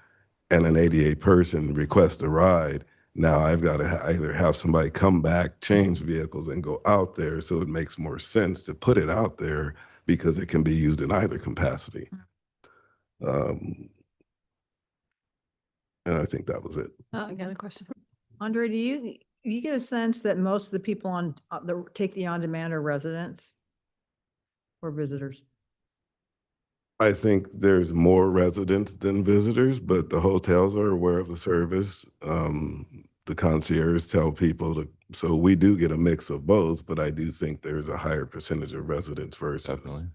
and an ADA person requests a ride, now I've got to either have somebody come back, change vehicles, and go out there. So it makes more sense to put it out there because it can be used in either capacity. And I think that was it. I got a question. Andre, do you get a sense that most of the people on take the on-demand are residents or visitors? I think there's more residents than visitors, but the hotels are aware of the service. The concierge tell people to, so we do get a mix of both, but I do think there's a higher percentage of residents versus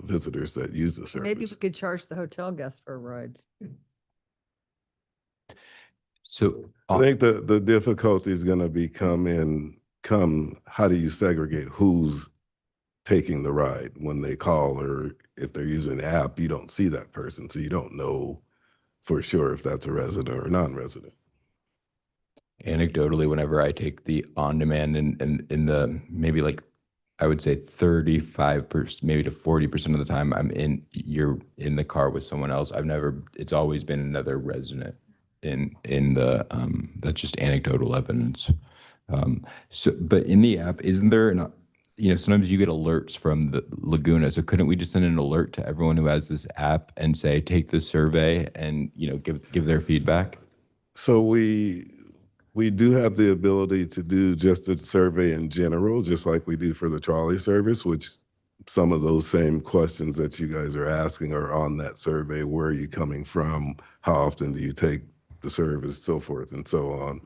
visitors that use the service. Maybe we could charge the hotel guests for rides. So I think the difficulty is going to come, how do you segregate who's taking the ride when they call, or if they're using the app, you don't see that person. So you don't know for sure if that's a resident or non-resident. Anecdotally, whenever I take the on-demand and in the maybe like I would say 35%, maybe to 40% of the time you're in the car with someone else. It's always been another resident in the that's just anecdotal evidence. But in the app, isn't there sometimes you get alerts from the Laguna. So couldn't we just send an alert to everyone who has this app and say, take this survey and, give their feedback? So we do have the ability to do just a survey in general, just like we do for the trolley service, which some of those same questions that you guys are asking are on that survey. Where are you coming from? How often do you take the service? So forth and so on.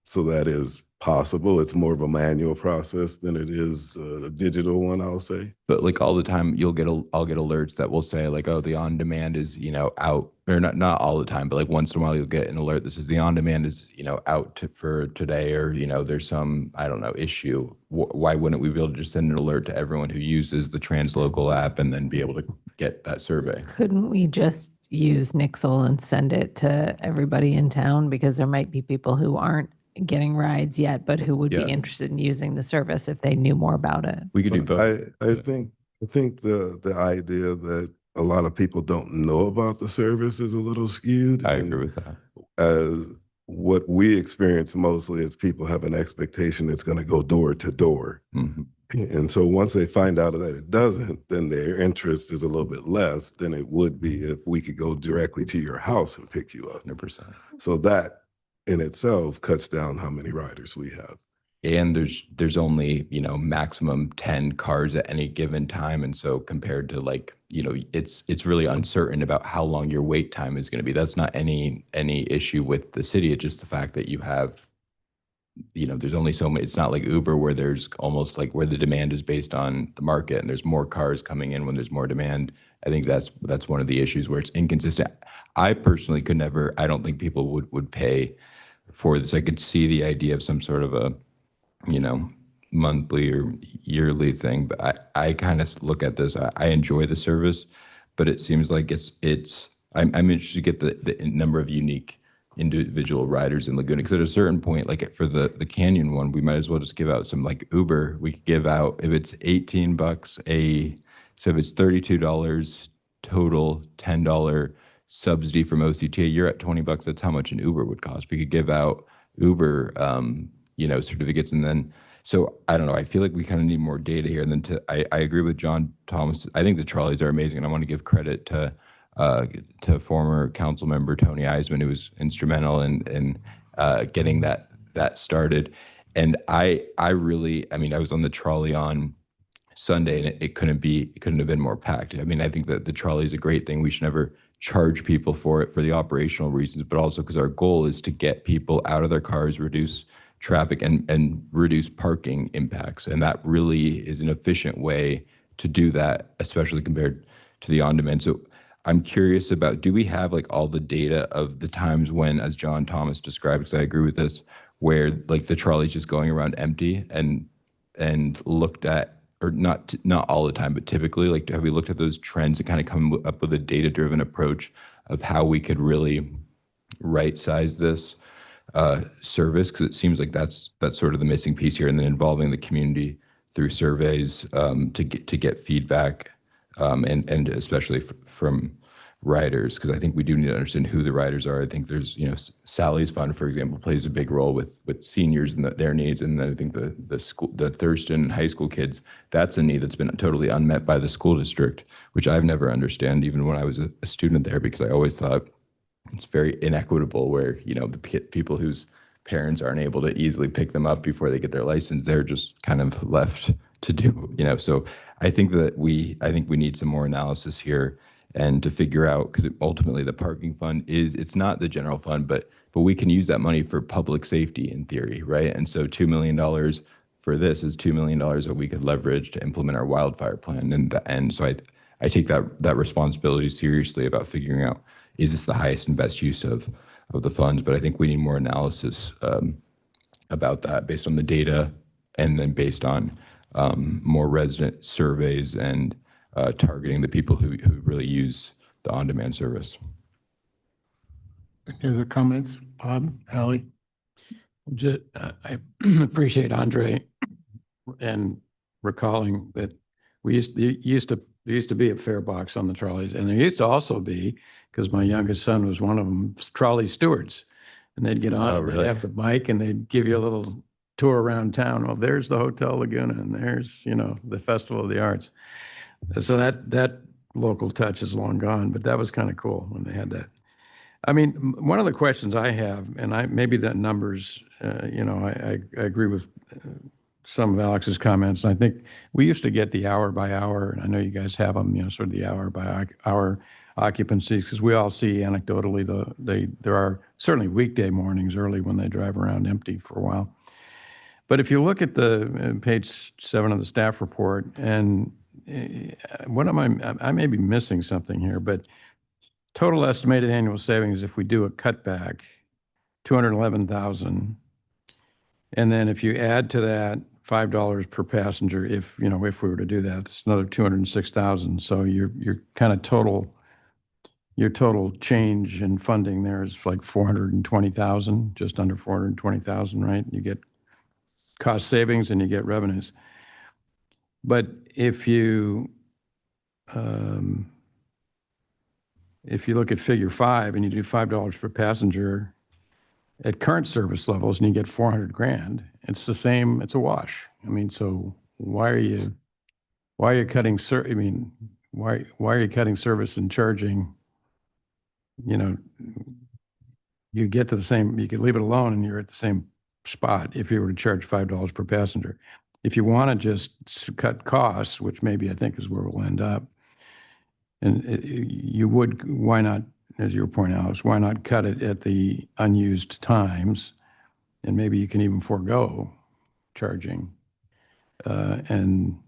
So that is possible. It's more of a manual process than it is a digital one, I'll say. But like all the time, I'll get alerts that will say like, oh, the on demand is, out, or not all the time, but like once in a while you'll get an alert that says the on demand is, out for today, or, there's some, I don't know, issue. Why wouldn't we be able to just send an alert to everyone who uses the Translocal app and then be able to get that survey? Couldn't we just use Nixle and send it to everybody in town? Because there might be people who aren't getting rides yet, but who would be interested in using the service if they knew more about it. We could do both. I think the idea that a lot of people don't know about the service is a little skewed. I agree with that. what we experience mostly is people have an expectation it's going to go door to door. And so once they find out that it doesn't, then their interest is a little bit less than it would be if we could go directly to your house and pick you up. 100%. So that in itself cuts down how many riders we have. And there's only, you know, maximum 10 cars at any given time. And so compared to like, you know, it's really uncertain about how long your wait time is going to be. That's not any issue with the city. It's just the fact that you have, you know, there's only so many. It's not like Uber where there's almost like where the demand is based on the market and there's more cars coming in when there's more demand. I think that's one of the issues where it's inconsistent. I personally could never, I don't think people would pay for this. I could see the idea of some sort of a, you know, monthly or yearly thing, but I kind of look at this. I enjoy the service, but it seems like I'm interested to get the number of unique individual riders in Laguna, because at a certain point, like for the Canyon one, we might as well just give out some like Uber. We could give out, if it's $18 so if it's $32 total, $10 subsidy from OCTA, you're at $20. That's how much an Uber would cost. We could give out Uber, you know, certificates. And then, so I don't know, I feel like we kind of need more data here. And then I agree with John Thomas. I think the trolleys are amazing. And I want to give credit to former council member Tony Eisman, who was instrumental in getting that started. And I mean, I was on the trolley on Sunday and it couldn't have been more packed. I mean, I think that the trolley is a great thing. We should never charge people for it for the operational reasons, but also because our goal is to get people out of their cars, reduce traffic and reduce parking impacts. And that really is an efficient way to do that, especially compared to the on-demand. So I'm curious about, do we have like all the data of the times when, as John Thomas described, because I agree with this, where like the trolley's just going around empty and looked at, or not all the time, but typically, like, have we looked at those trends and kind of come up with a data-driven approach of how we could really right-size this service? Because it seems like that's sort of the missing piece here, and then involving the community through surveys to get feedback, and especially from riders, because I think we do need to understand who the riders are. I think there's, you know, Sally's Fund, for example, plays a big role with seniors and their needs, and then I think the Thurston high school kids, that's a need that's been totally unmet by the school district, which I've never understood even when I was a student there, because I always thought it's very inequitable where, you know, the people whose parents aren't able to easily pick them up before they get their license, they're just kind of left to do, you know. So I think we need some more analysis here and to figure out, because ultimately the parking fund it's not the general fund, but we can use that money for public safety in theory, right? And so $2 million for this is $2 million that we could leverage to implement our wildfire plan. And so I take that responsibility seriously about figuring out, is this the highest and best use of the funds? But I think we need more analysis about that based on the data, and then based on more resident surveys and targeting the people who really use the on-demand service. Any other comments? Bob, Ally? I appreciate Andre and recalling that there used to be a fare box on the trolleys, and there used to also be, because my youngest son was one of them, trolley stewards, and they'd get on, they'd have the mic, and they'd give you a little tour around town. Well, there's the Hotel Laguna, and there's, you know, the Festival of the Arts. So that local touch is long gone, but that was kind of cool when they had that. I mean, one of the questions I have, and maybe that numbers, you know, I agree with some of Alex's comments, and I think we used to get the hour by hour, and I know you guys have them, you know, sort of the hour by hour occupancies, because we all see anecdotally there are certainly weekday mornings early when they drive around empty for a while. But if you look at the page 7 of the staff report, and I may be missing something here, but total estimated annual savings, if we do a cutback, 211,000. And then if you add to that $5 per passenger, if we were to do that, it's another 206,000. So your kind of total change in funding there is like 420,000, just under 420,000, right? You get cost savings and you get revenues. But if you look at figure 5 and you do $5 per passenger, at current service levels and you get 400 grand, it's the same, it's a wash. I mean, so why are you cutting why are you cutting service and charging, you know, you get to the same, you could leave it alone and you're at the same spot if you were to charge $5 per passenger. If you want to just cut costs, which maybe I think is where we'll end up, and you would, why not, as you were pointing out, why not cut it at the unused times? And maybe you can even forego charging and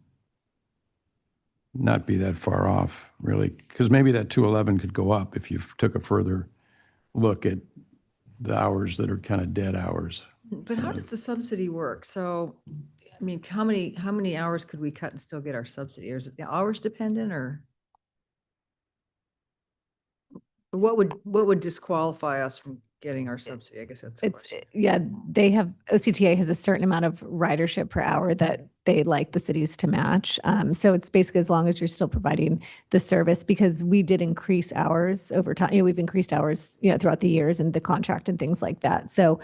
not be that far off, really. Because maybe that 211 could go up if you took a further look at the hours that are kind of dead hours. But how does the subsidy work? So, I mean, how many hours could we cut and still get our subsidy? Or is it the hours dependent, or? What would disqualify us from getting our subsidy? I guess that's the question. Yeah, OCTA has a certain amount of ridership per hour that they like the cities to match. So it's basically as long as you're still providing the service, because we did increase hours over time. We've increased hours, throughout the years and the contract and things like that. So,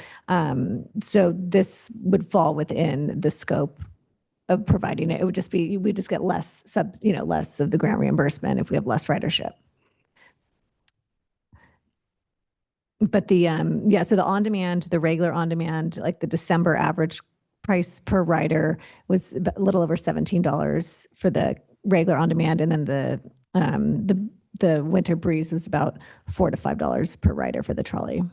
so this would fall within the scope of providing it. It would just be, we just get less less of the grant reimbursement if we have less ridership. But so the on-demand, the regular on-demand, like the December average price per rider was a little over $17 for the regular on-demand. And then the Winter Breeze was about $4 to $5 per rider for the trolley.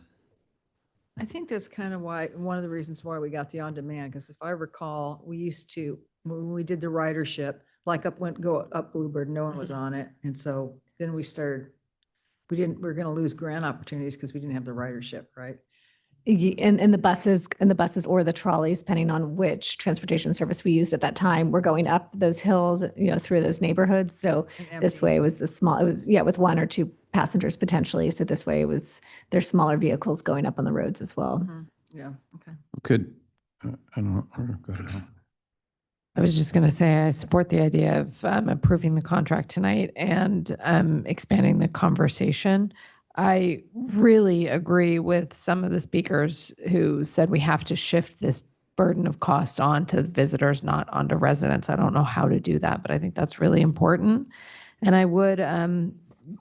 I think that's kind of one of the reasons why we got the on-demand, because if I recall, we used to, when we did the ridership, like go up Bluebird, no one was on it. And so then we started, we're going to lose grant opportunities because we didn't have the ridership, right? And the buses or the trolleys, depending on which transportation service we used at that time, were going up those hills, through those neighborhoods. So this way it was with one or two passengers potentially. So this way there's smaller vehicles going up on the roads as well. Mm-hmm. Yeah. Okay. I don't know. Go ahead. I was just going to say, I support the idea of approving the contract tonight and expanding the conversation. I really agree with some of the speakers who said we have to shift this burden of cost onto visitors, not onto residents. I don't know how to do that, but I think that's really important. And I would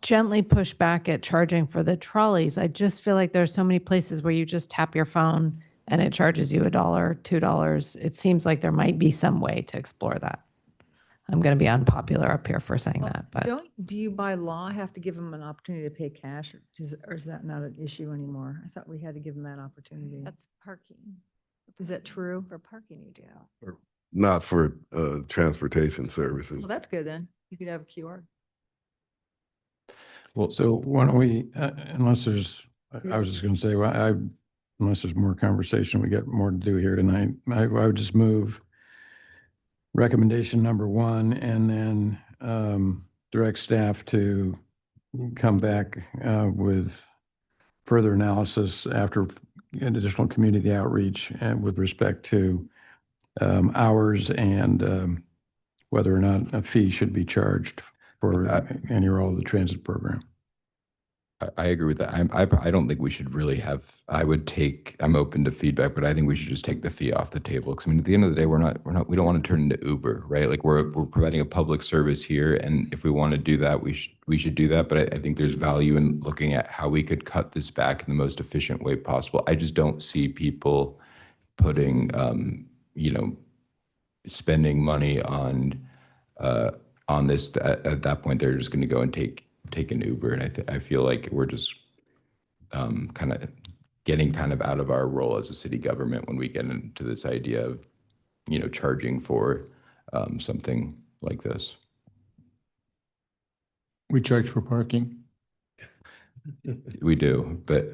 gently push back at charging for the trolleys. I just feel like there's so many places where you just tap your phone and it charges you $1, $2. It seems like there might be some way to explore that. I'm going to be unpopular up here for saying that, but Do you by law have to give them an opportunity to pay cash, or is that not an issue anymore? I thought we had to give them that opportunity. That's parking. Is that true? For parking, you do. Not for transportation services. Well, that's good then. You could have a QR. Well, so why don't we, unless there's, I was just going to say, unless there's more conversation, we got more to do here tonight. I would just move recommendation number 1 and then direct staff to come back with further analysis after additional community outreach and with respect to hours and whether or not a fee should be charged for any or all of the transit program. I agree with that. I don't think we should really have, I'm open to feedback, but I think we should just take the fee off the table. Because I mean, at the end of the day, we don't want to turn into Uber, right? Like we're providing a public service here. And if we want to do that, we should do that. But I think there's value in looking at how we could cut this back in the most efficient way possible. I just don't see people putting, spending money on this. At that point, they're just going to go and take an Uber. And I feel like we're just kind of getting out of our role as a city government when we get into this idea of, charging for something like this. We charge for parking. We do, but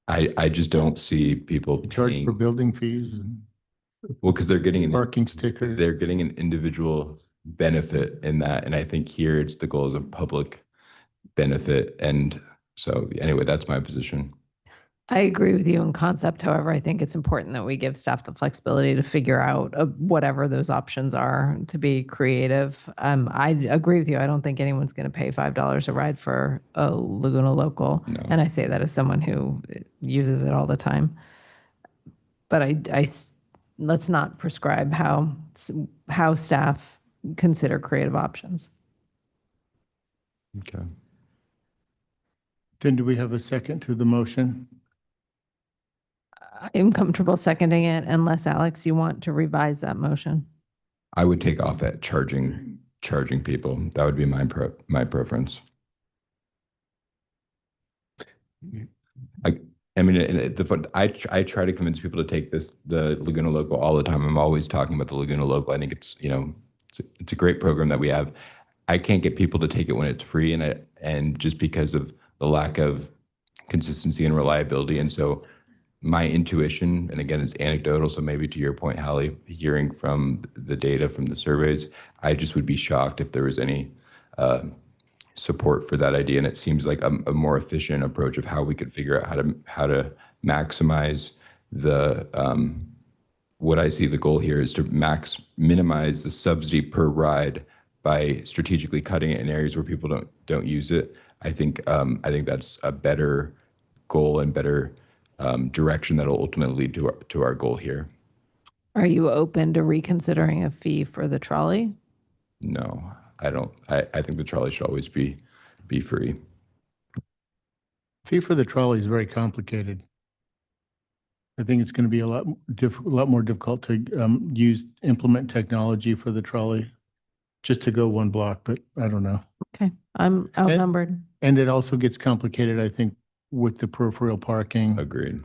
I just don't see people Charge for building fees. Well, because they're getting parking stickers. They're getting an individual benefit in that. And I think here it's the goals of public benefit. And so anyway, that's my position. I agree with you in concept. However, I think it's important that we give staff the flexibility to figure out whatever those options are to be creative. I agree with you. I don't think anyone's going to pay $5 a ride for a Laguna Local. No. And I say that as someone who uses it all the time. But let's not prescribe how staff consider creative options. Okay. Then do we have a second to the motion? I'm comfortable seconding it unless, Alex, you want to revise that motion. I would take off at charging people. That would be my preference. I mean, I try to convince people to take the Laguna Local all the time. I'm always talking about the Laguna Local. I think it's a great program that we have. I can't get people to take it when it's free, and just because of the lack of consistency and reliability. And so my intuition, and again, it's anecdotal, so maybe to your point, Hallie, hearing from the data from the surveys, I just would be shocked if there was any support for that idea. And it seems like a more efficient approach of how we could figure out how to maximize the what I see the goal here is to minimize the subsidy per ride by strategically cutting it in areas where people don't use it. I think that's a better goal and better direction that will ultimately lead to our goal here. Are you open to reconsidering a fee for the trolley? No, I don't. I think the trolley should always be free. Fee for the trolley is very complicated. I think it's going to be a lot more difficult to implement technology for the trolley just to go one block, but I don't know. Okay, I'm outnumbered. And it also gets complicated, I think, with the peripheral parking. Agreed.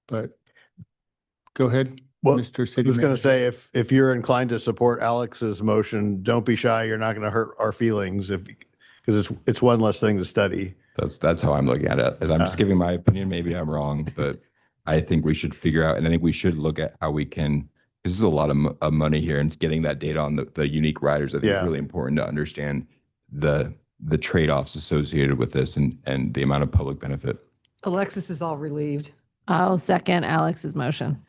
But go ahead, Well, Mr. City I was going to Manager. say, if you're inclined to support Alex's motion, don't be shy. You're not going to hurt our feelings because it's one less thing to study. That's how I'm looking at it. I'm just giving my opinion. Maybe I'm wrong, but I think we should figure out, and I think we should look at how we can. This is a lot of money here, and getting that data on the unique riders, I think, is really important to understand the trade-offs associated with this and the amount of public benefit. Alexis is all relieved. I'll second Alex's motion.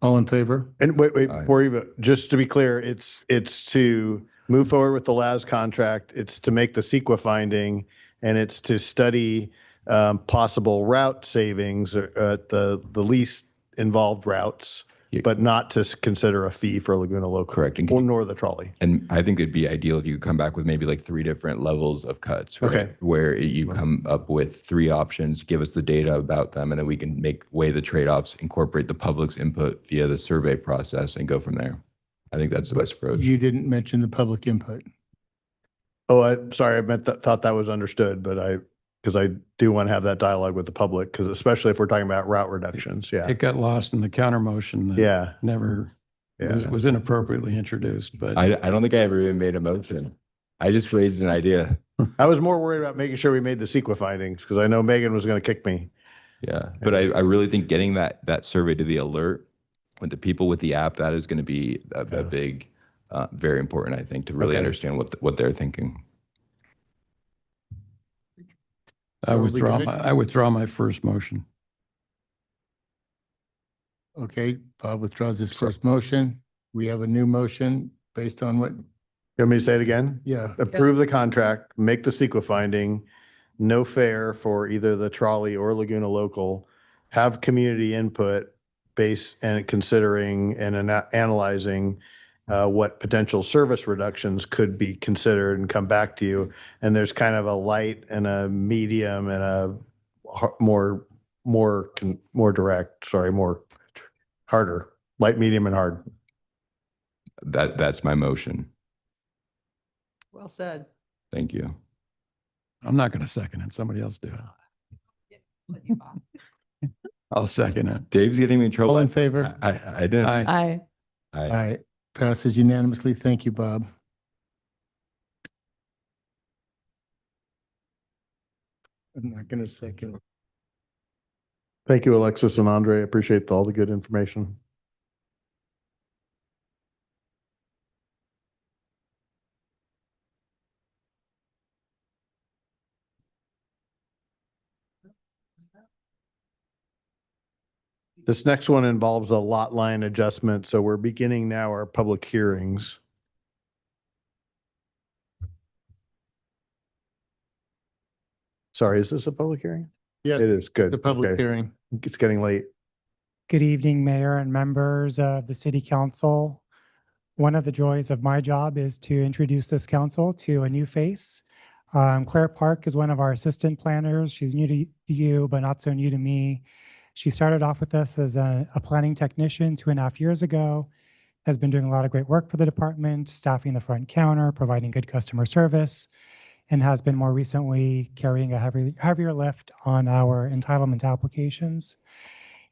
All in favor? And wait, before you vote, just to be clear, it's to move forward with the LAS contract. It's to make the CEQA finding, and it's to study possible route savings at the least involved routes, but not to consider a fee for Laguna Local. Correct. And nor the trolley. And I think it'd be ideal if you could come back with maybe like 3 different levels of cuts, right? Okay. Where you come up with 3 options, give us the data about them, and then we can weigh the trade-offs, incorporate the public's input via the survey process, and go from there. I think that's the best approach. You didn't mention the public input. Oh, sorry, I thought that was understood, but because I do want to have that dialogue with the public, because especially if we're talking about route reductions, yeah. It got lost in the counter motion that never was inappropriately introduced, but I don't think I ever even made a motion. I just raised an idea. I was more worried about making sure we made the CEQA findings, because I know Megan was going to kick me. Yeah, but I really think getting that survey to the alert with the people with the app, that is going to be a big, very important, I think, to really understand what they're thinking. So are we good? I withdraw my first motion. Okay, Bob withdraws his first motion. We have a new motion based on what? You want me to say it again? Yeah. Approve the contract, make the CEQA finding, no fare for either the trolley or Laguna Local, have community input based and considering and analyzing what potential service reductions could be considered, and come back to you. And there's kind of a light and a medium and a more harder, light, medium, and hard. That's my motion. Well said. Thank you. I'm not going to second it. Somebody else do it. I'll second it. Dave's getting me in trouble. All in favor? I did. Aye. All right, passes unanimously. Thank you, Bob. I'm not going to second. Thank you, Alexis and Andre. Appreciate all the good information. This next one involves a lot line adjustment, so we're beginning now our public hearings. Sorry, is this a public hearing? Yeah, It is, good. the public Okay. hearing. It's getting late. Good evening, Mayor and members of the City Council. One of the joys of my job is to introduce this council to a new face. Claire Park is one of our assistant planners. She's new to you, but not so new to me. She started off with us as a planning technician 2.5 years ago, has been doing a lot of great work for the department, staffing the front counter, providing good customer service, and has been more recently carrying a heavier lift on our entitlement applications.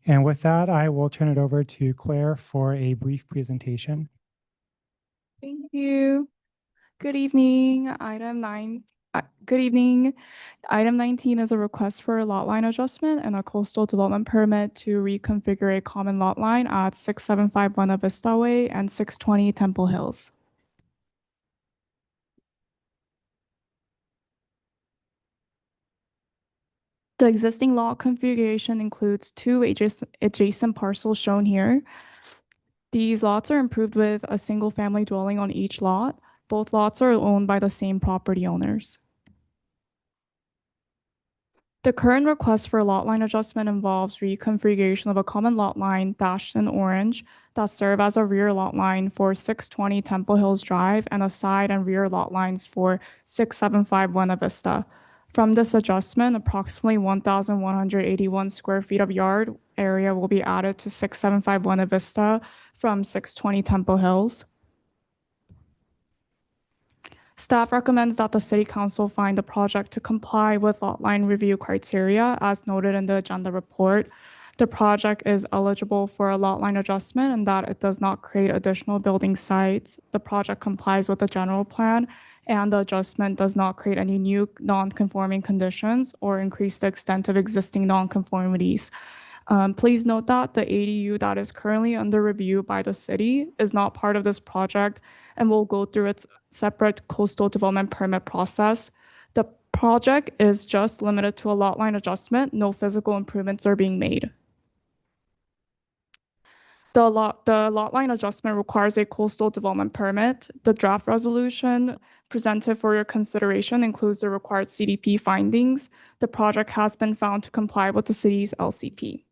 And with that, I will turn it over to Claire for a brief presentation. Thank you. Good evening. Good evening. Item 19 is a request for a lot line adjustment and a coastal development permit to reconfigure a common lot line at 675 Buena Vista Way and 620 Temple Hills. The existing lot configuration includes two adjacent parcels shown here. These lots are improved with a single-family dwelling on each lot. Both lots are owned by the same property owners. The current request for lot line adjustment involves reconfiguration of a common lot line dashed in orange that serve as a rear lot line for 620 Temple Hills Drive and a side and rear lot lines for 675 Buena Vista. From this adjustment, approximately 1,181 square feet of yard area will be added to 675 Buena Vista from 620 Temple Hills. Staff recommends that the City Council find the project to comply with lot line review criteria as noted in the agenda report. The project is eligible for a lot line adjustment and that it does not create additional building sites. The project complies with the general plan and the adjustment does not create any new non-conforming conditions or increase the extent of existing non-conformities. Please note that the ADU that is currently under review by the city is not part of this project and will go through its separate coastal development permit process. The project is just limited to a lot line adjustment. No physical improvements are being made. The lot line adjustment requires a coastal development permit. The draft resolution presented for your consideration includes the required CDP findings. The project has been found to comply with the city's LCP.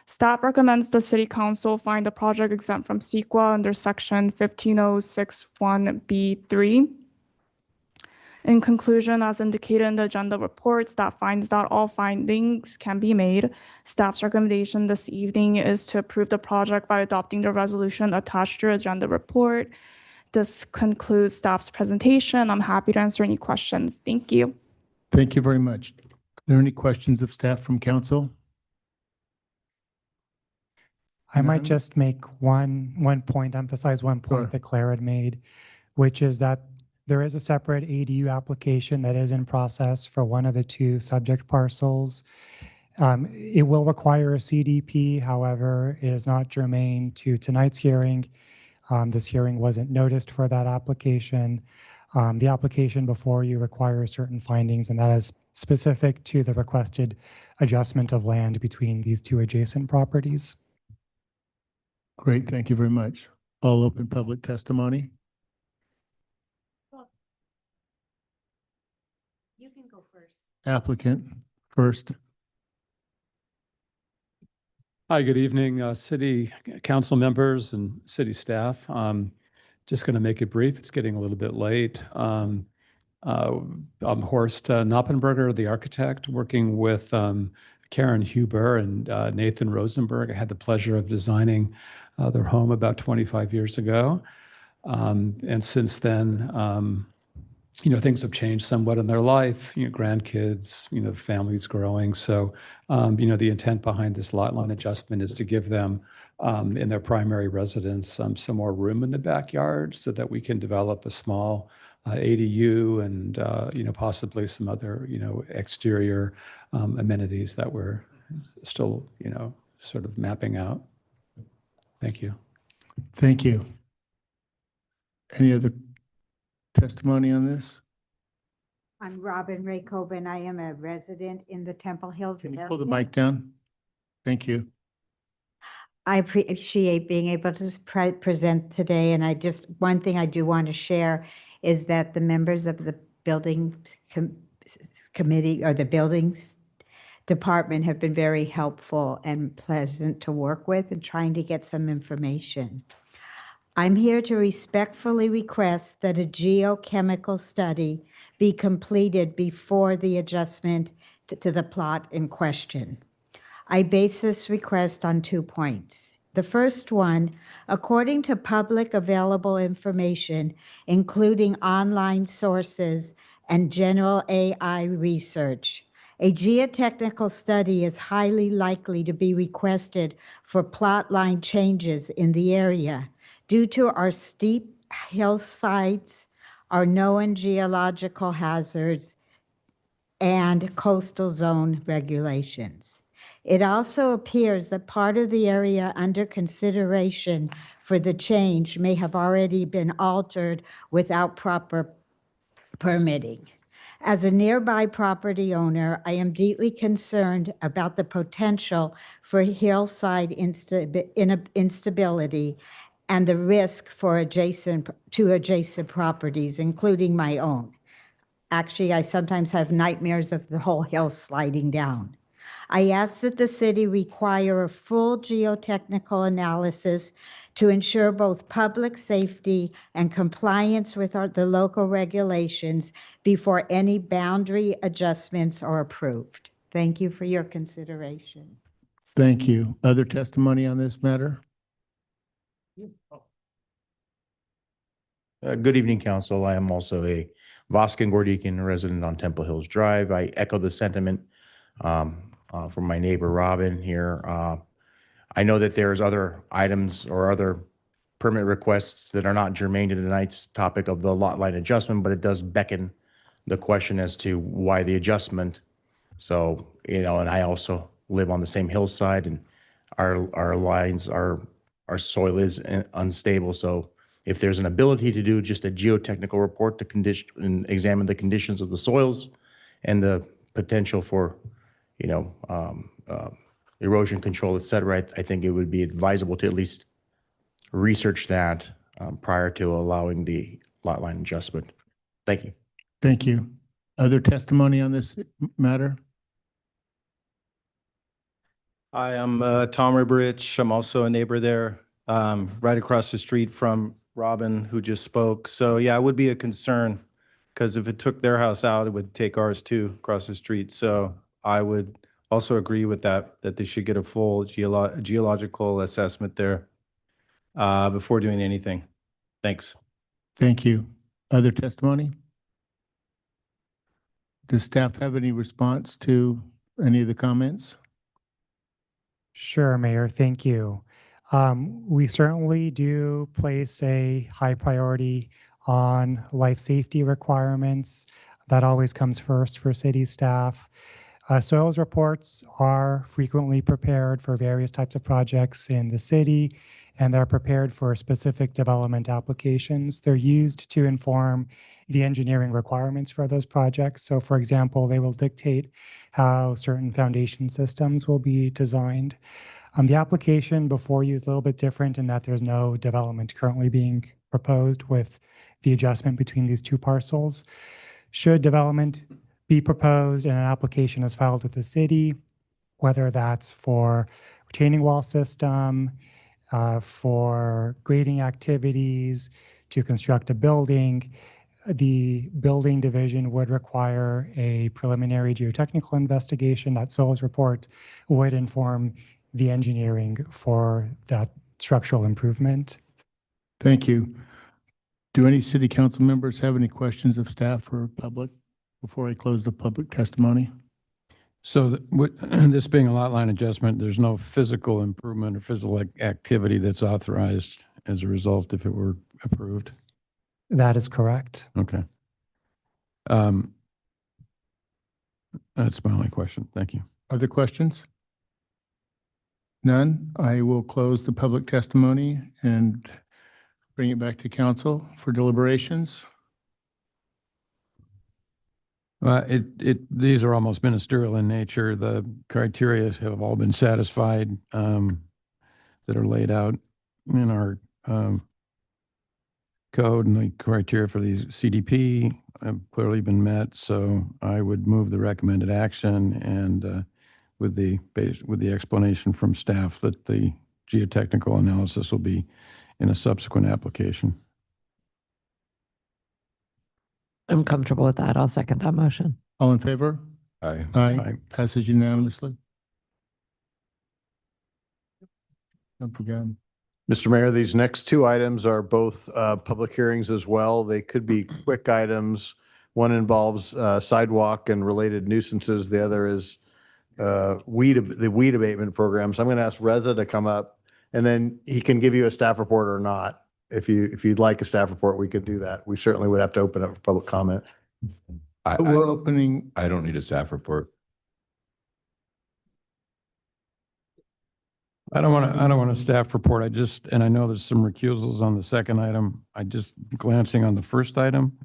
Staff recommends the City Council find the project exempt from CEQA under section 15061B3. In conclusion, as indicated in the agenda report, staff finds that all findings can be made. Staff's recommendation this evening is to approve the project by adopting the resolution attached to your agenda report. This concludes staff's presentation. I'm happy to answer any questions. Thank you. Thank you very much. Are there any questions of staff from council? I might None? just make one point, emphasize one point Sure. that Claire had made, which is that there is a separate ADU application that is in process for one of the two subject parcels. It will require a CDP, however, it is not germane to tonight's hearing. This hearing wasn't noticed for that application. The application before you requires certain findings, and that is specific to the requested adjustment of land between these two adjacent properties. Great, thank you very much. All open public testimony. You can go first. Applicant first. Hi, good evening, city council members and city staff. Just going to make it brief. It's getting a little bit late. I'm Horst Knoppenberger, the architect, working with Karen Huber and Nathan Rosenberg. I had the pleasure of designing their home about 25 years ago. And since then, things have changed somewhat in their life, grandkids, families growing. So, the intent behind this lot line adjustment is to give them in their primary residence some more room in the backyard so that we can develop a small ADU and, possibly some other, exterior amenities that we're still, sort of mapping out. Thank you. Thank you. Any other testimony on this? I'm Robin Ray Coben. I am a resident in the Temple Hills. Can you pull the mic down? Thank you. I appreciate being able to present today, and one thing I do want to share is that the members of the building committee or the buildings department have been very helpful and pleasant to work with in trying to get some information. I'm here to respectfully request that a geochemical study be completed before the adjustment to the plot in question. I base this request on 2 points. The first one, according to public available information, including online sources and general AI research, a geotechnical study is highly likely to be requested for plot line changes in the area due to our steep hillsides, our known geological hazards, and coastal zone regulations. It also appears that part of the area under consideration for the change may have already been altered without proper permitting. As a nearby property owner, I am deeply concerned about the potential for hillside instability and the risk for adjacent properties, including my own. Actually, I sometimes have nightmares of the whole hill sliding down. I ask that the city require a full geotechnical analysis to ensure both public safety and compliance with the local regulations before any boundary adjustments are approved. Thank you for your consideration. Thank you. Other testimony on this matter? Good evening, Council. I am also a Voskin Gordican resident on Temple Hills Drive. I echo the sentiment from my neighbor Robin here. I know that there's other items or other permit requests that are not germane to tonight's topic of the lot line adjustment, but it does beckon the question as to why the adjustment. So, and I also live on the same hillside, and our lines, our soil is unstable. So if there's an ability to do just a geotechnical report to condition and examine the conditions of the soils and the potential for, erosion control, et cetera, I think it would be advisable to at least research that prior to allowing the lot line adjustment. Thank you. Thank you. Other testimony on this matter? Hi, I'm Tom Riberich. I'm also a neighbor there, right across the street from Robin, who just spoke. So yeah, it would be a concern, because if it took their house out, it would take ours too across the street. So I would also agree with that they should get a full geological assessment there before doing anything. Thanks. Thank you. Other testimony? Does staff have any response to any of the comments? Sure, Mayor, thank you. We certainly do place a high priority on life safety requirements. That always comes first for city staff. Soils reports are frequently prepared for various types of projects in the city, and they're prepared for specific development applications. They're used to inform the engineering requirements for those projects. So for example, they will dictate how certain foundation systems will be designed. The application before you is a little bit different in that there's no development currently being proposed with the adjustment between these two parcels. Should development be proposed and an application is filed with the city, whether that's for retaining wall system, for grading activities, to construct a building, the building division would require a preliminary geotechnical investigation. That soils report would inform the engineering for that structural improvement. Thank you. Do any city council members have any questions of staff or public before I close the public testimony? So with this being a lot line adjustment, there's no physical improvement or physical activity that's authorized as a result if it were approved? That is correct. Okay. That's my only question. Thank you. Other questions? None. I will close the public testimony and bring it back to council for deliberations. These are almost ministerial in nature. The criteria have all been satisfied. that are laid out in our code, and the criteria for the CDP have clearly been met. So I would move the recommended action, and with the explanation from staff that the geotechnical analysis will be in a subsequent application. I'm comfortable with that. I'll second that motion. All in favor? Aye. Aye. Passes unanimously. Don't forget. Mr. Mayor, these next two items are both public hearings as well. They could be quick items. One involves sidewalk and related nuisances. The other is the weed abatement program. So I'm going to ask Reza to come up, and then he can give you a staff report or not. If you'd like a staff report, we could do that. We certainly would have to open up for public comment. We're opening. I don't need a staff report. I don't want a staff report. And I know there's some recusals on the second item. I just glancing on the first item,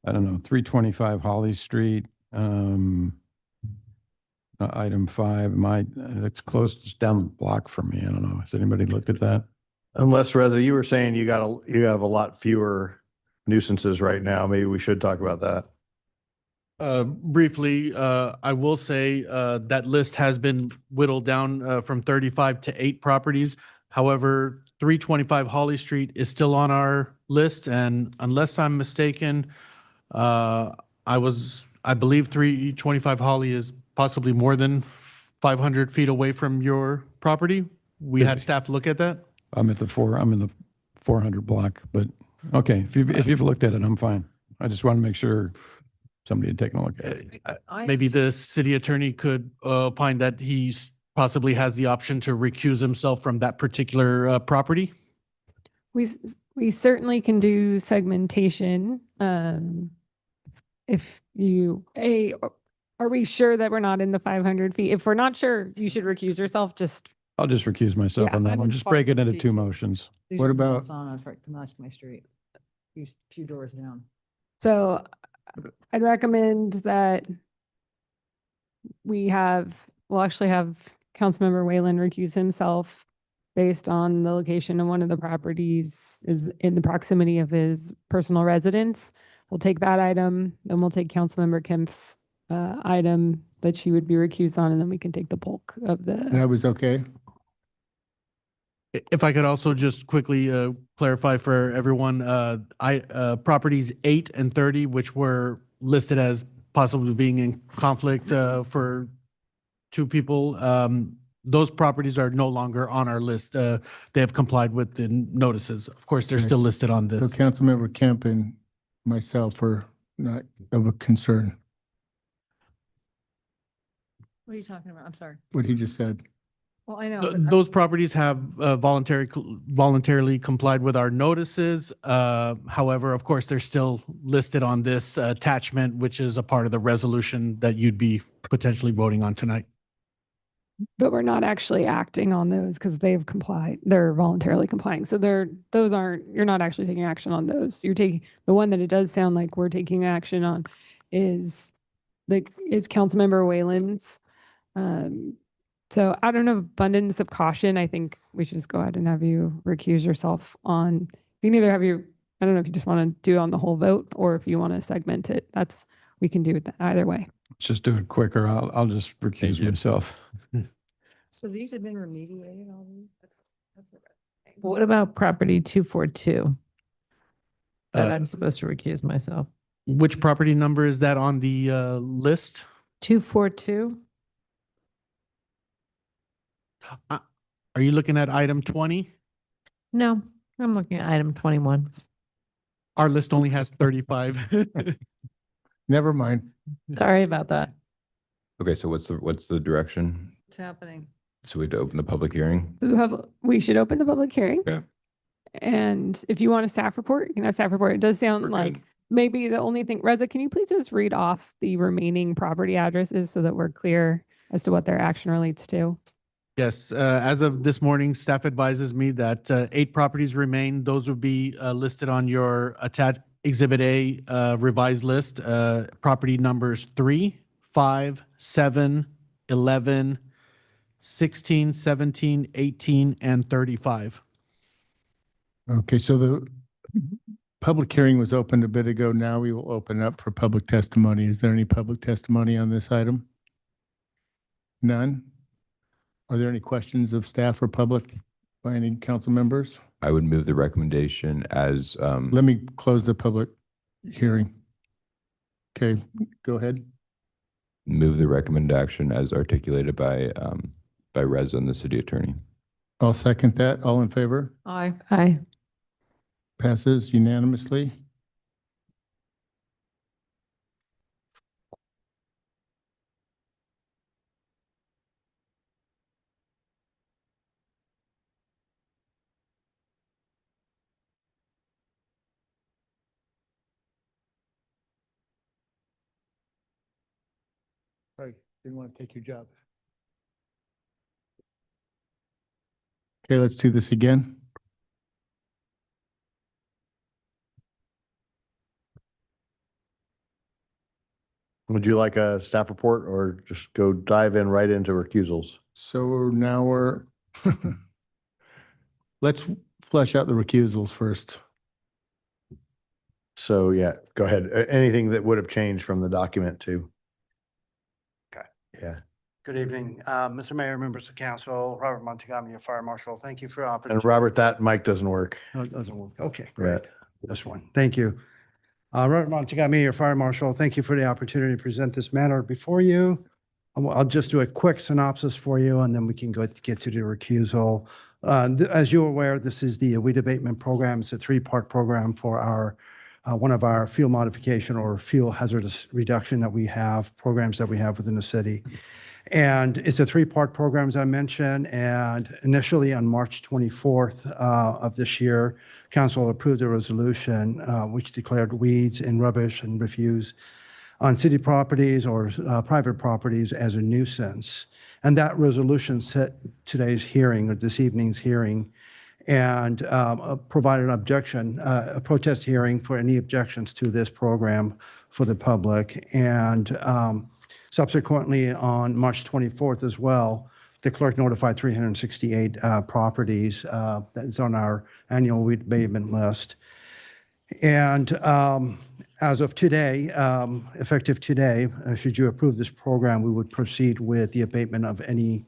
I don't know, 325 Holly Street, item 5, it's close, it's down the block from me. I don't know. Has anybody looked at that? Unless, Reza, you were saying you have a lot fewer nuisances right now. Maybe we should talk about that. Briefly, I will say that list has been whittled down from 35 to 8 properties. However, 325 Holly Street is still on our list, and unless I'm mistaken, I believe 325 Holly is possibly more than 500 feet away from your property. We had staff look at that. I'm in the 400 block, but okay, if you've looked at it, I'm fine. I just want to make sure somebody had taken a look at it. Maybe the city attorney could opine that he possibly has the option to recuse himself from that particular property. We certainly can do segmentation. If you, are we sure that we're not in the 500 feet? If we're not sure, you should recuse yourself. I'll just recuse myself on that one. Just break it into 2 motions. What about? On my street, few doors down. So I'd recommend that we'll actually have Councilmember Whalen recuse himself based on the location of one of the properties is in the proximity of his personal residence. We'll take that item, then we'll take Councilmember Kemp's item that she would be recused on, and then we can take the bulk of the. That was okay. If I could also just quickly clarify for everyone, properties 8 and 30, which were listed as possibly being in conflict for 2 people, those properties are no longer on our list. They have complied with the notices. Of course, they're still listed on So this. Councilmember Kemp and myself are not of a concern, What are you talking about? I'm sorry. what he just said. Well, I know. Those properties have voluntarily complied with our notices. However, of course, they're still listed on this attachment, which is a part of the resolution that you'd be potentially voting on tonight. But we're not actually acting on those because they've complied. They're voluntarily complying. So you're not actually taking action on those. You're taking the one that it does sound like we're taking action on is Councilmember Whalen's. So out of an abundance of caution, I think we should just go ahead and have you recuse yourself on, we can either have you, I don't know if you just want to do it on the whole vote or if you want to segment it. We can do it either way. Let's just do it quicker. I'll just recuse myself. So these have been remediated already? What about property 242? That I'm supposed to recuse myself. Which property number is that on the list? 242? Are you looking at item 20? No, I'm looking at item 21. Our list only has 35. Never mind. Sorry about that. Okay, so what's the direction? What's happening? So we had to open the public hearing? We should open the public hearing. Okay. And if you want a staff report, you can have staff report. It does sound like maybe the only thing, Reza, can you please just read off the remaining property addresses so that we're clear as to what their action relates to? Yes, as of this morning, staff advises me that 8 properties remain. Those would be listed on your attached Exhibit A revised list. Property numbers 3, 5, 7, 11, 16, 17, 18, and 35. Okay, so the public hearing was opened a bit ago. Now we will open up for public testimony. Is there any public testimony on this item? None? Are there any questions of staff or public by any council members? I would move the recommendation as, Let me close the public hearing. Okay, go ahead. move the recommended action as articulated by Reza and the city attorney. I'll second that. All in favor? Aye. Aye. Passes unanimously. Sorry, didn't want to take your job. Okay, let's do this again. Would you like a staff report or just go dive in right into recusals? So now let's flesh out the recusals first. So yeah, go ahead. Anything that would have changed from the document too? Okay. Yeah. Good evening, Mr. Mayor, members of council, Robert Montagami, your fire marshal. Thank you for the And opportunity. Robert, that mic doesn't work. Oh, it doesn't work. Okay, Yeah. great. This one. Thank you. Robert Montagami, your fire marshal. Thank you for the opportunity to present this matter before you. I'll just do a quick synopsis for you, and then we can get to the recusal. As you're aware, this is the weed abatement program. It's a three-part program for our one of our fuel modification or fuel hazardous reduction that we have, programs that we have within the city. And it's a three-part program, as I mentioned, and initially on March 24th of this year, council approved a resolution which declared weeds and rubbish and refuse on city properties or private properties as a nuisance. And that resolution set today's hearing or this evening's hearing and provided an objection, a protest hearing for any objections to this program for the public. And subsequently, on March 24th as well, the clerk notified 368 properties that's on our annual weed abatement list. And as of today, effective today, should you approve this program, we would proceed with the abatement of any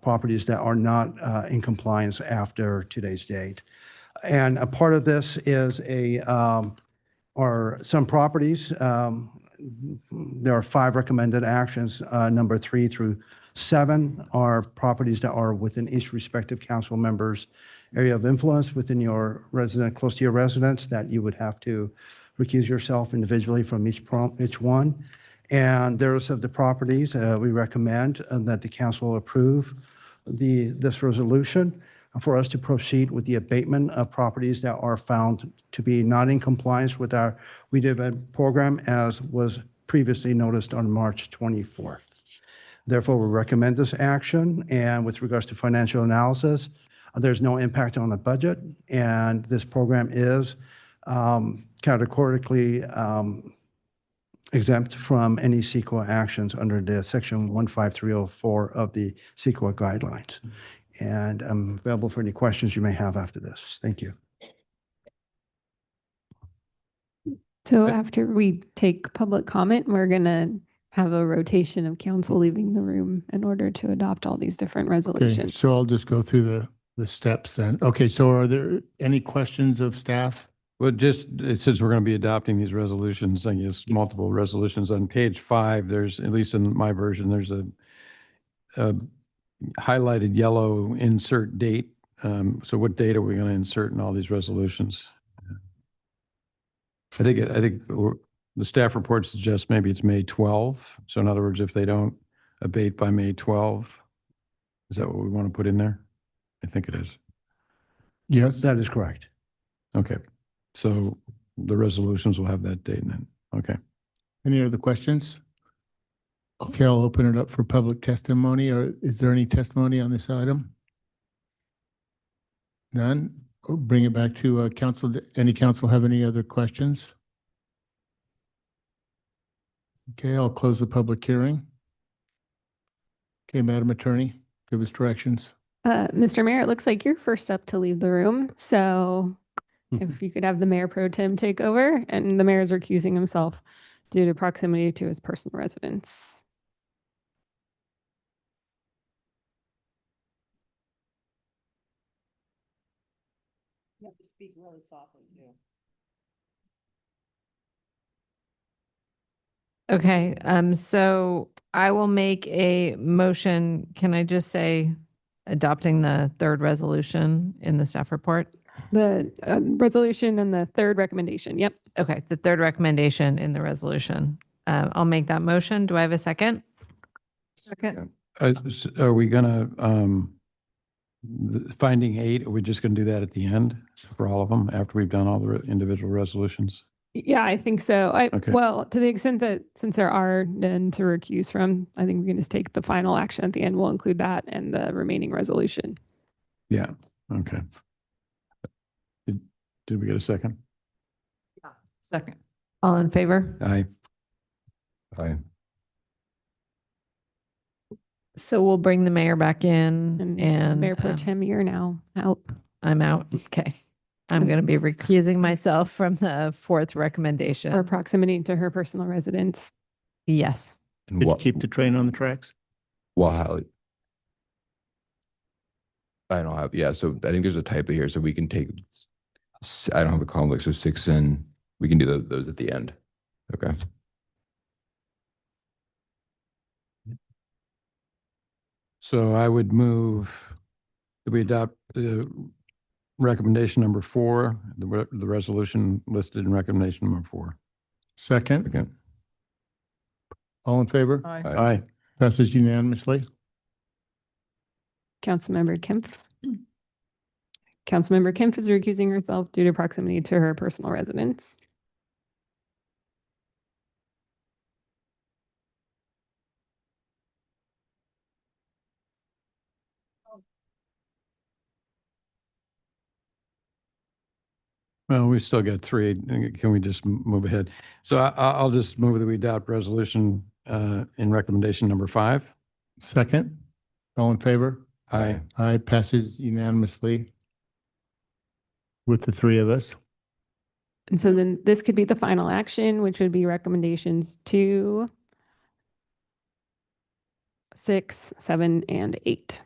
properties that are not in compliance after today's date. And a part of this is are some properties. There are 5 recommended actions. Number 3 through 7 are properties that are within each respective council member's area of influence within your resident, close to your residence, that you would have to recuse yourself individually from each one. And those of the properties, we recommend that the council approve this resolution for us to proceed with the abatement of properties that are found to be not in compliance with our weed abatement program as was previously noticed on March 24th. Therefore, we recommend this action. And with regards to financial analysis, there's no impact on the budget. And this program is categorically exempt from any CEQA actions under the section 15304 of the CEQA guidelines. And I'm available for any questions you may have after this. Thank you. So after we take public comment, we're going to have a rotation of council leaving the room in order to adopt all these different Okay, resolutions. so I'll just go through the steps then. Okay, so are there any questions of staff? Well, just since we're going to be adopting these resolutions, I guess multiple resolutions on page 5, there's, at least in my version, there's a highlighted yellow insert date. So what date are we going to insert in all these resolutions? I think the staff report suggests maybe it's May 12. So in other words, if they don't abate by May 12, is that what we want to put in there? I think it is. Yes. That is correct. Okay. So the resolutions will have that date then. Okay. Any other questions? Okay, I'll open it up for public testimony. Or is there any testimony on this item? None? I'll bring it back to council. Any council have any other questions? Okay, I'll close the public hearing. Okay, Madam Attorney. give us directions. Mr. Mayor, it looks like you're first up to leave the room. So if you could have the mayor pro tem take over, and the mayor is recusing himself due to proximity to his personal residence. You have to speak really softly too. Okay, so I will make a motion. Can I just say adopting the third resolution in the staff report? The resolution and the third recommendation. Yep. Okay, the third recommendation in the resolution. I'll make that motion. Do I have a second? Second. Are we gonna, finding 8, are we just gonna do that at the end for all of them after we've done all the individual resolutions? Yeah, I think so. Okay. Well, to the extent that since there are none to recuse from, I think we can just take the final action at the end. We'll include that and the remaining resolution. Yeah, okay. Did we get a second? Second. All in favor? Aye. Aye. So we'll bring the mayor back in and Mayor Pro Tem, you're now out. I'm out. Okay. I'm going to be recusing myself from the fourth recommendation. Or proximity to her personal residence. Yes. And Did you what, keep the train on the tracks? Wow. I don't have, yeah, so I think there's a typo here, so we can take, I don't have a conflict, so 6 and we can do those at the end. Okay. So I would move that we adopt recommendation number 4, the resolution listed in recommendation number 4. Second. Okay. All in favor? Aye. Aye. Passes unanimously. Councilmember Kempf. Councilmember Kempf is recusing herself due to proximity to her personal residence. Well, we still got 3. Can we just move ahead? So I'll just move that we adopt resolution in recommendation number 5. Second. All in favor? Aye. Aye, passes unanimously with the 3 of us. And so then this could be the final action, which would be recommendations 2, 6, 7, and 8.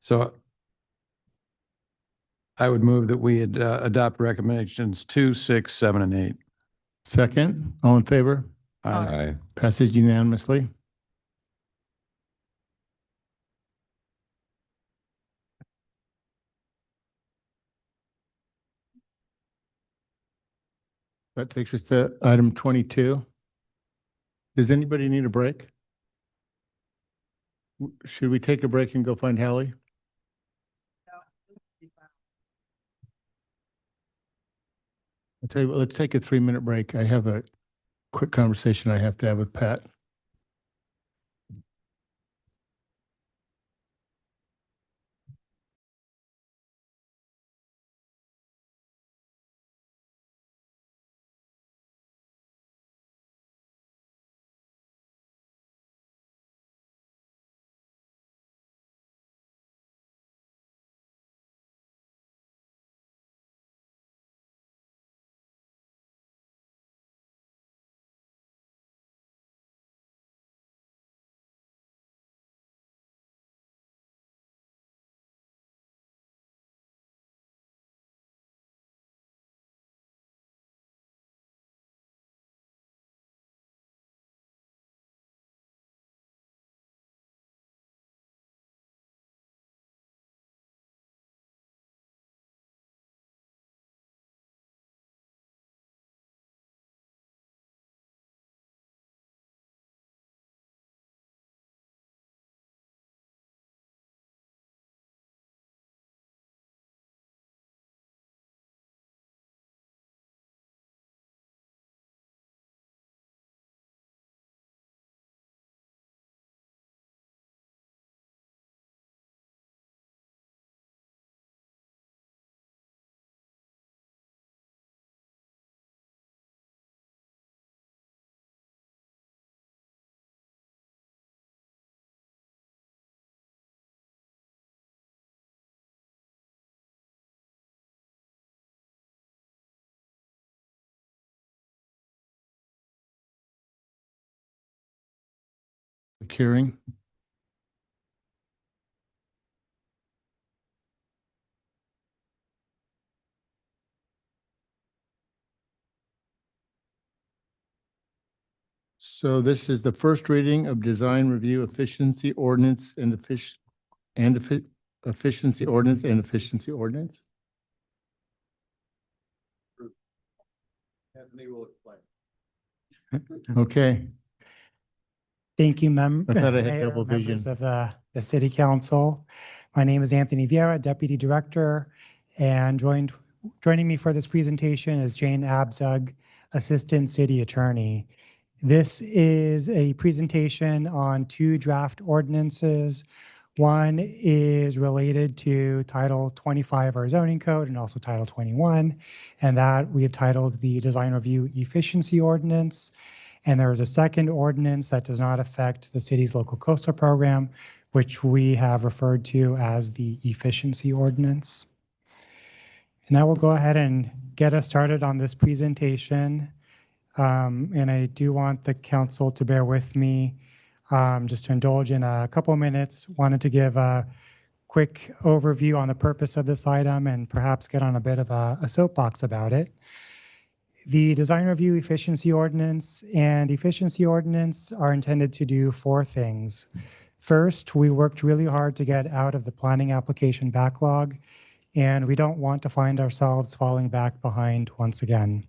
So I would move that we adopt recommendations 2, 6, 7, and 8. Second. All in favor? Aye. Passes unanimously. That takes us to item 22. Does anybody need a break? Should we take a break and go find Hallie? I'll tell you what, let's take a 3-minute break. I have a quick conversation I have to have with Pat. public hearing. So this is the first reading of design review efficiency ordinance and efficiency ordinance and efficiency ordinance. Anthony will explain. Okay. Thank you, I thought I had Mayor, double members vision. of the City Council. My name is Anthony Vieira, Deputy Director, and joining me for this presentation is Jane Abzug, Assistant City Attorney. This is a presentation on two draft ordinances. One is related to Title 25 of our zoning code and also Title 21, and that we have titled the Design Review Efficiency Ordinance. And there is a second ordinance that does not affect the city's local coastal program, which we have referred to as the Efficiency Ordinance. And now we'll go ahead and get us started on this presentation. And I do want the council to bear with me just to indulge in a couple of minutes. Wanted to give a quick overview on the purpose of this item and perhaps get on a bit of a soapbox about it. The Design Review Efficiency Ordinance and Efficiency Ordinance are intended to do four things. First, we worked really hard to get out of the planning application backlog, and we don't want to find ourselves falling back behind once again.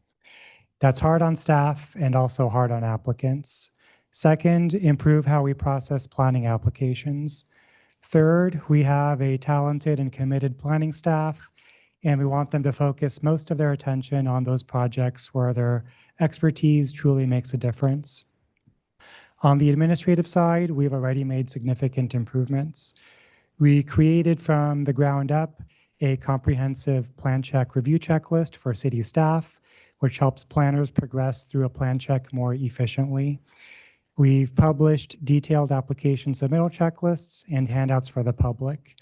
That's hard on staff and also hard on applicants. Second, improve how we process planning applications. Third, we have a talented and committed planning staff, and we want them to focus most of their attention on those projects where their expertise truly makes a difference. On the administrative side, we've already made significant improvements. We created from the ground up a comprehensive plan check review checklist for city staff, which helps planners progress through a plan check more efficiently. We've published detailed application submittal checklists and handouts for the public.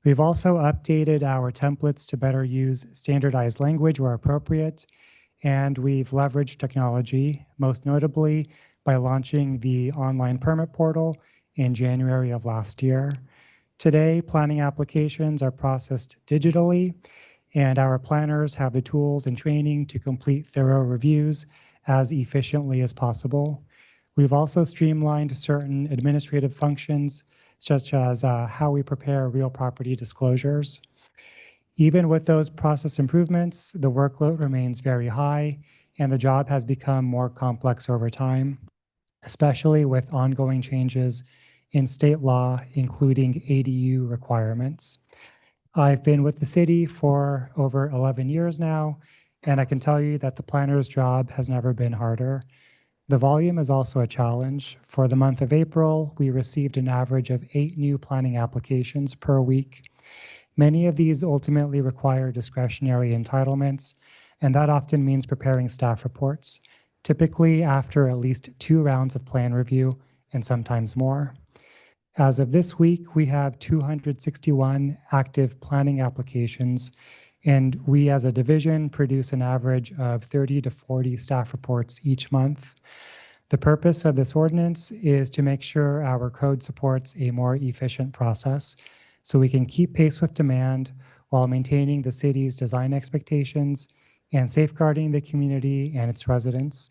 We've also updated our templates to better use standardized language where appropriate, and we've leveraged technology, most notably by launching the online permit portal in January of last year. Today, planning applications are processed digitally, and our planners have the tools and training to complete thorough reviews as efficiently as possible. We've also streamlined certain administrative functions, such as how we prepare real property disclosures. Even with those process improvements, the workload remains very high, and the job has become more complex over time, especially with ongoing changes in state law, including ADU requirements. I've been with the city for over 11 years now, and I can tell you that the planner's job has never been harder. The volume is also a challenge. For the month of April, we received an average of 8 new planning applications per week. Many of these ultimately require discretionary entitlements, and that often means preparing staff reports, typically after at least 2 rounds of plan review and sometimes more. As of this week, we have 261 active planning applications, and we as a division produce an average of 30 to 40 staff reports each month. The purpose of this ordinance is to make sure our code supports a more efficient process so we can keep pace with demand while maintaining the city's design expectations and safeguarding the community and its residents.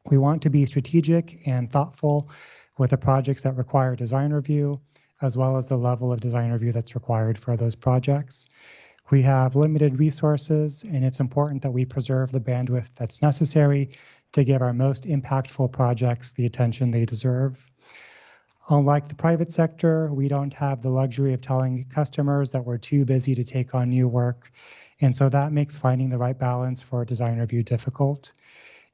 We want to be strategic and thoughtful with the projects that require design review, as well as the level of design review that's required for those projects. We have limited resources, and it's important that we preserve the bandwidth that's necessary to give our most impactful projects the attention they deserve. Unlike the private sector, we don't have the luxury of telling customers that we're too busy to take on new work, and so that makes finding the right balance for design review difficult.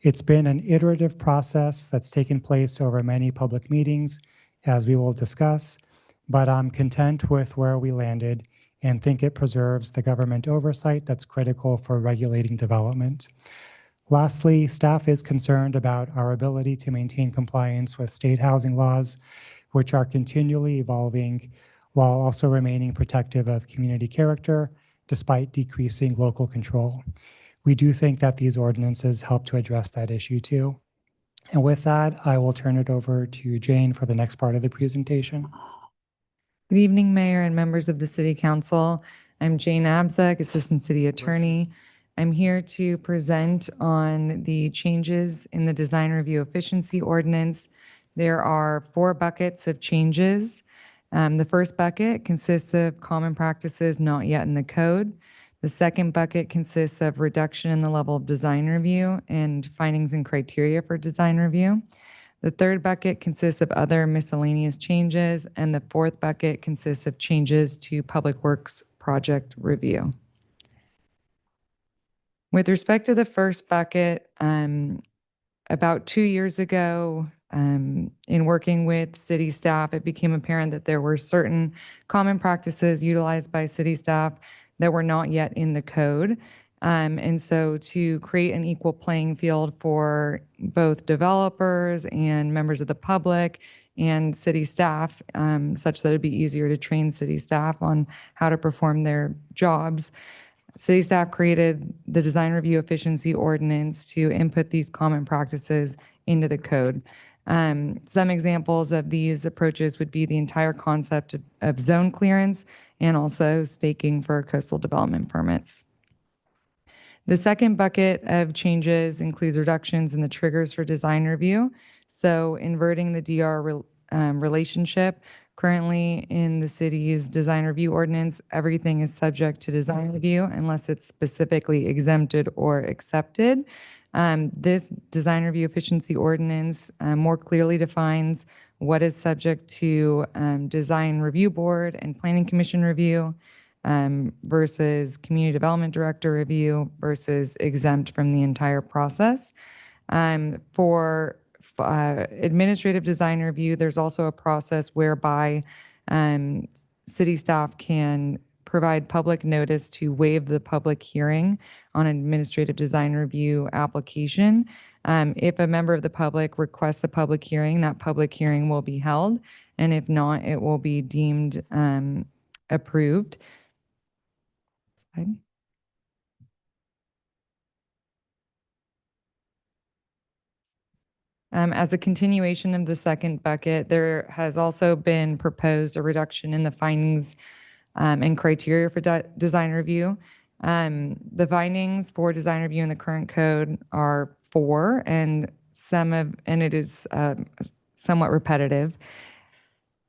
It's been an iterative process that's taken place over many public meetings, as we will discuss, but I'm content with where we landed and think it preserves the government oversight that's critical for regulating development. Lastly, staff is concerned about our ability to maintain compliance with state housing laws, which are continually evolving while also remaining protective of community character despite decreasing local control. We do think that these ordinances help to address that issue too. And with that, I will turn it over to Jane for the next part of the presentation. Good evening, Mayor and members of the City Council. I'm Jane Abzug, Assistant City Attorney. I'm here to present on the changes in the Design Review Efficiency Ordinance. There are 4 buckets of changes. The first bucket consists of common practices not yet in the code. The second bucket consists of reduction in the level of design review and findings and criteria for design review. The third bucket consists of other miscellaneous changes, and the fourth bucket consists of changes to Public Works project review. With respect to the first bucket, about 2 years ago, in working with city staff, it became apparent that there were certain common practices utilized by city staff that were not yet in the code. And so to create an equal playing field for both developers and members of the public and city staff, such that it'd be easier to train city staff on how to perform their jobs, city staff created the Design Review Efficiency Ordinance to input these common practices into the code. Some examples of these approaches would be the entire concept of zone clearance and also staking for coastal development permits. The second bucket of changes includes reductions in the triggers for design review. So inverting the DR relationship. Currently in the city's design review ordinance, everything is subject to design review unless it's specifically exempted or accepted. This design review efficiency ordinance more clearly defines what is subject to design review board and planning commission review versus community development director review versus exempt from the entire process. For administrative design review, there's also a process whereby city staff can provide public notice to waive the public hearing on an administrative design review application. If a member of the public requests a public hearing, that public hearing will be held, and if not, it will be deemed approved. Slide. As a continuation of the second bucket, there has also been proposed a reduction in the findings and criteria for design review. The findings for design review in the current code are 4, and it is somewhat repetitive.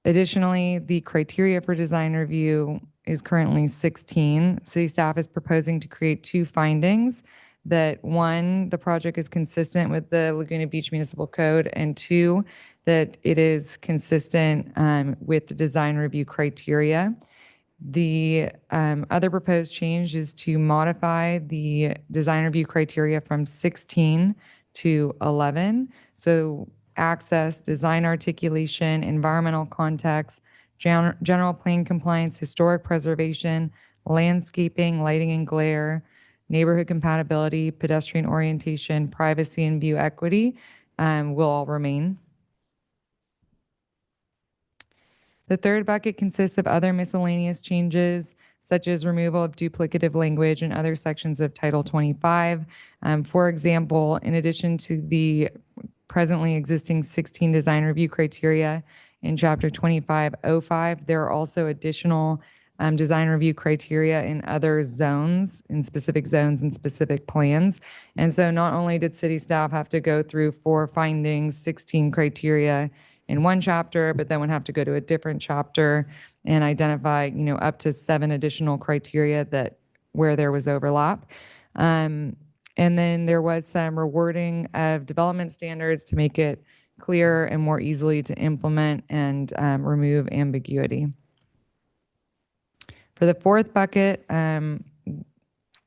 Additionally, the criteria for design review is currently 16. City staff is proposing to create 2 findings. That 1, the project is consistent with the Laguna Beach Municipal Code, and 2, that it is consistent with the design review criteria. The other proposed change is to modify the design review criteria from 16 to 11. So access, design articulation, environmental context, general plan compliance, historic preservation, landscaping, lighting and glare, neighborhood compatibility, pedestrian orientation, privacy, and view equity will all remain. The third bucket consists of other miscellaneous changes, such as removal of duplicative language in other sections of Title 25. For example, in addition to the presently existing 16 design review criteria in Chapter 2505, there are also additional design review criteria in other zones, in specific zones and specific plans. And so not only did city staff have to go through 4 findings, 16 criteria in one chapter, but then would have to go to a different chapter and identify, up to 7 additional criteria where there was overlap. And then there was some rewording of development standards to make it clearer and more easily to implement and remove ambiguity. For the fourth bucket,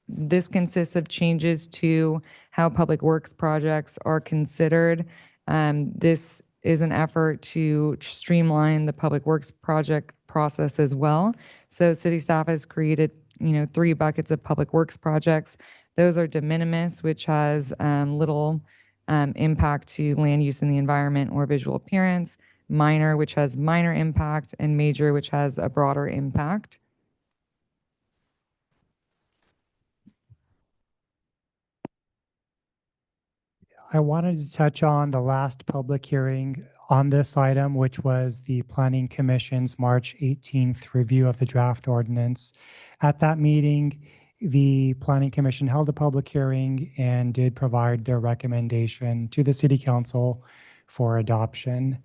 this consists of changes to how public works projects are considered. This is an effort to streamline the public works project process as well. So city staff has created, 3 buckets of public works projects. Those are de minimis, which has little impact to land use in the environment or visual appearance, minor, which has minor impact, and major, which has a broader impact. I wanted to touch on the last public hearing on this item, which was the Planning Commission's March 18th review of the draft ordinance. At that meeting, the Planning Commission held a public hearing and did provide their recommendation to the City Council for adoption.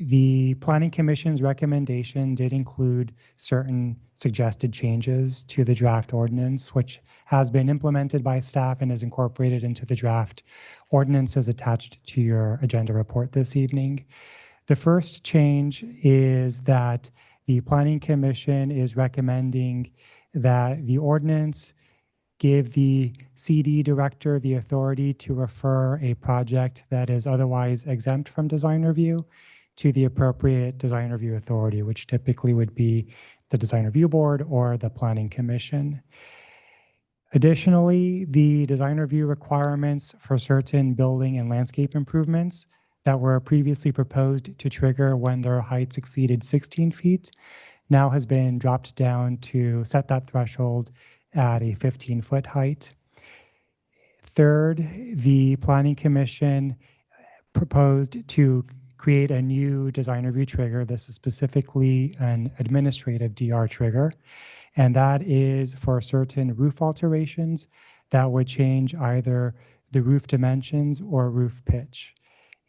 The Planning Commission's recommendation did include certain suggested changes to the draft ordinance, which has been implemented by staff and is incorporated into the draft ordinance as attached to your agenda report this evening. The first change is that the Planning Commission is recommending that the ordinance give the CD director the authority to refer a project that is otherwise exempt from design review to the appropriate design review authority, which typically would be the Design Review Board or the Planning Commission. Additionally, the design review requirements for certain building and landscape improvements that were previously proposed to trigger when their heights exceeded 16 feet now has been dropped down to set that threshold at a 15-foot height. Third, the Planning Commission proposed to create a new design review trigger. This is specifically an administrative DR trigger, and that is for certain roof alterations that would change either the roof dimensions or roof pitch.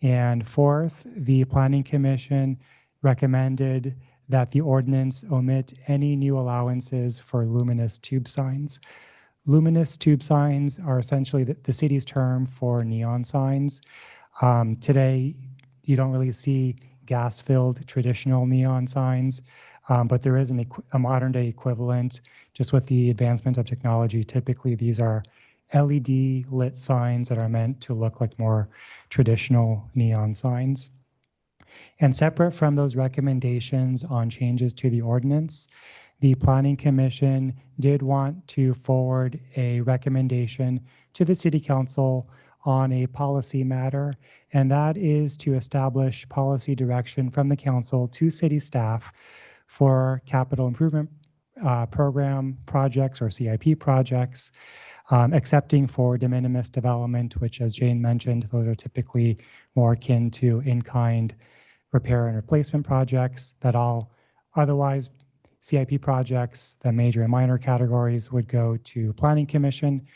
And fourth, the Planning Commission recommended that the ordinance omit any new allowances for luminous tube signs. Luminous tube signs are essentially the city's term for neon signs. Today, you don't really see gas-filled traditional neon signs, but there is a modern-day equivalent just with the advancement of technology. Typically, these are LED lit signs that are meant to look like more traditional neon signs. And separate from those recommendations on changes to the ordinance, the Planning Commission did want to forward a recommendation to the City Council on a policy matter, and that is to establish policy direction from the council to city staff for capital improvement program projects or CIP projects, excepting for de minimis development, which, as Jane mentioned, those are typically more akin to in-kind repair and replacement projects. That all otherwise CIP projects, the major and minor categories, would go to Planning Commission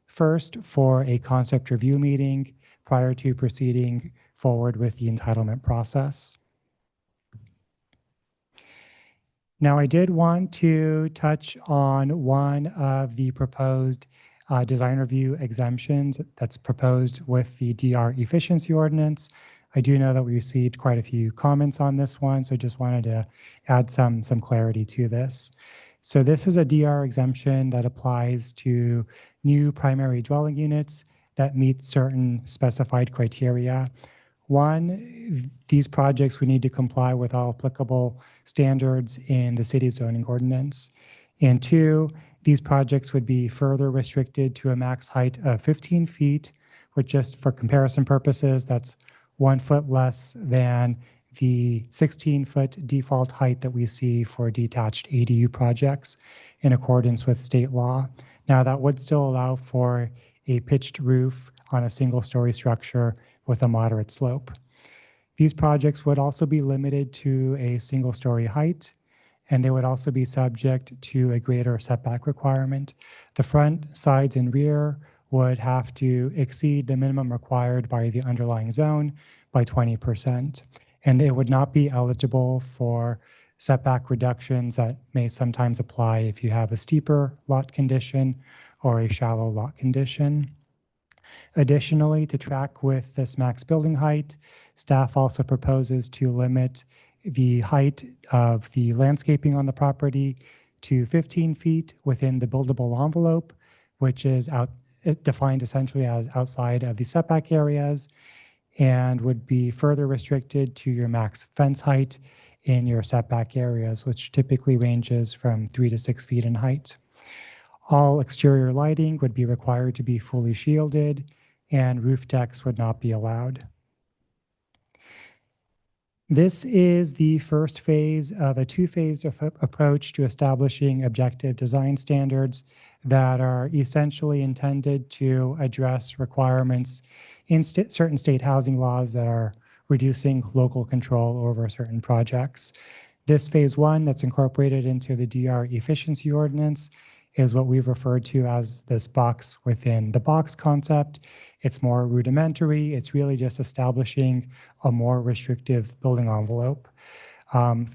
first for a concept review meeting prior to proceeding forward with the entitlement process. Now, I did want to touch on one of the proposed design review exemptions that's proposed with the DR efficiency ordinance. I do know that we received quite a few comments on this one, so just wanted to add some clarity to this. So this is a DR exemption that applies to new primary dwelling units that meet certain specified criteria. One, these projects would need to comply with all applicable standards in the city zoning ordinance. And two, these projects would be further restricted to a max height of 15 feet, which, just for comparison purposes, that's 1 foot less than the 16-foot default height that we see for detached ADU projects in accordance with state law. Now, that would still allow for a pitched roof on a single-story structure with a moderate slope. These projects would also be limited to a single-story height, and they would also be subject to a greater setback requirement. The front, sides, and rear would have to exceed the minimum required by the underlying zone by 20%. And it would not be eligible for setback reductions that may sometimes apply if you have a steeper lot condition or a shallow lot condition. Additionally, to track with this max building height, staff also proposes to limit the height of the landscaping on the property to 15 feet within the buildable envelope, which is defined essentially as outside of the setback areas, and would be further restricted to your max fence height in your setback areas, which typically ranges from 3 to 6 feet in height. All exterior lighting would be required to be fully shielded, and roof decks would not be allowed. This is the first phase of a two-phase approach to establishing objective design standards that are essentially intended to address requirements in certain state housing laws that are reducing local control over certain projects. This phase one that's incorporated into the DR efficiency ordinance is what we've referred to as this box within the box concept. It's more rudimentary. It's really just establishing a more restrictive building envelope.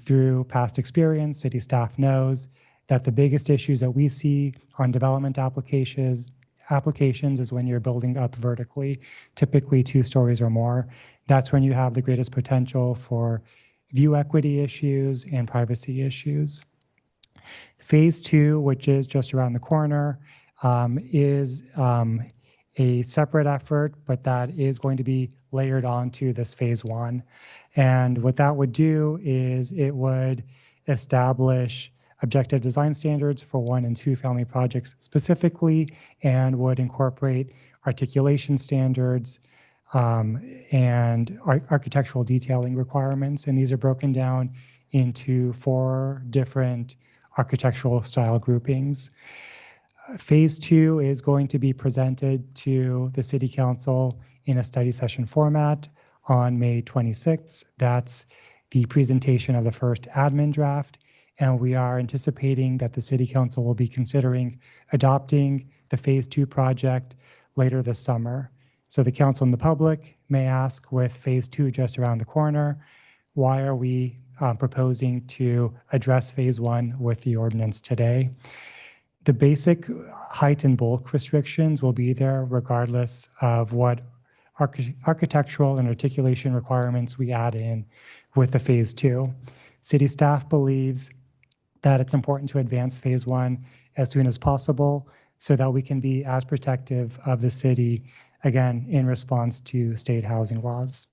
Through past experience, city staff knows that the biggest issues that we see on development applications is when you're building up vertically, typically 2 stories or more. That's when you have the greatest potential for view equity issues and privacy issues. Phase 2, which is just around the corner, is a separate effort, but that is going to be layered onto this phase 1. And what that would do is it would establish objective design standards for 1 and 2 family projects specifically, and would incorporate articulation standards and architectural detailing requirements. And these are broken down into 4 different architectural style groupings. Phase 2 is going to be presented to the City Council in a study session format on May 26th. That's the presentation of the first admin draft. And we are anticipating that the City Council will be considering adopting the Phase 2 project later this summer. So the council and the public may ask, with Phase 2 just around the corner, why are we proposing to address Phase 1 with the ordinance today? The basic height and bulk restrictions will be there regardless of what architectural and articulation requirements we add in with the Phase 2. City staff believes that it's important to advance Phase 1 as soon as possible so that we can be as protective of the city, again, in response to state housing laws.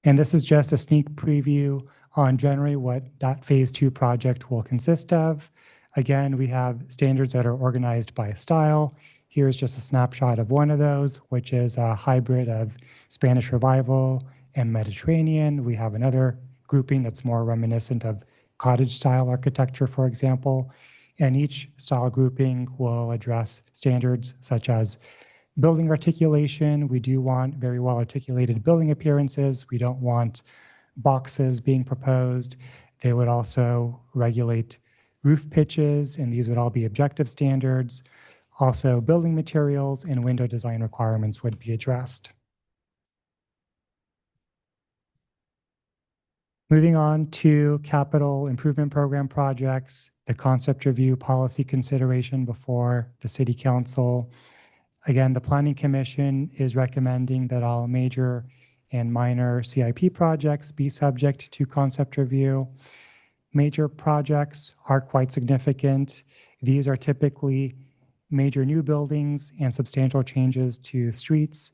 And this is just a sneak preview on generally what that Phase 2 project will consist of. Again, we have standards that are organized by style. Here's just a snapshot of one of those, which is a hybrid of Spanish Revival and Mediterranean. We have another grouping that's more reminiscent of cottage style architecture, for example. And each style grouping will address standards such as building articulation. We do want very well articulated building appearances. We don't want boxes being proposed. They would also regulate roof pitches, and these would all be objective standards. Also, building materials and window design requirements would be addressed. Moving on to capital improvement program projects, the concept review policy consideration before the City Council. Again, the Planning Commission is recommending that all major and minor CIP projects be subject to concept review. Major projects are quite significant. These are typically major new buildings and substantial changes to streets.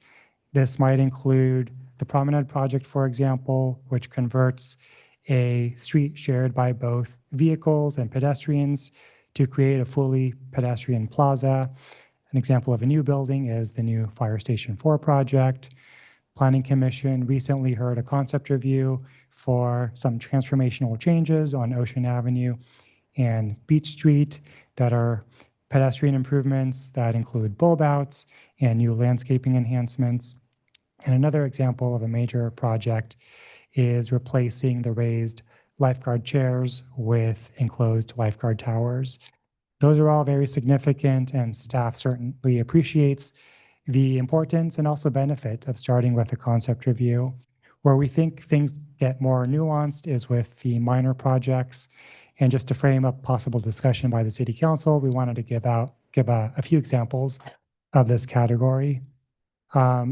This might include the Promenade Project, for example, which converts a street shared by both vehicles and pedestrians to create a fully pedestrian plaza. An example of a new building is the new Fire Station 4 project. Planning Commission recently heard a concept review for some transformational changes on Ocean Avenue and Beach Street that are pedestrian improvements that include bulb outs and new landscaping enhancements. And another example of a major project is replacing the raised lifeguard chairs with enclosed lifeguard towers. Those are all very significant, and staff certainly appreciates the importance and also benefit of starting with a concept review. Where we think things get more nuanced is with the minor projects. And just to frame up possible discussion by the City Council, we wanted to give a few examples of this category.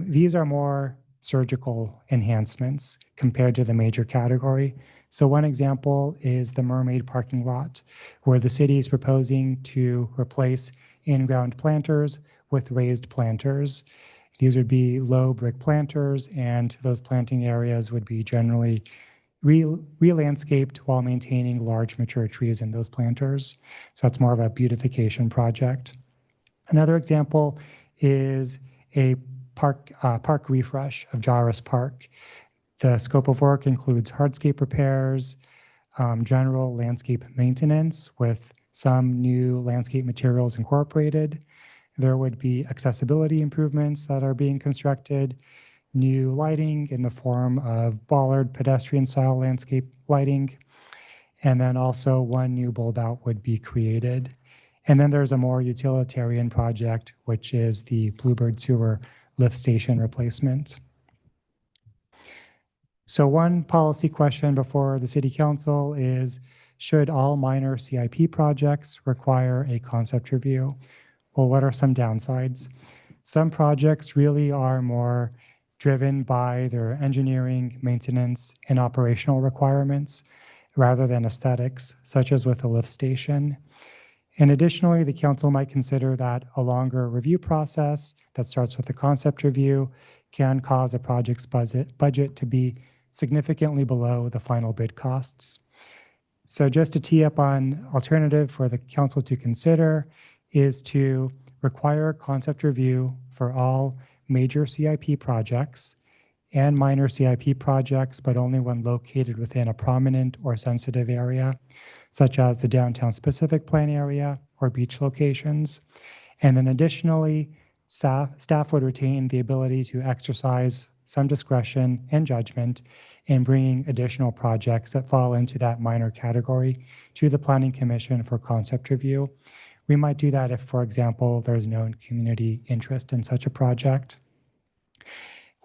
These are more surgical enhancements compared to the major category. So one example is the Mermaid parking lot, where the city is proposing to replace in-ground planters with raised planters. These would be low brick planters, and those planting areas would be generally re-landscaped while maintaining large mature trees in those planters. So that's more of a beautification project. Another example is a park refresh of Jarvis Park. The scope of work includes hardscape repairs, general landscape maintenance with some new landscape materials incorporated. There would be accessibility improvements that are being constructed, new lighting in the form of bollard pedestrian style landscape lighting, and then also one new bulb out would be created. And then there's a more utilitarian project, which is the Bluebird Sewer lift station replacement. So one policy question before the City Council is, should all minor CIP projects require a concept review? Well, what are some downsides? Some projects really are more driven by their engineering, maintenance, and operational requirements rather than aesthetics, such as with the lift station. And additionally, the council might consider that a longer review process that starts with a concept review can cause a project's budget to be significantly below the final bid costs. So just to tee up on alternative for the council to consider is to require concept review for all major CIP projects and minor CIP projects, but only when located within a prominent or sensitive area, such as the downtown specific plan area or beach locations. And then additionally, staff would retain the ability to exercise some discretion and judgment in bringing additional projects that fall into that minor category to the Planning Commission for concept review. We might do that if, for example, there's no community interest in such a project.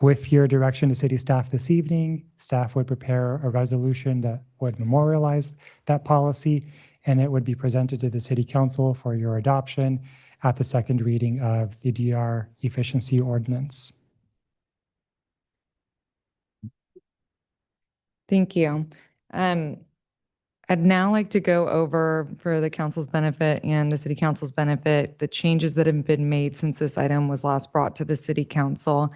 With your direction to city staff this evening, staff would prepare a resolution that would memorialize that policy, and it would be presented to the City Council for your adoption at the second reading of the DR Efficiency Ordinance. Thank you. I'd now like to go over, for the council's benefit and the City Council's benefit, the changes that have been made since this item was last brought to the City Council.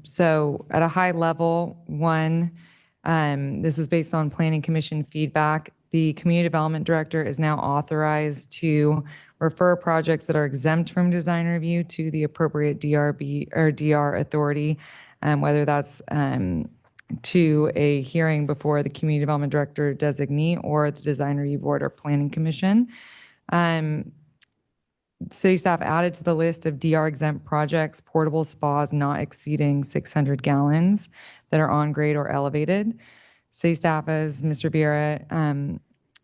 So at a high level, one, this was based on Planning Commission feedback. The Community Development Director is now authorized to refer projects that are exempt from design review to the appropriate DRB or DR authority, whether that's to a hearing before the Community Development Director designee or the Design Review Board or Planning Commission. City staff added to the list of DR exempt projects portable spas not exceeding 600 gallons that are on grade or elevated. City staff, as Mr. Vieira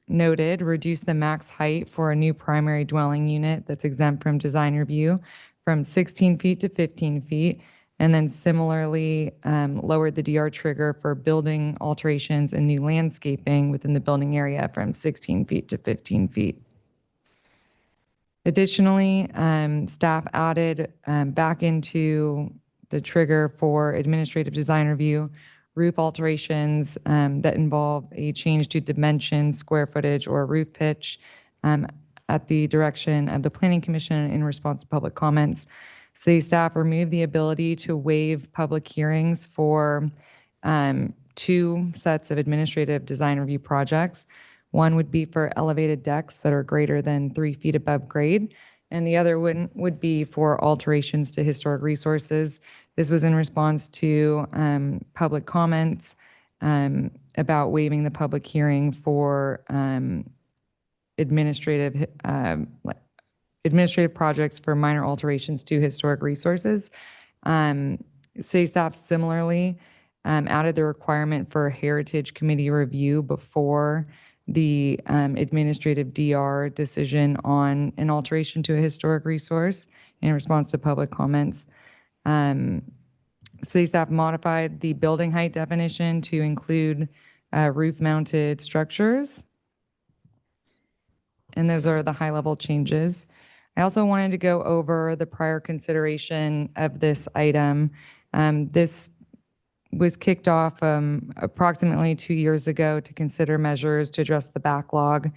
noted, reduced the max height for a new primary dwelling unit that's exempt from design review from 16 feet to 15 feet, and then similarly lowered the DR trigger for building alterations and new landscaping within the building area from 16 feet to 15 feet. Additionally, staff added back into the trigger for administrative design review roof alterations that involve a change to dimensions, square footage, or roof pitch at the direction of the Planning Commission in response to public comments. City staff removed the ability to waive public hearings for 2 sets of administrative design review projects. One would be for elevated decks that are greater than 3 feet above grade, and the other would be for alterations to historic resources. This was in response to public comments about waiving the public hearing for administrative projects for minor alterations to historic resources. City staff similarly added the requirement for Heritage Committee review before the administrative DR decision on an alteration to a historic resource in response to public comments. City staff modified the building height definition to include roof-mounted structures. And those are the high-level changes. I also wanted to go over the prior consideration of this item. This was kicked off approximately 2 years ago to consider measures to address the backlog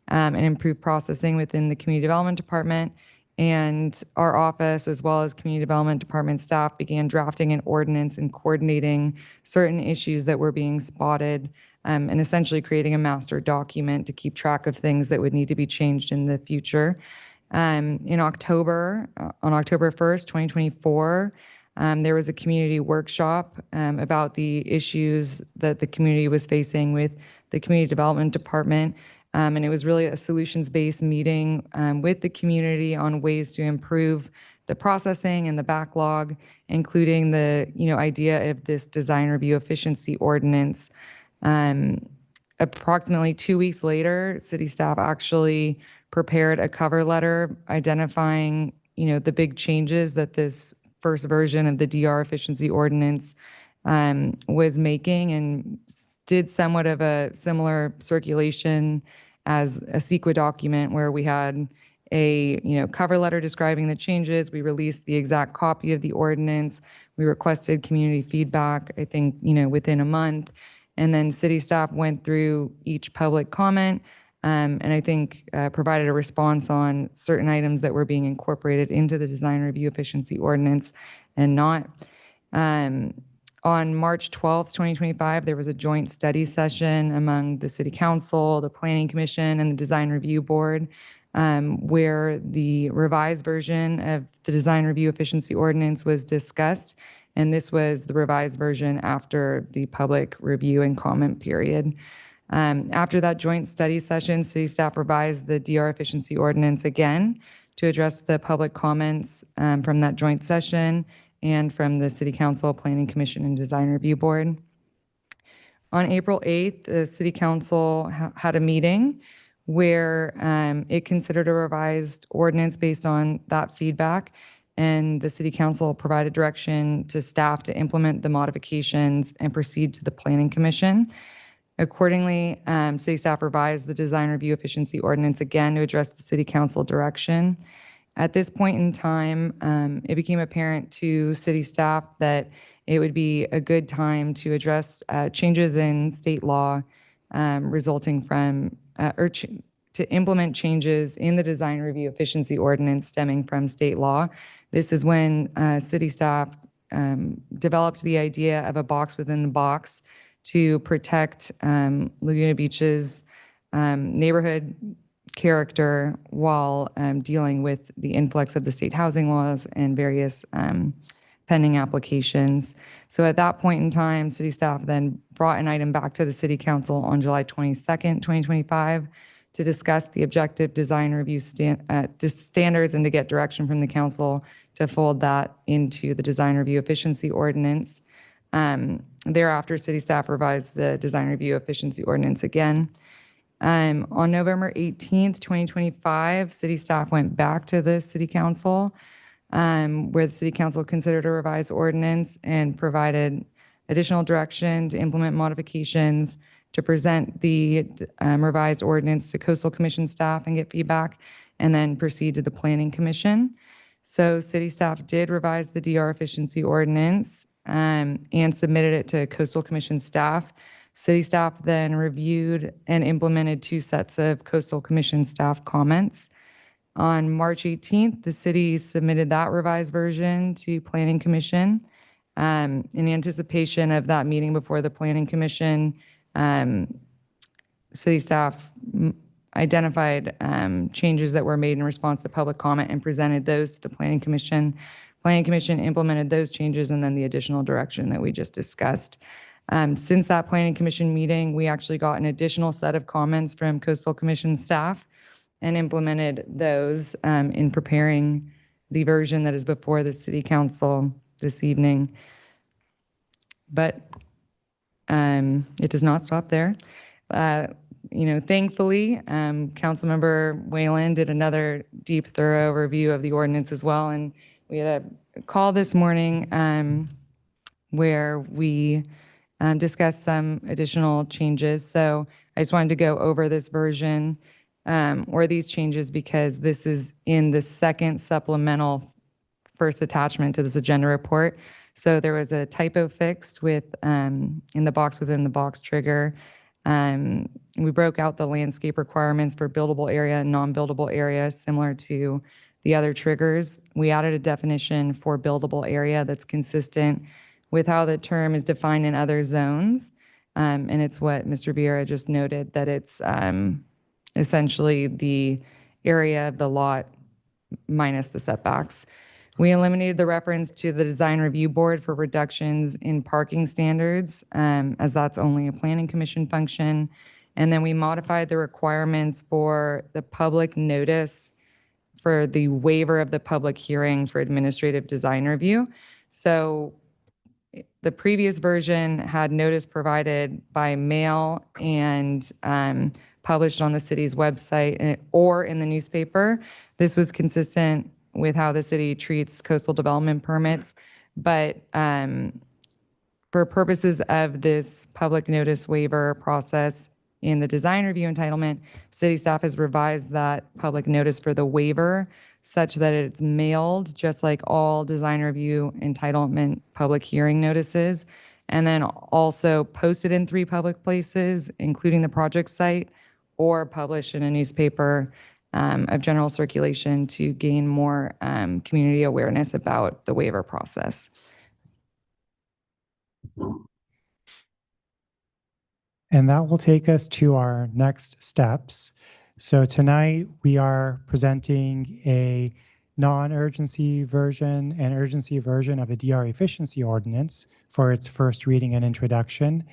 and improve processing within the Community Development Department. And our office, as well as Community Development Department staff, began drafting an ordinance and coordinating certain issues that were being spotted and essentially creating a master document to keep track of things that would need to be changed in the future. In October, on October 1st, 2024, there was a community workshop about the issues that the community was facing with the Community Development Department. And it was really a solutions-based meeting with the community on ways to improve the processing and the backlog, including the idea of this design review efficiency ordinance. Approximately 2 weeks later, city staff actually prepared a cover letter identifying the big changes that this first version of the DR efficiency ordinance was making, and did somewhat of a similar circulation as a CEQA document where we had a cover letter describing the changes. We released the exact copy of the ordinance. We requested community feedback, I think, within a month. And then city staff went through each public comment and I think provided a response on certain items that were being incorporated into the design review efficiency ordinance and not. On March 12th, 2025, there was a joint study session among the City Council, the Planning Commission, and the Design Review Board, where the revised version of the Design Review Efficiency Ordinance was discussed. And this was the revised version after the public review and comment period. After that joint study session, city staff revised the DR efficiency ordinance again to address the public comments from that joint session and from the City Council, Planning Commission, and Design Review Board. On April 8th, the City Council had a meeting where it considered a revised ordinance based on that feedback, and the City Council provided direction to staff to implement the modifications and proceed to the Planning Commission. Accordingly, City staff revised the Design Review Efficiency Ordinance again to address the City Council direction. At this point in time, it became apparent to city staff that it would be a good time to address changes in state law resulting from, to implement changes in the Design Review Efficiency Ordinance stemming from state law. This is when city staff developed the idea of a box within the box to protect Laguna Beach's neighborhood character while dealing with the influx of the state housing laws and various pending applications. So at that point in time, city staff then brought an item back to the City Council on July 22nd, 2025 to discuss the objective design review standards and to get direction from the council to fold that into the design review efficiency ordinance. Thereafter, city staff revised the design review efficiency ordinance again. On November 18th, 2025, city staff went back to the City Council where the City Council considered a revised ordinance and provided additional direction to implement modifications, to present the revised ordinance to Coastal Commission staff and get feedback, and then proceed to the Planning Commission. So city staff did revise the DR efficiency ordinance and submitted it to Coastal Commission staff. City staff then reviewed and implemented 2 sets of Coastal Commission staff comments. On March 18th, the city submitted that revised version to Planning Commission. In anticipation of that meeting before the Planning Commission, city staff identified changes that were made in response to public comment and presented those to the Planning Commission. Planning Commission implemented those changes and then the additional direction that we just discussed. Since that Planning Commission meeting, we actually got an additional set of comments from Coastal Commission staff and implemented those in preparing the version that is before the City Council this evening. But it does not stop there. Thankfully, Councilmember Whalen did another deep, thorough review of the ordinance as well. And we had a call this morning where we discussed some additional changes. So I just wanted to go over this version or these changes because this is in the second supplemental first attachment to this agenda report. So there was a typo fixed with in the box within the box trigger. We broke out the landscape requirements for buildable area and non-buildable area similar to the other triggers. We added a definition for buildable area that's consistent with how the term is defined in other zones. And it's what Mr. Vieira just noted, that it's essentially the area of the lot minus the setbacks. We eliminated the reference to the Design Review Board for reductions in parking standards, as that's only a Planning Commission function. And then we modified the requirements for the public notice for the waiver of the public hearing for administrative design review. So the previous version had notice provided by mail and published on the city's website or in the newspaper. This was consistent with how the city treats coastal development permits. But for purposes of this public notice waiver process in the design review entitlement, city staff has revised that public notice for the waiver such that it's mailed just like all design review entitlement public hearing notices, and then also posted in 3 public places, including the project site, or published in a newspaper of general circulation to gain more community awareness about the waiver process. And that will take us to our next steps. So tonight we are presenting a non-urgency version and urgency version of the DR efficiency ordinance for its first reading and introduction.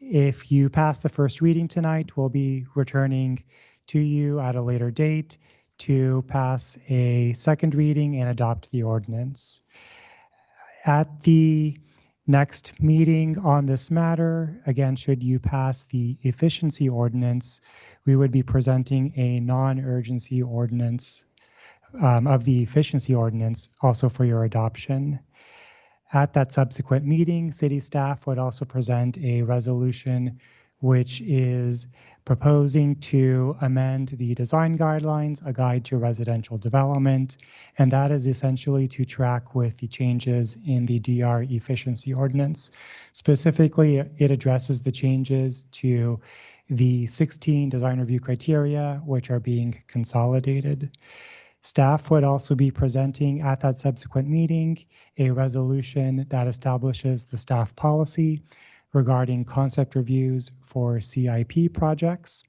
If you pass the first reading tonight, we'll be returning to you at a later date to pass a second reading and adopt the ordinance. At the next meeting on this matter, again, should you pass the efficiency ordinance, we would be presenting a non-urgency ordinance of the efficiency ordinance also for your adoption. At that subsequent meeting, city staff would also present a resolution which is proposing to amend the design guidelines, a guide to residential development, and that is essentially to track with the changes in the DR efficiency ordinance. Specifically, it addresses the changes to the 16 design review criteria, which are being consolidated. Staff would also be presenting at that subsequent meeting a resolution that establishes the staff policy regarding concept reviews for CIP projects.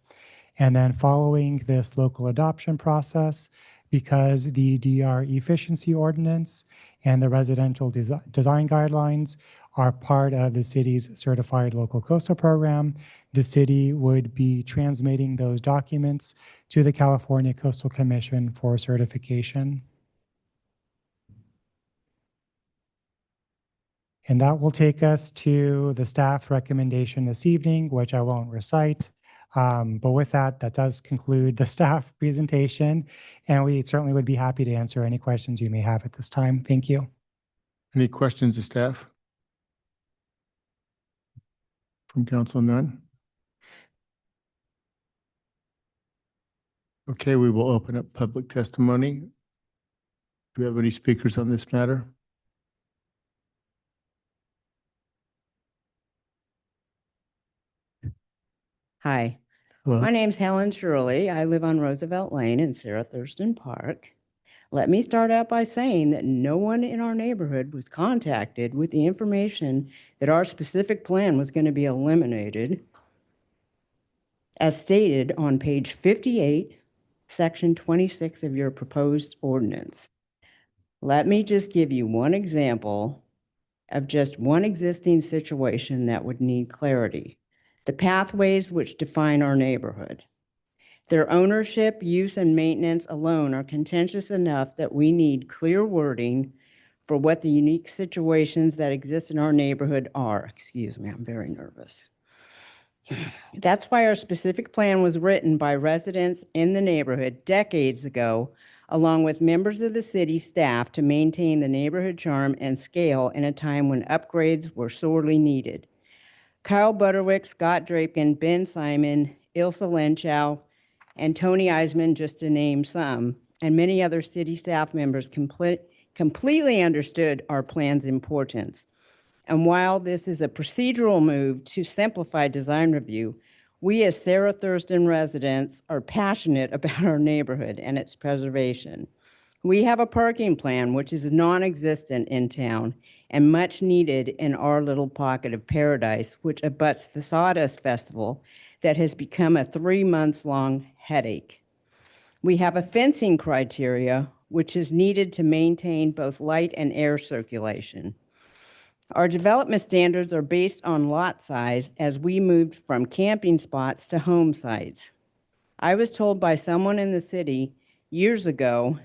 And then following this local adoption process, because the DR efficiency ordinance and the residential design guidelines are part of the city's certified local coastal program, the city would be transmitting those documents to the California Coastal Commission for certification. And that will take us to the staff recommendation this evening, which I won't recite. But with that, that does conclude the staff presentation. And we certainly would be happy to answer any questions you may have at this time. Thank you. Any questions of staff? From council, none? Okay, we will open up public testimony. Do we have any speakers on this matter? Hi, Hello. my name's Helen Shirley. I live on Roosevelt Lane in Sarah Thurston Park. Let me start out by saying that no one in our neighborhood was contacted with the information that our specific plan was going to be eliminated, as stated on page 58, section 26 of your proposed ordinance. Let me just give you one example of just one existing situation that would need clarity. The pathways which define our neighborhood. Their ownership, use, and maintenance alone are contentious enough that we need clear wording for what the unique situations that exist in our neighborhood are. Excuse me, I'm very nervous. That's why our specific plan was written by residents in the neighborhood decades ago, along with members of the city staff to maintain the neighborhood charm and scale in a time when upgrades were sorely needed. Kyle Butterwick, Scott Drapkin, Ben Simon, Ilsa Lenchow, and Tony Eisman, just to name some, and many other city staff members completely understood our plan's importance. And while this is a procedural move to simplify design review, we as Sarah Thurston residents are passionate about our neighborhood and its preservation. We have a parking plan which is non-existent in town and much needed in our little pocket of paradise, which abuts the Sawdust Festival that has become a 3-month-long headache. We have a fencing criteria which is needed to maintain both light and air circulation. Our development standards are based on lot size as we moved from camping spots to home sites. I was told by someone in the city years ago,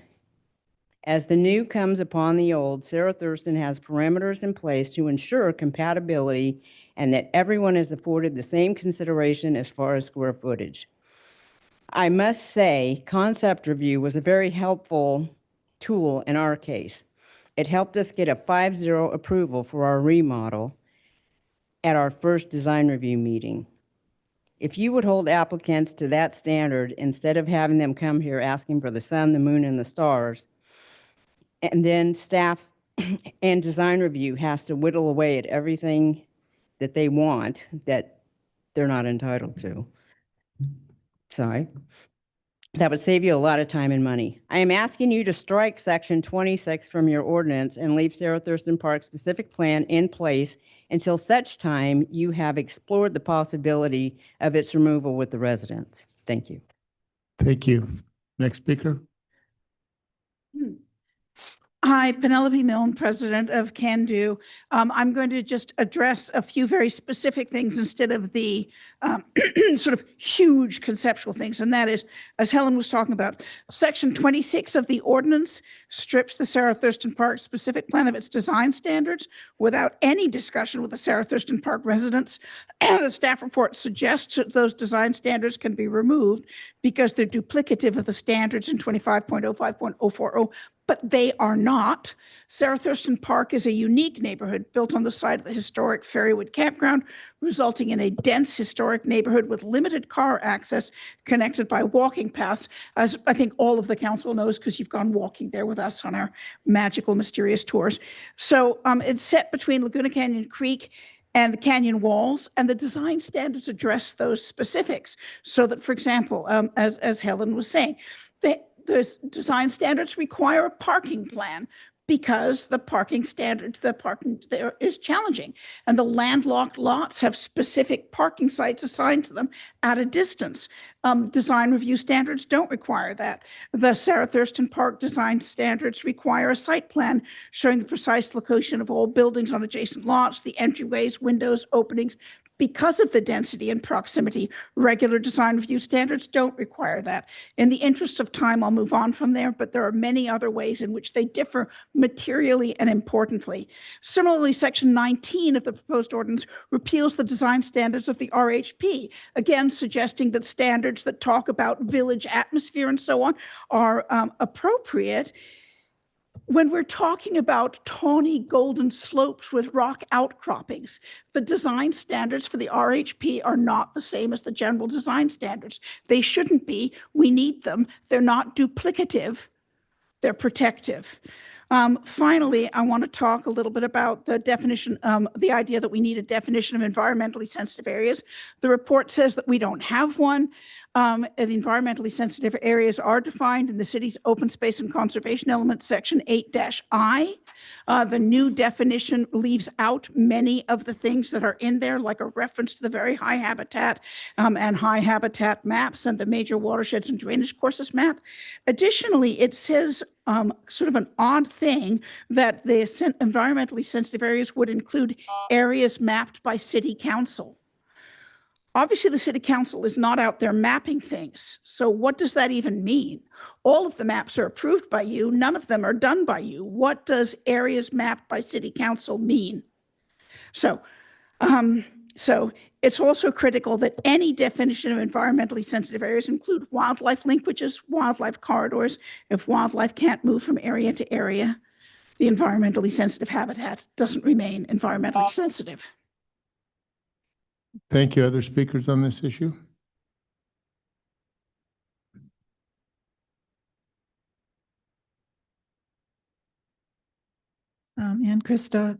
as the new comes upon the old, Sarah Thurston has parameters in place to ensure compatibility and that everyone is afforded the same consideration as far as square footage. I must say, concept review was a very helpful tool in our case. It helped us get a 5-0 approval for our remodel at our first design review meeting. If you would hold applicants to that standard instead of having them come here asking for the sun, the moon, and the stars, and then staff and design review has to whittle away at everything that they want that they're not entitled to. Sorry. That would save you a lot of time and money. I am asking you to strike section 26 from your ordinance and leave Sarah Thurston Park's specific plan in place until such time you have explored the possibility of its removal with the residents. Thank you. Thank you. Next speaker. Hi, Penelope Milne, president of Can Do. I'm going to just address a few very specific things instead of the sort of huge conceptual things. And that is, as Helen was talking about, section 26 of the ordinance strips the Sarah Thurston Park specific plan of its design standards without any discussion with the Sarah Thurston Park residents. And the staff report suggests that those design standards can be removed because they're duplicative of the standards in 25.05.040. But they are not. Sarah Thurston Park is a unique neighborhood built on the site of the historic Ferrywood Campground, resulting in a dense historic neighborhood with limited car access connected by walking paths, as I think all of the council knows because you've gone walking there with us on our magical, mysterious tours. So it's set between Laguna Canyon Creek and the canyon walls, and the design standards address those specifics. So that, for example, as Helen was saying, the design standards require a parking plan because the parking there is challenging. And the landlocked lots have specific parking sites assigned to them at a distance. Design review standards don't require that. The Sarah Thurston Park design standards require a site plan showing the precise location of all buildings on adjacent lots, the entryways, windows, openings. Because of the density and proximity, regular design review standards don't require that. In the interest of time, I'll move on from there, but there are many other ways in which they differ materially and importantly. Similarly, section 19 of the proposed ordinance repeals the design standards of the RHP, again suggesting that standards that talk about village atmosphere and so on are appropriate. When we're talking about tawny golden slopes with rock outcroppings, the design standards for the RHP are not the same as the general design standards. They shouldn't be. We need them. They're not duplicative. They're protective. Finally, I want to talk a little bit about the definition, the idea that we need a definition of environmentally sensitive areas. The report says that we don't have one. The environmentally sensitive areas are defined in the city's open space and conservation element, section 8-I. The new definition leaves out many of the things that are in there, like a reference to the very high habitat and high habitat maps and the major watersheds and drainage courses map. Additionally, it says sort of an odd thing that the environmentally sensitive areas would include areas mapped by city council. Obviously, the city council is not out there mapping things. So what does that even mean? All of the maps are approved by you. None of them are done by you. What does areas mapped by city council mean? So it's also critical that any definition of environmentally sensitive areas include wildlife linkages, wildlife corridors. If wildlife can't move from area to area, the environmentally sensitive habitat doesn't remain environmentally sensitive. Thank you. Other speakers on this issue? Ann Christo,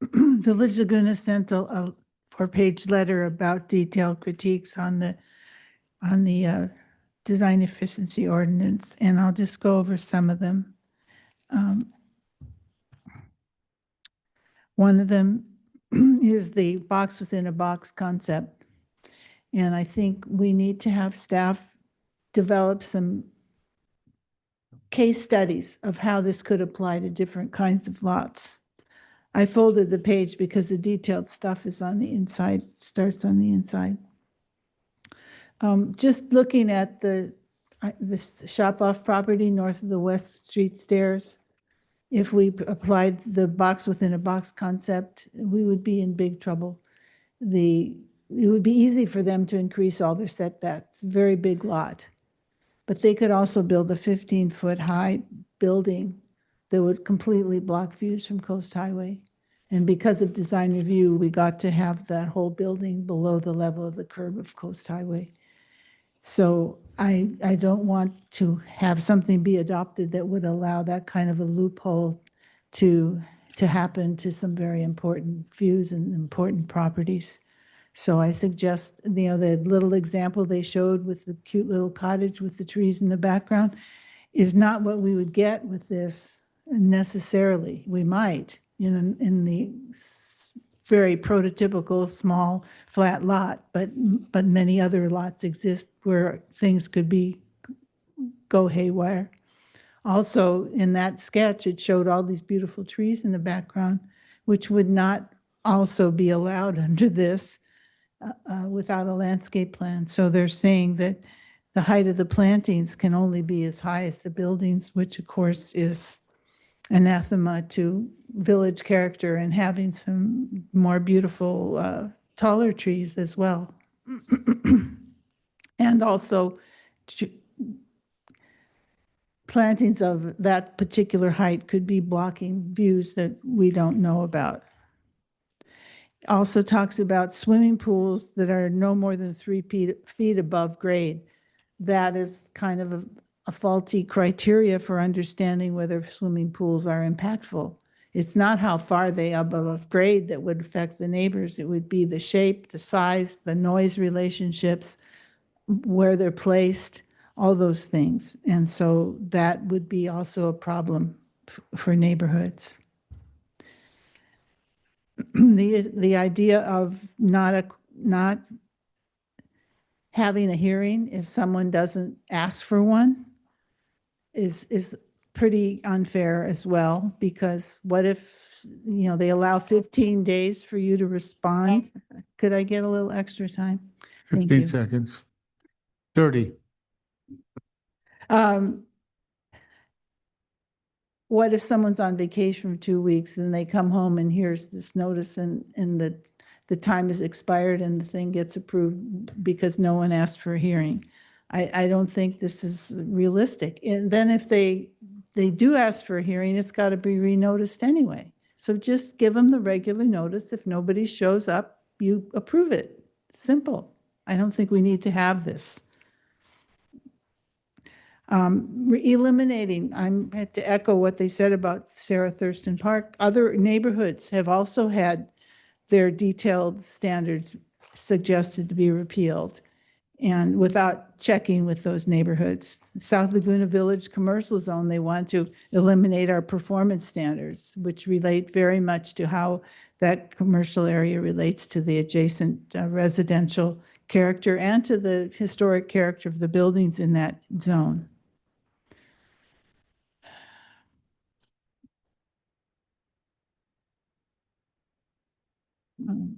Village Laguna sent a 4-page letter about detailed critiques on the design efficiency ordinance, and I'll just go over some of them. One of them is the box within a box concept. And I think we need to have staff develop some case studies of how this could apply to different kinds of lots. I folded the page because the detailed stuff is on the inside, starts on the inside. Just looking at this shop-off property north of the West Street stairs, if we applied the box within a box concept, we would be in big trouble. It would be easy for them to increase all their setbacks, very big lot. But they could also build a 15-foot high building that would completely block views from Coast Highway. And because of design review, we got to have that whole building below the level of the curb of Coast Highway. So I don't want to have something be adopted that would allow that kind of a loophole to happen to some very important views and important properties. So I suggest, the little example they showed with the cute little cottage with the trees in the background is not what we would get with this necessarily. We might in the very prototypical small flat lot, but many other lots exist where things could go haywire. Also, in that sketch, it showed all these beautiful trees in the background, which would not also be allowed under this without a landscape plan. So they're saying that the height of the plantings can only be as high as the buildings, which of course is anathema to village character and having some more beautiful, taller trees as well. And also plantings of that particular height could be blocking views that we don't know about. Also talks about swimming pools that are no more than 3 feet above grade. That is kind of a faulty criteria for understanding whether swimming pools are impactful. It's not how far they are above grade that would affect the neighbors. It would be the shape, the size, the noise relationships, where they're placed, all those things. And so that would be also a problem for neighborhoods. The idea of not having a hearing if someone doesn't ask for one is pretty unfair as well, because what if, they allow 15 days for you to respond? Could I get a little extra time? Thank 15 you. seconds. 30. What if someone's on vacation for 2 weeks and they come home and here's this notice and the time is expired and the thing gets approved because no one asked for a hearing? I don't think this is realistic. And then if they do ask for a hearing, it's got to be renoticed anyway. So just give them the regular notice. If nobody shows up, you approve it. Simple. I don't think we need to have this. Eliminating, I had to echo what they said about Sarah Thurston Park. Other neighborhoods have also had their detailed standards suggested to be repealed, and without checking with those neighborhoods. South Laguna Village Commercial Zone, they want to eliminate our performance standards, which relate very much to how that commercial area relates to the adjacent residential character and to the historic character of the buildings in that zone.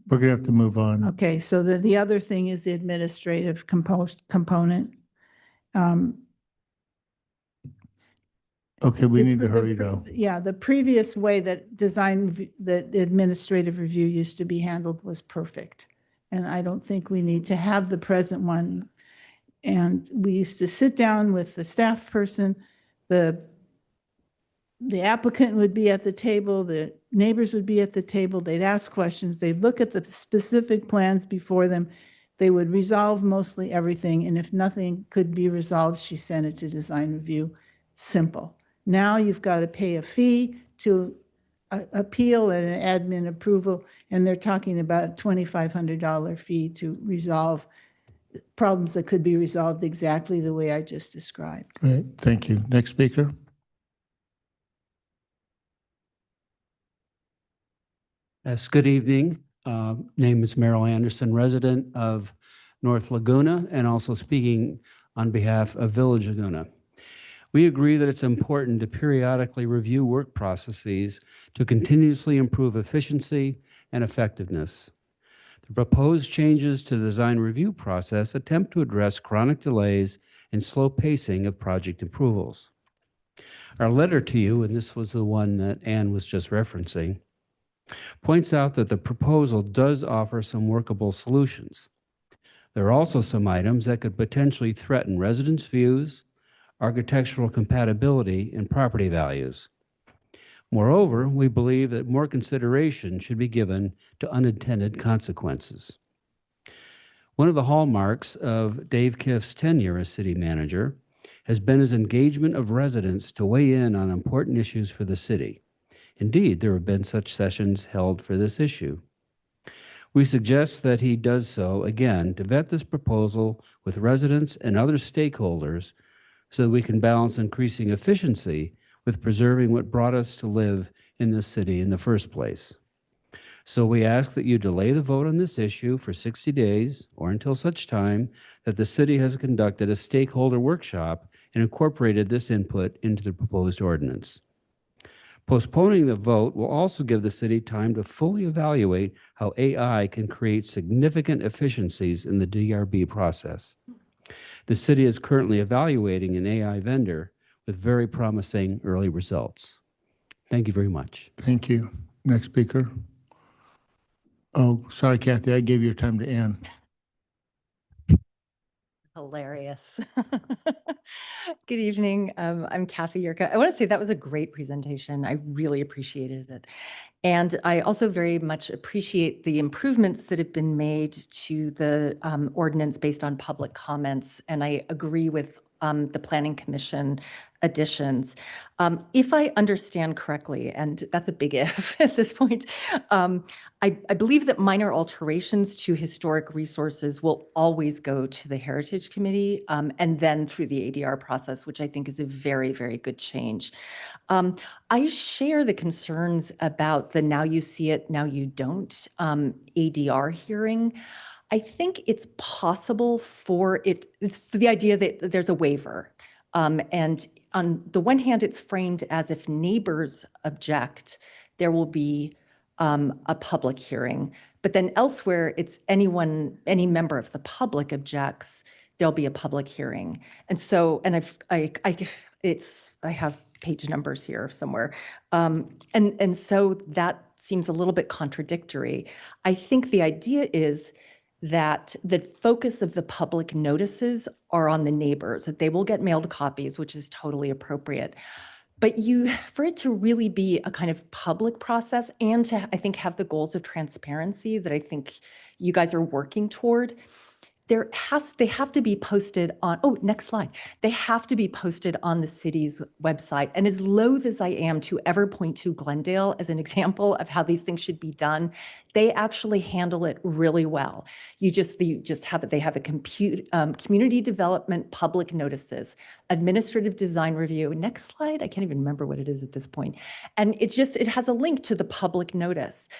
We're going to have to move on. Okay, so the other thing is the administrative component. Okay, we need to hurry though. Yeah, the previous way that that administrative review used to be handled was perfect. And I don't think we need to have the present one. And we used to sit down with the staff person, the applicant would be at the table, the neighbors would be at the table, they'd ask questions, they'd look at the specific plans before them, they would resolve mostly everything, and if nothing could be resolved, she sent it to design review. Simple. Now you've got to pay a fee to appeal and an admin approval, and they're talking about a $2,500 fee to resolve problems that could be resolved exactly the way I just described. Great, thank you. Next speaker. Yes, good evening. Name is Merrill Anderson, resident of North Laguna, and also speaking on behalf of Village Laguna. We agree that it's important to periodically review work processes to continuously improve efficiency and effectiveness. The proposed changes to the design review process attempt to address chronic delays and slow pacing of project approvals. Our letter to you, and this was the one that Ann was just referencing, points out that the proposal does offer some workable solutions. There are also some items that could potentially threaten residents' views, architectural compatibility, and property values. Moreover, we believe that more consideration should be given to unintended consequences. One of the hallmarks of Dave Kiff's tenure as city manager has been his engagement of residents to weigh in on important issues for the city. Indeed, there have been such sessions held for this issue. We suggest that he does so again to vet this proposal with residents and other stakeholders so that we can balance increasing efficiency with preserving what brought us to live in this city in the first place. So we ask that you delay the vote on this issue for 60 days or until such time that the city has conducted a stakeholder workshop and incorporated this input into the proposed ordinance. Postponing the vote will also give the city time to fully evaluate how AI can create significant efficiencies in the DRB process. The city is currently evaluating an AI vendor with very promising early results. Thank you very much. Thank you. Next speaker. Oh, sorry, Kathy, I gave your time to Ann. Hilarious. Good evening. I'm Kathy Yerka. I want to say that was a great presentation. I really appreciated it. And I also very much appreciate the improvements that have been made to the ordinance based on public comments. And I agree with the Planning Commission additions. If I understand correctly, and that's a big if at this point, I believe that minor alterations to historic resources will always go to the Heritage Committee and then through the ADR process, which I think is a very, very good change. I share the concerns about the now you see it, now you don't ADR hearing. I think it's possible for it's the idea that there's a waiver. And on the one hand, it's framed as if neighbors object, there will be a public hearing. But then elsewhere, it's any member of the public objects, there'll be a public hearing. And so, and I have page numbers here somewhere. And so that seems a little bit contradictory. I think the idea is that the focus of the public notices are on the neighbors, that they will get mailed copies, which is totally appropriate. But for it to really be a kind of public process and to, I think, have the goals of transparency that I think you guys are working toward, they have to be posted on, oh, next slide. They have to be posted on the city's website. And as loath as I am to ever point to Glendale as an example of how these things should be done, they actually handle it really well. They have a community development public notices, administrative design review. Next slide. I can't even remember what it is at this point. And it has a link to the public notice.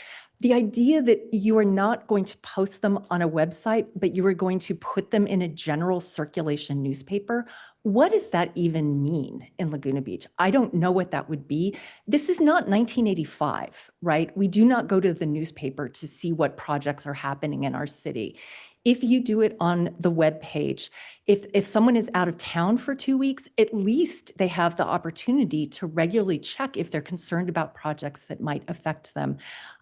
The idea that you are not going to post them on a website, but you are going to put them in a general circulation newspaper, what does that even mean in Laguna Beach? I don't know what that would be. This is not 1985, right? We do not go to the newspaper to see what projects are happening in our city. If you do it on the web page, if someone is out of town for 2 weeks, at least they have the opportunity to regularly check if they're concerned about projects that might affect them.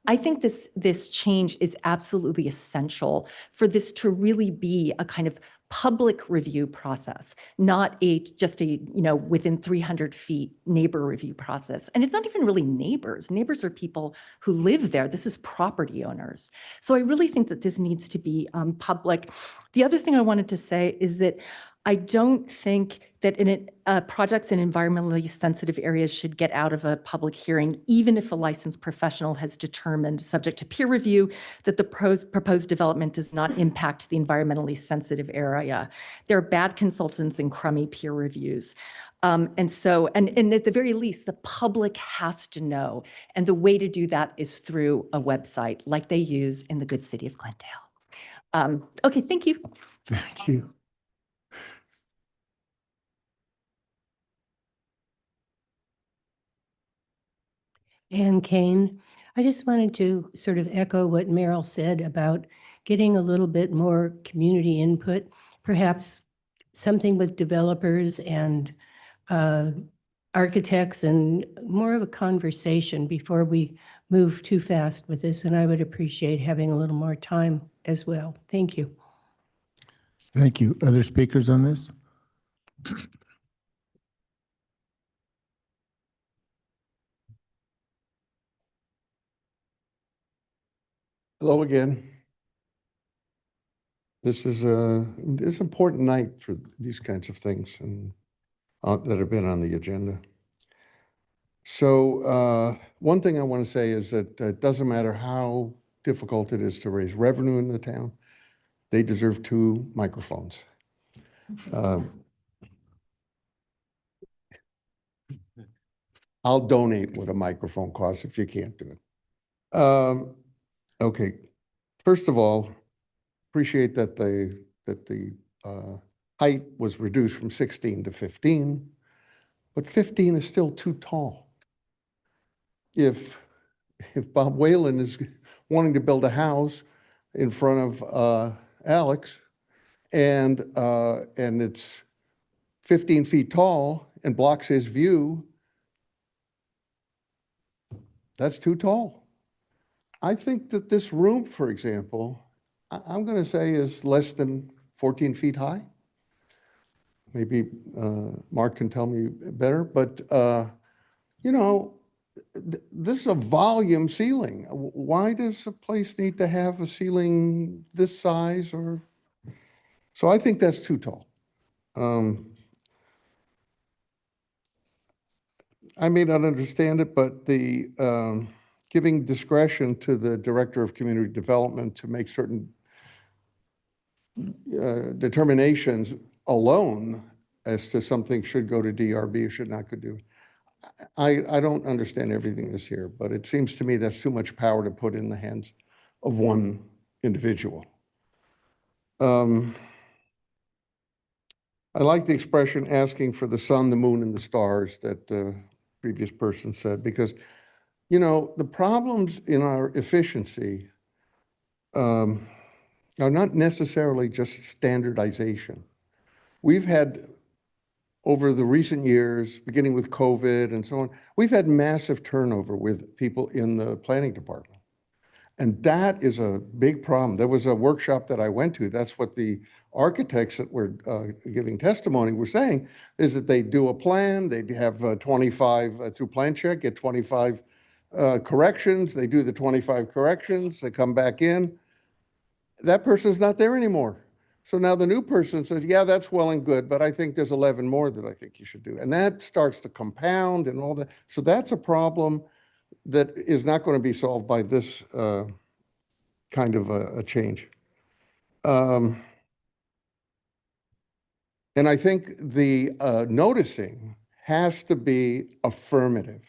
I think this change is absolutely essential for this to really be a kind of public review process, not just a within 300 feet neighbor review process. And it's not even really neighbors. Neighbors are people who live there. This is property owners. So I really think that this needs to be public. The other thing I wanted to say is that I don't think that projects in environmentally sensitive areas should get out of a public hearing, even if a licensed professional has determined, subject to peer review, that the proposed development does not impact the environmentally sensitive area. There are bad consultants and crummy peer reviews. And at the very least, the public has to know. And the way to do that is through a website like they use in the good city of Glendale. Okay, thank you. Thank you. Ann Kane. I just wanted to sort of echo what Meryl said about getting a little bit more community input, perhaps something with developers and architects and more of a conversation before we move too fast with this. And I would appreciate having a little more time as well. Thank you. Thank you. Other speakers on this? Hello again. This is an important night for these kinds of things and that have been on the agenda. So one thing I want to say is that it doesn't matter how difficult it is to raise revenue in the town, they deserve 2 microphones. I'll donate what a microphone costs if you can't do it. Okay, first of all, appreciate that the height was reduced from 16 to 15, but 15 is still too tall. If Bob Whalen is wanting to build a house in front of Alex and it's 15 feet tall and blocks his view, that's too tall. I think that this room, for example, I'm going to say is less than 14 feet high. Maybe Mark can tell me better, but you know, this is a volume ceiling. Why does a place need to have a ceiling this size? Or so I think that's too tall. I may not understand it, but the giving discretion to the Director of Community Development to make certain determinations alone as to something should go to DRB or should not go to. I don't understand everything that's here, but it seems to me that's too much power to put in the hands of one individual. I like the expression asking for the sun, the moon, and the stars that the previous person said, because, you know, the problems in our efficiency are not necessarily just standardization. We've had, over the recent years, beginning with COVID and so on, we've had massive turnover with people in the planning department. And that is a big problem. There was a workshop that I went to. That's what the architects that were giving testimony were saying, is that they do a plan, they have 25, through plan check, get 25 corrections. They do the 25 corrections, they come back in. That person's not there anymore. So now the new person says, yeah, that's well and good, but I think there's 11 more that I think you should do. And that starts to compound and all that. So that's a problem that is not going to be solved by this kind of a change. And I think the noticing has to be affirmative.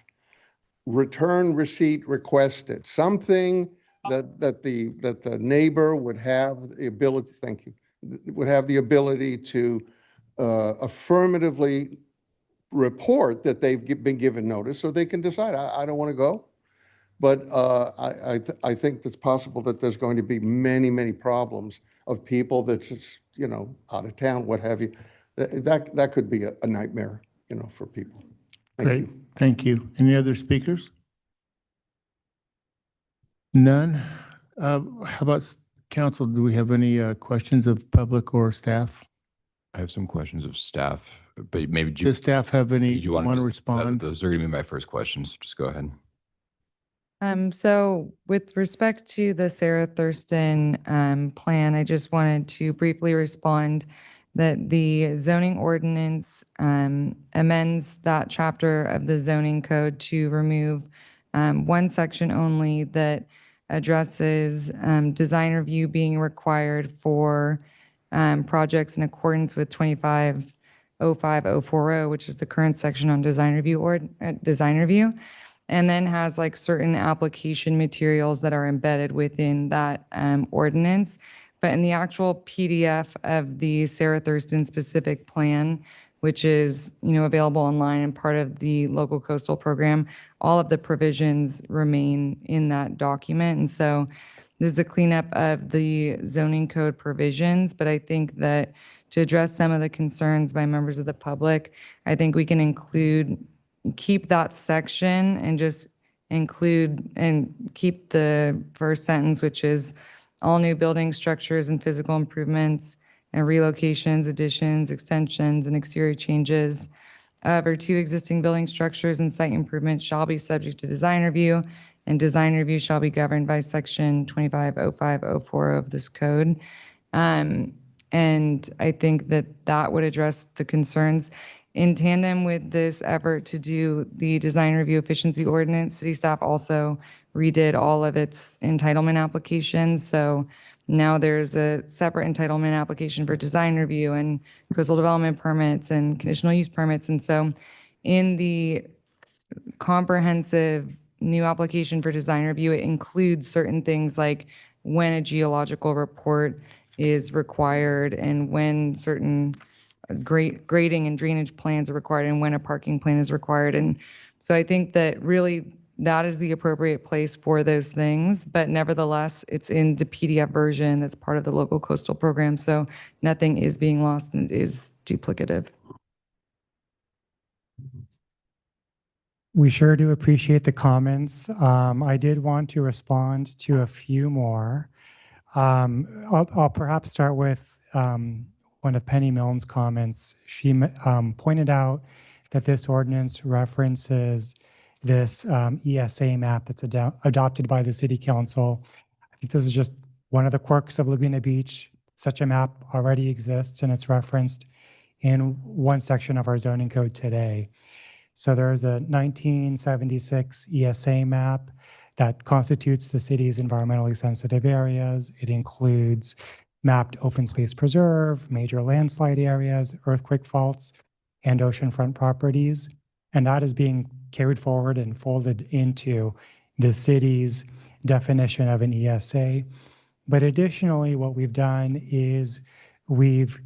Return receipt requested, something that the neighbor would have the ability, thank you, would have the ability to affirmatively report that they've been given notice so they can decide, I don't want to go. But I think it's possible that there's going to be many, many problems of people that's just, you know, out of town, what have you. That could be a nightmare, you know, for people. Great, thank you. Any other speakers? None. How about council? Do we have any questions of public or staff? I have some questions of staff, but maybe Does staff have any, you want to respond? Those are going to be my first questions. Just go ahead. So with respect to the Sarah Thurston plan, I just wanted to briefly respond that the zoning ordinance amends that chapter of the zoning code to remove one section only that addresses design review being required for projects in accordance with 2505040, which is the current section on design review or design review, and then has like certain application materials that are embedded within that ordinance. But in the actual PDF of the Sarah Thurston specific plan, which is, available online and part of the local coastal program. All of the provisions remain in that document. And so this is a cleanup of the zoning code provisions, but I think that to address some of the concerns by members of the public, I think we can keep that section and just include and keep the first sentence, which is all new building structures and physical improvements and relocations, additions, extensions, and exterior changes of or to existing building structures and site improvements shall be subject to design review, and design review shall be governed by section 250504 of this code. And I think that would address the concerns. In tandem with this effort to do the design review efficiency ordinance, city staff also redid all of its entitlement applications. So now there's a separate entitlement application for design review and coastal development permits and conditional use permits. And so in the comprehensive new application for design review, it includes certain things like when a geological report is required and when certain grading and drainage plans are required and when a parking plan is required. And so I think that really that is the appropriate place for those things. But nevertheless, it's in the PDF version that's part of the local coastal program. So nothing is being lost and it is duplicative. We sure do appreciate the comments. I did want to respond to a few more. I'll perhaps start with one of Penny Milne's comments. She pointed out that this ordinance references this ESA map that's adopted by the City Council. I think this is just one of the quirks of Laguna Beach. Such a map already exists and it's referenced in one section of our zoning code today. So there's a 1976 ESA map that constitutes the city's environmentally sensitive areas. It includes mapped open space preserve, major landslide areas, earthquake faults, and oceanfront properties. And that is being carried forward and folded into the city's definition of an ESA. But additionally, what we've done is we've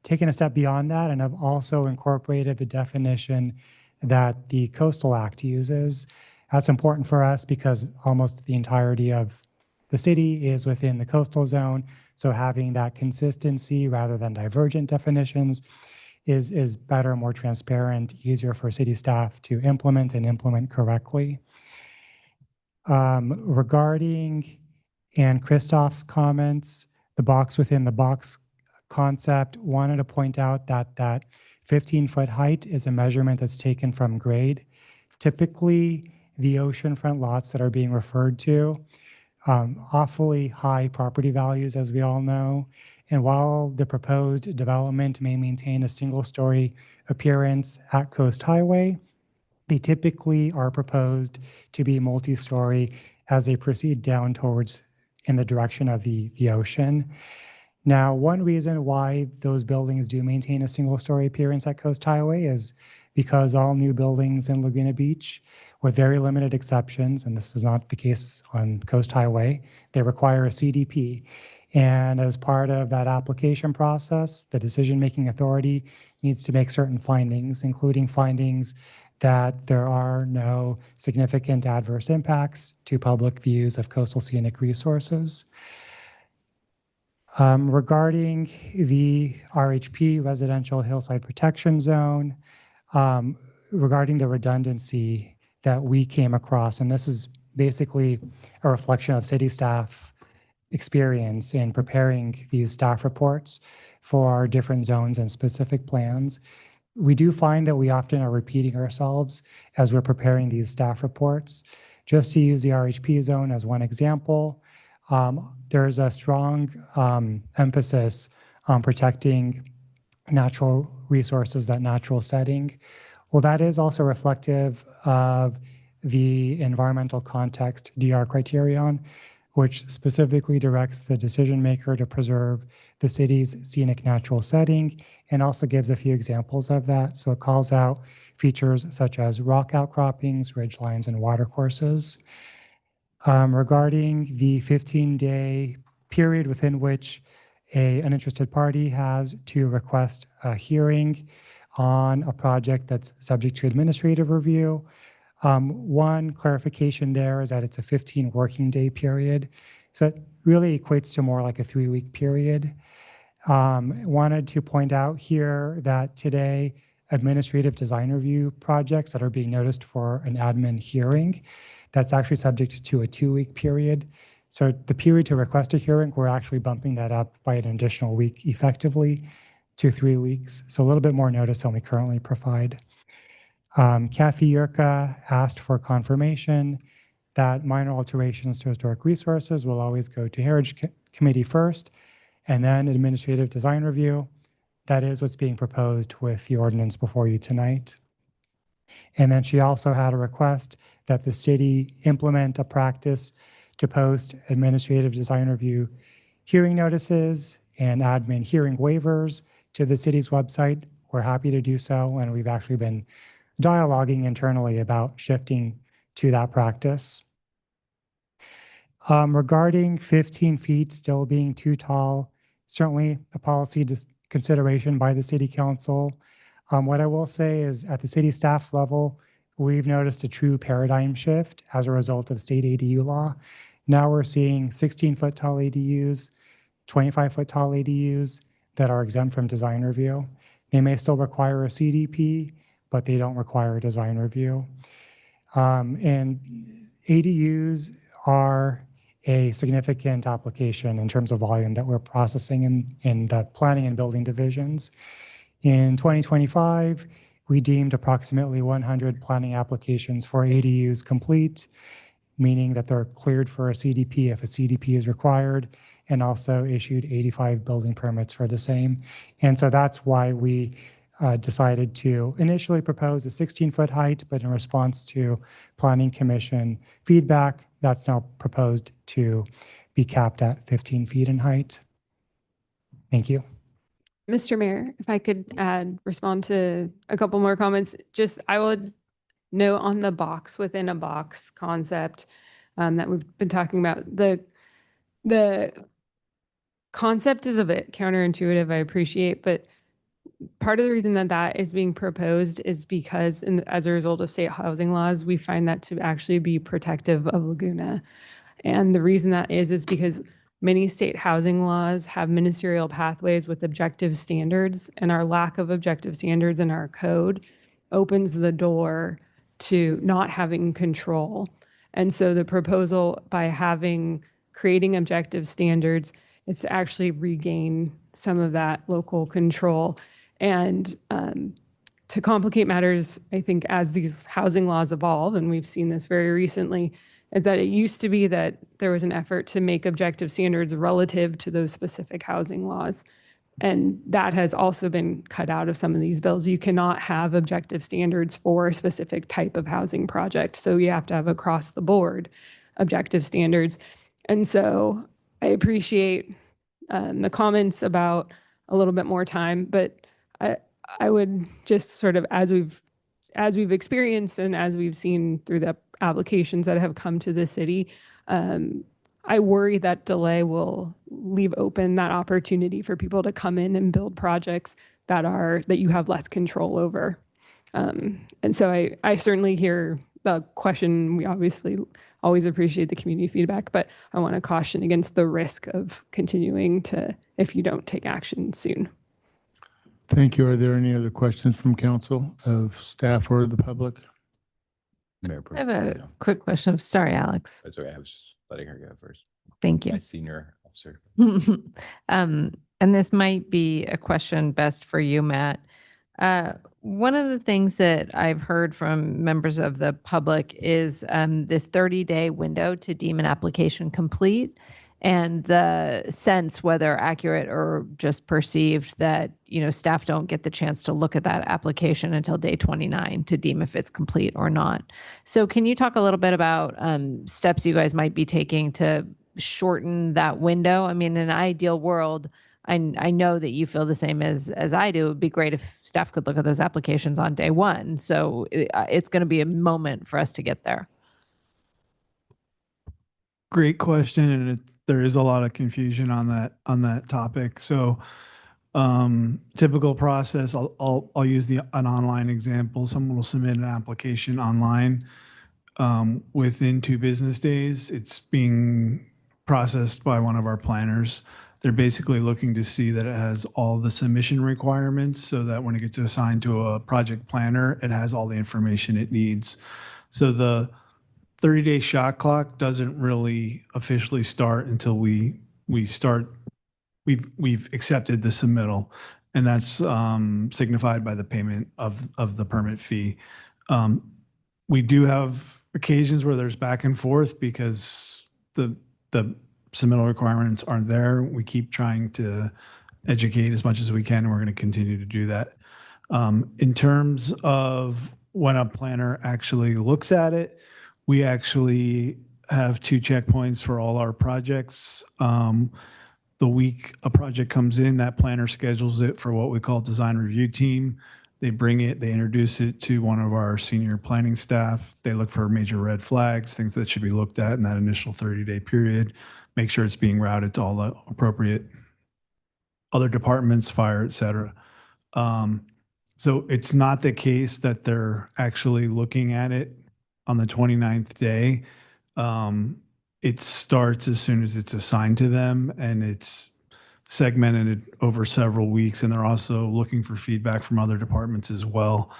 taken a step beyond that and have also incorporated the definition that the Coastal Act uses. That's important for us because almost the entirety of the city is within the coastal zone. So having that consistency rather than divergent definitions is better, more transparent, easier for city staff to implement and implement correctly. Regarding Ann Christoph's comments, the box within the box concept, wanted to point out that 15-foot height is a measurement that's taken from grade. Typically, the oceanfront lots that are being referred to, awfully high property values, as we all know. And while the proposed development may maintain a single-story appearance at Coast Highway, they typically are proposed to be multi-story as they proceed down towards in the direction of the ocean. Now, one reason why those buildings do maintain a single-story appearance at Coast Highway is because all new buildings in Laguna Beach, with very limited exceptions, and this is not the case on Coast Highway, they require a CDP. And as part of that application process, the decision-making authority needs to make certain findings, including findings that there are no significant adverse impacts to public views of coastal scenic resources. Regarding the RHP, Residential Hillside Protection Zone, regarding the redundancy that we came across, and this is basically a reflection of city staff experience in preparing these staff reports for our different zones and specific plans. We do find that we often are repeating ourselves as we're preparing these staff reports. Just to use the RHP zone as one example, there's a strong emphasis on protecting natural resources, that natural setting. Well, that is also reflective of the environmental context DR criterion, which specifically directs the decision maker to preserve the city's scenic natural setting and also gives a few examples of that. So it calls out features such as rock outcroppings, ridgelines, and watercourses. Regarding the 15-day period within which an interested party has to request a hearing, on a project that's subject to administrative review. One clarification there is that it's a 15 working day period. So it really equates to more like a 3-week period. Wanted to point out here that today, administrative design review projects that are being noticed for an admin hearing, that's actually subject to a 2-week period. So the period to request a hearing, we're actually bumping that up by an additional week effectively to 3 weeks. So a little bit more notice than we currently provide. Kathy Yurka asked for confirmation that minor alterations to historic resources will always go to Heritage Committee first, and then administrative design review. That is what's being proposed with the ordinance before you tonight. And then she also had a request that the city implement a practice to post administrative design review hearing notices and admin hearing waivers to the city's website. We're happy to do so, and we've actually been dialoguing internally about shifting to that practice. Regarding 15 feet still being too tall, certainly a policy consideration by the city council. What I will say is at the city staff level, we've noticed a true paradigm shift as a result of state ADU law. Now we're seeing 16-foot tall ADUs, 25-foot tall ADUs that are exempt from design review. They may still require a CDP, but they don't require a design review. And ADUs are a significant application in terms of volume that we're processing in the planning and building divisions. In 2025, we deemed approximately 100 planning applications for ADUs complete, meaning that they're cleared for a CDP if a CDP is required, and also issued 85 building permits for the same. And so that's why we decided to initially propose a 16-foot height, but in response to Planning Commission feedback, that's now proposed to be capped at 15 feet in height. Thank you. Mr. Mayor, if I could respond to a couple more comments, I would note on the box within a box concept that we've been talking about. The concept is a bit counterintuitive, I appreciate, but part of the reason that that is being proposed is because as a result of state housing laws, we find that to actually be protective of Laguna. And the reason that is because many state housing laws have ministerial pathways with objective standards, and our lack of objective standards in our code opens the door to not having control. And so the proposal by creating objective standards is to actually regain some of that local control. And to complicate matters, I think as these housing laws evolve, and we've seen this very recently, is that it used to be that there was an effort to make objective standards relative to those specific housing laws. And that has also been cut out of some of these bills. You cannot have objective standards for a specific type of housing project. So you have to have across the board objective standards. And so I appreciate the comments about a little bit more time, but I would just sort of, as we've experienced and as we've seen through the applications that have come to the city, I worry that delay will leave open that opportunity for people to come in and build projects that you have less control over. And so I certainly hear the question. We obviously always appreciate the community feedback, but I want to caution against the risk of continuing if you don't take action soon. Thank you. Are there any other questions from council, of staff, or the public? Mayor I have a quick question. Sorry, Alex. That's okay. I was just letting her go first. Thank you. My senior officer. And this might be a question best for you, Matt. One of the things that I've heard from members of the public is this 30-day window to deem an application complete, and the sense, whether accurate or just perceived, that staff don't get the chance to look at that application until day 29 to deem if it's complete or not. So can you talk a little bit about steps you guys might be taking to shorten that window? I mean, in an ideal world, I know that you feel the same as I do. It would be great if staff could look at those applications on day one. So it's going to be a moment for us to get there. Great question, and there is a lot of confusion on that topic. So Typical process, I'll use an online example. Someone will submit an application online. Within 2 business days, it's being processed by one of our planners. They're basically looking to see that it has all the submission requirements so that when it gets assigned to a project planner, it has all the information it needs. So the 30-day shot clock doesn't really officially start until we've accepted the submittal, and that's signified by the payment of the permit fee. We do have occasions where there's back and forth because the submittal requirements aren't there. We keep trying to educate as much as we can, and we're going to continue to do that. In terms of when a planner actually looks at it, we actually have 2 checkpoints for all our projects. The week a project comes in, that planner schedules it for what we call design review team. They bring it, they introduce it to one of our senior planning staff. They look for major red flags, things that should be looked at in that initial 30-day period, make sure it's being routed to all the appropriate other departments, fire, et cetera. So it's not the case that they're actually looking at it on the 29th day. It starts as soon as it's assigned to them, and it's segmented over several weeks, and they're also looking for feedback from other departments as well.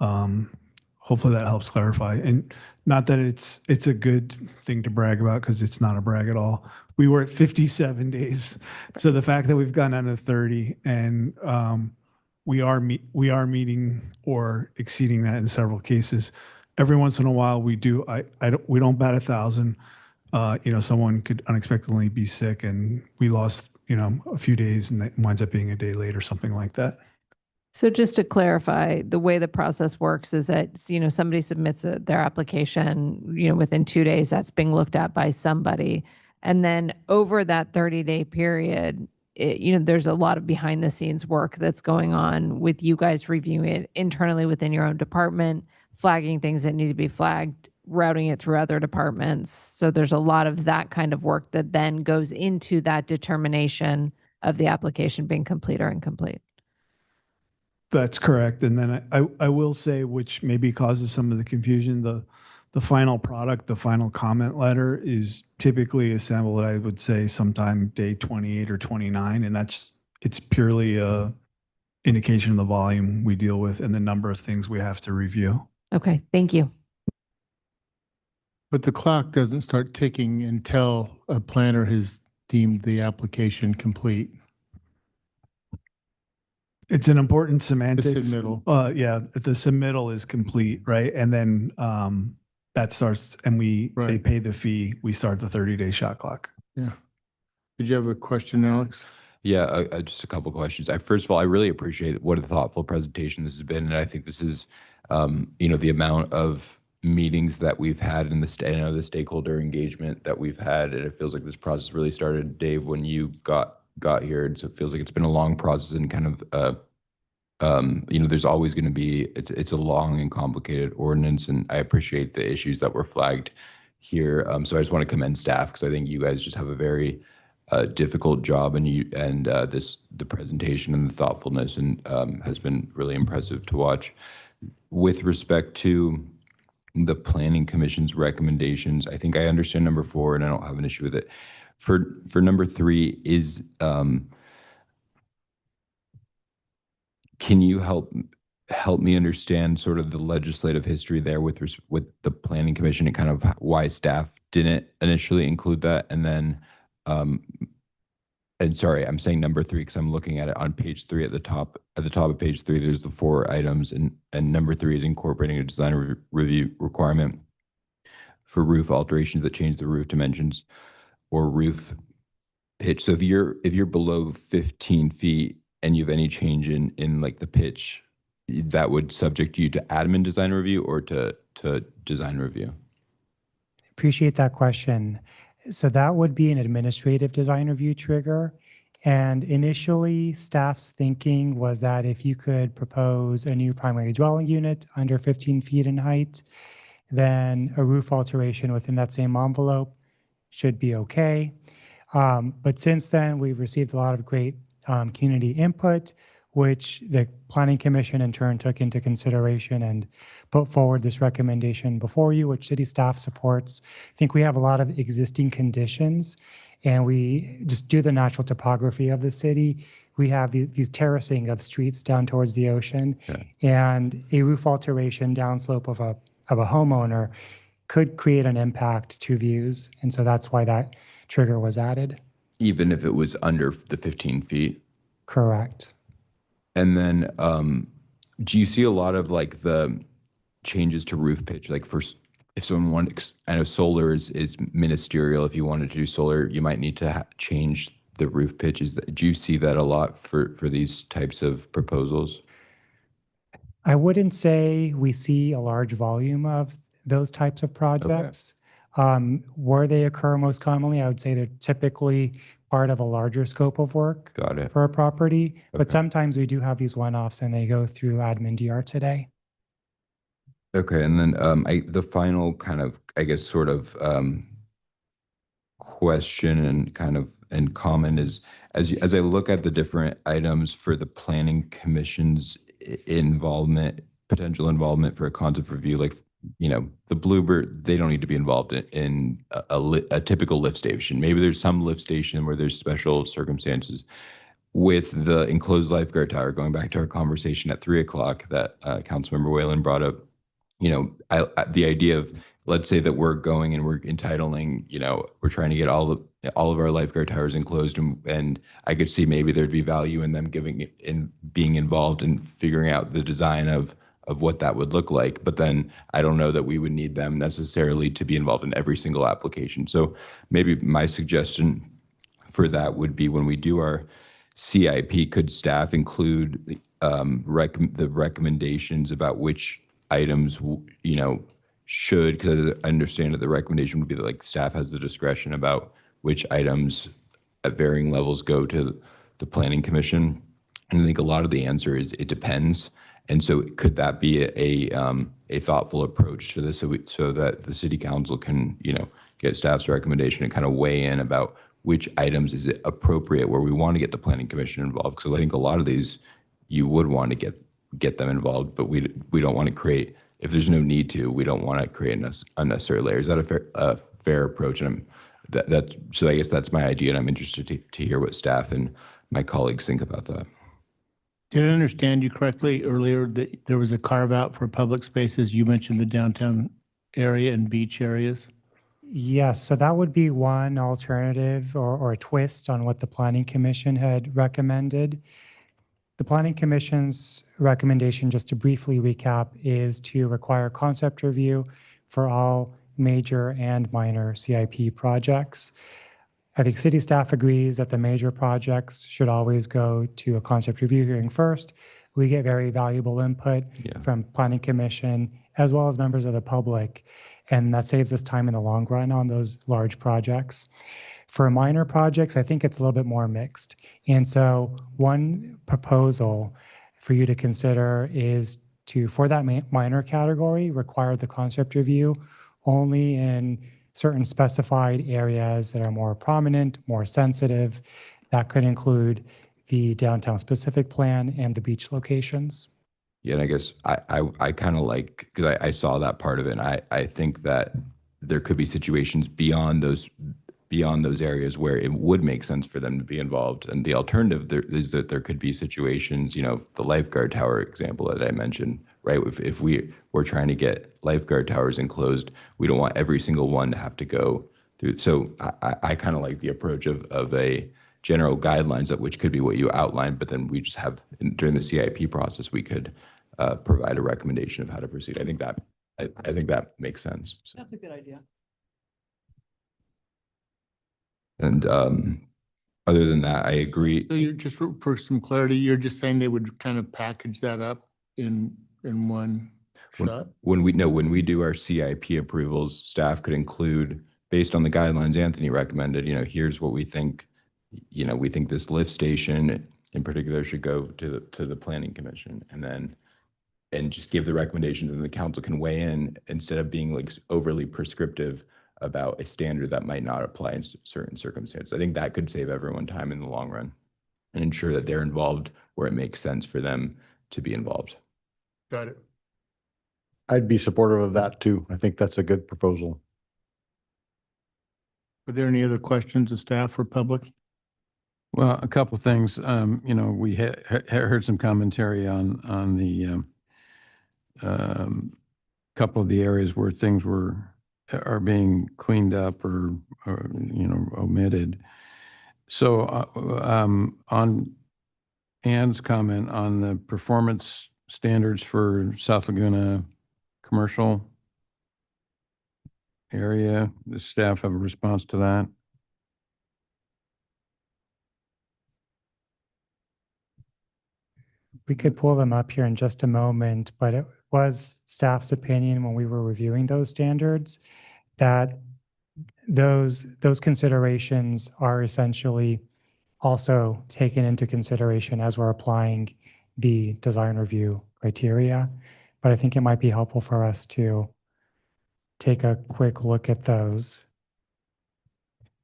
Hopefully that helps clarify. And not that it's a good thing to brag about, because it's not a brag at all. We were at 57 days. So the fact that we've gone down to 30 and we are meeting or exceeding that in several cases. Every once in a while we don't bat 1,000. Someone could unexpectedly be sick and we lost a few days, and that winds up being a day late or something like that. So just to clarify, the way the process works is that, somebody submits their application, within 2 days, that's being looked at by somebody. And then over that 30-day period, there's a lot of behind the scenes work that's going on with you guys reviewing it internally within your own department, flagging things that need to be flagged, routing it through other departments. So there's a lot of that kind of work that then goes into that determination of the application being complete or incomplete. That's correct. And then I will say, which maybe causes some of the confusion, the final product, the final comment letter is typically assembled, I would say, sometime day 28 or 29. And it's purely a indication of the volume we deal with and the number of things we have to review. Okay, thank you. But the clock doesn't start ticking until a planner has deemed the application complete. It's an important semantics. The submittal. Yeah, the submittal is complete, right? And then that starts, and they pay the fee. We start the 30-day shot clock. Yeah. Did you have a question, Alex? Yeah, just a couple questions. First of all, I really appreciate what a thoughtful presentation this has been, and I think this is, the amount of meetings that we've had in the stakeholder engagement that we've had, and it feels like this process really started, Dave, when you got here, and so it feels like it's been a long process and kind of, there's always going to be, it's a long and complicated ordinance, and I appreciate the issues that were flagged here. So I just want to commend staff, because I think you guys just have a very difficult job, and the presentation and the thoughtfulness and has been really impressive to watch. With respect to the Planning Commission's recommendations, I think I understand number 4, and I don't have an issue with it. For number 3 is, can you help me understand sort of the legislative history there with the Planning Commission and kind of why staff didn't initially include that? And then, and sorry, I'm saying number 3 because I'm looking at it on page 3 at the top of page 3. There's the 4 items, and number 3 is incorporating a design review requirement for roof alterations that change the roof dimensions or roof pitch. So if you're below 15 feet and you have any change in like the pitch, that would subject you to admin design review or to design review? Appreciate that question. So that would be an administrative design review trigger. And initially, staff's thinking was that if you could propose a new primary dwelling unit under 15 feet in height, then a roof alteration within that same envelope should be okay. But since then, we've received a lot of great community input, which the Planning Commission in turn took into consideration and put forward this recommendation before you, which city staff supports. I think we have a lot of existing conditions, and we just due to the natural topography of the city, we have these terracing of streets down towards the ocean, and a roof alteration downslope of a homeowner could create an impact to views. And so that's why that trigger was added. Even if it was under the 15 feet? Correct. And then, do you see a lot of like the changes to roof pitch? Like if someone wanted, I know solar is ministerial. If you wanted to do solar, you might need to change the roof pitches. Do you see that a lot for these types of proposals? I wouldn't say we see a large volume of those types of projects. Where they occur most commonly, I would say they're typically part of a larger scope of work. Got it. For a property. But sometimes we do have these one-offs and they go through admin DR today. Okay, and then the final kind of, I guess, sort of question and kind of and comment is, as I look at the different items for the Planning Commission's involvement, potential involvement for a concept review, like, you know, the Bluebird, they don't need to be involved in a typical lift station. Maybe there's some lift station where there's special circumstances. With the enclosed lifeguard tower, going back to our conversation at 3 o'clock that Councilmember Whalen brought up, you know, the idea of, let's say that we're going and we're entitling, you know, we're trying to get all of our lifeguard towers enclosed, and I could see maybe there'd be value in them being involved in figuring out the design of what that would look like. But then I don't know that we would need them necessarily to be involved in every single application. So maybe my suggestion for that would be, when we do our CIP, could staff include the recommendations about which items, you know, should, because I understand that the recommendation would be that, like, staff has the discretion about which items at varying levels go to the Planning Commission. And I think a lot of the answer is it depends. And so could that be a thoughtful approach to this, so that the City Council can, you know, get staff's recommendation and kind of weigh in about which items is it appropriate where we want to get the Planning Commission involved? Because I think a lot of these you would want to get them involved, but we don't want to create, if there's no need to, we don't want to create unnecessary layers. Is that a fair approach? And so I guess that's my idea, and I'm interested to hear what staff and my colleagues think about that. Did I understand you correctly earlier that there was a carve out for public spaces? You mentioned the downtown area and beach areas. Yes, so that would be one alternative or a twist on what the Planning Commission had recommended. The Planning Commission's recommendation, just to briefly recap, is to require concept review for all major and minor CIP projects. I think city staff agrees that the major projects should always go to a concept review hearing first. We get very valuable input from Planning Commission as well as members of the public, and that saves us time in the long run on those large projects. For minor projects, I think it's a little bit more mixed. And so one proposal for you to consider is to, for that minor category, require the concept review only in certain specified areas that are more prominent, more sensitive. That could include the downtown specific plan and the beach locations. Yeah, and I guess I kind of like, because I saw that part of it, and I think that there could be situations beyond those areas where it would make sense for them to be involved. And the alternative there is that there could be situations, you know, the lifeguard tower example that I mentioned, right? If we're trying to get lifeguard towers enclosed, we don't want every single one to have to go through. So I kind of like the approach of a general guidelines, which could be what you outlined, but then we just have, during the CIP process, we could provide a recommendation of how to proceed. I think that makes sense. So. That's a good idea. And other than that, I agree. So you're just, for some clarity, you're just saying they would kind of package that up in one shot? When we do our CIP approvals, staff could include, based on the guidelines Anthony recommended, you know, here's what we think, you know, we think this lift station in particular should go to the Planning Commission, and just give the recommendations, and the council can weigh in instead of being like overly prescriptive about a standard that might not apply in certain circumstances. I think that could save everyone time in the long run. and ensure that they're involved where it makes sense for them to be involved. Got it. I'd be supportive of that too. I think that's a good proposal. Are there any other questions of staff or public? Well, a couple things. You know, we heard some commentary on the couple of the areas where things are being cleaned up or you know, omitted. So on Ann's comment on the performance standards for South Laguna commercial area, does staff have a response to that? We could pull them up here in just a moment, but it was staff's opinion when we were reviewing those standards that those considerations are essentially also taken into consideration as we're applying the design review criteria. But I think it might be helpful for us to take a quick look at those.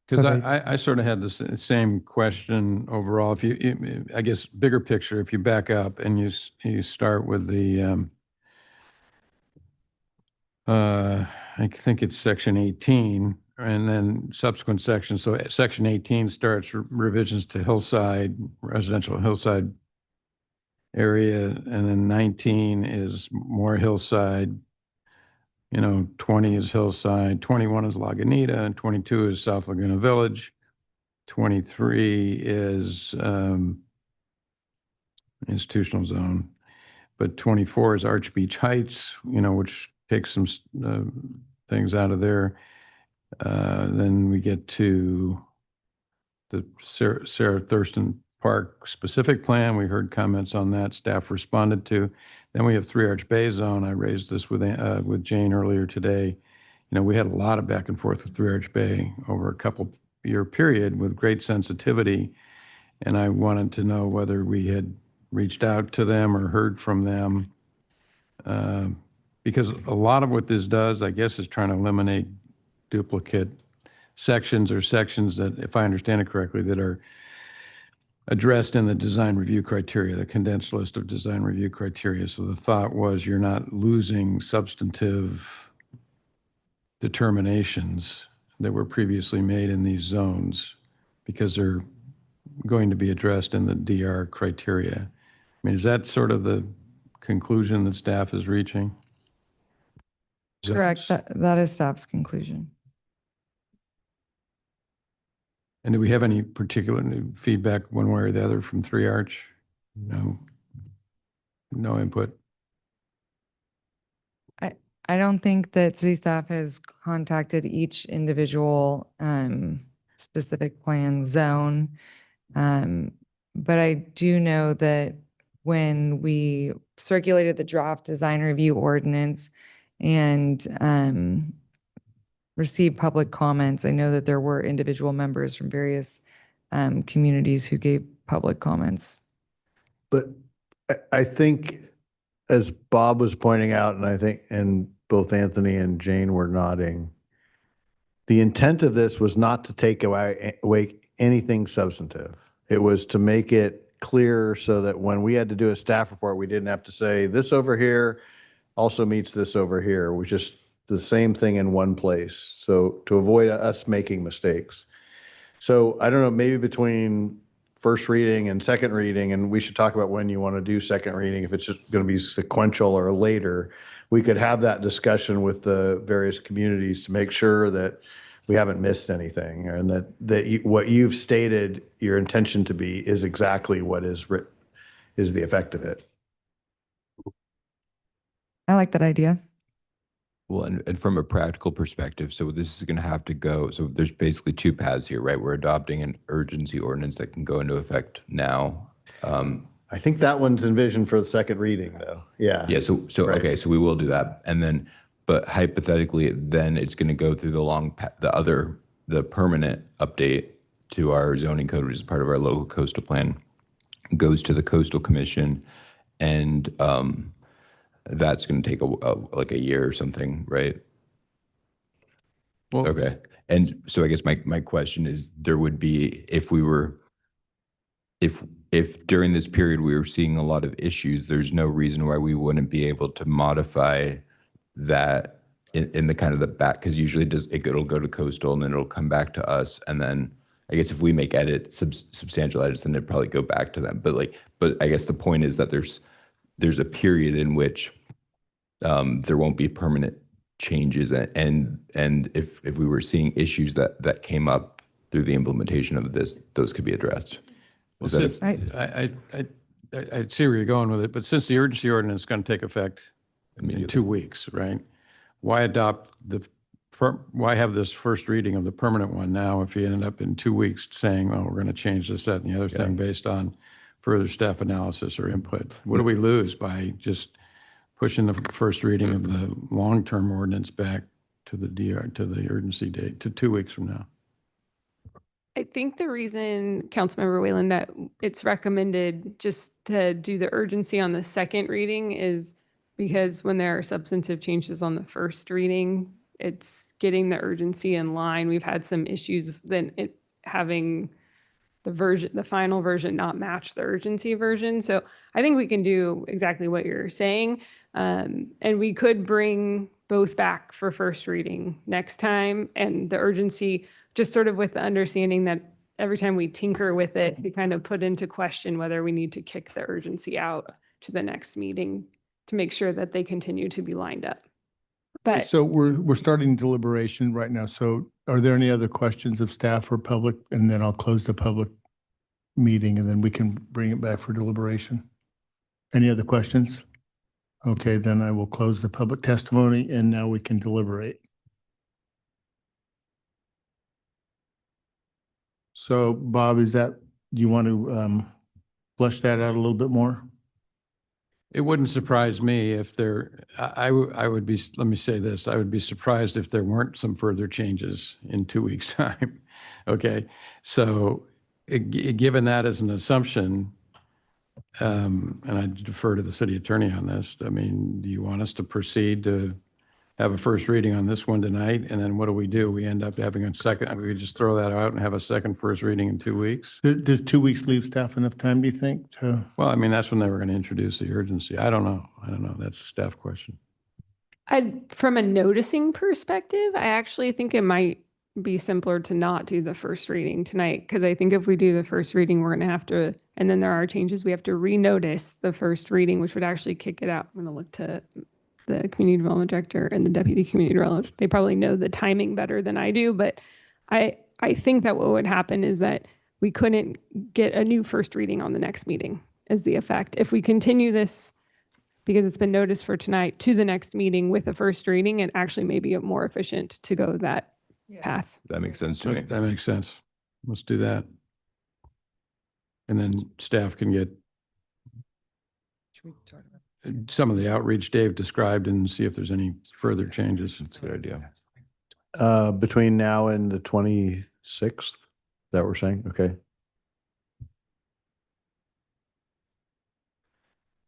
Because So I sort of had the same question overall. If you, I guess, bigger picture, if you back up and you start with the, I think it's section 18, and then subsequent sections. So section 18 starts revisions to hillside, residential hillside area, and then 19 is more hillside. You know, 20 is hillside, 21 is Lagunita, and 22 is South Laguna Village. 23 is institutional zone, but 24 is Arch Beach Heights, you know, which takes some things out of there. Then we get to the Sarah Thurston Park specific plan. We heard comments on that. Staff responded to. Then we have Three Arch Bay Zone. I raised this with Jane earlier today. You know, we had a lot of back and forth with Three Arch Bay over a couple year period with great sensitivity. And I wanted to know whether we had reached out to them or heard from them. Because a lot of what this does, I guess, is trying to eliminate duplicate sections or sections that, if I understand it correctly, that are addressed in the design review criteria, the condensed list of design review criteria. So the thought was you're not losing substantive determinations that were previously made in these zones because they're going to be addressed in the DR criteria. I mean, is that sort of the conclusion that staff is reaching? Correct. That is staff's conclusion. And do we have any particular feedback one way or the other from Three Arch? No. No input. I don't think that city staff has contacted each individual specific plan zone. But I do know that when we circulated the draft design review ordinance and received public comments, I know that there were individual members from various communities who gave public comments. But I think, as Bob was pointing out, and I think, and both Anthony and Jane were nodding, the intent of this was not to take away anything substantive. It was to make it clear so that when we had to do a staff report, we didn't have to say this over here also meets this over here. We just the same thing in one place. So to avoid us making mistakes. So I don't know, maybe between first reading and second reading, and we should talk about when you want to do second reading, if it's just going to be sequential or later, we could have that discussion with the various communities to make sure that we haven't missed anything and that what you've stated your intention to be is exactly what is the effect of it. I like that idea. Well, and from a practical perspective, so this is going to have to go, so there's basically two paths here, right? We're adopting an urgency ordinance that can go into effect now. I think that one's envisioned for the second reading though. Yeah. Yeah, so Right. okay, so we will do that. And then, but hypothetically, then it's going to go through the permanent update to our zoning code, which is part of our local coastal plan, goes to the Coastal Commission, and that's going to take like a year or something, right? Well, Okay. And so I guess my question is, there would be, if we were if during this period we were seeing a lot of issues, there's no reason why we wouldn't be able to modify that in the kind of the back, because usually it'll go to coastal and then it'll come back to us. And then I guess if we make substantial edits, then it'd probably go back to them. But I guess the point is that there's a period in which there won't be permanent changes. And if we were seeing issues that came up through the implementation of this, those could be addressed. Well, Is that since- I see where you're going with it, but since the urgency ordinance is going to take effect in 2 weeks, right? Why why have this first reading of the permanent one now if you ended up in 2 weeks saying, oh, we're going to change this, that, and the other thing based on further staff analysis or input? What do we lose by just pushing the first reading of the long-term ordinance back to the urgency date, to 2 weeks from now? I think the reason, Councilmember Whalen, that it's recommended just to do the urgency on the second reading is because when there are substantive changes on the first reading, it's getting the urgency in line. We've had some issues then having the final version not match the urgency version. So I think we can do exactly what you're saying. And we could bring both back for first reading next time, and the urgency, just sort of with the understanding that every time we tinker with it, we kind of put into question whether we need to kick the urgency out to the next meeting to make sure that they continue to be lined up. But So we're starting deliberation right now. So are there any other questions of staff or public? And then I'll close the public meeting and then we can bring it back for deliberation. Any other questions? Okay, then I will close the public testimony and now we can deliberate. So Bob, do you want to flesh that out a little bit more? It wouldn't surprise me if I would be, let me say this, I would be surprised if there weren't some further changes in 2 weeks' time. Okay, so given that as an assumption, and I defer to the city attorney on this, I mean, do you want us to proceed to have a first reading on this one tonight? And then what do? We end up having a second, we just throw that out and have a second first reading in 2 weeks? Does 2 weeks leave staff enough time, do you think? Well, I mean, that's when they were going to introduce the urgency. I don't know. That's a staff question. from a noticing perspective, I actually think it might be simpler to not do the first reading tonight, because I think if we do the first reading, we're going to have to, and then there are changes, we have to renotice the first reading, which would actually kick it out. I'm going to look to the community development director and the deputy community development. They probably know the timing better than I do, but I think that what would happen is that we couldn't get a new first reading on the next meeting is the effect. If we continue this, because it's been noticed for tonight, to the next meeting with a first reading, it actually may be more efficient to go that path. That makes sense to me. That makes sense. Let's do that. And then staff can get some of the outreach Dave described and see if there's any further changes. That's a good idea. Between now and the 26th, that we're saying? Okay.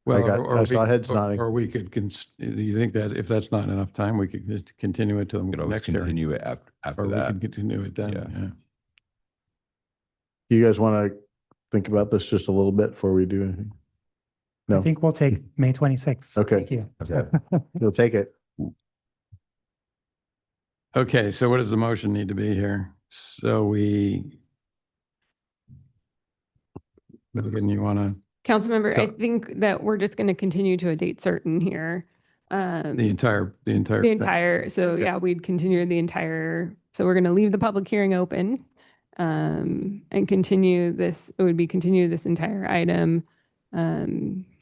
Well, I saw heads nodding. Or we could, do you think that if that's not enough time, we could just continue it to the next hearing? Continue it after Or we that. could continue it then, yeah. You guys want to think about this just a little bit before we do anything? No? I think we'll take May 26th. Okay. Thank you. Okay. You'll take it. Okay, so what does the motion need to be here? So Milligan, you want to, Councilmember, Go. I think that we're just going to continue to a date certain here. the entire. So Okay. yeah, we'd continue the entire, so we're going to leave the public hearing open and continue this, continue this entire item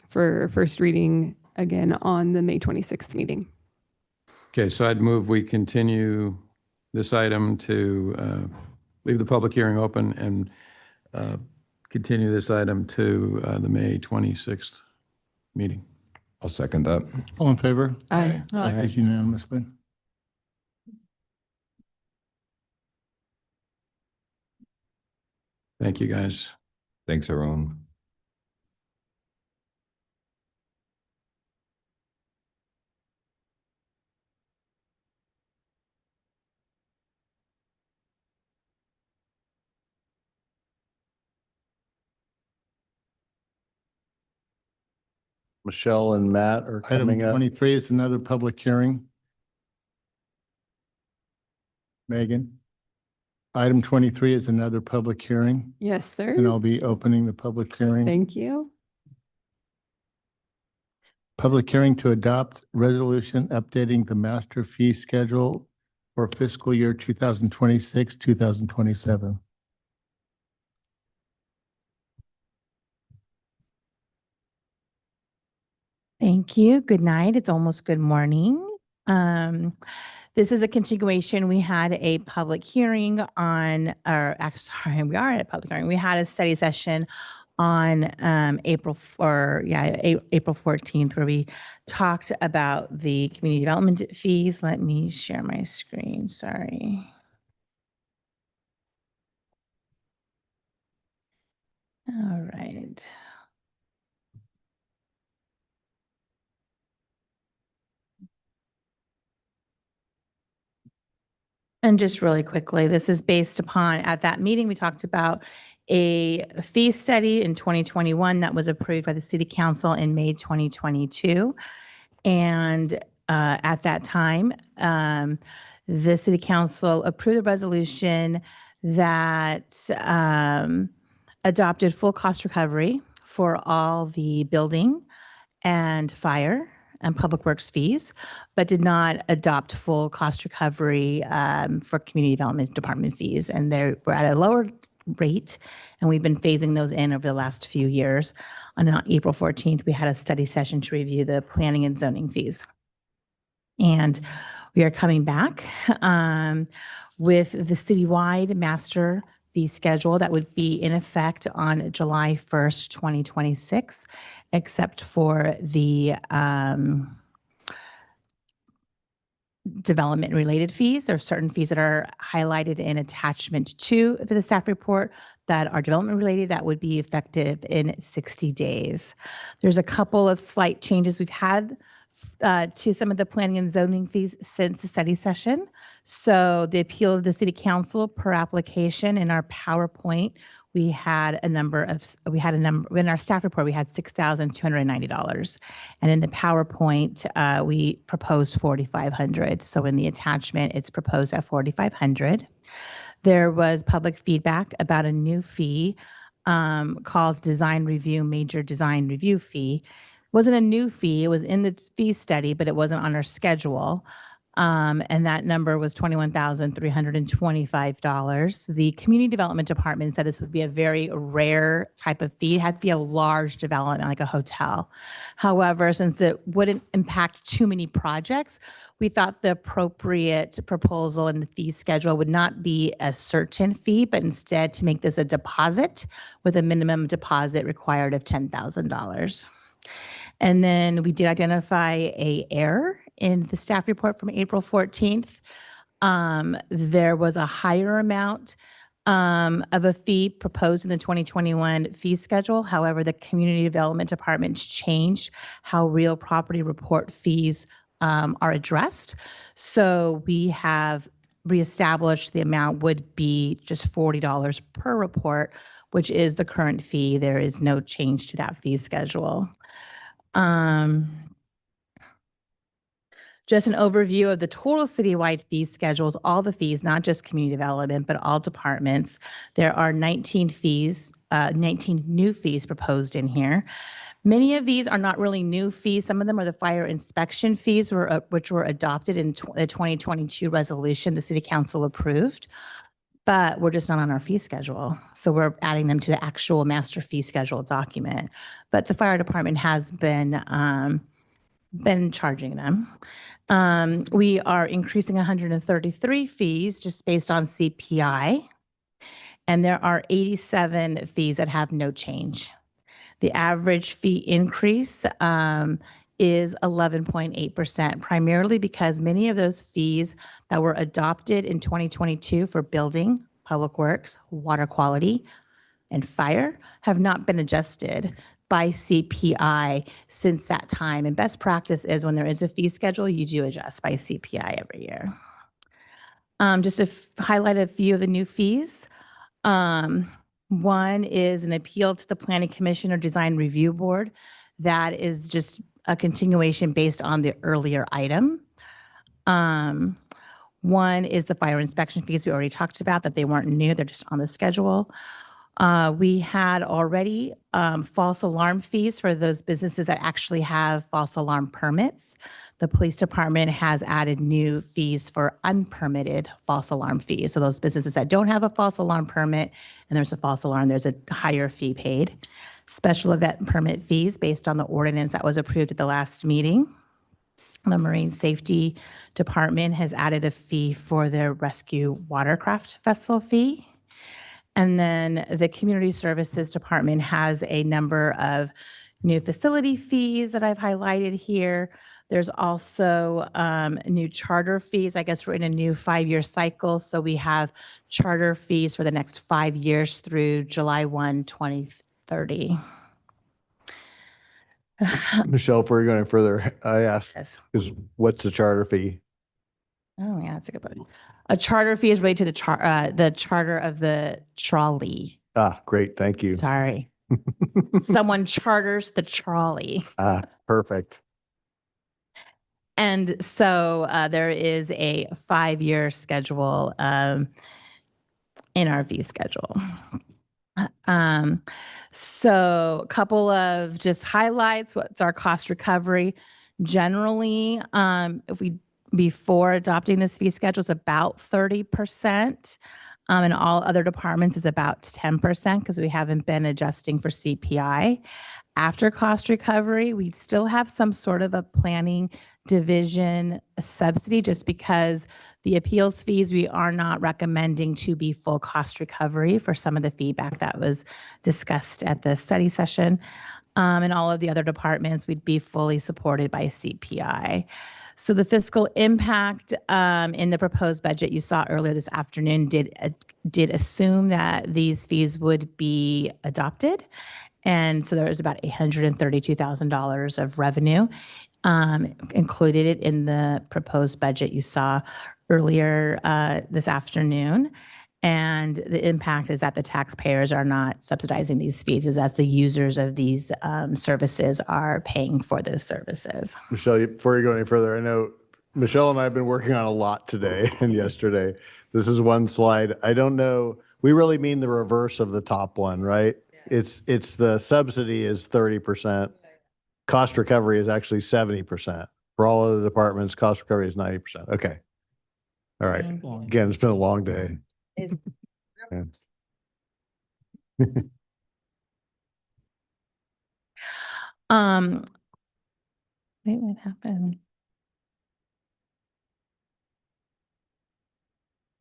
for first reading again on the May 26th meeting. Okay, so I'd move we continue this item to leave the public hearing open and continue this item to the May 26th meeting. I'll second that. All in favor? Aye. Passes unanimously. Thank you, guys. Thanks, everyone. Michelle and Matt are Item coming up. 23 is another public hearing. Megan? Item 23 is another public hearing, Yes, sir. and I'll be opening the public hearing. Thank you. Public hearing to adopt resolution updating the master fee schedule for fiscal year 2026, 2027. Thank you. Good night. It's almost good morning. This is a continuation. We had a public hearing on, or actually, sorry, we are at a public hearing. We had a study session on April 14th, where we talked about the community development fees. Let me share my screen. Sorry. All right. And just really quickly, this is based upon, at that meeting, we talked about a fee study in 2021 that was approved by the City Council in May 2022. And at that time, the City Council approved a resolution that adopted full cost recovery for all the building and fire and public works fees, but did not adopt full cost recovery for community development department fees. And they were at a lower rate, and we've been phasing those in over the last few years. On April 14th, we had a study session to review the planning and zoning fees. And we are coming back with the citywide master fee schedule that would be in effect on July 1st, 2026, except for the development-related fees. There are certain fees that are highlighted in attachment 2 to the staff report that are development-related that would be effective in 60 days. There's a couple of slight changes we've had to some of the planning and zoning fees since the study session. So the appeal of the City Council per application in our PowerPoint, we had a number in our staff report, we had $6,290. And in the PowerPoint, we proposed $4,500. So in the attachment, it's proposed at $4,500. There was public feedback about a new fee called Design Review, Major Design Review Fee. It wasn't a new fee, it was in the fee study, but it wasn't on our schedule. And that number was $21,325. The Community Development Department said this would be a very rare type of fee. It had to be a large development, like a hotel. However, since it wouldn't impact too many projects, we thought the appropriate proposal in the fee schedule would not be a certain fee, but instead to make this a deposit with a minimum deposit required of $10,000. And then we did identify an error in the staff report from April 14th. There was a higher amount of a fee proposed in the 2021 fee schedule. However, the Community Development Department changed how real property report fees are addressed. So we have reestablished the amount would be just $40 per report, which is the current fee. There is no change to that fee schedule. Just an overview of the total citywide fee schedules, all the fees, not just community development, but all departments. There are 19 new fees proposed in here. Many of these are not really new fees. Some of them are the fire inspection fees, which were adopted in the 2022 resolution the City Council approved, but we're just not on our fee schedule. So we're adding them to the actual master fee schedule document. But the fire department has been charging them. We are increasing 133 fees just based on CPI. And there are 87 fees that have no change. The average fee increase is 11.8%, primarily because many of those fees that were adopted in 2022 for building, public works, water quality, and fire have not been adjusted by CPI since that time. And best practice is when there is a fee schedule, you do adjust by CPI every year. Just to highlight a few of the new fees. One is an appeal to the Planning Commission or Design Review Board. That is just a continuation based on the earlier item. One is the fire inspection fees we already talked about, that they weren't new, they're just on the schedule. We had already false alarm fees for those businesses that actually have false alarm permits. The police department has added new fees for unpermitted false alarm fees. So those businesses that don't have a false alarm permit and there's a false alarm, there's a higher fee paid. Special event permit fees based on the ordinance that was approved at the last meeting. The Marine Safety Department has added a fee for their rescue watercraft vessel fee. And then the Community Services Department has a number of new facility fees that I've highlighted here. There's also new charter fees. I guess we're in a new 5-year cycle. So we have charter fees for the next 5 years through July 1, 2030. Michelle, before you go any further, I asked, is what's the charter fee? Oh, yeah, that's a good one. A charter fee is related to the charter of the trolley. Ah, great. Thank you. Sorry. Someone charters the trolley. Ah, perfect. And so there is a 5-year schedule in our fee schedule. So a couple of just highlights. What's our cost recovery? Generally, before adopting this fee schedule is about 30%. And all other departments is about 10% because we haven't been adjusting for CPI. After cost recovery, we still have some sort of a planning division subsidy just because the appeals fees we are not recommending to be full cost recovery for some of the feedback that was discussed at the study session. And all of the other departments, we'd be fully supported by CPI. So the fiscal impact in the proposed budget you saw earlier this afternoon did assume that these fees would be adopted. And so there was about $832,000 of revenue included in the proposed budget you saw earlier this afternoon. And the impact is that the taxpayers are not subsidizing these fees, is that the users of these services are paying for those services. Michelle, before you go any further, I know Michelle and I have been working on a lot today and yesterday. This is one slide. I don't know. We really mean the reverse of the top one, right? Yeah. It's the subsidy is 30%. Cost recovery is actually 70%. For all of the departments, cost recovery is 90%. Okay. All right. Again, it's been a long day. Yeah. Wait, what happened?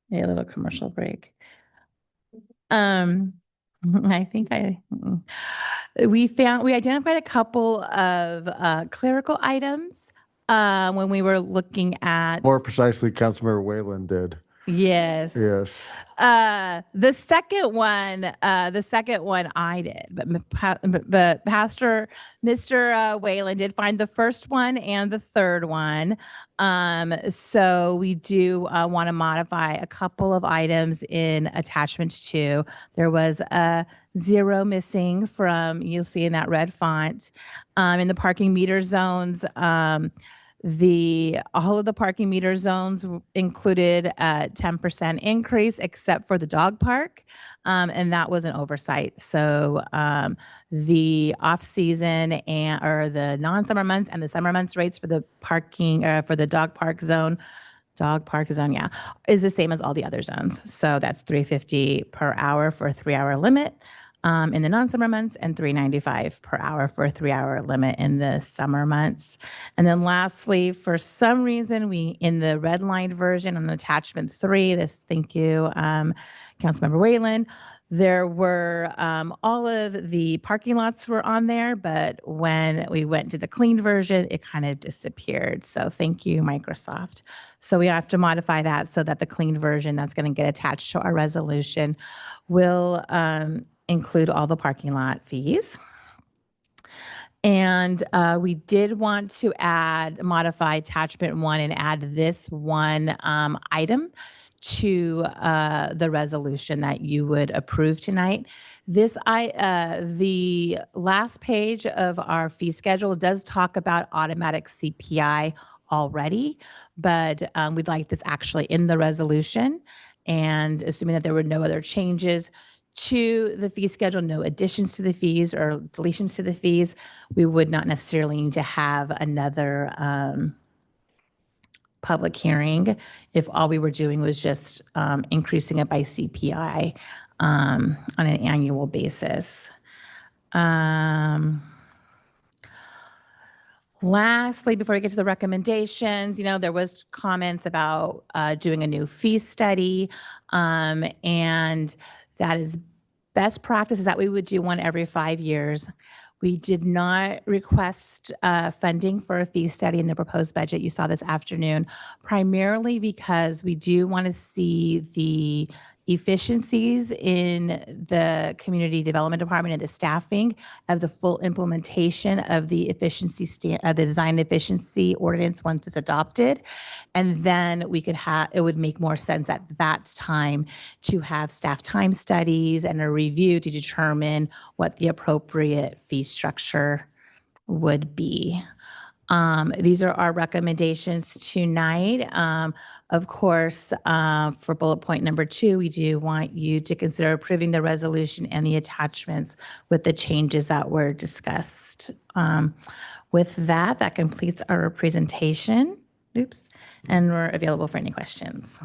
Yeah, a little commercial break. I think we identified a couple of clerical items when we were looking at. More precisely, Councilmember Whalen did. Yes. Yes. The second one I did, but Mr. Whalen did find the first one and the third one. So we do want to modify a couple of items in attachment 2. There was a 0 missing from, you'll see in that red font, in the parking meter zones. All of the parking meter zones included a 10% increase except for the dog park. And that was an oversight. So the off-season or the non-summer months and the summer months rates for the parking for the dog park zone, yeah, is the same as all the other zones. So that's $350 per hour for a 3-hour limit in the non-summer months and $395 per hour for a 3-hour limit in the summer months. And then lastly, for some reason, in the redlined version on attachment 3, thank you, Councilmember Whalen, there were all of the parking lots were on there, but when we went to the clean version, it kind of disappeared. So thank you, Microsoft. So we have to modify that so that the clean version that's going to get attached to our resolution will include all the parking lot fees. And we did want to modify attachment 1 and add this one item to the resolution that you would approve tonight. The last page of our fee schedule does talk about automatic CPI already, but we'd like this actually in the resolution. And assuming that there were no other changes to the fee schedule, no additions to the fees or deletions to the fees, we would not necessarily need to have another public hearing if all we were doing was just increasing it by CPI on an annual basis. Lastly, before I get to the recommendations, there was comments about doing a new fee study, and that is best practice is that we would do one every 5 years. We did not request funding for a fee study in the proposed budget you saw this afternoon, primarily because we do want to see the efficiencies in the community development department and the staffing of the full implementation of the the design efficiency ordinance once it's adopted. And then we could it would make more sense at that time to have staff time studies and a review to determine what the appropriate fee structure would be. These are our recommendations tonight. Of course, for bullet point number 2, we do want you to consider approving the resolution and the attachments with the changes that were discussed. With that, that completes our presentation. Oops. And we're available for any questions.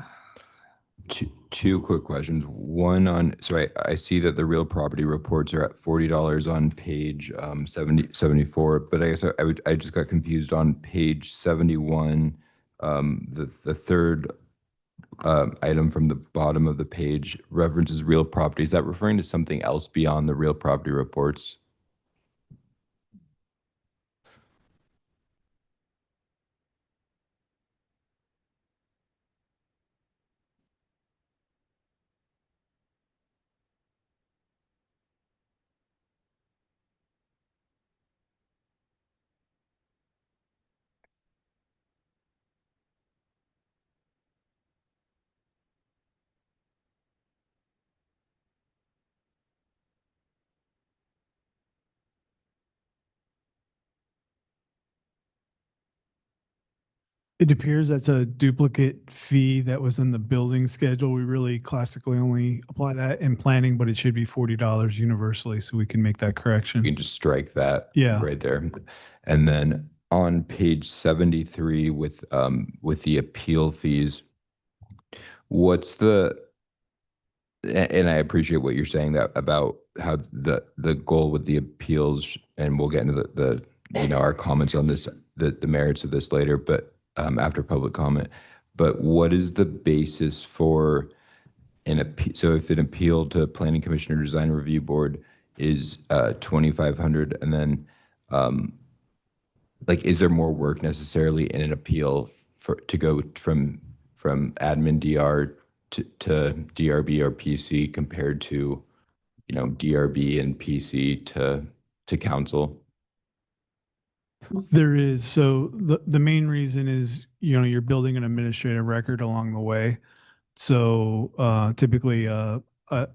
Two quick questions. One on, so I see that the real property reports are at $40 on page 74, but I guess I just got confused on page 71, the third item from the bottom of the page references real property. Is that referring to something else beyond the real property reports? It appears that's a duplicate fee that was in the building schedule. We really classically only apply that in planning, but it should be $40 universally, so we can make that correction. You can just strike that Yeah. right there. And then on page 73 with the appeal fees, what's the, and I appreciate what you're saying that about how the goal with the appeals, and we'll get into the our comments on this, the merits of this later, but after public comment. But what is the basis for an appeal? So if an appeal to Planning Commission or Design Review Board is $2,500, and then is there more work necessarily in an appeal to go from admin DR to DRB or PC compared to DRB and PC to council? There is. So the main reason is, you're building an administrative record along the way. So typically a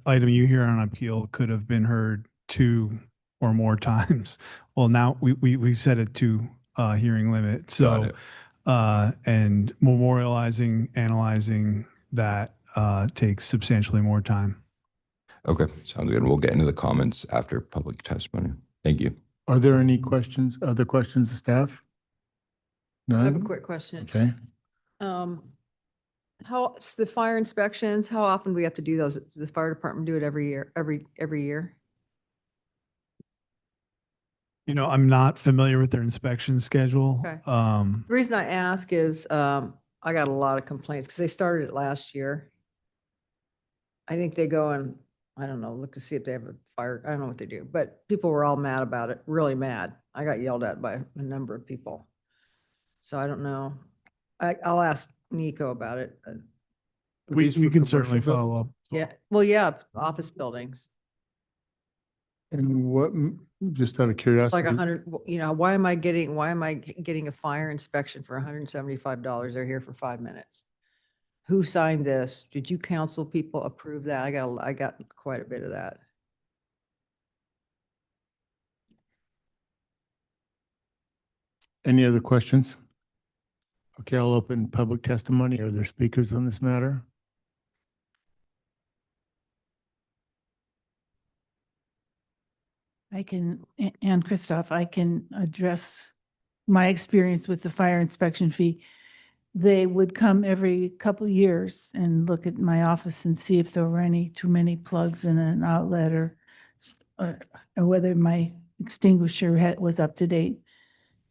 item you hear on appeal could have been heard 2 or more times. Well, now we've set it to hearing limit. So and memorializing, analyzing that takes substantially more time. Okay, sounds good. We'll get into the comments after public testimony. Thank you. Are there any questions, other questions of staff? I have a None? quick question. Okay. The fire inspections, how often do we have to do those? Does the fire department do it every year, every year? I'm not familiar with their inspection schedule. Okay. The reason I ask is I got a lot of complaints because they started it last year. I think they go and, I don't know, look to see if they have a fire. I don't know what they do, but people were all mad about it, really mad. I got yelled at by a number of people. So I don't know. I'll ask Nico about it. We can certainly follow up. Yeah. Well, yeah, office buildings. And what, just out of It's curiosity? like 100, why am I getting a fire inspection for $175? They're here for 5 minutes. who signed this? Did you council people approve that? I got quite a bit of that. Any other questions? Okay, I'll open public testimony. Are there speakers on this matter? Ann Christoph, I can address my experience with the fire inspection fee. They would come every couple years and look at my office and see if there were any too many plugs in an outlet or whether my extinguisher was up to date.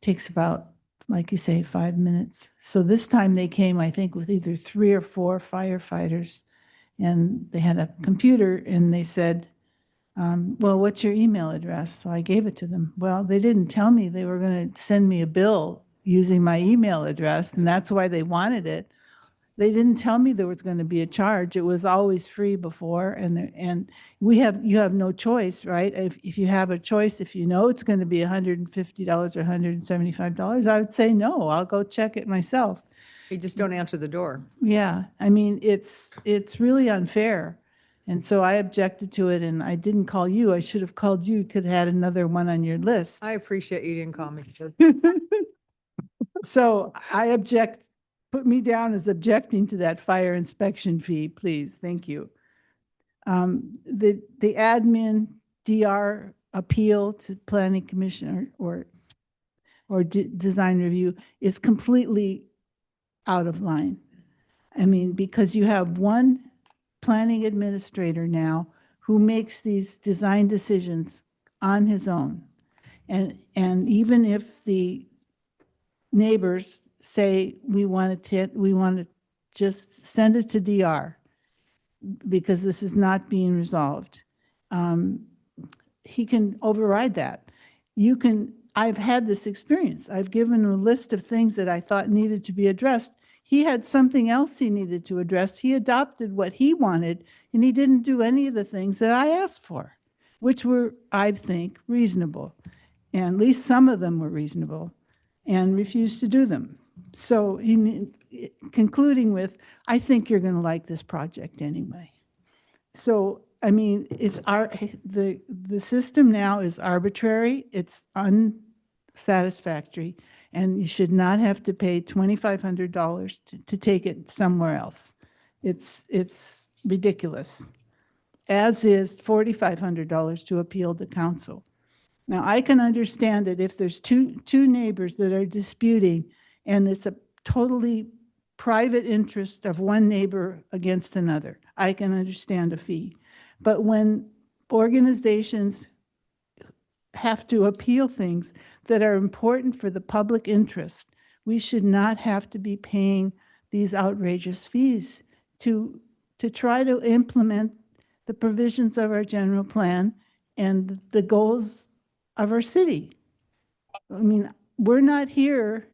Takes about, like you say, 5 minutes. So this time they came, I think, with either 3 or 4 firefighters, and they had a computer, and they said, well, what's your email address? So I gave it to them. Well, they didn't tell me they were going to send me a bill using my email address, and that's why they wanted it. They didn't tell me there was going to be a charge. It was always free before, and you have no choice, right? If you have a choice, if you know it's going to be $150 or $175, I would say no. I'll go check it myself. You just don't answer the door. Yeah, I mean, it's really unfair. And so I objected to it, and I didn't call you. I should have called you. You could have had another one on your list. I appreciate you didn't call me. So I object, put me down as objecting to that fire inspection fee, please. Thank you. The admin DR appeal to planning commission or design review is completely out of line. I mean, because you have one planning administrator now who makes these design decisions on his own. And even if the neighbors say we want to just send it to DR because this is not being resolved, he can override that. I've had this experience. I've given him a list of things that I thought needed to be addressed. He had something else he needed to address. He adopted what he wanted, and he didn't do any of the things that I asked for, which were, I think, reasonable. And at least some of them were reasonable, and refused to do them. So concluding with, I think you're going to like this project anyway. So, I mean, the system now is arbitrary, it's unsatisfactory, and you should not have to pay $2,500 to take it somewhere else. It's ridiculous, as is $4,500 to appeal to council. Now, I can understand that if there's two neighbors that are disputing, and it's a totally private interest of one neighbor against another, I can understand a fee. But when organizations have to appeal things that are important for the public interest, we should not have to be paying these outrageous fees to try to implement the provisions of our general plan and the goals of our city. I mean, we're not here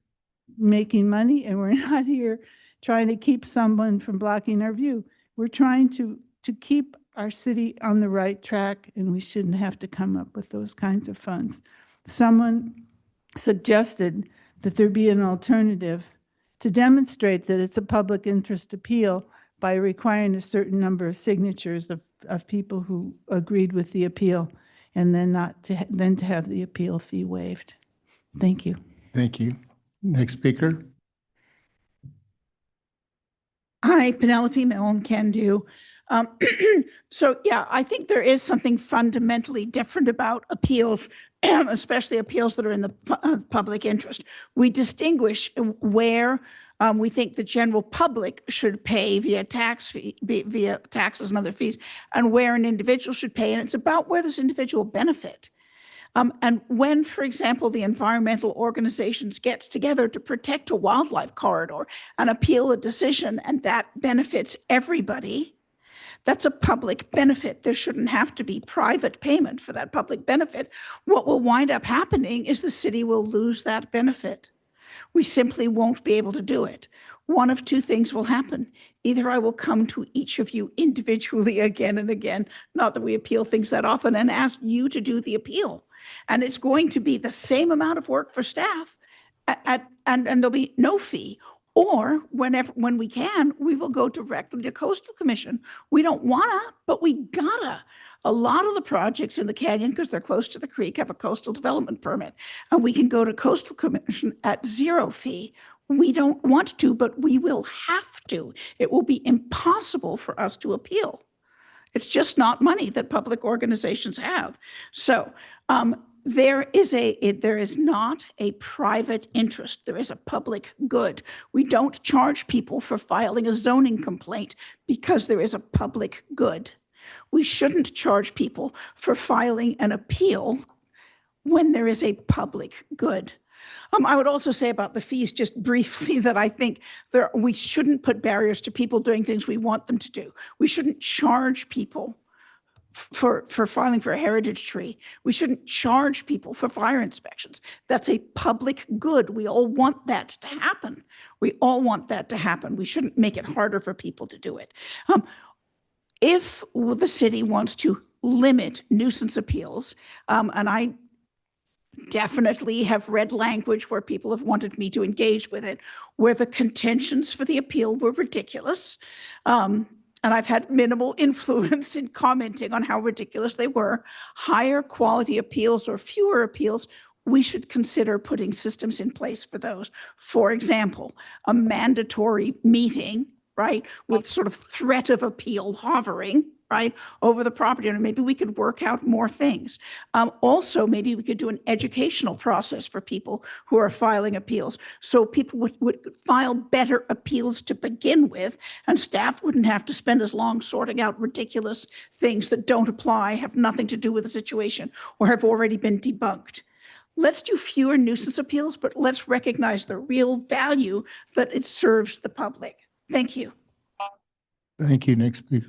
making money, and we're not here trying to keep someone from blocking our view. We're trying to keep our city on the right track, and we shouldn't have to come up with those kinds of funds. Someone suggested that there be an alternative to demonstrate that it's a public interest appeal by requiring a certain number of signatures of people who agreed with the appeal, and then to have the appeal fee waived. Thank you. Thank you. Next speaker. Hi, Penelope Milne, Can Do. So yeah, I think there is something fundamentally different about appeals, especially appeals that are in the public interest. We distinguish where we think the general public should pay via via taxes and other fees, and where an individual should pay, and it's about where there's individual benefit. And when, for example, the environmental organizations get together to protect a wildlife corridor and appeal a decision, and that benefits everybody, that's a public benefit. There shouldn't have to be private payment for that public benefit. What will wind up happening is the city will lose that benefit. We simply won't be able to do it. One of two things will happen. Either I will come to each of you individually again and again, not that we appeal things that often, and ask you to do the appeal. And it's going to be the same amount of work for staff, and there'll be no fee. Or when we can, we will go directly to Coastal Commission. We don't wanna, but we gotta. A lot of the projects in the canyon, because they're close to the creek, have a coastal development permit. And we can go to Coastal Commission at 0 fee. We don't want to, but we will have to. It will be impossible for us to appeal. It's just not money that public organizations have. So there is not a private interest. There is a public good. We don't charge people for filing a zoning complaint because there is a public good. We shouldn't charge people for filing an appeal when there is a public good. I would also say about the fees, just briefly, that I think we shouldn't put barriers to people doing things we want them to do. We shouldn't charge people for filing for a heritage tree. We shouldn't charge people for fire inspections. That's a public good. We all want that to happen. We all want that to happen. We shouldn't make it harder for people to do it. If the city wants to limit nuisance appeals, and I definitely have read language where people have wanted me to engage with it, where the contentions for the appeal were ridiculous. And I've had minimal influence in commenting on how ridiculous they were. Higher quality appeals or fewer appeals, we should consider putting systems in place for those. For example, a mandatory meeting, right, with sort of threat of appeal hovering, right, over the property owner. Maybe we could work out more things. Also, maybe we could do an educational process for people who are filing appeals. So people would file better appeals to begin with, and staff wouldn't have to spend as long sorting out ridiculous things that don't apply, have nothing to do with the situation, or have already been debunked. Let's do fewer nuisance appeals, but let's recognize the real value that it serves the public. Thank you. Thank you. Next speaker.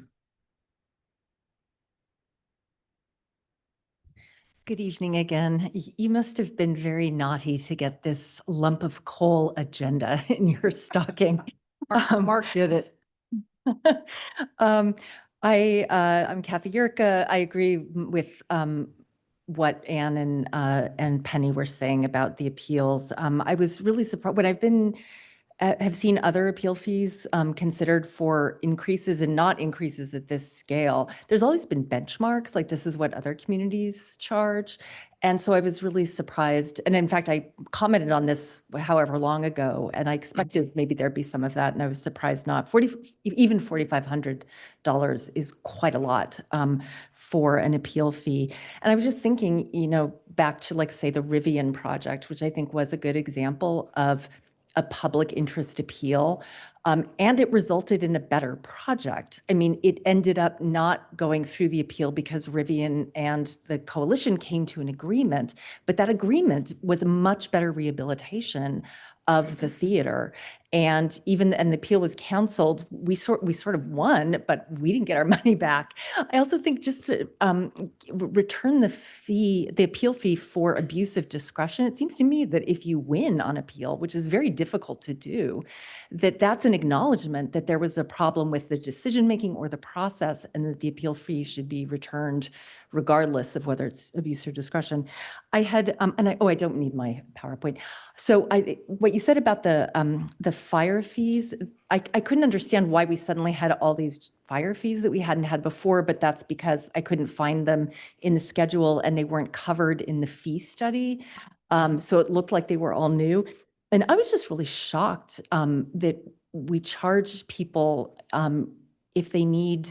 Good evening again. You must have been very naughty to get this lump of coal agenda in your stocking. Mark did it. I'm Kathy Yurka. I agree with what Anne and Penny were saying about the appeals. I was really surprised when have seen other appeal fees considered for increases and not increases at this scale. There's always been benchmarks, like this is what other communities charge. And so I was really surprised. And in fact, I commented on this however long ago, and I expected maybe there'd be some of that. And I was surprised not. Even $4,500 is quite a lot for an appeal fee. And I was just thinking, back to like, say, the Rivian project, which I think was a good example of a public interest appeal, and it resulted in a better project. I mean, it ended up not going through the appeal because Rivian and the coalition came to an agreement, but that agreement was a much better rehabilitation of the theater. And the appeal was canceled. We sort of won, but we didn't get our money back. I also think just to return the appeal fee for abuse of discretion, it seems to me that if you win on appeal, which is very difficult to do, that's an acknowledgement that there was a problem with the decision-making or the process, and that the appeal fee should be returned regardless of whether it's abuse or discretion. I had, I don't need my PowerPoint. So what you said about the fire fees, I couldn't understand why we suddenly had all these fire fees that we hadn't had before, but that's because I couldn't find them in the schedule and they weren't covered in the fee study. So it looked like they were all new. And I was just really shocked that we charge people if they need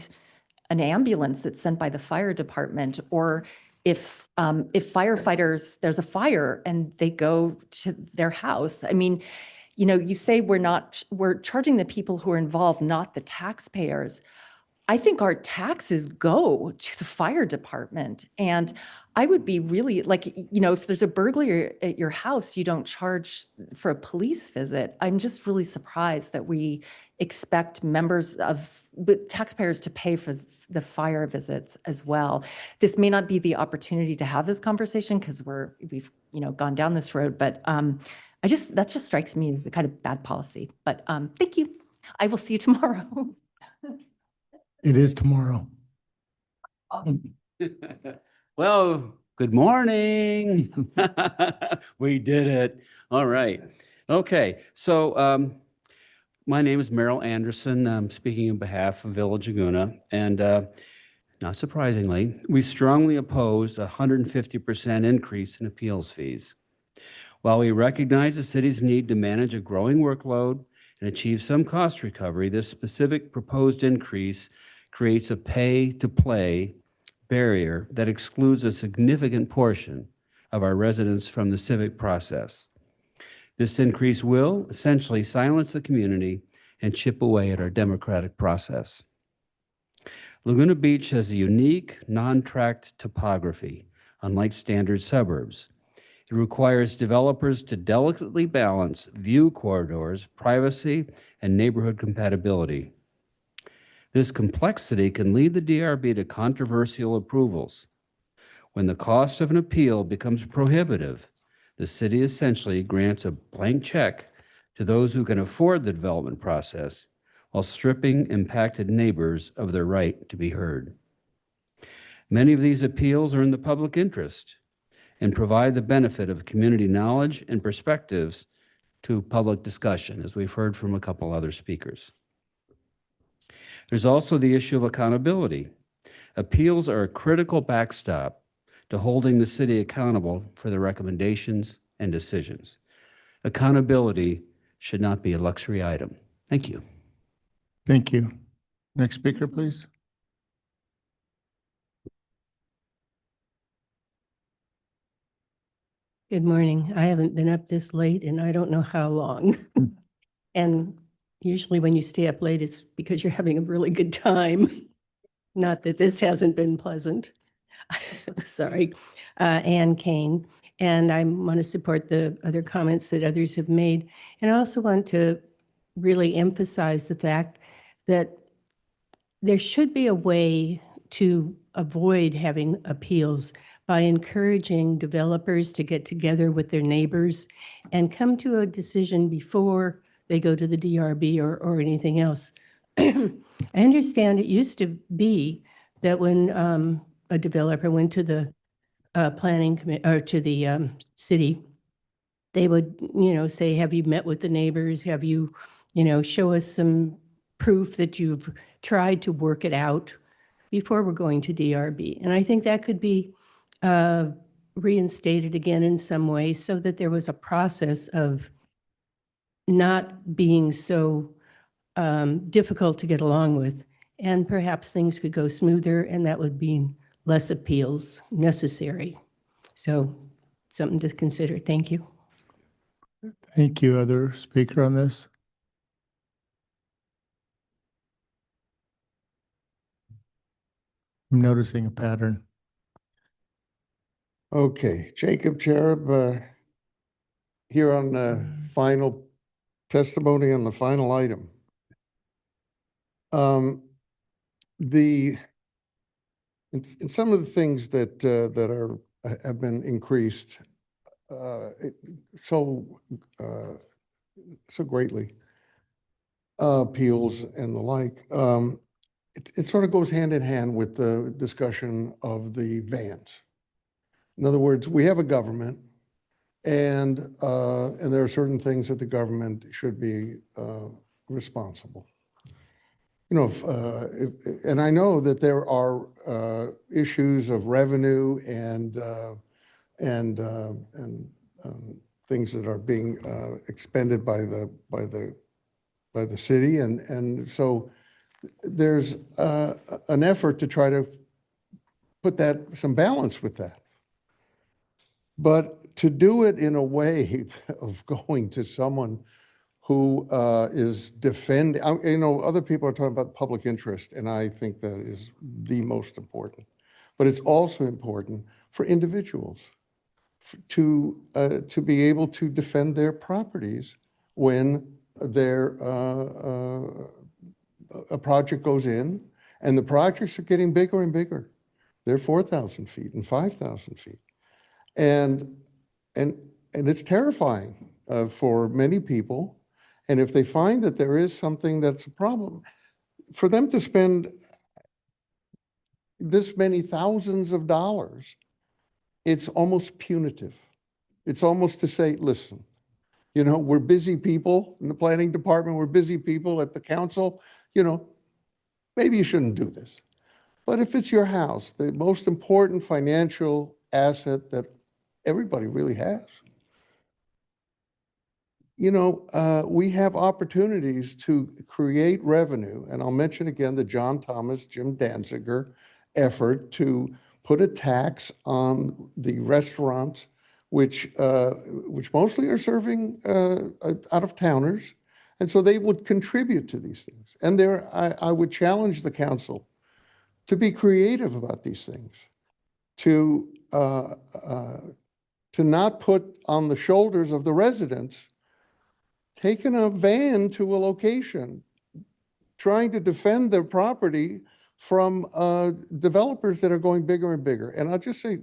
an ambulance that's sent by the fire department, or if firefighters, there's a fire and they go to their house. I mean, you say we're charging the people who are involved, not the taxpayers. I think our taxes go to the fire department. And I would be really like, if there's a burglary at your house, you don't charge for a police visit. I'm just really surprised that we expect taxpayers to pay for the fire visits as well. This may not be the opportunity to have this conversation because we've gone down this road, but that just strikes me as a kind of bad policy. But thank you. I will see you tomorrow. It is tomorrow. Well, good morning. We did it. All right. Okay. So My name is Merrill Anderson. I'm speaking on behalf of Village Laguna. And not surprisingly, we strongly oppose a 150% increase in appeals fees. While we recognize the city's need to manage a growing workload and achieve some cost recovery, this specific proposed increase creates a pay-to-play barrier that excludes a significant portion of our residents from the civic process. This increase will essentially silence the community and chip away at our democratic process. Laguna Beach has a unique, non-tract topography, unlike standard suburbs. It requires developers to delicately balance view corridors, privacy, and neighborhood compatibility. This complexity can lead the DRB to controversial approvals. When the cost of an appeal becomes prohibitive, the city essentially grants a blank check to those who can afford the development process while stripping impacted neighbors of their right to be heard. Many of these appeals are in the public interest and provide the benefit of community knowledge and perspectives to public discussion, as we've heard from a couple other speakers. There's also the issue of accountability. Appeals are a critical backstop to holding the city accountable for the recommendations and decisions. Accountability should not be a luxury item. Thank you. Thank you. Next speaker, please. Good morning. I haven't been up this late and I don't know how long. And usually when you stay up late, it's because you're having a really good time. Not that this hasn't been pleasant. Sorry. Ann Kane. And I want to support the other comments that others have made. And I also want to really emphasize the fact that there should be a way to avoid having appeals by encouraging developers to get together with their neighbors and come to a decision before they go to the DRB or anything else. I understand it used to be that when a developer went to the planning committee or to the city, they would, say, have you met with the neighbors? Have you, show us some proof that you've tried to work it out before we're going to DRB. And I think that could be reinstated again in some way so that there was a process of not being so difficult to get along with. And perhaps things could go smoother and that would be less appeals necessary. So something to consider. Thank you. Thank you. Other speaker on this? I'm noticing a pattern. Okay, Jacob Cherub, here on the final testimony on the final item. In some of the things that have been increased so greatly, appeals and the like, it sort of goes hand in hand with the discussion of the vans. In other words, we have a government, and there are certain things that the government should be responsible. And I know that there are issues of revenue and things that are being expended by the city, and so there's an effort to try to put some balance with that. But to do it in a way of going to someone who is defending, other people are talking about public interest, and I think that is the most important. But it's also important for individuals to be able to defend their properties when a project goes in, and the projects are getting bigger and bigger. They're 4,000 feet and 5,000 feet. And it's terrifying for many people. And if they find that there is something that's a problem, for them to spend this many thousands of dollars, it's almost punitive. It's almost to say, listen, You know, we're busy people in the planning department, we're busy people at the council, you know, maybe you shouldn't do this. But if it's your house, the most important financial asset that everybody really has, you know, we have opportunities to create revenue. And I'll mention again the John Thomas, Jim Danziger effort to put a tax on the restaurants, which mostly are serving out-of-towners. And so they would contribute to these things. And I would challenge the council to be creative about these things, to not put on the shoulders of the residents taking a van to a location, trying to defend their property from developers that are going bigger and bigger. And I'll just say,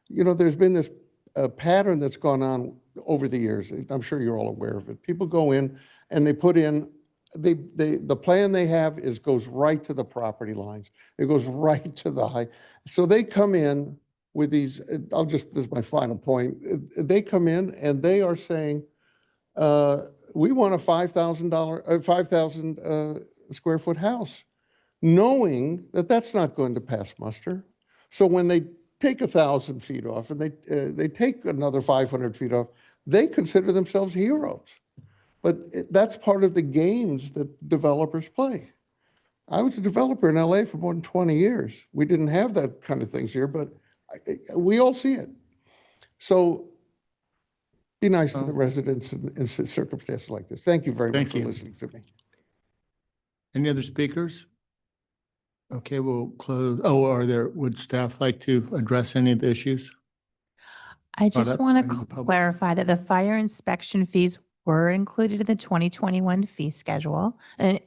you know, there's been this pattern that's gone on over the years. I'm sure you're all aware of it. People go in and they put in, the plan they have goes right to the property lines. It goes right to the high. So they come in with these, this is my final point. They come in and they are saying, we want a $5,000 square foot house, knowing that that's not going to pass muster. So when they take 1,000 feet off and they take another 500 feet off, they consider themselves heroes. But that's part of the games that developers play. I was a developer in LA for more than 20 years. We didn't have that kind of things here, but we all see it. So be nice to the residents in circumstances like this. Thank you very much for listening to me. Any other speakers? Okay, we'll close. Would staff like to address any of the issues? I just up want in the to public. clarify that the fire inspection fees were included in the 2021 fee schedule,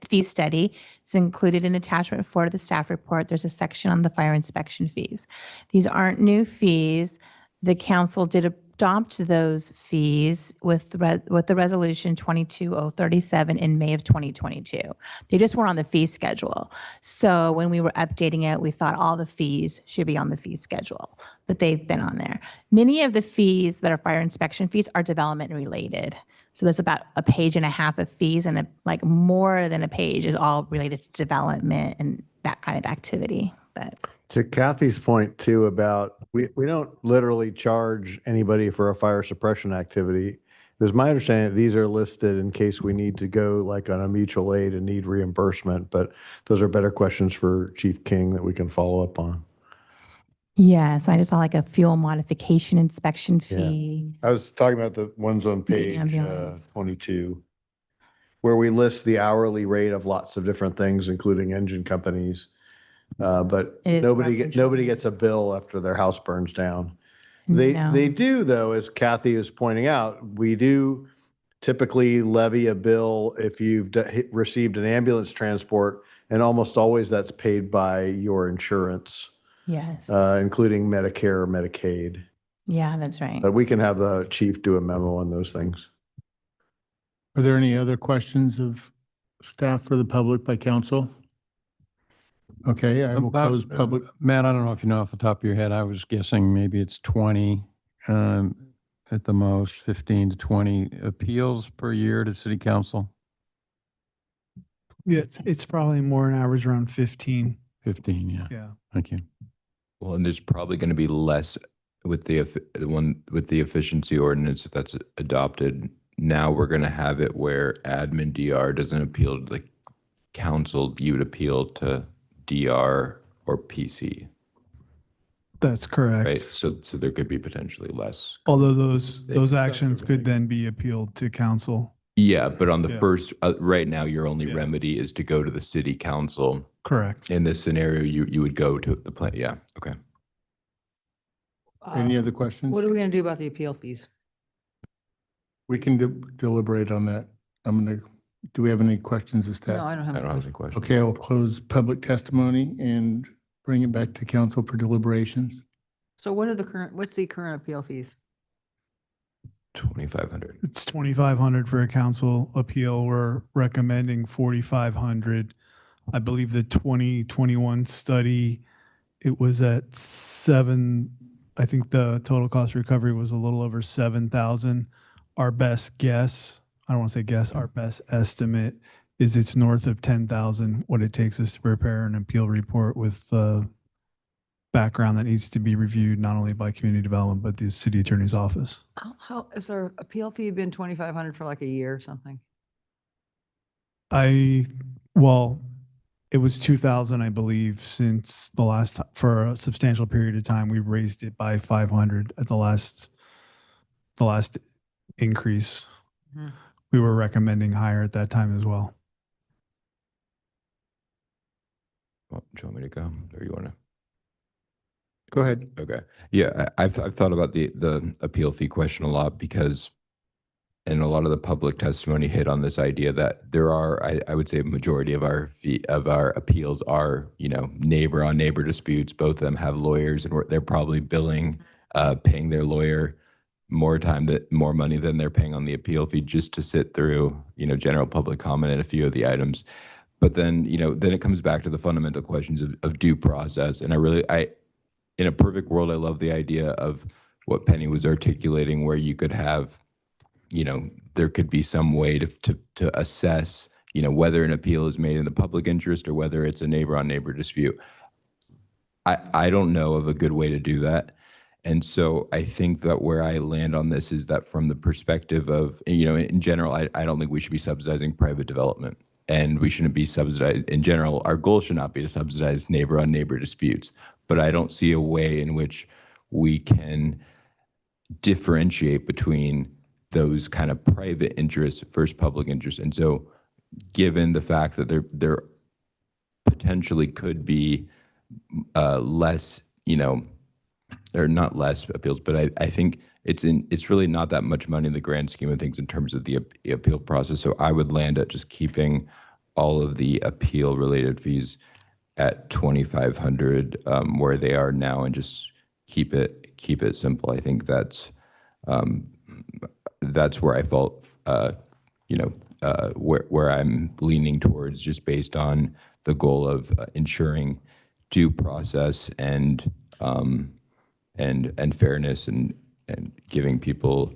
fee study. It's included in attachment 4 to the staff report. There's a section on the fire inspection fees. These aren't new fees. The council did adopt those fees with the resolution 22037 in May of 2022. They just weren't on the fee schedule. So when we were updating it, we thought all the fees should be on the fee schedule, but they've been on there. Many of the fees that are fire inspection fees are development related. So there's about a page and a half of fees, and like more than a page is all related to development and that kind of activity. But To Kathy's point too about, we don't literally charge anybody for a fire suppression activity. It was my understanding that these are listed in case we need to go like on a mutual aid and need reimbursement, but those are better questions for Chief King that we can follow up on. yes, I just saw like a fuel modification inspection fee. I was talking about the ones on page ambulance. 22, where we list the hourly rate of lots of different things, including engine companies. But It is nobody gets a bill after their house burns down. No. They do, though, as Kathy is pointing out, we do typically levy a bill if you've received an ambulance transport, and almost always that's paid by your insurance, Yes. including Medicare or Medicaid. Yeah, that's right. But we can have the chief do a memo on those things. Are there any other questions of staff for the public by council? Okay, I will close public. Matt, I don't know if you know off the top of your head, I was guessing maybe it's 20, at the most, 15 to 20 appeals per year to city council. Yeah, it's probably more an average around 15. 15, yeah. Yeah. Thank you. Well, and there's probably going to be less with the one with the efficiency ordinance if that's adopted. Now we're going to have it where admin DR doesn't appeal to the council. You would appeal to DR or PC, That's correct. right? So there could be potentially less. Although those actions could then be appealed to council. Yeah, but on the Yeah. first, right now, your only remedy is to go to the city council. Correct. In this scenario, you would go to the plan. Yeah. Okay. Any other questions? What are we going to do about the appeal fees? We can deliberate on that. Do we have any questions of staff? No, I don't have I any don't have questions. any questions. Okay, I'll close public testimony and bring it back to council for deliberations. So what's the current appeal fees? 2,500. It's 2,500 for a council appeal. We're recommending 4,500. I believe the 2021 study, it was at 7. I think the total cost recovery was a little over 7,000. our best guess, I don't want to say guess, our best estimate is it's north of 10,000 what it takes us to prepare an appeal report with background that needs to be reviewed not only by community development, but the city attorney's office. How, has our appeal fee been 2,500 for like a year or something? Well, it was 2,000, I believe, since the last, for a substantial period of time, we raised it by 500 at the last increase. Mhm. We were recommending higher at that time as well. Well, do you want me to go or you want to? Go ahead. Okay. Yeah, I've thought about the appeal fee question a lot because, and a lot of the public testimony hit on this idea that there are, I would say, a majority of our appeals are, neighbor on neighbor disputes. Both of them have lawyers, and they're probably paying their lawyer more money than they're paying on the appeal fee just to sit through, general public comment and a few of the items. But then, then it comes back to the fundamental questions of due process. And in a perfect world, I love the idea of what Penny was articulating, where you could have, there could be some way to assess, whether an appeal is made in the public interest or whether it's a neighbor on neighbor dispute. I don't know of a good way to do that. And so I think that where I land on this is that from the perspective of, in general, I don't think we should be subsidizing private development. And we shouldn't be subsidized. In general, our goal should not be to subsidize neighbor on neighbor disputes. But I don't see a way in which we can differentiate between those kind of private interests versus public interests. And so given the fact that there potentially could be less, or not less appeals, but I think it's really not that much money in the grand scheme of things in terms of the appeal process. So I would land at just keeping all of the appeal related fees at 2,500 where they are now, and just keep it simple. I think that's where I felt where I'm leaning towards, just based on the goal of ensuring due process and fairness and giving people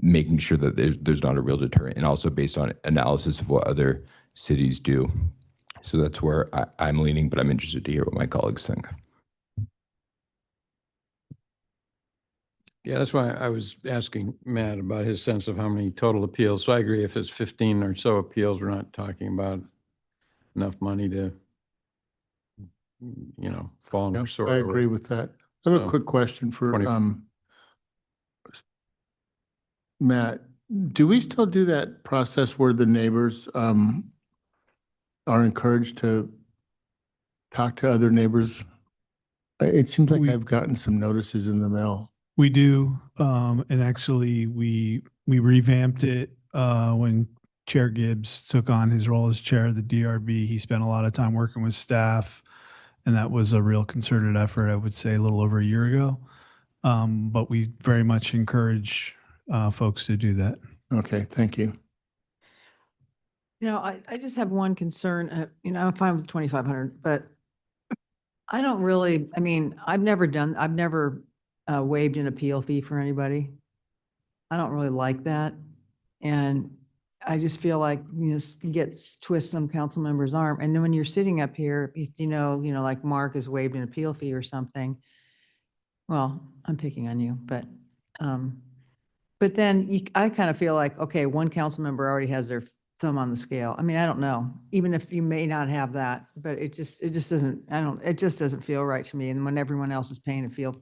making sure that there's not a real deterrent, and also based on analysis of what other cities do. So that's where I'm leaning, but I'm interested to hear what my colleagues think. Yeah, that's why I was asking Matt about his sense of how many total appeals. So I agree, if it's 15 or so appeals, we're not talking about enough money to, fall under Yes, sort. I agree with that. I have a So, quick question for 20. Matt. Do we still do that process where the neighbors are encouraged to talk to other neighbors? It seems like I've gotten some notices in the mail. We do, and actually we revamped it when Chair Gibbs took on his role as chair of the DRB. He spent a lot of time working with staff, and that was a real concerted effort, I would say, a little over a year ago. But we very much encourage folks to do that. Okay, thank you. I just have one concern. I'm fine with 2,500, but I don't really, I've never waived an appeal fee for anybody. I don't really like that. And I just feel like, you twist some council member's arm. And then when you're sitting up here, like Mark has waived an appeal fee or something. Well, I'm picking on you, but then I kind of feel like, okay, one council member already has their thumb on the scale. I don't know, even if you may not have that, but it just doesn't, it just doesn't feel right to me. And when everyone else is paying appeal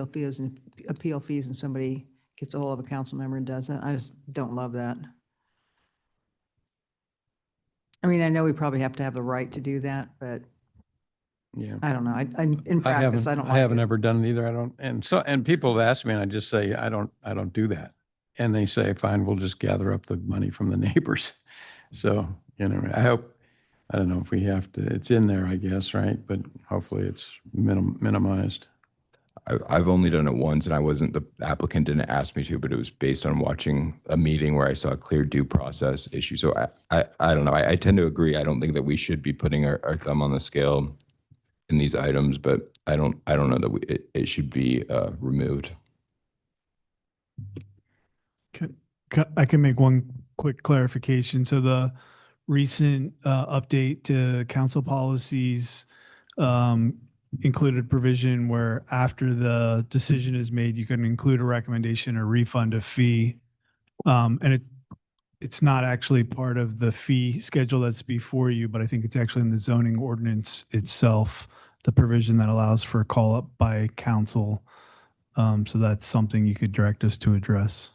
fees and somebody gets a hold of a council member and does that, I just don't love that. I know we probably have to have the right to do that, but Yeah. I don't know. In practice, I don't like I haven't it. ever done it either. I don't, and people have asked me, and I just say, I don't do that. And they say, fine, we'll just gather up the money from the neighbors. So, I don't know if we have to, it's in there, I guess, right? But hopefully it's minimized. I've only done it once, and the applicant didn't ask me to, but it was based on watching a meeting where I saw a clear due process issue. So I don't know. I tend to agree. I don't think that we should be putting our thumb on the scale in these items, but I don't know that it should be removed. I can make one quick clarification. So the recent update to council policies included provision where after the decision is made, you can include a recommendation or refund a fee. And it's not actually part of the fee schedule that's before you, but I think it's actually in the zoning ordinance itself, the provision that allows for a call up by council. So that's something you could direct us to address,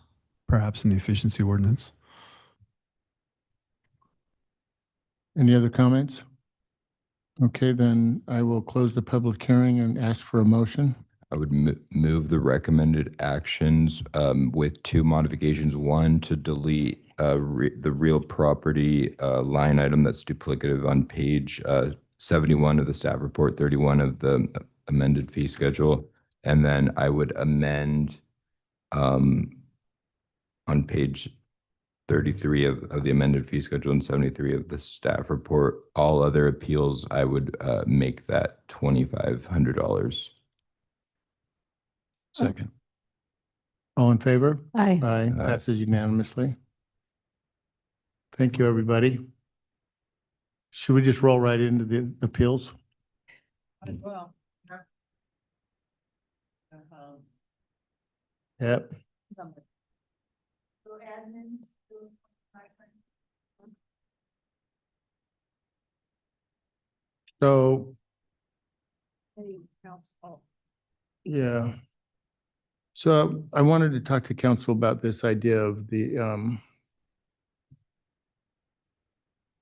perhaps in the efficiency ordinance. Any other comments? Okay, then I will close the public hearing and ask for a motion. I would move the recommended actions with two modifications. One, to delete the real property line item that's duplicative on page 71 of the staff report, 31 of the amended fee schedule. And then I would amend on page 33 of the amended fee schedule and 73 of the staff report, all other appeals, I would make that $2,500. Second. All in favor? Aye. Aye, passes unanimously. Thank you, everybody. Should we just roll right into the appeals? Well. Yep. So, yeah. So I wanted to talk to council about this idea of the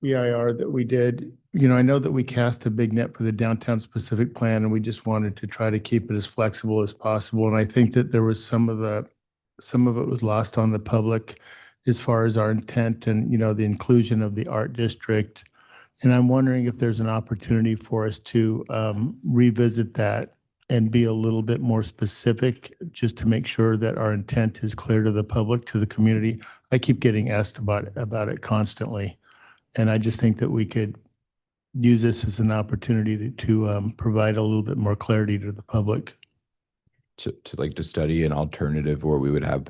EIR that we did. You know, I know that we cast a big net for the downtown specific plan, and we just wanted to try to keep it as flexible as possible. And I think that there was some of it was lost on the public as far as our intent and, you know, the inclusion of the art district. And I'm wondering if there's an opportunity for us to revisit that and be a little bit more specific, just to make sure that our intent is clear to the public, to the community. I keep getting asked about it constantly. And I just think that we could use this as an opportunity to provide a little bit more clarity to the public. To study an alternative where we would have,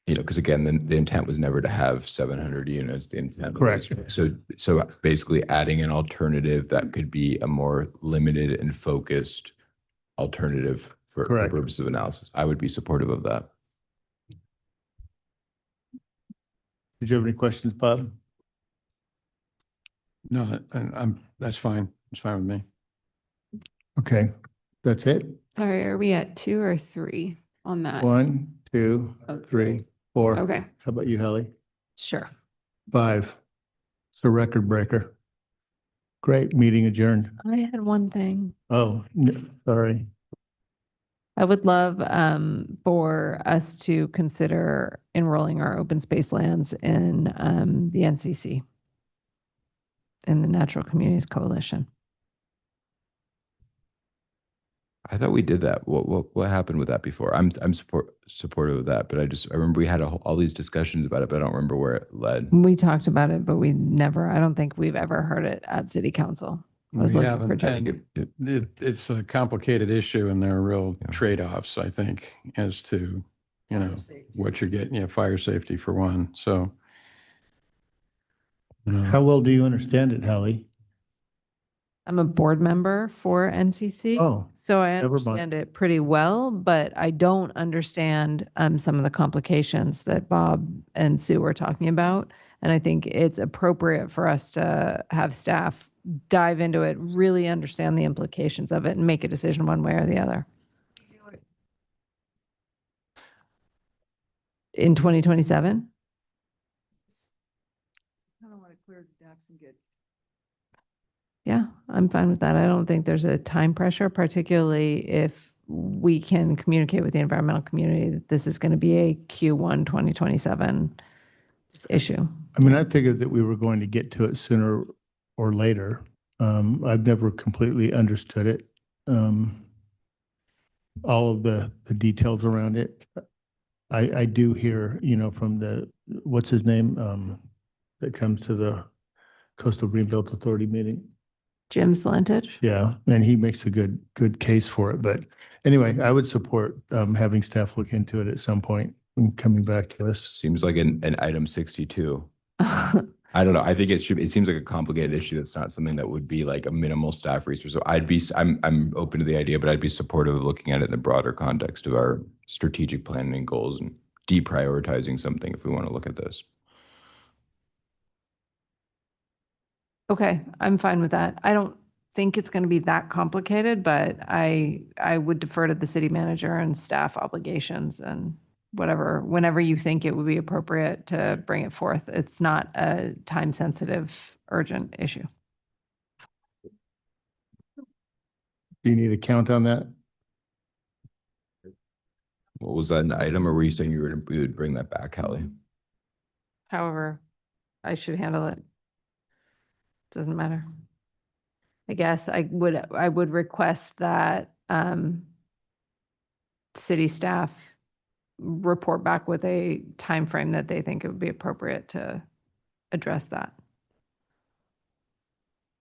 you know, because again, the intent was never to have 700 units. The intent Correct. was, so basically adding an alternative that could be a more limited and focused alternative for Correct. purposes of analysis. I would be supportive of that. Did you have any questions, Bob? No, that's fine. It's fine with me. Okay, that's it. Sorry, are we at 2 or 3 on that? 1, 2, 3, 4. Okay. How about you, Hallie? Sure. 5. It's a record breaker. Great, meeting adjourned. I had one thing. Oh, sorry. I would love for us to consider enrolling our open space lands in the NCC, in the Natural Communities Coalition. I thought we did that. What happened with that before? I'm supportive of that, but I remember we had all these discussions about it, but I don't remember where it led. We talked about it, but I don't think we've ever heard it at city council. I was We looking for haven't, and it's a complicated issue, and there are real trade-offs, I think, as to, you know, what you're getting. Yeah, fire safety for one. So, you know, How well do you understand it, Hallie? I'm a board member for NCC. Oh, so I never mind. understand it pretty well, but I don't understand some of the complications that Bob and Sue were talking about. And I think it's appropriate for us to have staff dive into it, really understand the implications of it, and make a decision one way or the other. In 2027? I don't want to clear the decks and get. Yeah, I'm fine with that. I don't think there's a time pressure, particularly if we can communicate with the environmental community that this is going to be a Q1 2027 issue. I mean, I figured that we were going to get to it sooner or later. I've never completely understood it. All of the details around it. I do hear, you know, from what's his name, that comes to the Coastal Greenbelt Authority meeting. Jim Slentich? Yeah, and he makes a good case for it. But anyway, I would support having staff look into it at some point. and coming back to us. Seems like an item 62. I don't know. I think it seems like a complicated issue. That's not something that would be like a minimal staff resource. So I'm open to the idea, but I'd be supportive of looking at it in the broader context of our strategic planning and goals and deprioritizing something if we want to look at this. Okay, I'm fine with that. I don't think it's going to be that complicated, but I would defer to the city manager and staff obligations and whatever, whenever you think it would be appropriate to bring it forth. It's not a time-sensitive, urgent issue. Do you need a count on that? What was that, an item, or were you saying we would bring that back, Hallie? However, I should handle it. Doesn't matter. I guess I would request that city staff report back with a time frame that they think it would be appropriate to address that.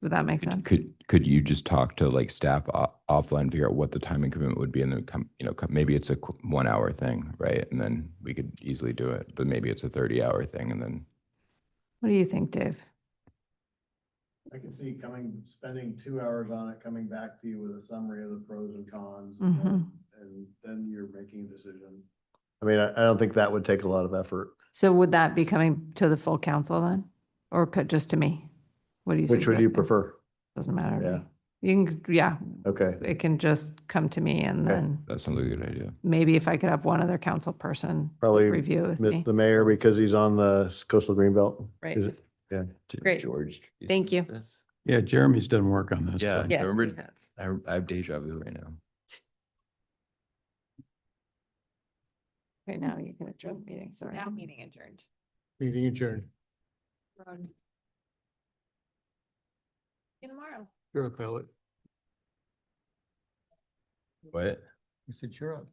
Would that make sense? Could you just talk to like staff offline, figure out what the timing commitment would be, and then maybe it's a 1 hour thing, right? And then we could easily do it, but maybe it's a 30-hour thing, and then. What do you think, Dave? I can see spending 2 hours on it, coming back to you with a summary of the pros and cons, Mhm. and then you're making a decision. I mean, I don't think that would take a lot of effort. So would that be coming to the full council then? Or just to me? What do you Which would you suggesting? prefer? Doesn't matter. to Yeah. me. You can, yeah, Okay. it can just come to me and Okay. then That sounds like a good idea. maybe if I could have one other council person Probably review with me. the mayor, because he's on the coastal greenbelt. Right. Is it? Yeah. Great. George. Thank you. Yeah, Jeremy's done work on this. Yeah, but- I Yeah, remember. he has. I have deja vu right now. Okay, now you can adjourn the meeting, sorry. Now meeting adjourned. Meeting adjourned. See you tomorrow. You're up, Pellet. What? You said you're up.